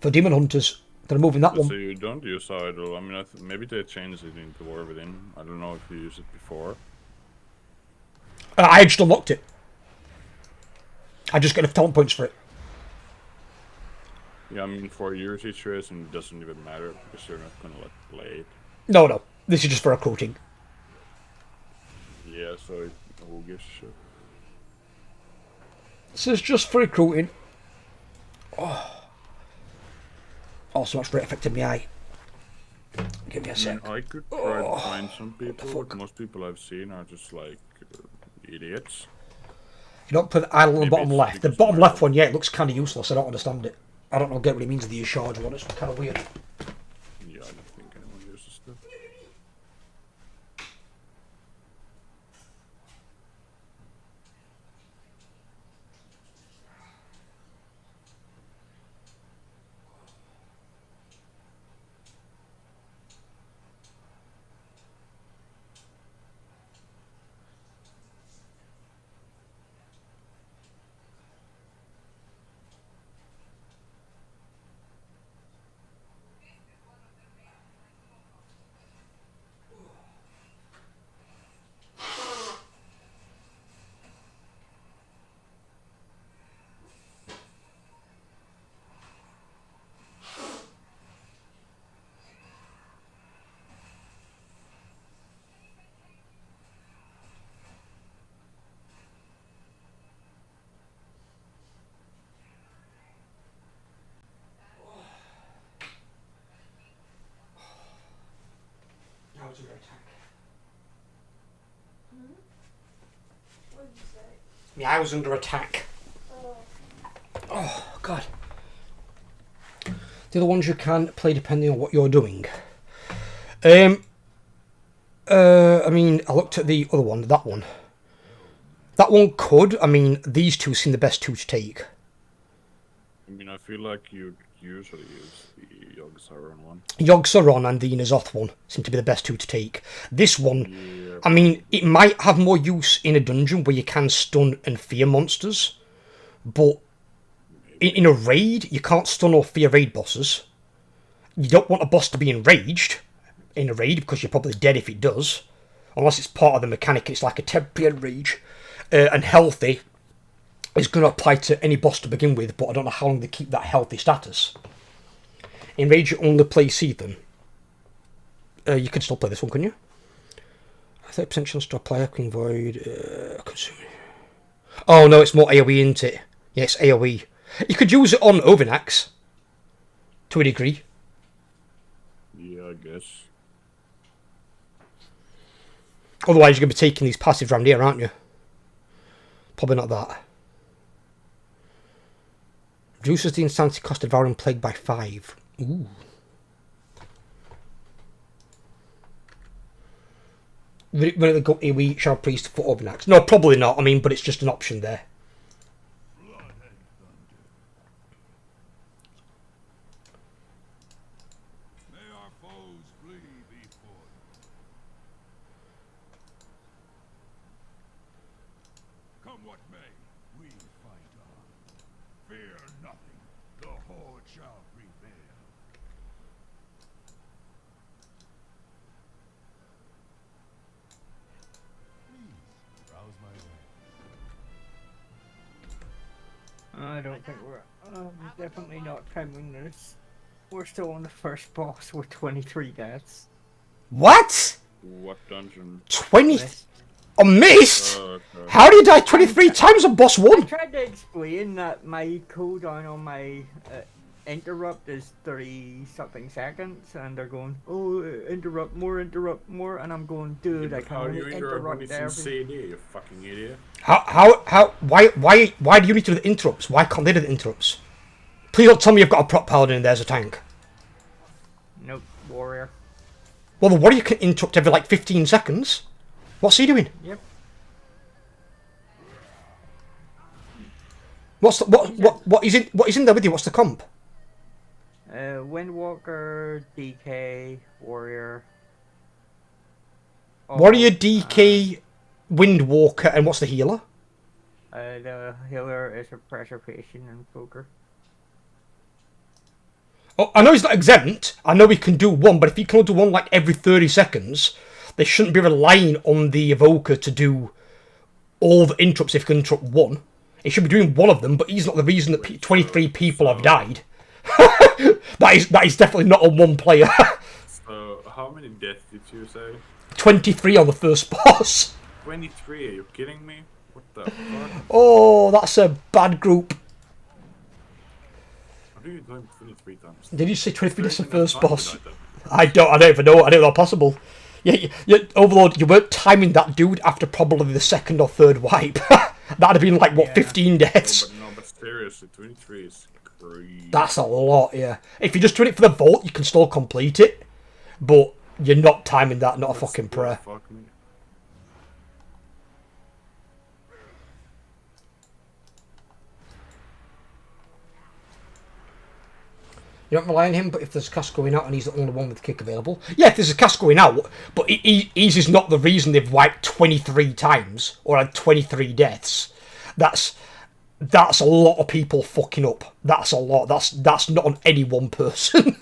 For demon hunters. They're removing that one. So you don't use idol. I mean, maybe they changed it into War Within. I don't know if you used it before. I just unlocked it. I just get enough talent points for it. Yeah, I mean, for your situation, it doesn't even matter because you're not gonna play it. No. This is just for recruiting. Yeah, so who gives a shit? This is just for recruiting. Oh, so much for it affecting my eye. Give me a sec. I could try to find some people, but most people I've seen are just like idiots. You don't put the idle on the bottom left. The bottom left one, yeah, it looks kind of useless. I don't understand it. I don't know what it means of the charge one. It's kind of weird. Yeah, I don't think anyone uses that. was under attack. What did you say? My eye was under attack. Oh, God. The other ones you can play depending on what you're doing. I mean, I looked at the other one, that one. That one could. I mean, these two seem the best two to take. I mean, I feel like you usually use the Yogg-Saron one. Yogg-Saron and the N'Zoth one seem to be the best two to take. This one, I mean, it might have more use in a dungeon where you can stun and fear monsters, but in a raid, you can't stun or fear raid bosses. You don't want a boss to be enraged in a raid because you're probably dead if it does, unless it's part of the mechanic. It's like a temporary enrage. And healthy is going to apply to any boss to begin with, but I don't know how long they keep that healthy status. Enrage you only play Seethan. You can still play this one, can you? 30% chance to apply Echoing Void. Consuming. Oh no, it's more AoE, isn't it? Yes, AoE. You could use it on Overnax to a degree. Yeah, I guess. Otherwise, you're going to be taking these passives around here, aren't you? Probably not that. Reduces the insanity cost of Devouring Plague by 5. Ooh. Will it go AoE Shadow Priest for Overnax? No, probably not. I mean, but it's just an option there. I don't think we're definitely not timing this. We're still on the first boss with 23 deaths. What? What dungeon? 20? A miss? Okay. How do you die 23 times on boss 1? I tried to explain that my cooldown on my interrupt is 30-something seconds, and they're going, oh, interrupt more, and I'm going, dude, I How can't do you interrupt when it's in every... CD, you fucking idiot? Why do you need to do the interrupts? Why can't they do the interrupts? Please don't tell me you've got a prop paladin and there's a tank. Nope, warrior. Well, the warrior can interrupt every like 15 seconds. What's he doing? Yep. What is in there with you? What's the comp? Windwalker, DK, warrior. Warrior, DK, Windwalker, and what's the healer? The healer is a preservation and poker. Oh, I know he's not exempt. I know he can do one, but if he can only do one like every 30 seconds, they shouldn't be relying on the evoker to do all the interrupts if he can interrupt one. He should be doing one of them, but he's not the reason that 23 people have died. that is definitely not on one player. So, how many deaths did you say? 23 on the first boss. 23? Are you kidding me? What the fuck? Oh, that's a bad group. How do you die 23 times? Did you say 23 deaths on the first boss? I don't even know. I don't know possible. Yeah, Overlord, you weren't timing that dude after probably the second or third wipe. That'd have been like, what, 15 deaths? No, but seriously, 23 is crazy. That's a lot, yeah. If you're just doing it for the vault, you can still complete it. But you're not timing that, not a fucking prayer. Fuck me. You don't rely on him, but if there's a cast going out and he's the only one with the kick available. Yeah, if there's a cast going out, but he's is not the reason they've wiped 23 times or had 23 deaths. That's a lot of people fucking up. That's a lot. That's not on any one person.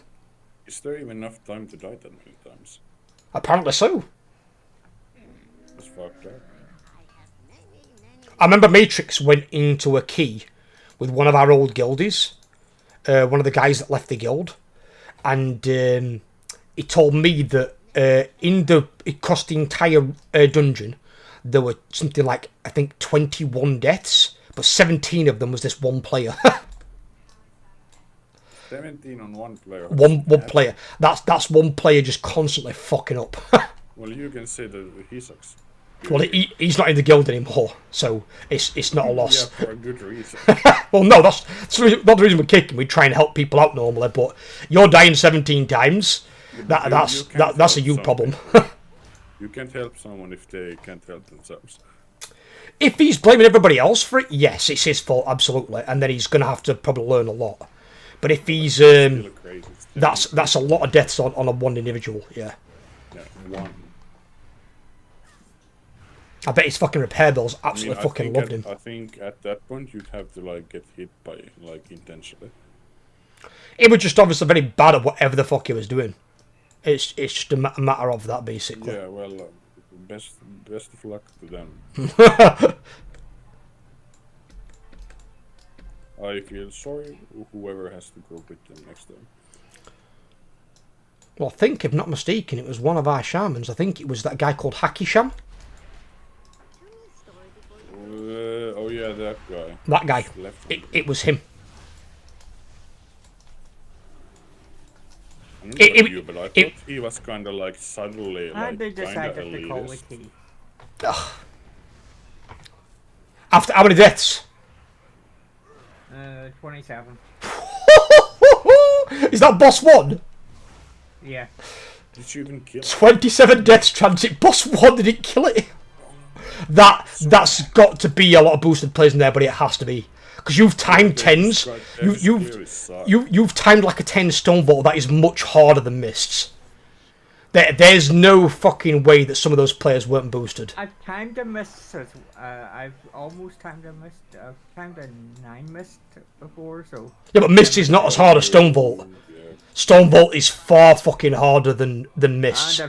Is there even enough time to die that many times? Apparently so. That's fucked up. I remember Matrix went into a key with one of our old guildies. One of the guys that left the guild, and he told me that across the entire dungeon there were something like, I think, 21 deaths, but 17 of them was this one player. 17 on one player. One player. That's one player just constantly fucking up. Well, you can say that he sucks. Well, he's not in the guild anymore, so it's not a loss. Yeah, for a good reason. Well, no, that's not the reason we're kicking. We try and help people out normally, but you're dying 17 times. That's a you problem. You can't help someone if they can't help themselves. If he's blaming everybody else for it, yes, it's his fault, absolutely, and then he's going to have to probably learn a lot. But if he's that's a lot of deaths on a one individual, yeah. Yeah, one. I bet his fucking repair bills absolutely fucking loved him. I think at that point you'd have to like get hit by like intentionally. He was just obviously very bad at whatever the fuck he was doing. It's just a matter of that, basically. Yeah, well, best of luck to them. I feel sorry whoever has to go with them next time. Well, I think, if not mistaken, it was one of our shamans. I think it was that guy called Hacky Sham. Oh yeah, that guy. That guy. It was him. I don't know about you, but I thought he was kind of like suddenly like they kind of decided to call the elitist. key. After how many deaths? 27. Is that boss one? Yeah. Did you even kill it? 27 deaths transit. Boss one didn't kill it. That's got to be a lot of boosted players in there, but it has to be. Because you've timed 10s. You've timed like a 10 stone vault that is much harder than mists. There's no fucking way that some of those players weren't boosted. I've timed a mist. I've almost timed a mist. I've timed a 9 mist before, so. Yeah, but mist is not as hard as stone vault. Stone vault is far fucking harder than mist.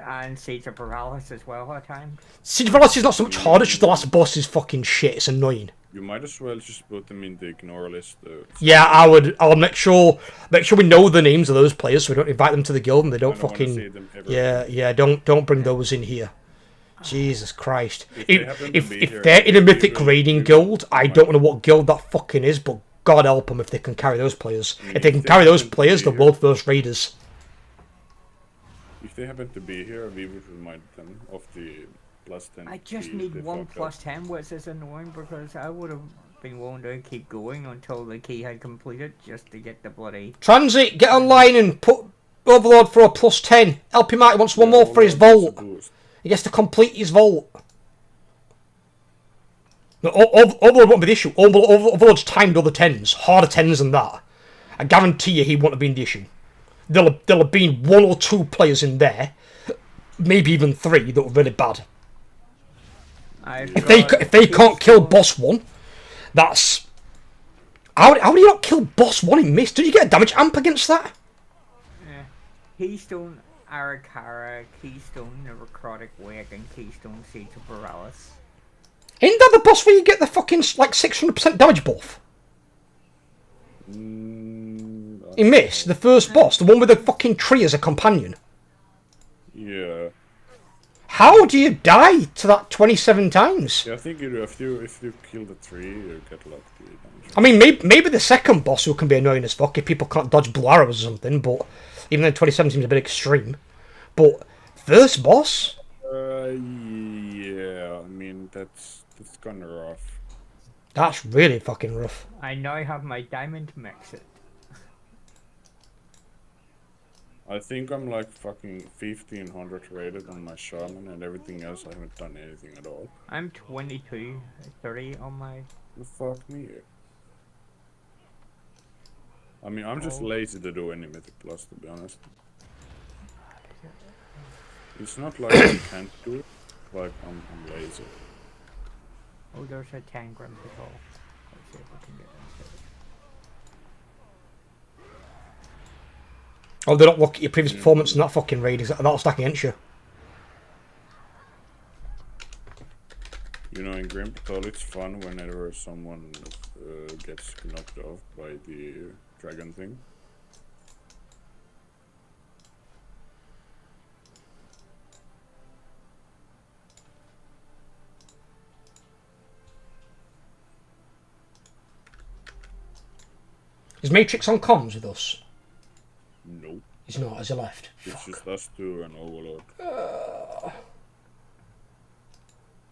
And Siege of Paralysis as well, I timed. Siege of Paralysis is not so much harder, it's just the last boss is fucking shit. It's annoying. You might as well just put them in the ignore list. Yeah, I'll make sure we know the names of those players, so we don't invite them to the guild and they don't fucking. Yeah. Don't bring those in here. Jesus Christ! If they're in a mythic raiding guild, I don't know what guild that fucking is, but God help them if they can carry those players. If they can carry those players, they're world first raiders. If they happen to be here, we would remind them of the +10. I just need one +10, which is annoying because I would have been willing to keep going until the key had completed just to get the bloody. Transit, get online and put Overlord for a +10. Help him out. He wants one more for his vault. He gets to complete his vault. No, Overlord won't be the issue. Overlord's timed other 10s, harder 10s than that. I guarantee you he won't have been the issue. There'll have been 1 or 2 players in there, maybe even 3 that were really bad. If they can't kill boss 1, that's how do you not kill boss 1 in mist? Did you get a damage amp against that? Yeah. Keystone Arakara, Keystone Necrotic Wake, and Keystone Siege of Paralysis. Ain't that the boss where you get the fucking like 600% damage buff? In Mist, the first boss, the one with the fucking tree as a companion. Yeah. How do you die to that 27 times? Yeah, I think if you kill the tree, you get like the damage. I mean, maybe the second boss who can be annoying as fuck if people can't dodge blue arrows or something, but even though 27 seems a bit extreme. But first boss? Yeah, I mean that's kind of rough. That's really fucking rough. I now have my diamond mix it. I think I'm like fucking 1500 rated on my shaman and everything else I haven't done anything at all. I'm 22, 30 on my... Fuck me. I mean, I'm just lazy to do any Mythic Plus, to be honest. It's not like I can't do it, like I'm lazy. Oh, there's a Tangram patrol. Let's see if we can get into it. Oh, they don't look at your previous performance in that fucking raid. That'll stack against you. You know, in Grim Patrol, it's fun whenever someone gets knocked off by the dragon thing. Is Matrix on comms with us? Nope. He's not, has he left? It's just us two and Overlord.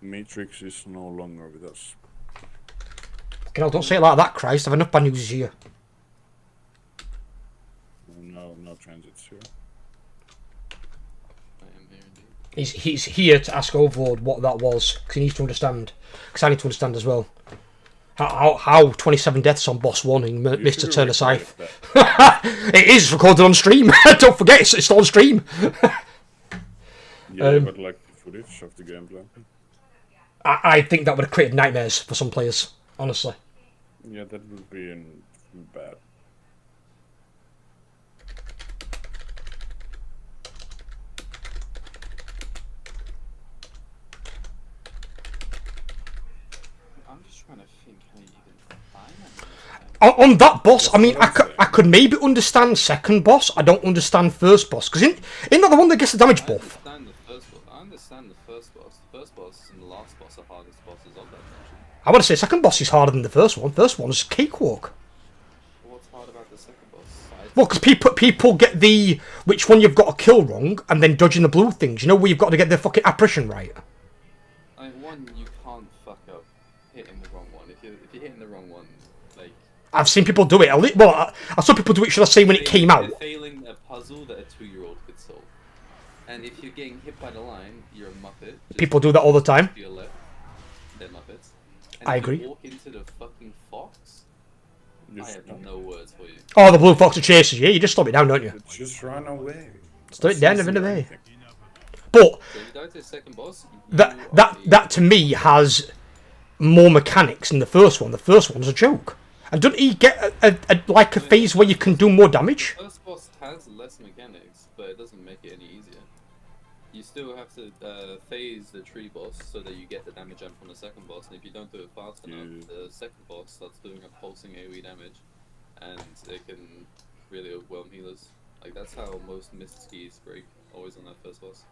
Matrix is no longer with us. Fucking hell, don't say it like that, Christ. I've enough bad news here. No transits here. He's here to ask Overlord what that was, because he needs to understand. Because I need to understand as well. How 27 deaths on boss 1 in Mr. Turner Scythe. It is recorded on stream. Don't forget, it's still on stream. Yeah, but like the footage of the gameplay. I think that would have created nightmares for some players, honestly. Yeah, that would be bad. I'm just trying to think how you even find that. On that boss, I mean, I could maybe understand second boss. I don't understand first boss, because isn't that the one that gets the damage buff? I understand the first boss. The first boss and the last boss are hardest bosses of that dungeon. I want to say second boss is harder than the first one. First one's cakewalk. What's hard about the second boss? Well, because people get the which one you've got to kill wrong, and then dodging the blue things. You know where you've got to get the fucking apparition right. I mean, one, you can't fuck up hitting the wrong one. If you're hitting the wrong one, like... I've seen people do it. Well, I saw people do it, should I say, when it came out. You're failing a puzzle that a 2-year-old could solve. And if you're getting hit by the line, you're a muppet. People do that all the time. To your left, they're muppets. And I if agree. You walk into the fucking fox, I have no words for you. Oh, the blue fox that chases you. You just stop it down, don't you? Just run away. Stop it down and away. But So if you die to the second boss, that to me has more mechanics than the first one. The first one's a joke. And doesn't he get like a phase where you can do more damage? The first boss has less mechanics, but it doesn't make it any easier. You still have to phase the tree boss so that you get the damage jump from the second boss, and if you don't do it fast enough, the second boss starts doing a pulsing AoE damage, and it can really overwhelm healers. Like, that's how most mist skis break, always on that first boss.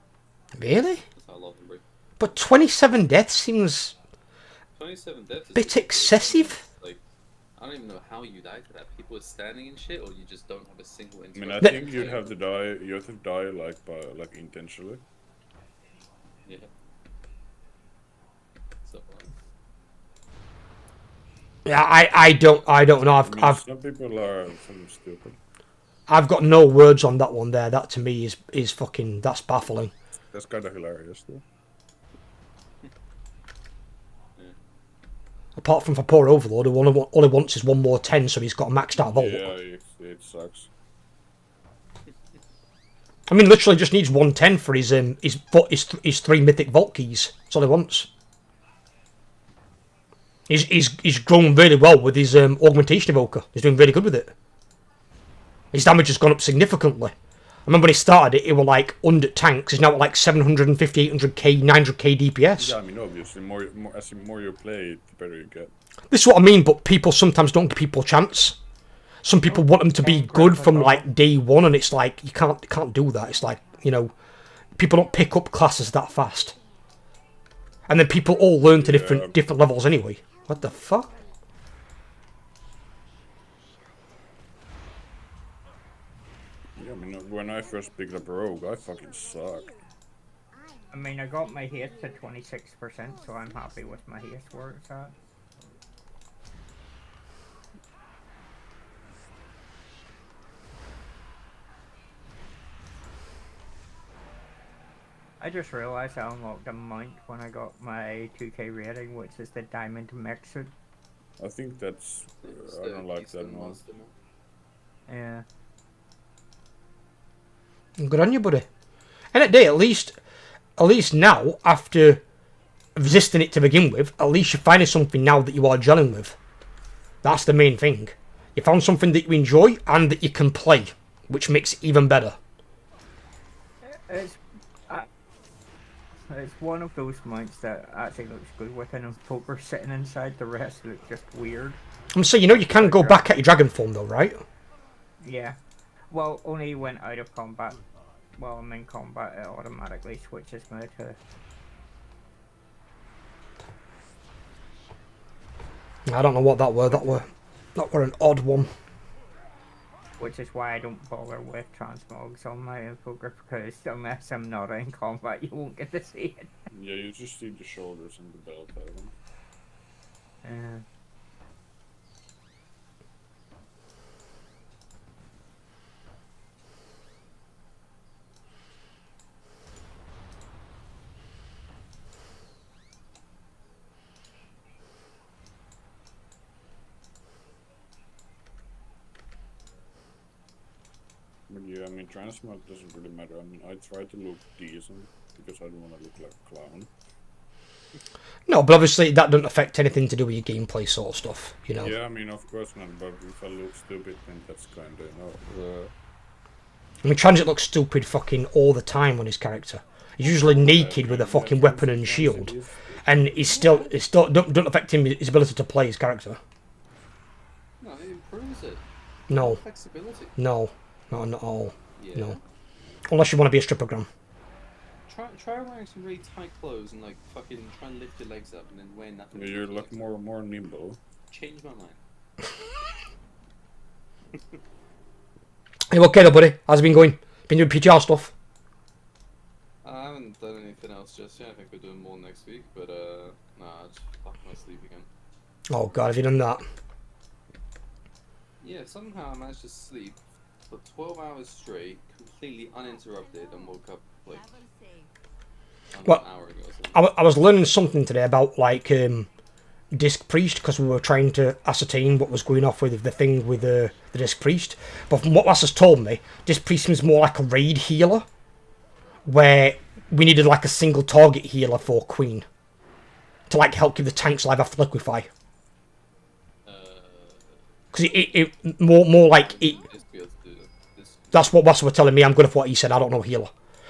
Really? That's how a lot of them break. But 27 deaths seems 27 deaths is a bit excessive. Like, I don't even know how you died to that. People are standing and shit, or you just don't have a single I interrupt. mean, I think you'd have to die. You have to die like intentionally. Yeah. So, Yeah, I don't know. Some people are some stupid. I've got no words on that one there. That to me is fucking, that's baffling. That's kind of hilarious, though. Apart from for poor Overlord, who all he wants is one more 10, so he's got a maxed out vault. Yeah, it sucks. I mean, literally just needs 110 for his 3 mythic vault keys. That's all he wants. He's grown really well with his augmentation evoker. He's doing really good with it. His damage has gone up significantly. I remember when he started it, he was like under tanks. He's now at like 750, 800k, 900k DPS. Yeah, I mean, obviously, more you play, the better you get. This is what I mean, but people sometimes don't give people a chance. Some people want them to be good from like day one, and it's like you can't do that. It's like, you know, people don't pick up classes that fast, and then people all learn to different levels anyway. What the fuck? Yeah, I mean, when I first picked up Rogue, I fucking sucked. I mean, I got my haste to 26%, so I'm happy with my haste where it's at. I just realized I unlocked a mount when I got my 2k rating, which is the Diamond Mech Suit. I think that's... I don't like that one. Yeah. Good on you, buddy. And at day, at least now, after resisting it to begin with, at least you're finding something now that you are gelling with. That's the main thing. You found something that you enjoy and that you can play, which makes it even better. It's one of those mounts that actually looks good with an poker sitting inside. The rest look just weird. I'm saying, you know, you can go back at your dragon form though, right? Yeah. Well, only when out of combat. While I'm in combat, it automatically switches me to... I don't know what that were. That were an odd one. which is why I don't bother with transmogs on my poker, because unless I'm not in combat, you won't get to see it. Yeah, you just see the shoulders and the belt item. Yeah. But yeah, I mean, transmog doesn't really matter. I mean, I try to look decent because I don't want to look like a clown. No, but obviously that doesn't affect anything to do with your gameplay sort of stuff, you know. Yeah, I mean, of course not, but if I look stupid, then that's kind of, you know... I mean, Transit looks stupid fucking all the time on his character. He's usually naked with a fucking weapon and shield, and it don't affect him his ability to play his character. No, it improves it. No. Flexibility. No, not at all. Yeah. No, unless you want to be a strippogram. Try wearing some really tight clothes and like fucking try and lift your legs up and then wear nothing. Yeah, you're like more nimble. Change my mind. Hey, okay though, buddy? How's it been going? Been doing PGR stuff? I haven't done anything else just yet. I think we're doing more next week, but nah, I just fuck my sleep again. Oh god, have you done that? Yeah, somehow I managed to sleep for 12 hours straight, completely uninterrupted, and woke up like Well, an hour ago or something. I was learning something today about like Disc Priest, because we were trying to ascertain what was going off with the thing with the Disc Priest. But from what Lass has told me, Disc Priest was more like a raid healer, where we needed like a single target healer for Queen to like help keep the tanks alive after liquefy. Because it more like it. That's what Wassa were telling me. I'm good at what he said. I don't know healer.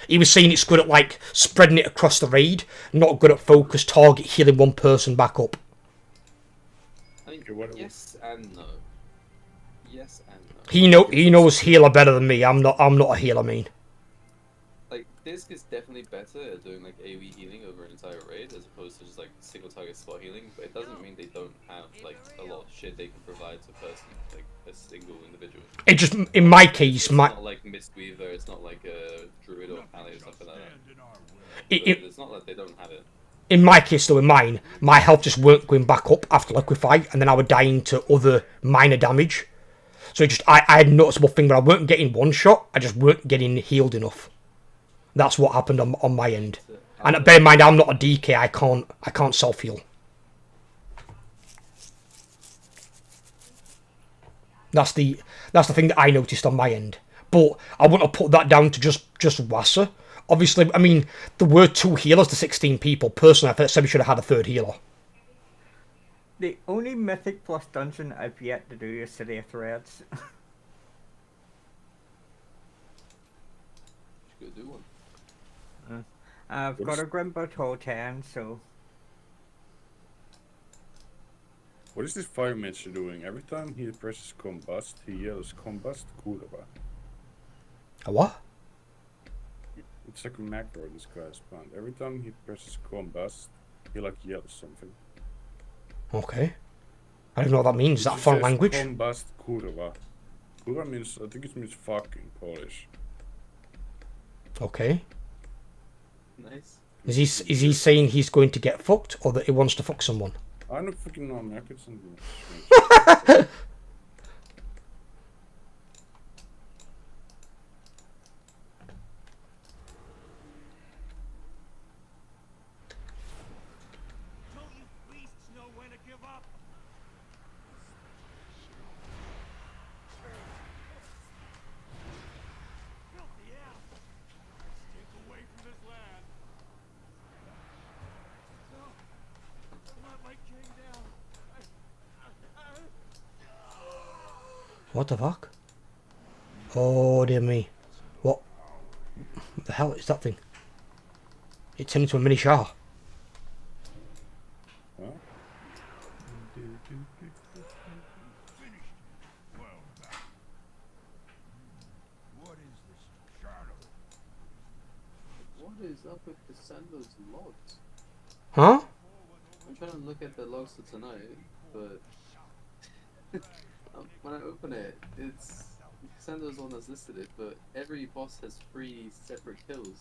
He was saying it's good at like spreading it across the raid, not good at focus target healing one person back up. I think yes and no. Yes and no. He knows healer better than me. I'm not a healer, main. Like Disc is definitely better at doing like AoE healing over an entire raid as opposed to just like single target spot healing. But it doesn't mean they don't have like a lot of shit they can provide to a person, like a single individual. It just in my case, it's not like Mistweaver. It's not like a Druid or Pally or something like that. It's not like they don't have it. In my case, though, in mine, my health just weren't going back up after liquefy, and then I would die into other minor damage. So I had a noticeable thing where I weren't getting one shot, I just weren't getting healed enough. That's what happened on my end. And bear in mind, I'm not a DK. I can't self heal. That's the thing that I noticed on my end. But I wouldn't have put that down to just Wassa. Obviously, I mean, there were 2 healers to 16 people. Personally, I said we should have had a 3rd healer. The only Mythic plus dungeon I've yet to do is City of Threads. Should go do one. I've got a Grimbo Toll 10, so... What is this fire mage doing? Every time he presses combust, he yells combust Kurva. A what? It's like a macro this guy spawned. Every time he presses combust, he like yells something. Okay. I don't know what that means. Is that It foreign says language? Combust Kurva. Kurva means, I think it means fucking Polish. Okay. Nice. Is he saying he's going to get fucked, or that he wants to fuck someone? I don't fucking know Americans. And What the fuck? Oh dear me. What the hell is that thing? It turned into a mini Shah. What is up with the Sanders logs? Huh? I'm trying to look at the logs for tonight, but when I open it, it's Sando's one that's listed it, but every boss has 3 separate kills.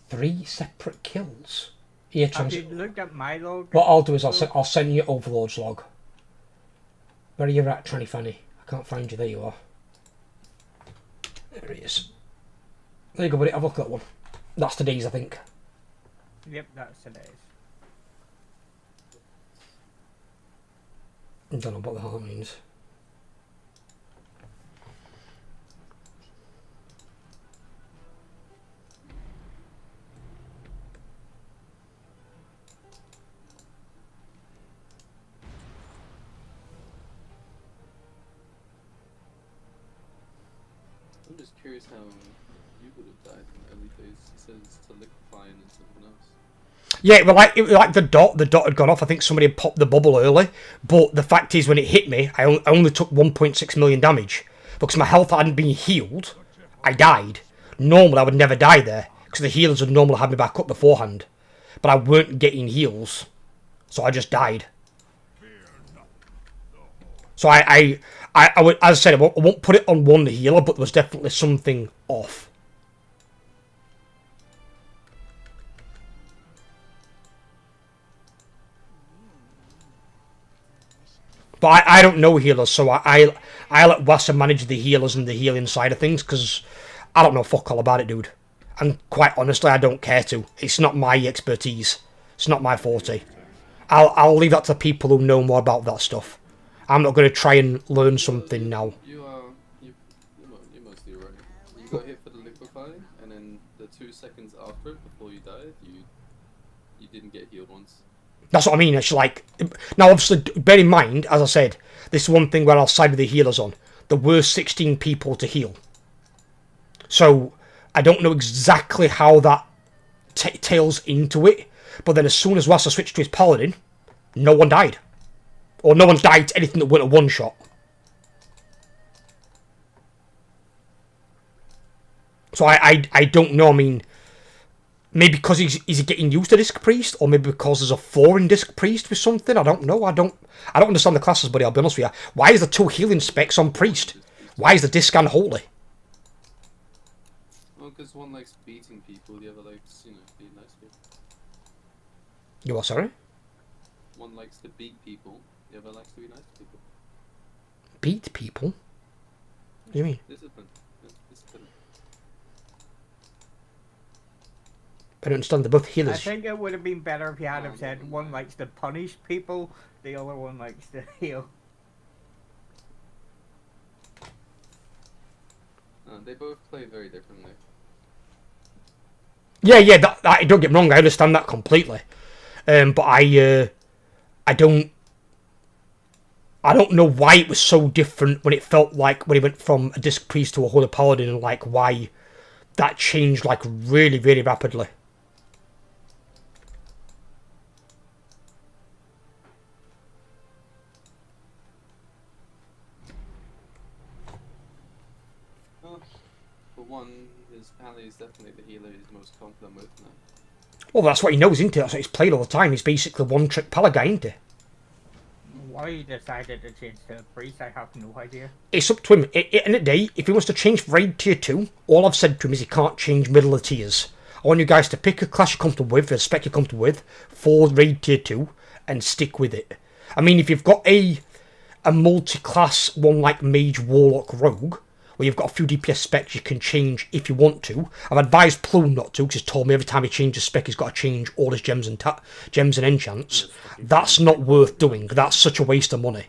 3 separate kills? Yeah, Have you looked at my log? What I'll do is I'll send you Overlord's log. Where are you at, Tranny Fanny? I can't find you. There you are. There he is. There you go, buddy. Have a look at that one. That's today's, I think. Yep, that's today's. I don't know what the hell that means. I'm just curious how you would have died in the early days. It says to liquefy and then something else. Yeah, it was like the dot had gone off. I think somebody had popped the bubble early. But the fact is, when it hit me, I only took 1.6 million damage. Because my health hadn't been healed, I died. Normally, I would never die there. Because the healers would normally have me back up beforehand. But I weren't getting heals. So I just died. So I would, as I said, I won't put it on one healer, but there was definitely something off. But I don't know healers, so I let Wassa manage the healers and the healing side of things, because I don't know fuck all about it, dude. And quite honestly, I don't care to. It's not my expertise. It's not my forte. I'll leave that to people who know more about that stuff. I'm not going to try and learn something now. You're mostly right. You got hit for the liquefy, and then the 2 seconds after it, before you died, you didn't get healed once. That's what I mean. It's like, now obviously, bear in mind, as I said, this is one thing where I'll side with the healers on. There were 16 people to heal. So, I don't know exactly how that tails into it, but then as soon as Wassa switched to his paladin, no one died. Or no one died to anything that went a one-shot. So I don't know, I mean, maybe because he's getting used to Disc Priest, or maybe because there's a 4 in Disc Priest with something, I don't know, I don't understand the classes, buddy, I'll be honest with you. Why is there 2 healing specs on Priest? Why is the Disc unholy? Well, because one likes beating people, the other likes, being nice people. You what, sorry? One likes to beat people, the other likes to be nice to people. Beat people? What do you mean? Discipline. Discipline. I don't understand, they're both I healers. think it would have been better if you had have said one likes to punish people, the other one likes to heal. They both play very differently. Yeah, that, don't get me wrong, I understand that completely. But I don't know why it was so different when it felt like when he went from a Disc Priest to a Holy Paladin, and like why that changed like really, really rapidly. Well, for one, his pally is definitely the healer he's most confident with now. Well, that's what he knows, isn't it? That's what he's played all the time. He's basically one-trick Pala guy, isn't he? Why he decided to change to Priest, I have no idea. It's up to him. At the end of the day, if he wants to change Raid Tier 2, all I've said to him is he can't change middle of tiers. I want you guys to pick a class you're comfortable with, a spec you're comfortable with, for Raid Tier 2, and stick with it. I mean, if you've got a multi-class one like Mage, Warlock, Rogue, where you've got a few DPS specs you can change if you want to. I've advised Plume not to, because he's told me every time he changes spec he's got to change all his gems and enchants. That's not worth doing. That's such a waste of money.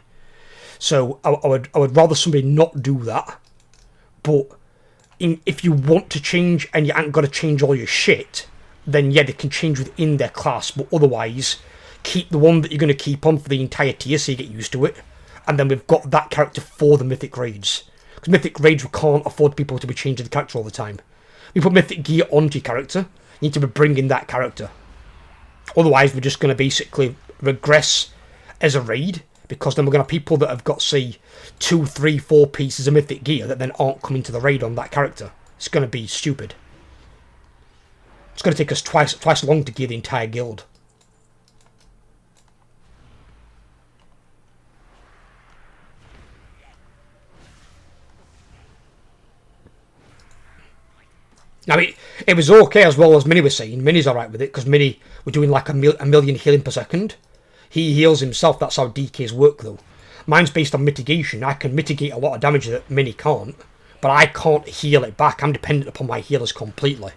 So I would rather somebody not do that. But if you want to change and you ain't got to change all your shit, then yeah, they can change within their class. But otherwise, keep the one that you're going to keep on for the entire tier so you get used to it. And then we've got that character for the Mythic Raids. Because Mythic Raids, we can't afford people to be changing the character all the time. We put Mythic gear onto your character, you need to be bringing that character. Otherwise, we're just going to basically regress as a raid, because then we're going to have people that have got, say, 2, 3, 4 pieces of Mythic gear that then aren't coming to the raid on that character. It's going to be stupid. It's going to take us twice as long to gear the entire guild. Now, it was okay as well as Mini was saying. Mini's alright with it, because Mini were doing like a million healing per second. He heals himself, that's how DKs work though. Mine's based on mitigation. I can mitigate a lot of damage that Mini can't, but I can't heal it back. I'm dependent upon my healers completely.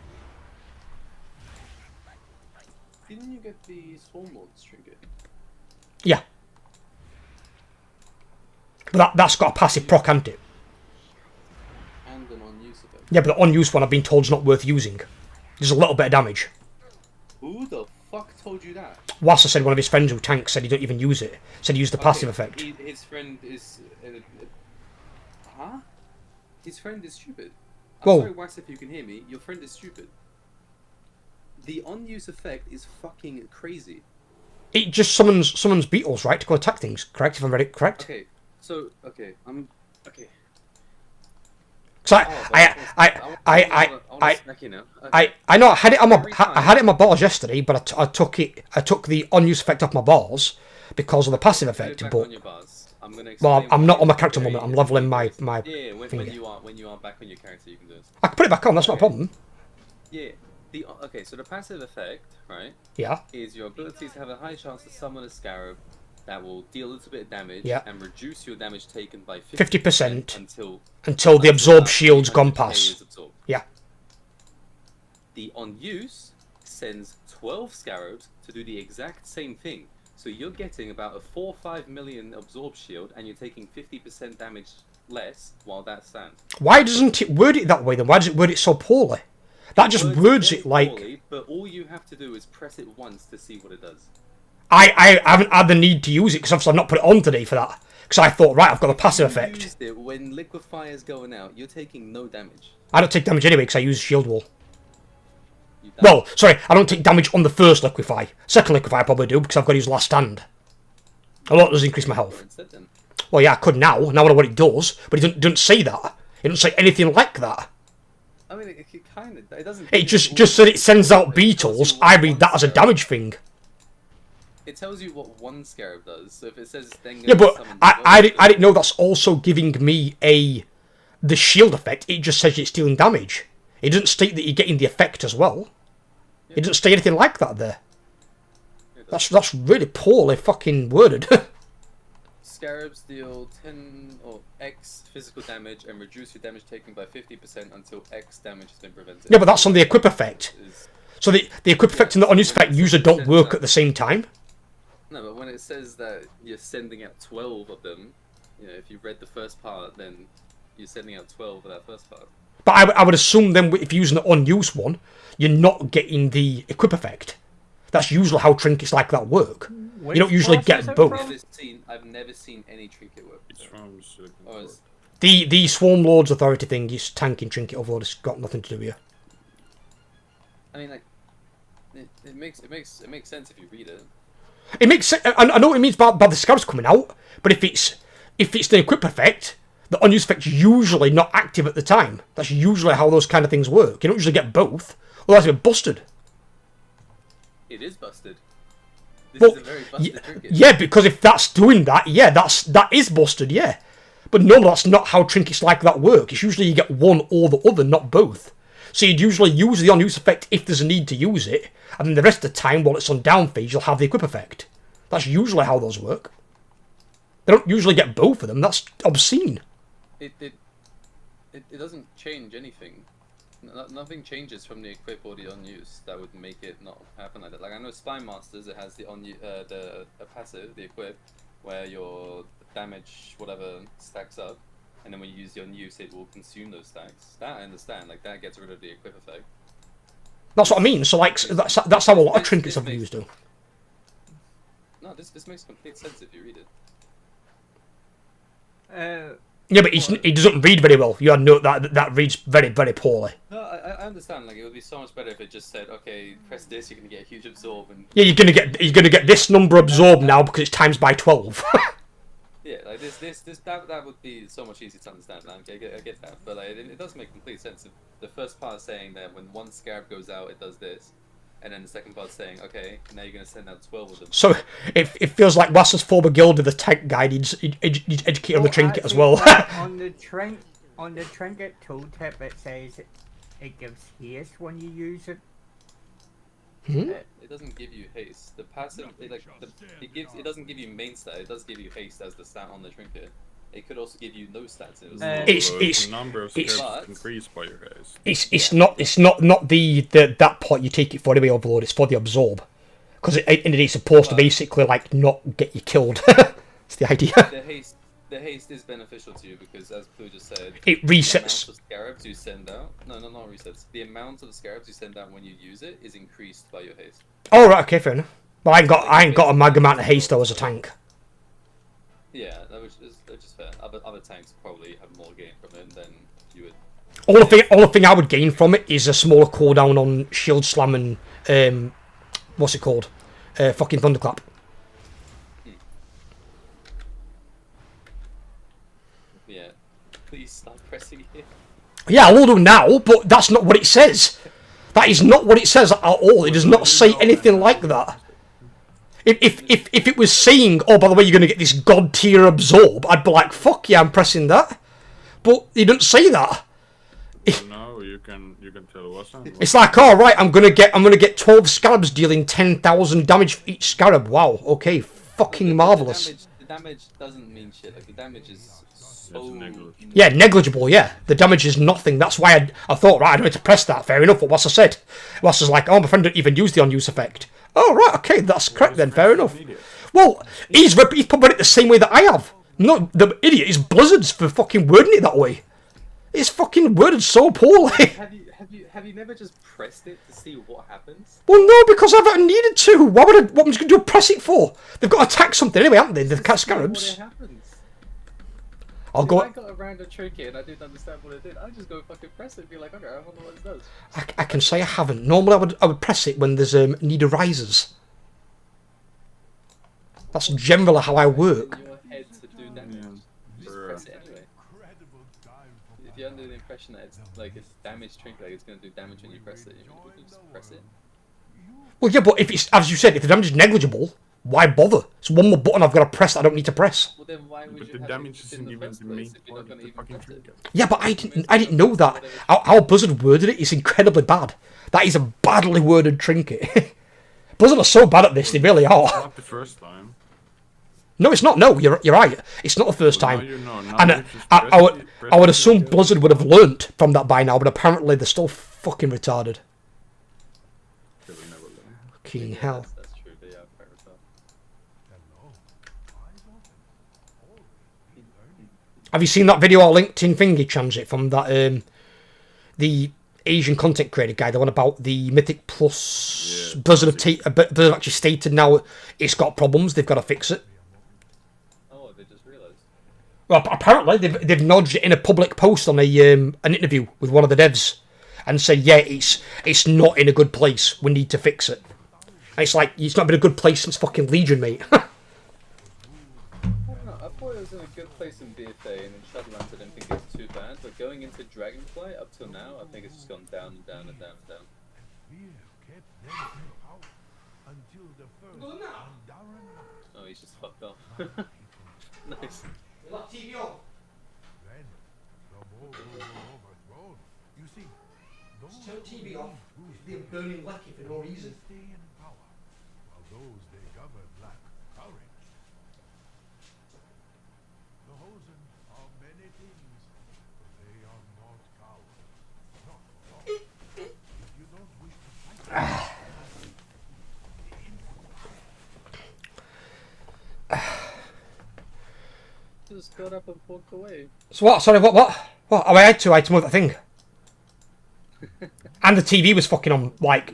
Didn't you get the Swarm Lord's trinket? Yeah. But that's got a passive proc, hasn't it? And an on-use effect. Yeah, but the on-use one I've been told is not worth using. There's a little bit of damage. Who the fuck told you that? Wassa said one of his friends who tanks said he don't even use it. Said he used the passive effect. His friend is... huh? His friend is stupid. I'm Whoa. sorry, Wax, if you can hear me. Your friend is stupid. The on-use effect is fucking crazy. It just summons beetles, right, to go attack things, correct? If I read it correct? Okay, so, okay, okay. So I know I had it on my balls yesterday, but I took the on-use effect off my balls because of the passive effect. But well, I'm not on my character moment. I'm leveling my yeah. When you are back on your character, you can do this. I can put it back on. That's not a problem. Yeah. Okay, so the passive effect, right? Yeah. Is your ability to have a high chance to summon a scarab that will deal a little bit of damage and reduce your damage taken by 50% until the absorb shield's gone past. Yeah. The on-use sends 12 scarabs to do the exact same thing. So you're getting about a 4 or 5 million absorb shield, and you're taking 50% damage less while that stands. Why doesn't it word it that way then? Why does it word it so poorly? That just words it like... Poorly, but all you have to do is press it once to see what it does. I haven't had the need to use it because obviously I've not put it on today for that. Because I thought, right, I've got the passive effect. Used it when liquefier's going out, you're taking no damage. I don't take damage anyway because I use shield wall. Well, sorry, I don't take damage on the first liquefy. Second liquefy I probably do because I've got to use last stand. A lot does increase my health. Well, yeah, I could now. Now I know what it does, but it doesn't say that. It doesn't say anything like that. I mean, it kind of... It doesn't... It just said it sends out beetles. I read that as a damage thing. It tells you what one scarab does, so if it says... Then Yeah, but I didn't know that's also giving me the shield effect. It just says it's dealing damage. It doesn't state that you're getting the effect as well. It doesn't state anything like that there. That's really poorly fucking worded. Scarabs deal 10 or X physical damage and reduce your damage taken by 50% until X damage has been prevented. Yeah, but that's on the equip effect. So the equip effect and the on-use effect usually don't work at the same time. No, but when it says that you're sending out 12 of them, you know, if you read the first part, then you're sending out 12 of that first part. But I would assume then if you're using the on-use one, you're not getting the equip effect. That's usually how trinkets like that work. You don't usually get both. I've never seen any trinket work. It's from The Swarm Lord's authority thing is tanking trinket overload. It's got nothing to do with you. I mean, like, it makes sense if you read it. It makes sense. I know what it means by the scarabs coming out, but if it's the equip effect, the unused effect's usually not active at the time. That's usually how those kind of things work. You don't usually get both, otherwise you're busted. It is busted. This Well, is a very busted trinket. yeah, because if that's doing that, yeah, that is busted, yeah. But no, that's not how trinkets like that work. It's usually you get one or the other, not both. So you'd usually use the on-use effect if there's a need to use it, and then the rest of the time, while it's on down phase, you'll have the equip effect. That's usually how those work. They don't usually get both of them. That's obscene. It doesn't change anything. Nothing changes from the equip or the on-use that would make it not happen like that. Like I know Spine Masters, it has the a passive, the equip, where your damage whatever stacks up, and then when you use the on-use, it will consume those stacks. That I understand. Like that gets rid of the equip effect. That's what I mean. So like that's how a lot of trinkets have used though. No, this makes complete sense if you read it. Yeah, but he doesn't read very well. You know that reads very, very poorly. No, I understand. Like it would be so much better if it just said, "Okay, press this, you're gonna get a huge absorb." And Yeah, you're gonna get this number absorbed now because it's times by 12. yeah, like that would be so much easier to understand. Like, I get that, but like, it does make complete sense. If the first part saying that when one scarab goes out, it does this, and then the second part saying, "Okay, now you're gonna send out 12 of them." So it feels like Wasser's former guild with the tank guide needs educate on the trinket as well. on the trinket tooltip, it says it gives haste when you use it. Hmm? It doesn't give you haste. The passive, it doesn't give you main stat. It does give you haste as the stat on the trinket. It could also give you no stats. It's the number of it's- scarabs increased by your haste. It's not the that part you take it for anyway, Overlord. It's for the absorb, because it's supposed to basically like not get you killed. It's the idea. The haste is beneficial to you because, as Pooh just said, It the resets. amount of scarabs you send out. No, not resets. The amount of scarabs you send out when you use it is increased by your haste. Oh right, okay, fair enough. Well, I ain't got a mega amount of haste though as a tank. Yeah, which is fair. Other tanks probably have more gain from it than you would. Only thing I would gain from it is a smaller cooldown on shield slam and what's it called? Fucking thunderclap. Yeah, please stop pressing it. Yeah, I will do now, but that's not what it says. That is not what it says at all. It does not say anything like that. If it was saying, oh, by the way, you're going to get this god tier absorb, I'd be like, fuck yeah, I'm pressing that. But it doesn't say that. No, you can tell us. It's like, all right, I'm gonna get 12 scarabs dealing 10,000 damage for each scarab. Wow, okay, fucking marvelous. The damage doesn't mean shit. Like the damage is so Yeah, negligible. Yeah, the damage is nothing. That's why I thought, right, I don't need to press that. Fair enough. What Wassa said. Wassa's like, oh, my friend didn't even use the unuse effect. Oh right, okay, that's correct then. Fair enough. Well, he's probably it the same way that I have. No, the idiot is Blizzard's for fucking wording it that way. It's fucking worded so poorly. Have you never just pressed it to see what happens? Well, no, because I haven't needed to. What am I going to do? Press it for? They've got to attack something anyway, haven't they? They've got scarabs. I'll go. If I got around a trinket and I didn't understand what it did, I'd just go fucking press it and be like, okay, I wonder what it does. I can say I haven't. Normally, I would press it when there's need arises. That's generally how I work. In your head to do damage. You just press it anyway. If you're under the impression that it's like it's damage trinket, like it's gonna do damage when you press it, you just press it. Well, yeah, but if it's, as you said, if the damage is negligible, why bother? It's one more button I've got to press that I don't need to press. Well, then why would you the damage isn't even the main part of the fucking trinket. Yeah, but I didn't know that. How Blizzard worded it is incredibly bad. That is a badly worded trinket. Blizzard are so bad at this, they really are. Not the first time. No, it's not. No, you're right. It's not the first time. No, you know. Now And you just I would assume Blizzard would have learnt from that by now, but apparently they're still fucking retarded. Fucking hell. That's true, they are quite retarded. Have you seen that video I linked in Thingy Transit from that the Asian content creator guy, the one about the Mythic Plus? Yeah, Blizzard have actually stated now it's got problems, they've got to fix it. Oh, they just realised. Well, apparently they've nudged it in a public post on an interview with one of the devs and said, yeah, it's not in a good place, we need to fix it. And it's like, it's not been a good place since fucking Legion, mate. I don't know, I thought it was in a good place in BFA, and in Shadowlands I didn't think it was too bad, but going into Dragonflight up till now, I think it's just gone down and down and down and down. Oh, he's just fucked off. Nice. Turn TV off. They're burning Lecky for no reason. Just got up and walked away. So what? Sorry, what? Oh, I had to move that thing. And the TV was fucking on, like,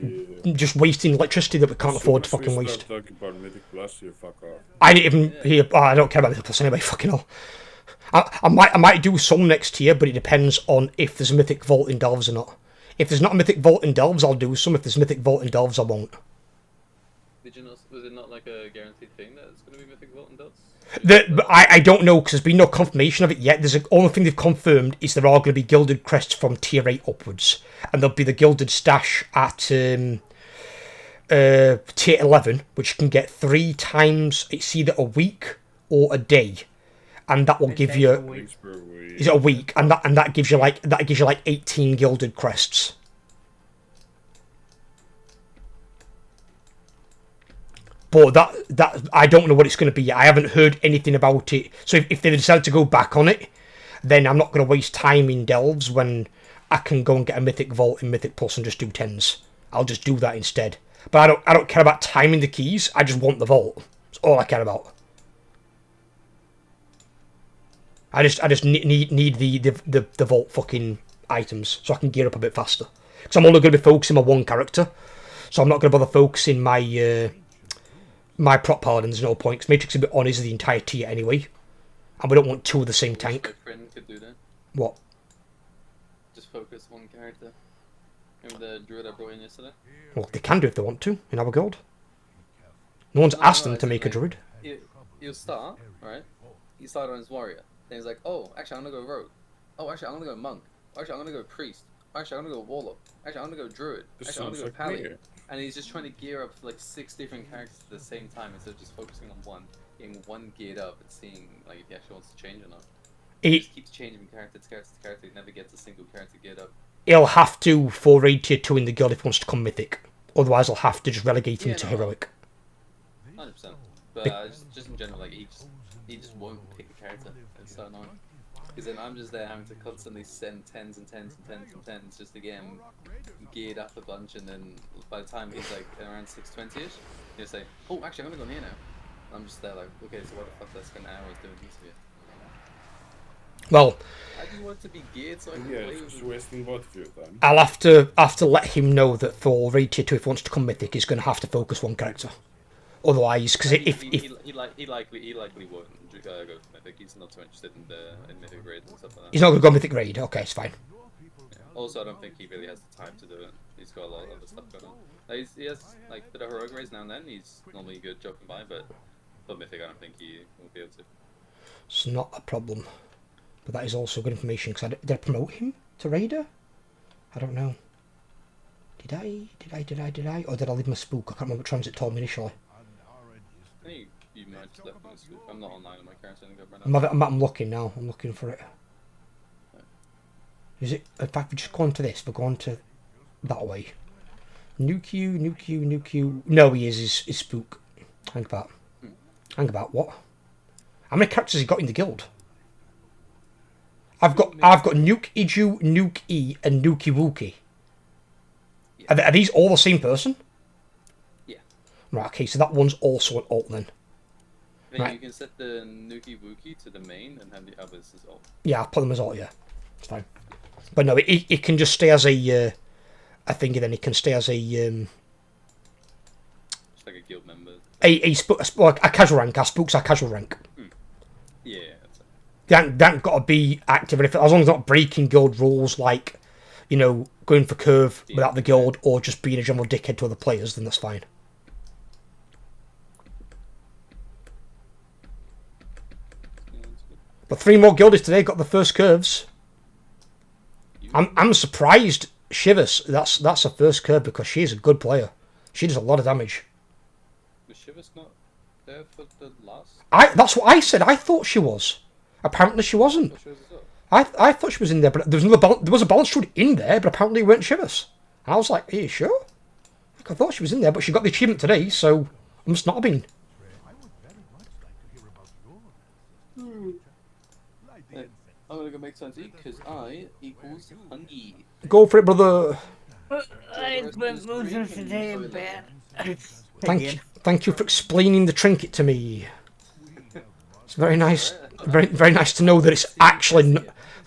just wasting electricity that we can't afford to fucking waste. Talking about Mythic Plus, you fuck off. I didn't even hear. Oh, I don't care about Mythic Plus anyway. Fucking hell. I might do some next year, but it depends on if there's a Mythic Vault in Delves or not. If there's not a Mythic Vault in Delves, I'll do some. If there's Mythic Vault in Delves, I won't. Did you not? Was it not like a guaranteed thing that it's going to be Mythic Vault and Delves? I don't know because there's been no confirmation of it yet. There's the only thing they've confirmed is there are going to be gilded crests from tier 8 upwards, and there'll be the gilded stash at tier 11, which you can get 3 times. It's either a week or a day, and that will give you. Is it a week? And that gives you like 18 gilded crests. But that I don't know what it's going to be yet. I haven't heard anything about it. So if they decide to go back on it, then I'm not going to waste time in delves when I can go and get a Mythic Vault in Mythic Plus and just do 10s. I'll just do that instead. But I don't care about timing the keys. I just want the vault. That's all I care about. I just need the vault fucking items so I can gear up a bit faster. Because I'm only going to be focusing on one character, so I'm not going to bother focusing my my prop paladins. No point. Because Matrix is a bit on is the entire tier anyway, and we don't want two of the same tank. My friend could do that. What? Just focus one character. Remember the druid I brought in yesterday? Well, they can do if they want to in our guild. No one's asked them to make a druid. He'll start, right? He started on his warrior. Then he's like, oh, actually, I'm gonna go rogue. Oh, actually, I'm gonna go monk. Actually, I'm gonna go priest. Actually, I'm gonna go warlock. Actually, I'm gonna go druid. Actually, I'm gonna go paladin. And he's just trying to gear up like 6 different characters at the same time instead of just focusing on one, getting one geared up and seeing like if he actually wants to change or not. He just keeps changing character to character to character. He never gets a single character geared up. He'll have to for raid tier 2 in the guild if he wants to come mythic. Otherwise, I'll have to just relegate him to heroic. 100%. But just in general, like he just won't pick a character. It's so annoying. Because then I'm just there having to constantly send 10s and 10s and 10s and 10s just to get him geared up a bunch, and then by the time he's like around 620ish, he'll say, oh, actually I'm gonna go here now. And I'm just there like, okay, so what the fuck did I spend hours doing this here? Well, I just want to be geared so I can play with wasting both of your time. I'll have to let him know that for raid tier 2, if he wants to come mythic, he's going to have to focus one character. Otherwise, because if he likely won't go for mythic. He's not so interested in mythic raid and stuff like that. he's not going to go mythic raid, okay, it's fine. Yeah. Also, I don't think he really has the time to do it. He's got a lot of other stuff going on. Like, he has like a bit of heroic raids now and then. He's normally good joking by, but for mythic, I don't think he will be able to. It's not a problem. But that is also good information, because did I promote him to Raider? I don't know. Did I? Or did I leave him a spook? I can't remember what transit told me initially. I think you might just left him a spook. I'm not online on my character right now. I'm looking now. I'm looking for it. Is it? In fact, we just go on to this. We're going to that way. New Q. No, he is his spook. Hang about. What? How many characters has he got in the guild? I've got Nuke Iju, Nuke E, and Nuki Wookie. Yeah. Are these all the same person? Yeah. Right. Okay. So that one's also an alt then. Then right. You can set the Nuki Wookie to the main and have the others as alt. Yeah, I'll put them as alt. Yeah, it's fine. But no, it can just stay as a thingy. Then it can stay as a just like a guild member. A casual rank. Our spooks are casual rank. Yeah. They ain't got to be active, and as long as they're not breaking guild rules, like, you know, going for curve without the guild, or just being a general dickhead to other players, then that's fine. But 3 more guildies today got the first curves. I'm surprised Shivers that's her first curve, because she's a good player. She does a lot of damage. Was Shivers not there for the last? That's what I said. I thought she was. Apparently she wasn't. I thought she was in there, but there was a balance druid in there, but apparently it weren't Shivers. And I was like, are you sure? I thought she was in there, but she got the achievement today, so it must not have been. I'm gonna go make something to eat because I equals hungry. Go for it, brother. I spent most of today in bed. Thank you for explaining the trinket to me. It's very nice. Very nice to know that it's actually...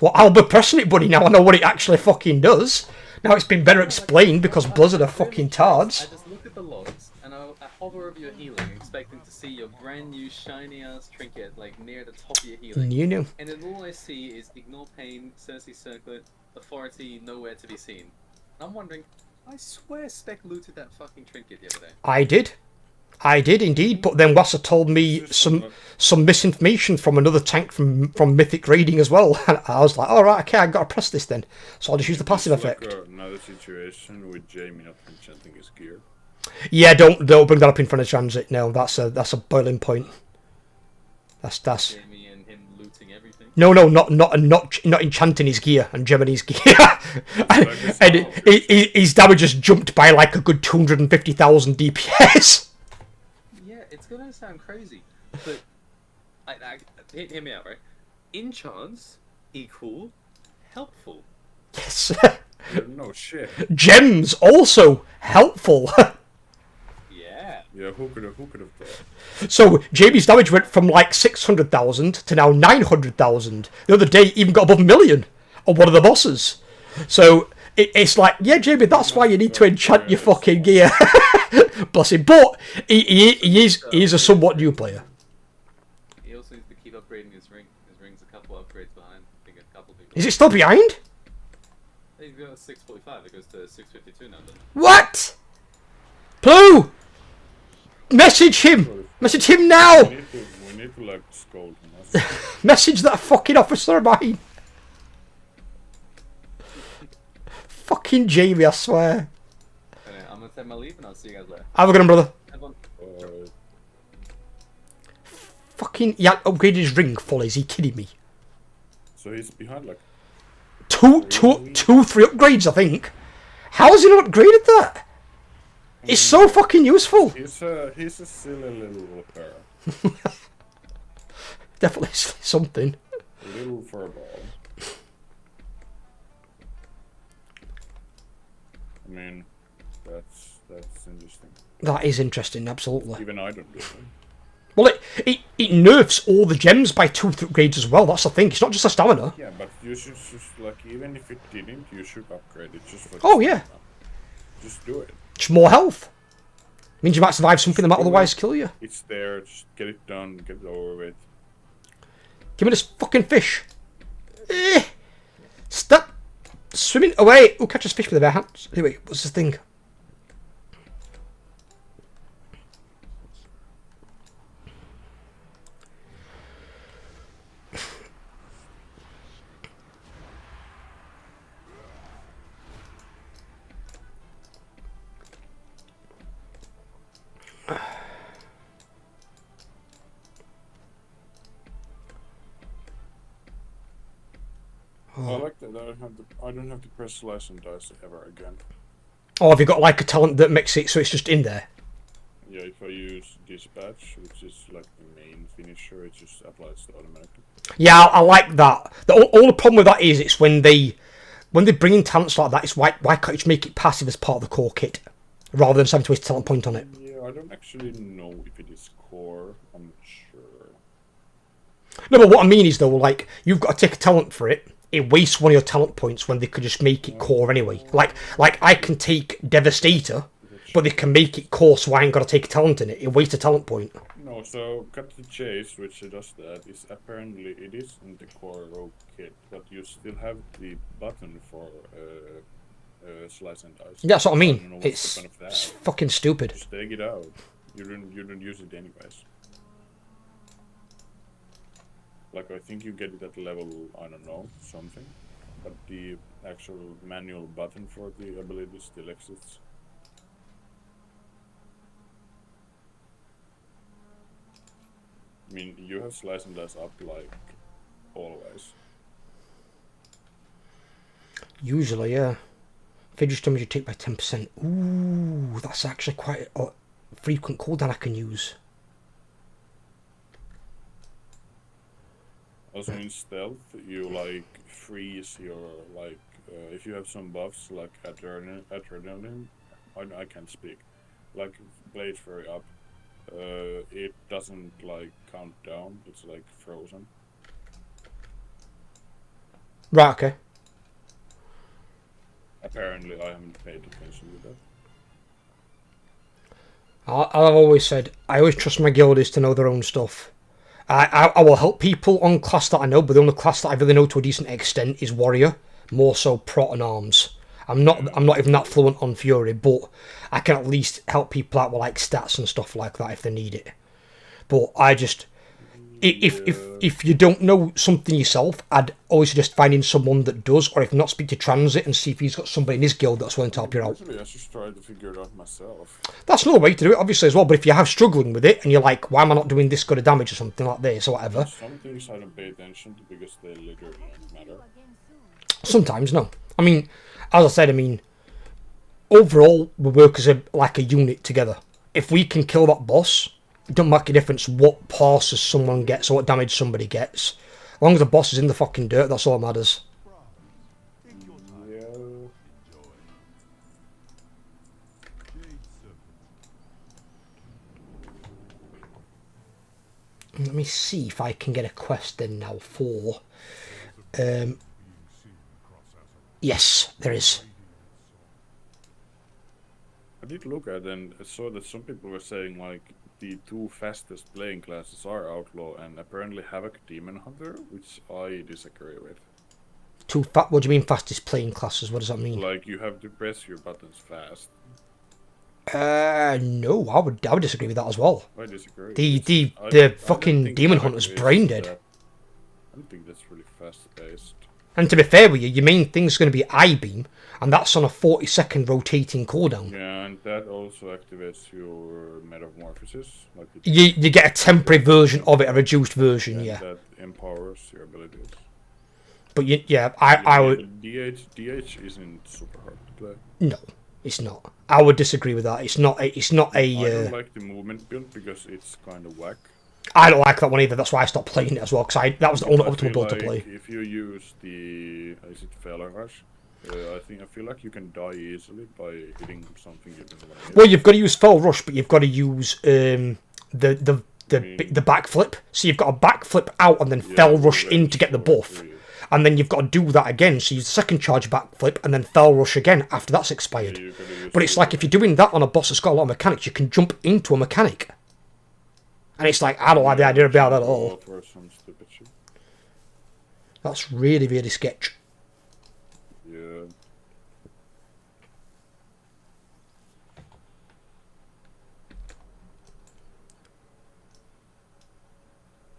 Well, I'll be pressing it, buddy. Now I know what it actually fucking does. Now it's been better explained because Blizzard are fucking tards. I just look at the logs and I hover over your healing, expecting to see your brand new shiny ass trinket like near the top of your healing. You knew. And then all I see is ignore pain, Cersei circlet, authority nowhere to be seen. And I'm wondering, I swear Spec looted that fucking trinket the other day. I did indeed, but then Wassa told me some misinformation from another tank from Mythic raiding as well. And I was like, all right, okay, I got to press this then. So I'll just use the passive effect. Another situation with Jamie not enchanting his gear. Yeah, don't bring that up in front of transit. No, that's a boiling point. That's. Jamie and him looting No, not enchanting his gear and gemming his gear. and his damage just jumped by like a good 250,000 DPS. Yeah, it's gonna sound crazy, but hear me out, right? Enchants equal helpful. Yes. No shit. Gems also helpful. Yeah, who could have thought? So Jamie's damage went from like 600,000 to now 900,000. The other day, even got above 1 million on one of the bosses. So it's like, yeah, Jamie, that's why you need to enchant your fucking gear. Bless him. But he is a somewhat new player. He also needs to keep upgrading his ring. His ring's a couple upgrades behind. I think a couple people. Is it still behind? He's got 645. It goes to 652 now. Then. What? Pooh! Message him! Message him now! We need to like scold him. Message that fucking officer of mine! Fucking Jamie, I swear. Anyway, I'm gonna take my leave and I'll see you guys later. Have a good one, brother. Have fun. Fucking, yeah, upgraded his ring full. Is he kidding me? So he's behind like... Two, 3 upgrades, I think. How has he not upgraded that? It's so fucking useful. He's a silly little bear. Definitely something. A little furball. I mean, that's interesting. That is interesting, absolutely. Even I don't do it. Well, it nerfs all the gems by 2 upgrades as well. That's the thing. It's not just a stamina. Yeah, but you should just like, even if it didn't, you should upgrade it just for. Oh yeah. Just do it. Just more health. Means you might survive something that might otherwise kill you. It's there. Just get it done. Get it over with. Give me this fucking fish. Stop swimming away. Who catches fish with their bare hands? Anyway, what's this thing? I like that I don't have to press slice and dice ever again. Oh, have you got like a talent that makes it so it's just in there? Yeah, if I use dispatch, which is like the main finisher, it just applies to automatically. Yeah, I like that. All the problem with that is it's when they bring in talents like that, it's why can't you just make it passive as part of the core kit rather than having to waste a talent point on it? Yeah, I don't actually know if it is core. I'm not sure. No, but what I mean is though, like you've got to take a talent for it. It wastes one of your talent points when they could just make it core anyway. Like I can take Devastator, but they can make it core, so I ain't got to take a talent in it. It wastes a talent point. No, so Cut the Chase, which does that, is apparently it is in the core rogue kit, but you still have the button for slice and dice. Yeah, that's what I mean. Don't know what's the point of that. It's fucking stupid. Just take it out. You don't use it anyways. Like, I think you get it at level, I don't know, something. But the actual manual button for the ability still exists. I mean, you have slice and dice up, like, always. Usually, yeah. Fidget damage you take by 10%. Ooh, that's actually quite a frequent cooldown I can use. Also in stealth, you like freeze your like if you have some buffs like adrenaline, I can't speak. Like Blade Fury up, it doesn't like count down. It's like frozen. Right. Okay. Apparently, I haven't paid attention to that. I've always said I always trust my guildies to know their own stuff. I will help people on class that I know, but the only class that I really know to a decent extent is Warrior, more so Prot and Arms. I'm not even that fluent on Fury, but I can at least help people out with like stats and stuff like that if they need it. But I just if you don't know something yourself, I'd always suggest finding someone that does, or if not, speak to Transit and see if he's got somebody in his guild that's willing to help you out. Actually, I just tried to figure it out myself. That's another way to do it, obviously, as well. But if you have struggling with it and you're like, why am I not doing this good of damage or something like this or whatever? Some things I don't pay attention to because they literally don't matter. Sometimes, no. I mean, as I said, I mean, overall, we work as like a unit together. If we can kill that boss, it don't make a difference what passes someone gets or what damage somebody gets. As long as the boss is in the fucking dirt, that's all that matters. Let me see if I can get a quest in now for... yes, there is. I did look at and saw that some people were saying like the two fastest playing classes are Outlaw and apparently Havoc Demon Hunter, which I disagree with. What do you mean fastest playing classes? What does that mean? Like you have to press your buttons fast. No, I would disagree with that as well. I disagree. The fucking Demon Hunter's brain dead. I don't think that's really fast paced. And to be fair with you, your main thing's going to be Eye Beam, and that's on a 40-second rotating cooldown. Yeah, and that also activates your metamorphosis. Like You get a temporary version of it, a reduced version, yeah. That empowers your abilities. But I would. DH isn't super hard to play. No, it's not. I would disagree with that. It's not a. I don't like the movement build because it's kind of whack. I don't like that one either. That's why I stopped playing it as well. Because that was the only optimal build to play. If you use the Failure Rush, I feel like you can die easily by hitting something you don't want to hit. Well, you've got to use Fell Rush, but you've got to use the backflip. So you've got to backflip out and then Fell Rush in to get the buff. And then you've got to do that again. So use the second charge backflip and then Fell Rush again after that's expired. But it's like if you're doing that on a boss that's got a lot of mechanics, you can jump into a mechanic. And it's like, I don't like the idea about that at all. That's really, really sketch. Yeah.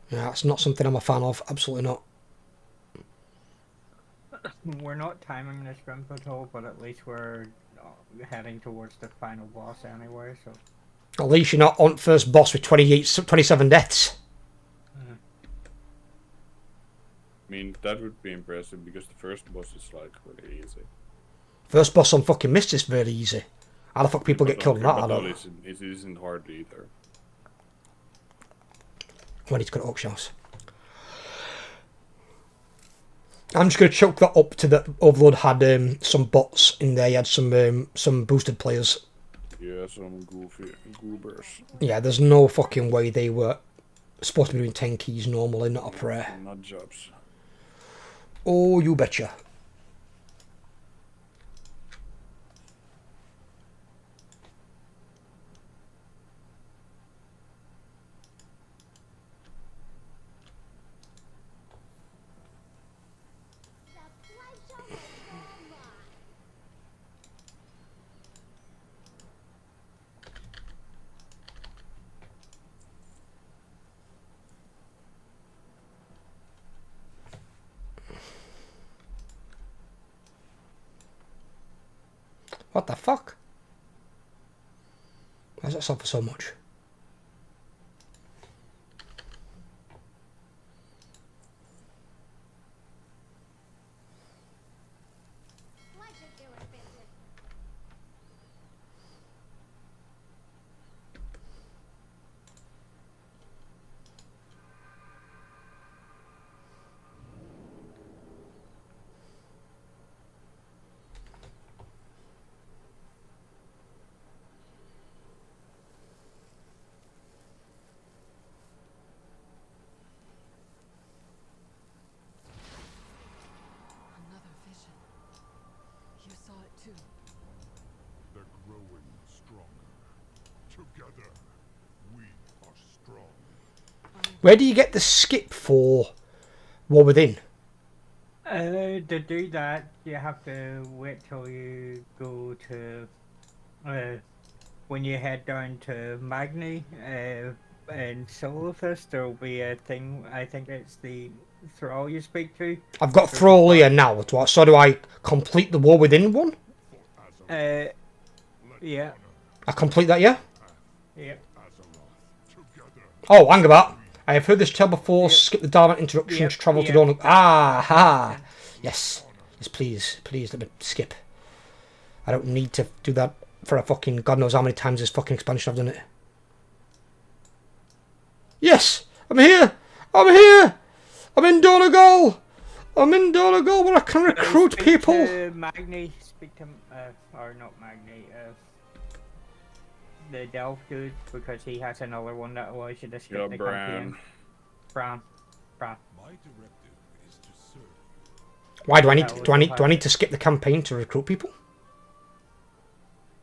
Yeah, that's not something I'm a fan of. Absolutely not. We're not timing this sprint patrol, but at least we're heading towards the final boss anyway, so... At least you're not on first boss with 27 deaths. I mean, that would be impressive because the first boss is like really easy. First boss on fucking Mist is very easy. How the fuck people get killed in that? I don't know. It isn't hard either. I need to go to Oakshaw's. I'm just going to choke that up to the Overlord had some bots in there. He had some boosted players. Yeah, some goofy goobers. Yeah, there's no fucking way they were supposed to be doing 10 keys normally, not a prayer. Not jobs. Oh, you betcha. What the fuck? Why does that suffer so much? Where do you get the skip for War Within? To do that, you have to wait till you go to... when you head down to Magni, in Solofist there'll be a thing. I think it's the thrall you speak to. I've got Thrall here now. So do I complete the war within one? Yeah. I complete that, yeah? Yeah. Oh, hang about. I have heard this tale before. Skip the Dharma introduction Yep, to travel to yep. Dawn. Ah, ha. Yes. Yes, please. Please, let me skip. I don't need to do that for a fucking... God knows how many times this fucking expansion I've done it. Yes! I'm here! I'm here! I'm in Donegal! I'm in Donegal where I can recruit Speak people! To Magni, speak to, or not Magni, the Delph dude, because he has another one that allows you to skip Yeah, the Bran. campaign. Bran. Why do I need to, do I need to skip the campaign to recruit people?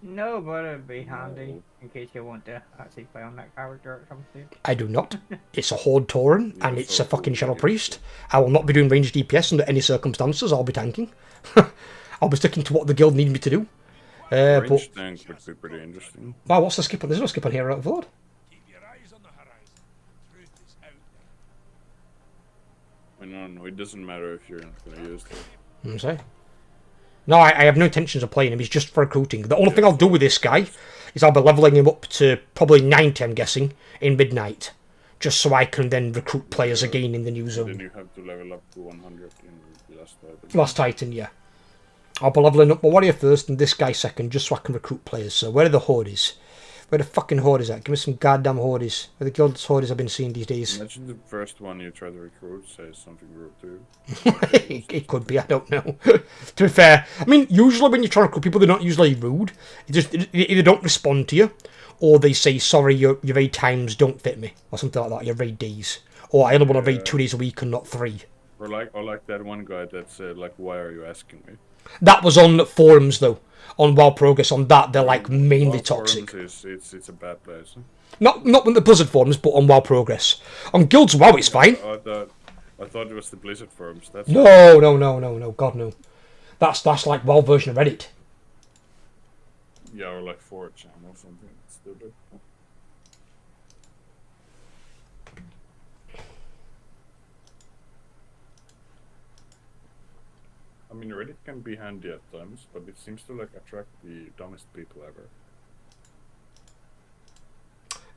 No, but it'd be handy in case you want to actually play on that character at some stage. I do not. It's a Horde Tauren, and it's a fucking Shadow Priest. I will not be doing ranged DPS under any circumstances. I'll be tanking. I'll be sticking to what the guild needs me to do. But Range tank would be pretty interesting. wow, what's the skip on? There's no skip on here out of Lord. I don't know, it doesn't matter if you're not going to use it. I'm saying. No, I have no intentions of playing him. He's just for recruiting. The only thing I'll do with this guy is I'll be leveling him up to probably 90, I'm guessing, in Midnight. Just so I can then recruit players again in the new zone. Then you have to level up to 100 in Last Titan. Last Titan, yeah. I'll be leveling up my warrior first and this guy second, just so I can recruit players. So where are the Hordes? Where the fucking Hordes at? Give me some goddamn Hordes. Where the guild's Hordes I've been seeing these days. Imagine the first one you try to recruit says something rude to you. It could be, I don't know. To be fair, I mean, usually when you try to recruit people, they're not usually rude. They either don't respond to you, or they say, sorry, your raid times don't fit me, or something like that, your raid days. Or I only want to raid 2 days a week and not 3. Or like that one guy that said, like, why are you asking me? That was on forums, though. On WoW Progress, on that, they're like mainly toxic. It's a bad place. Not on the Blizzard forums, but on WoW Progress. On Guilds WoW, it's fine. I thought it was the Blizzard forums. That's No, God no. That's like WoW version of Reddit. Yeah, or like 4chan or something stupid. I mean, Reddit can be handy at times, but it seems to like attract the dumbest people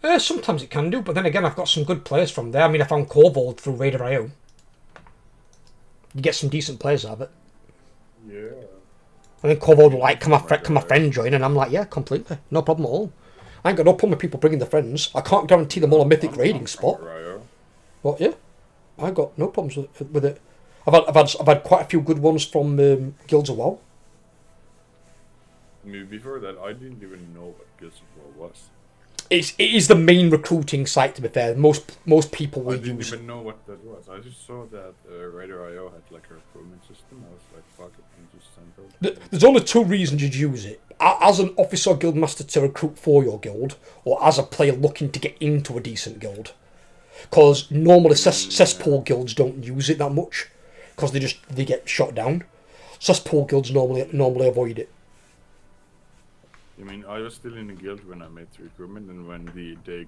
ever. Sometimes it can do, but then again, I've got some good players from there. I mean, I found Corvold through Raider.io. You get some decent players out of it. Yeah. And then Corvold will like, can my friend join? And I'm like, yeah, completely. No problem at all. I ain't got no problem with people bringing their friends. I can't guarantee them all a mythic raiding spot. But yeah, I got no problems with it. I've had quite a few good ones from Guilds of WoW. I mean, before that, I didn't even know what Guilds of WoW was. It is the main recruiting site, to be fair. Most people will use it. I didn't even know what that was. I just saw that Raider.io had like a recruitment system. I was like, fuck it, and just sent out. There's only 2 reasons you'd use it. As an officer or guildmaster to recruit for your guild, or as a player looking to get into a decent guild. Because normally cesspool guilds don't use it that much. Because they get shot down. Cesspool guilds normally avoid it. I mean, I was still in the guild when I made the recruitment, and when the day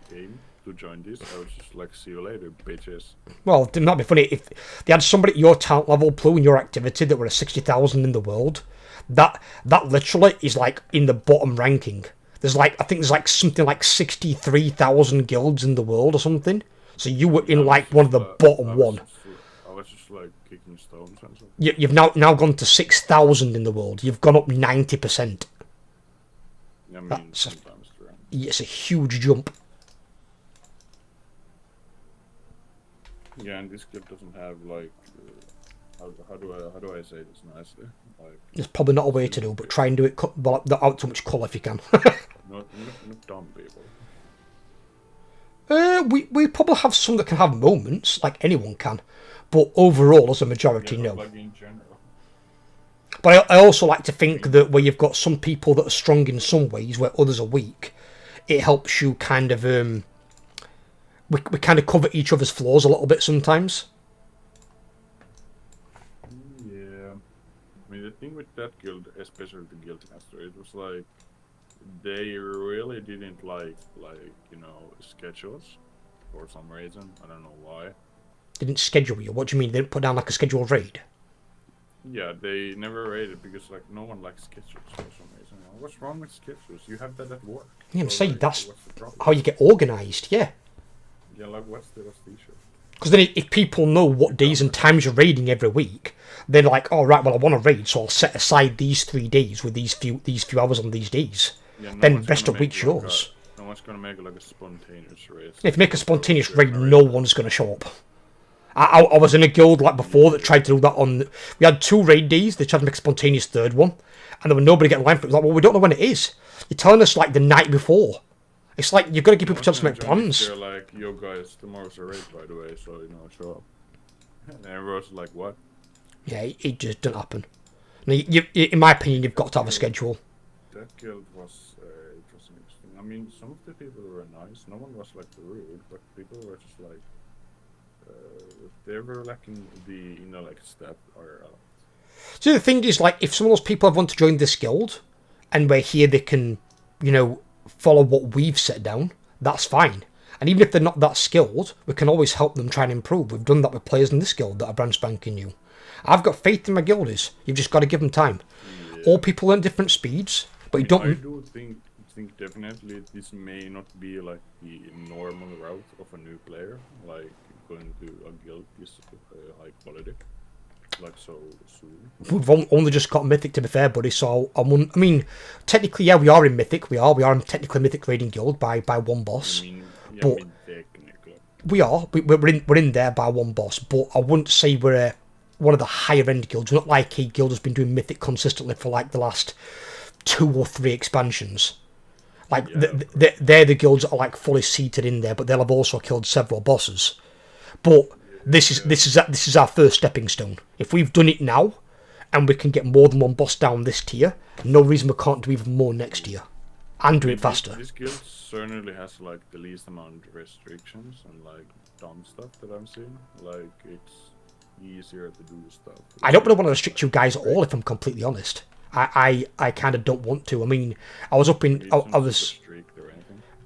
came to join this, I was just like, see you later, bitches. Well, it might be funny if they had somebody at your talent level, Plu, in your activity that were a 60,000 in the world. That literally is like in the bottom ranking. I think there's like something like 63,000 guilds in the world or something. So you were in like one of the bottom one. I was just like kicking stones and something. You've now gone to 6,000 in the world. You've gone up 90%. I mean, sometimes it's a huge jump. Yeah, and this guild doesn't have like how do I say this nicely? Like, There's probably not a way to do, but try and do it without too much colour if you can. not dumb people. We probably have some that can have moments, like anyone can, but overall, as a majority, no. Like in general. But I also like to think that where you've got some people that are strong in some ways, where others are weak, it helps you kind of we kind of cover each other's flaws a little bit sometimes. Yeah, I mean the thing with that guild, especially the Guildmaster, it was like they really didn't like you know schedules for some reason. I don't know why. Didn't schedule you? What do you mean? They didn't put down like a scheduled raid? Yeah, they never raided because like no one likes schedules for some reason. You know, what's wrong with schedules? You have that at work. Yeah, I'm So, saying like, that's what's the problem? how you get organised. Yeah. Yeah, like what's the issue? Because then if people know what days and times you're raiding every week, they're like, oh, right, well, I want to raid, so I'll set aside these 3 days with these few hours on these days. Yeah, Then rest of week's like yours. No one's gonna make like a spontaneous raid. If you make a spontaneous raid, no one's going to show up. I was in a guild like before that tried to do that on... We had 2 raid days, they tried to make a spontaneous third one, and there was nobody getting line for it. It was like, well, we don't know when it is. You're telling us like the night before. It's like, you've got to give people a chance to make plans. They're like, yo guys, tomorrow's a raid by the way, so you know, show up. And everyone's like, what? Yeah, it just doesn't happen. Now, in my opinion, you've got to have a schedule. That guild was interesting. I mean, some of the people were nice. No one was like rude, but people were just like they were lacking the like step or. So the thing is, like, if some of those people have want to join this guild, and we're here, they can, follow what we've set down. That's fine. And even if they're not that skilled, we can always help them try and improve. We've done that with players in this guild that are brand spanking new. I've got faith in my guildies. You've just got to give them time. Yeah. All people learn different speeds, but you don't. I do think definitely this may not be like the normal route of a new player, like going to a guild is high quality, like so soon. We've only just got Mythic, to be fair, buddy. So I mean, technically, yeah, we are in Mythic. We are in technically Mythic raiding guild by one boss. But we are. We're in there by one boss. But I wouldn't say we're one of the higher end guilds. We're not like a guild that's been doing Mythic consistently for like the last 2 or 3 expansions. Like they're the guilds that are like fully seated in there, but they'll have also killed several bosses. But this is our first stepping stone. If we've done it now, and we can get more than one boss down this tier, no reason we can't do even more next year, and do it faster. This guild certainly has like the least amount of restrictions and like dumb stuff that I'm seeing. Like it's easier to do stuff. I don't really want to restrict you guys at all, if I'm completely honest. I kind of don't want to. I mean, I was up in...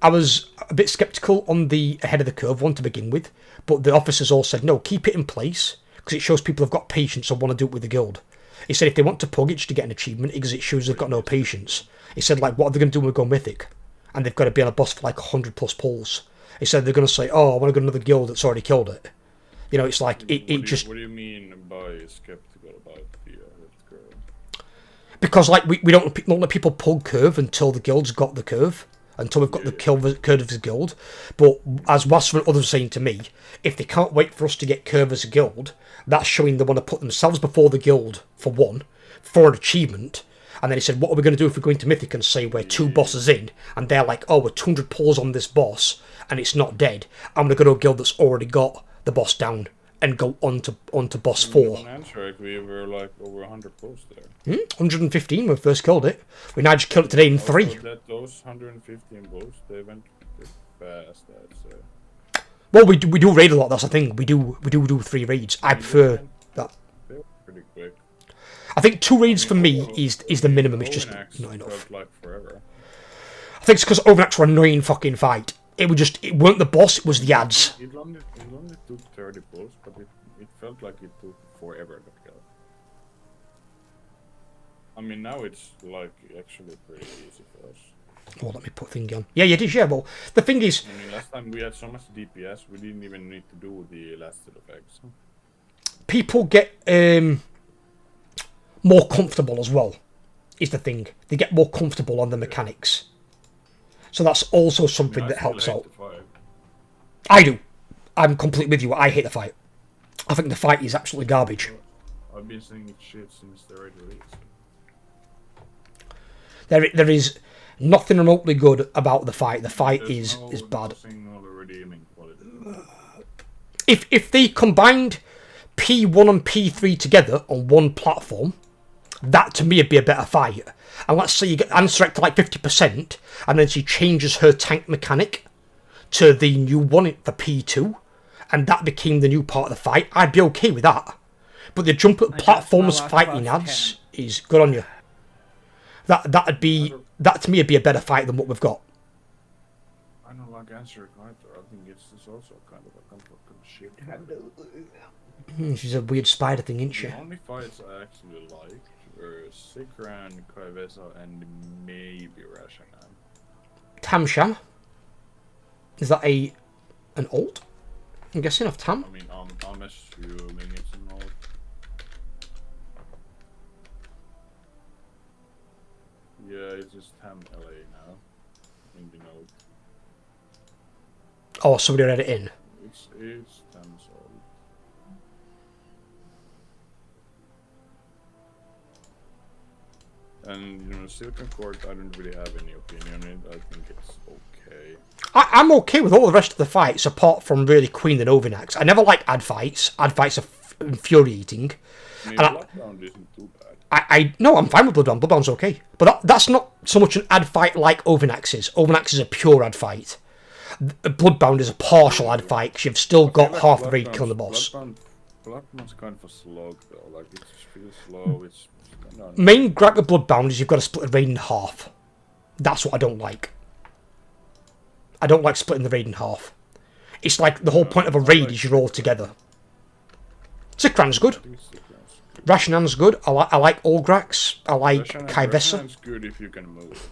I was a bit sceptical on the ahead of the curve one to begin with, but the officers all said, no, keep it in place, because it shows people have got patience and want to do it with the guild. He said if they want to pug it to get an achievement, because it shows they've got no patience. He said, like, what are they going to do when we go Mythic? And they've got to be on a boss for like 100 plus pulls. He said they're going to say, oh, I want to go to another guild that's already killed it. It's like, it just... What do you mean by skeptical about the curve? Because, like, we don't let people pull curve until the guild's got the curve. Until we've got the curve of the guild. But as Wasser and others were saying to me, if they can't wait for us to get curve as a guild, that's showing they want to put themselves before the guild, for one, for an achievement. And then he said, what are we going to do if we go into Mythic and say we're 2 bosses in, and they're like, oh, we're 200 pulls on this boss, and it's not dead. I'm going to go to a guild that's already got the boss down, and go on to boss 4. On Antrac, we were like over 100 pulls there. 115 when we first killed it. We now just killed it today in 3. Those 115 pulls, they went fast, I'd say. Well, we do raid a lot. That's the thing. We do 3 raids. I prefer that. They're pretty quick. I think 2 raids for me is the minimum. It's just not enough. Like forever. I think it's because Overnax were an annoying fucking fight. It weren't the boss. It was the ads. It only took 30 pulls, but it felt like it took forever to kill. I mean, now it's like actually pretty easy for us. Oh, let me put thing on. Yeah, it is. Yeah, well, the thing is, I mean, last time we had so much DPS, we didn't even need to do the lasted effects. People get more comfortable as well. Is the thing. They get more comfortable on the mechanics. So that's also something that helps out. I do. I'm completely with you. I hate the fight. I think the fight is absolutely garbage. I've been saying it's shit since the right release. There is nothing remotely good about the fight. The fight is bad. If they combined P1 and P3 together on one platform, that to me would be a better fight. And let's say you get Ansurek to like 50%, and then she changes her tank mechanic to the new one for P2, and that became the new part of the fight. I'd be okay with that. But the jump at platforms fighting ads is good on you. That to me would be a better fight than what we've got. I don't like answering either. I think it's also kind of a comfort shit. She's a weird spider thing, isn't she? The only fights I actually liked were Sikran, Kaivesa, and maybe Rashanan. Tamsham? Is that an alt? I'm guessing of Tam? I mean, I'm assuming it's an alt. Yeah, it's just Tam LA now. In the note. Oh, somebody read it in. It's Tam's alt. And, you know, Silken Court, I don't really have any opinion on it. I think it's okay. I'm okay with all the rest of the fights, apart from really Queen and Ovinax. I never like ad fights. Ad fights are infuriating. I mean, And Bloodbound isn't too bad. No, I'm fine with Bloodbound. Bloodbound's okay. But that's not so much an ad fight like Ovinax is. Ovinax is a pure ad fight. Bloodbound is a partial ad fight, because you've still got like half the raid killing the boss. Bloodbound's kind of a slog, though. Like, it just feels slow. It's kind of... Main gripe with Bloodbound is you've got to split the raid in half. That's what I don't like. I don't like splitting the raid in half. It's like the whole point of a raid is you're all together. Sikran's good. Rashanan's good. I like Olgrax. I like Kaivesa. Rashanan's good if you can move.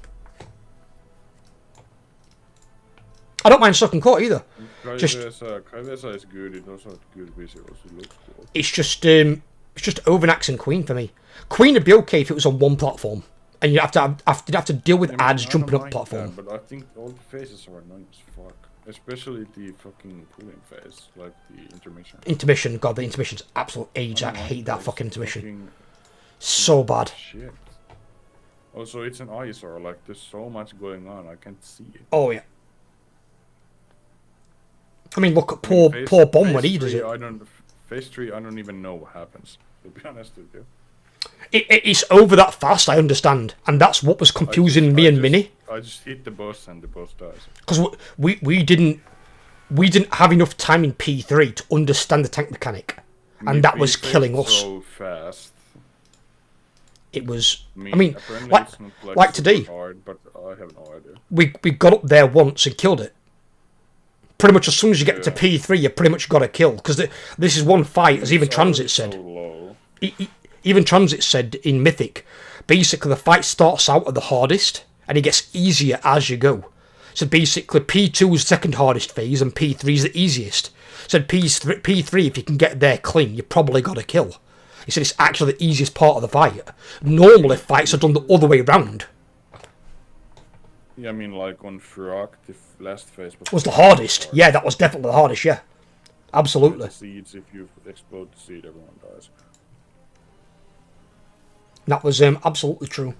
I don't mind Second Court either. Kaivesa is good. It also has good visuals. It looks cool. It's just Ovinax and Queen for me. Queen would be okay if it was on one platform, and you'd have to deal with ads jumping up platform. That, but I think all the phases are annoying as fuck. Especially the fucking pulling phase, like the intermission. Intermission, God, the intermission's absolute age. I hate that fucking intermission. So bad. Shit. Also, it's an eyesore. Like, there's so much going on. I can't see it. Oh yeah. I mean, look at poor Bomb when he does it. Phase 3, I don't even know what happens. To be honest with you. It's over that fast, I understand, and that's what was confusing me and Minnie. I just hit the boss and the boss dies. Because we didn't have enough time in P3 to understand the tank mechanic, and that was killing us. So fast. It was. I apparently mean, it's not, like today. Hard, but I have no idea. We got up there once and killed it. Pretty much as soon as you get to P3, you pretty much got to kill, because this is one fight, as even Transit said. Even Transit said in Mythic, basically the fight starts out at the hardest, and it gets easier as you go. So basically P2 is the second hardest phase, and P3 is the easiest. So P3, if you can get there clean, you probably got to kill. He said it's actually the easiest part of the fight. Normally fights are done the other way round. Yeah, I mean, like on Frog, the last phase was the hardest. Yeah, that was definitely the hardest, yeah. Absolutely. The seeds, if you explode the seed, everyone dies. That was absolutely true.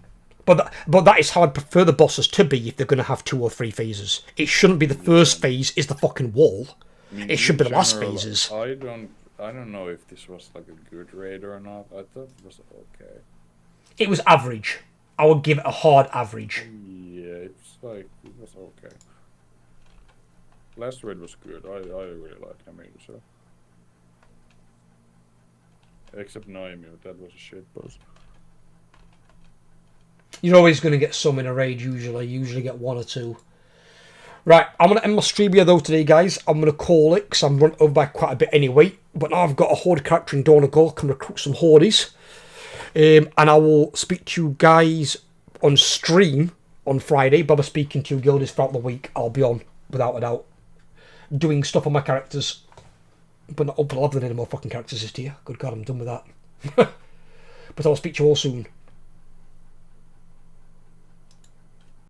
But that is how I'd prefer the bosses to be if they're going to have 2 or 3 phases. It shouldn't be the first phase is the fucking wall. I mean, it should be the last general, phases. I don't know if this was like a good raid or not. I thought it was okay. It was average. I would give it a hard average. Yeah, it was okay. Last raid was good. I really liked Amir, so. Except Noemi, that was a shit boss. You're always going to get some in a raid, usually. You usually get 1 or 2. Right, I'm going to end my stream here, though, today, guys. I'm going to call it, because I'm run over by quite a bit anyway. But now I've got a Horde character in Dawn of Gore. Can recruit some Hordes. And I will speak to you guys on stream on Friday. But I'm speaking to you guildies throughout the week. I'll be on, without a doubt, doing stuff on my characters. But not up to 11 any more fucking characters this year. Good God, I'm done with that. But I'll speak to you all soon.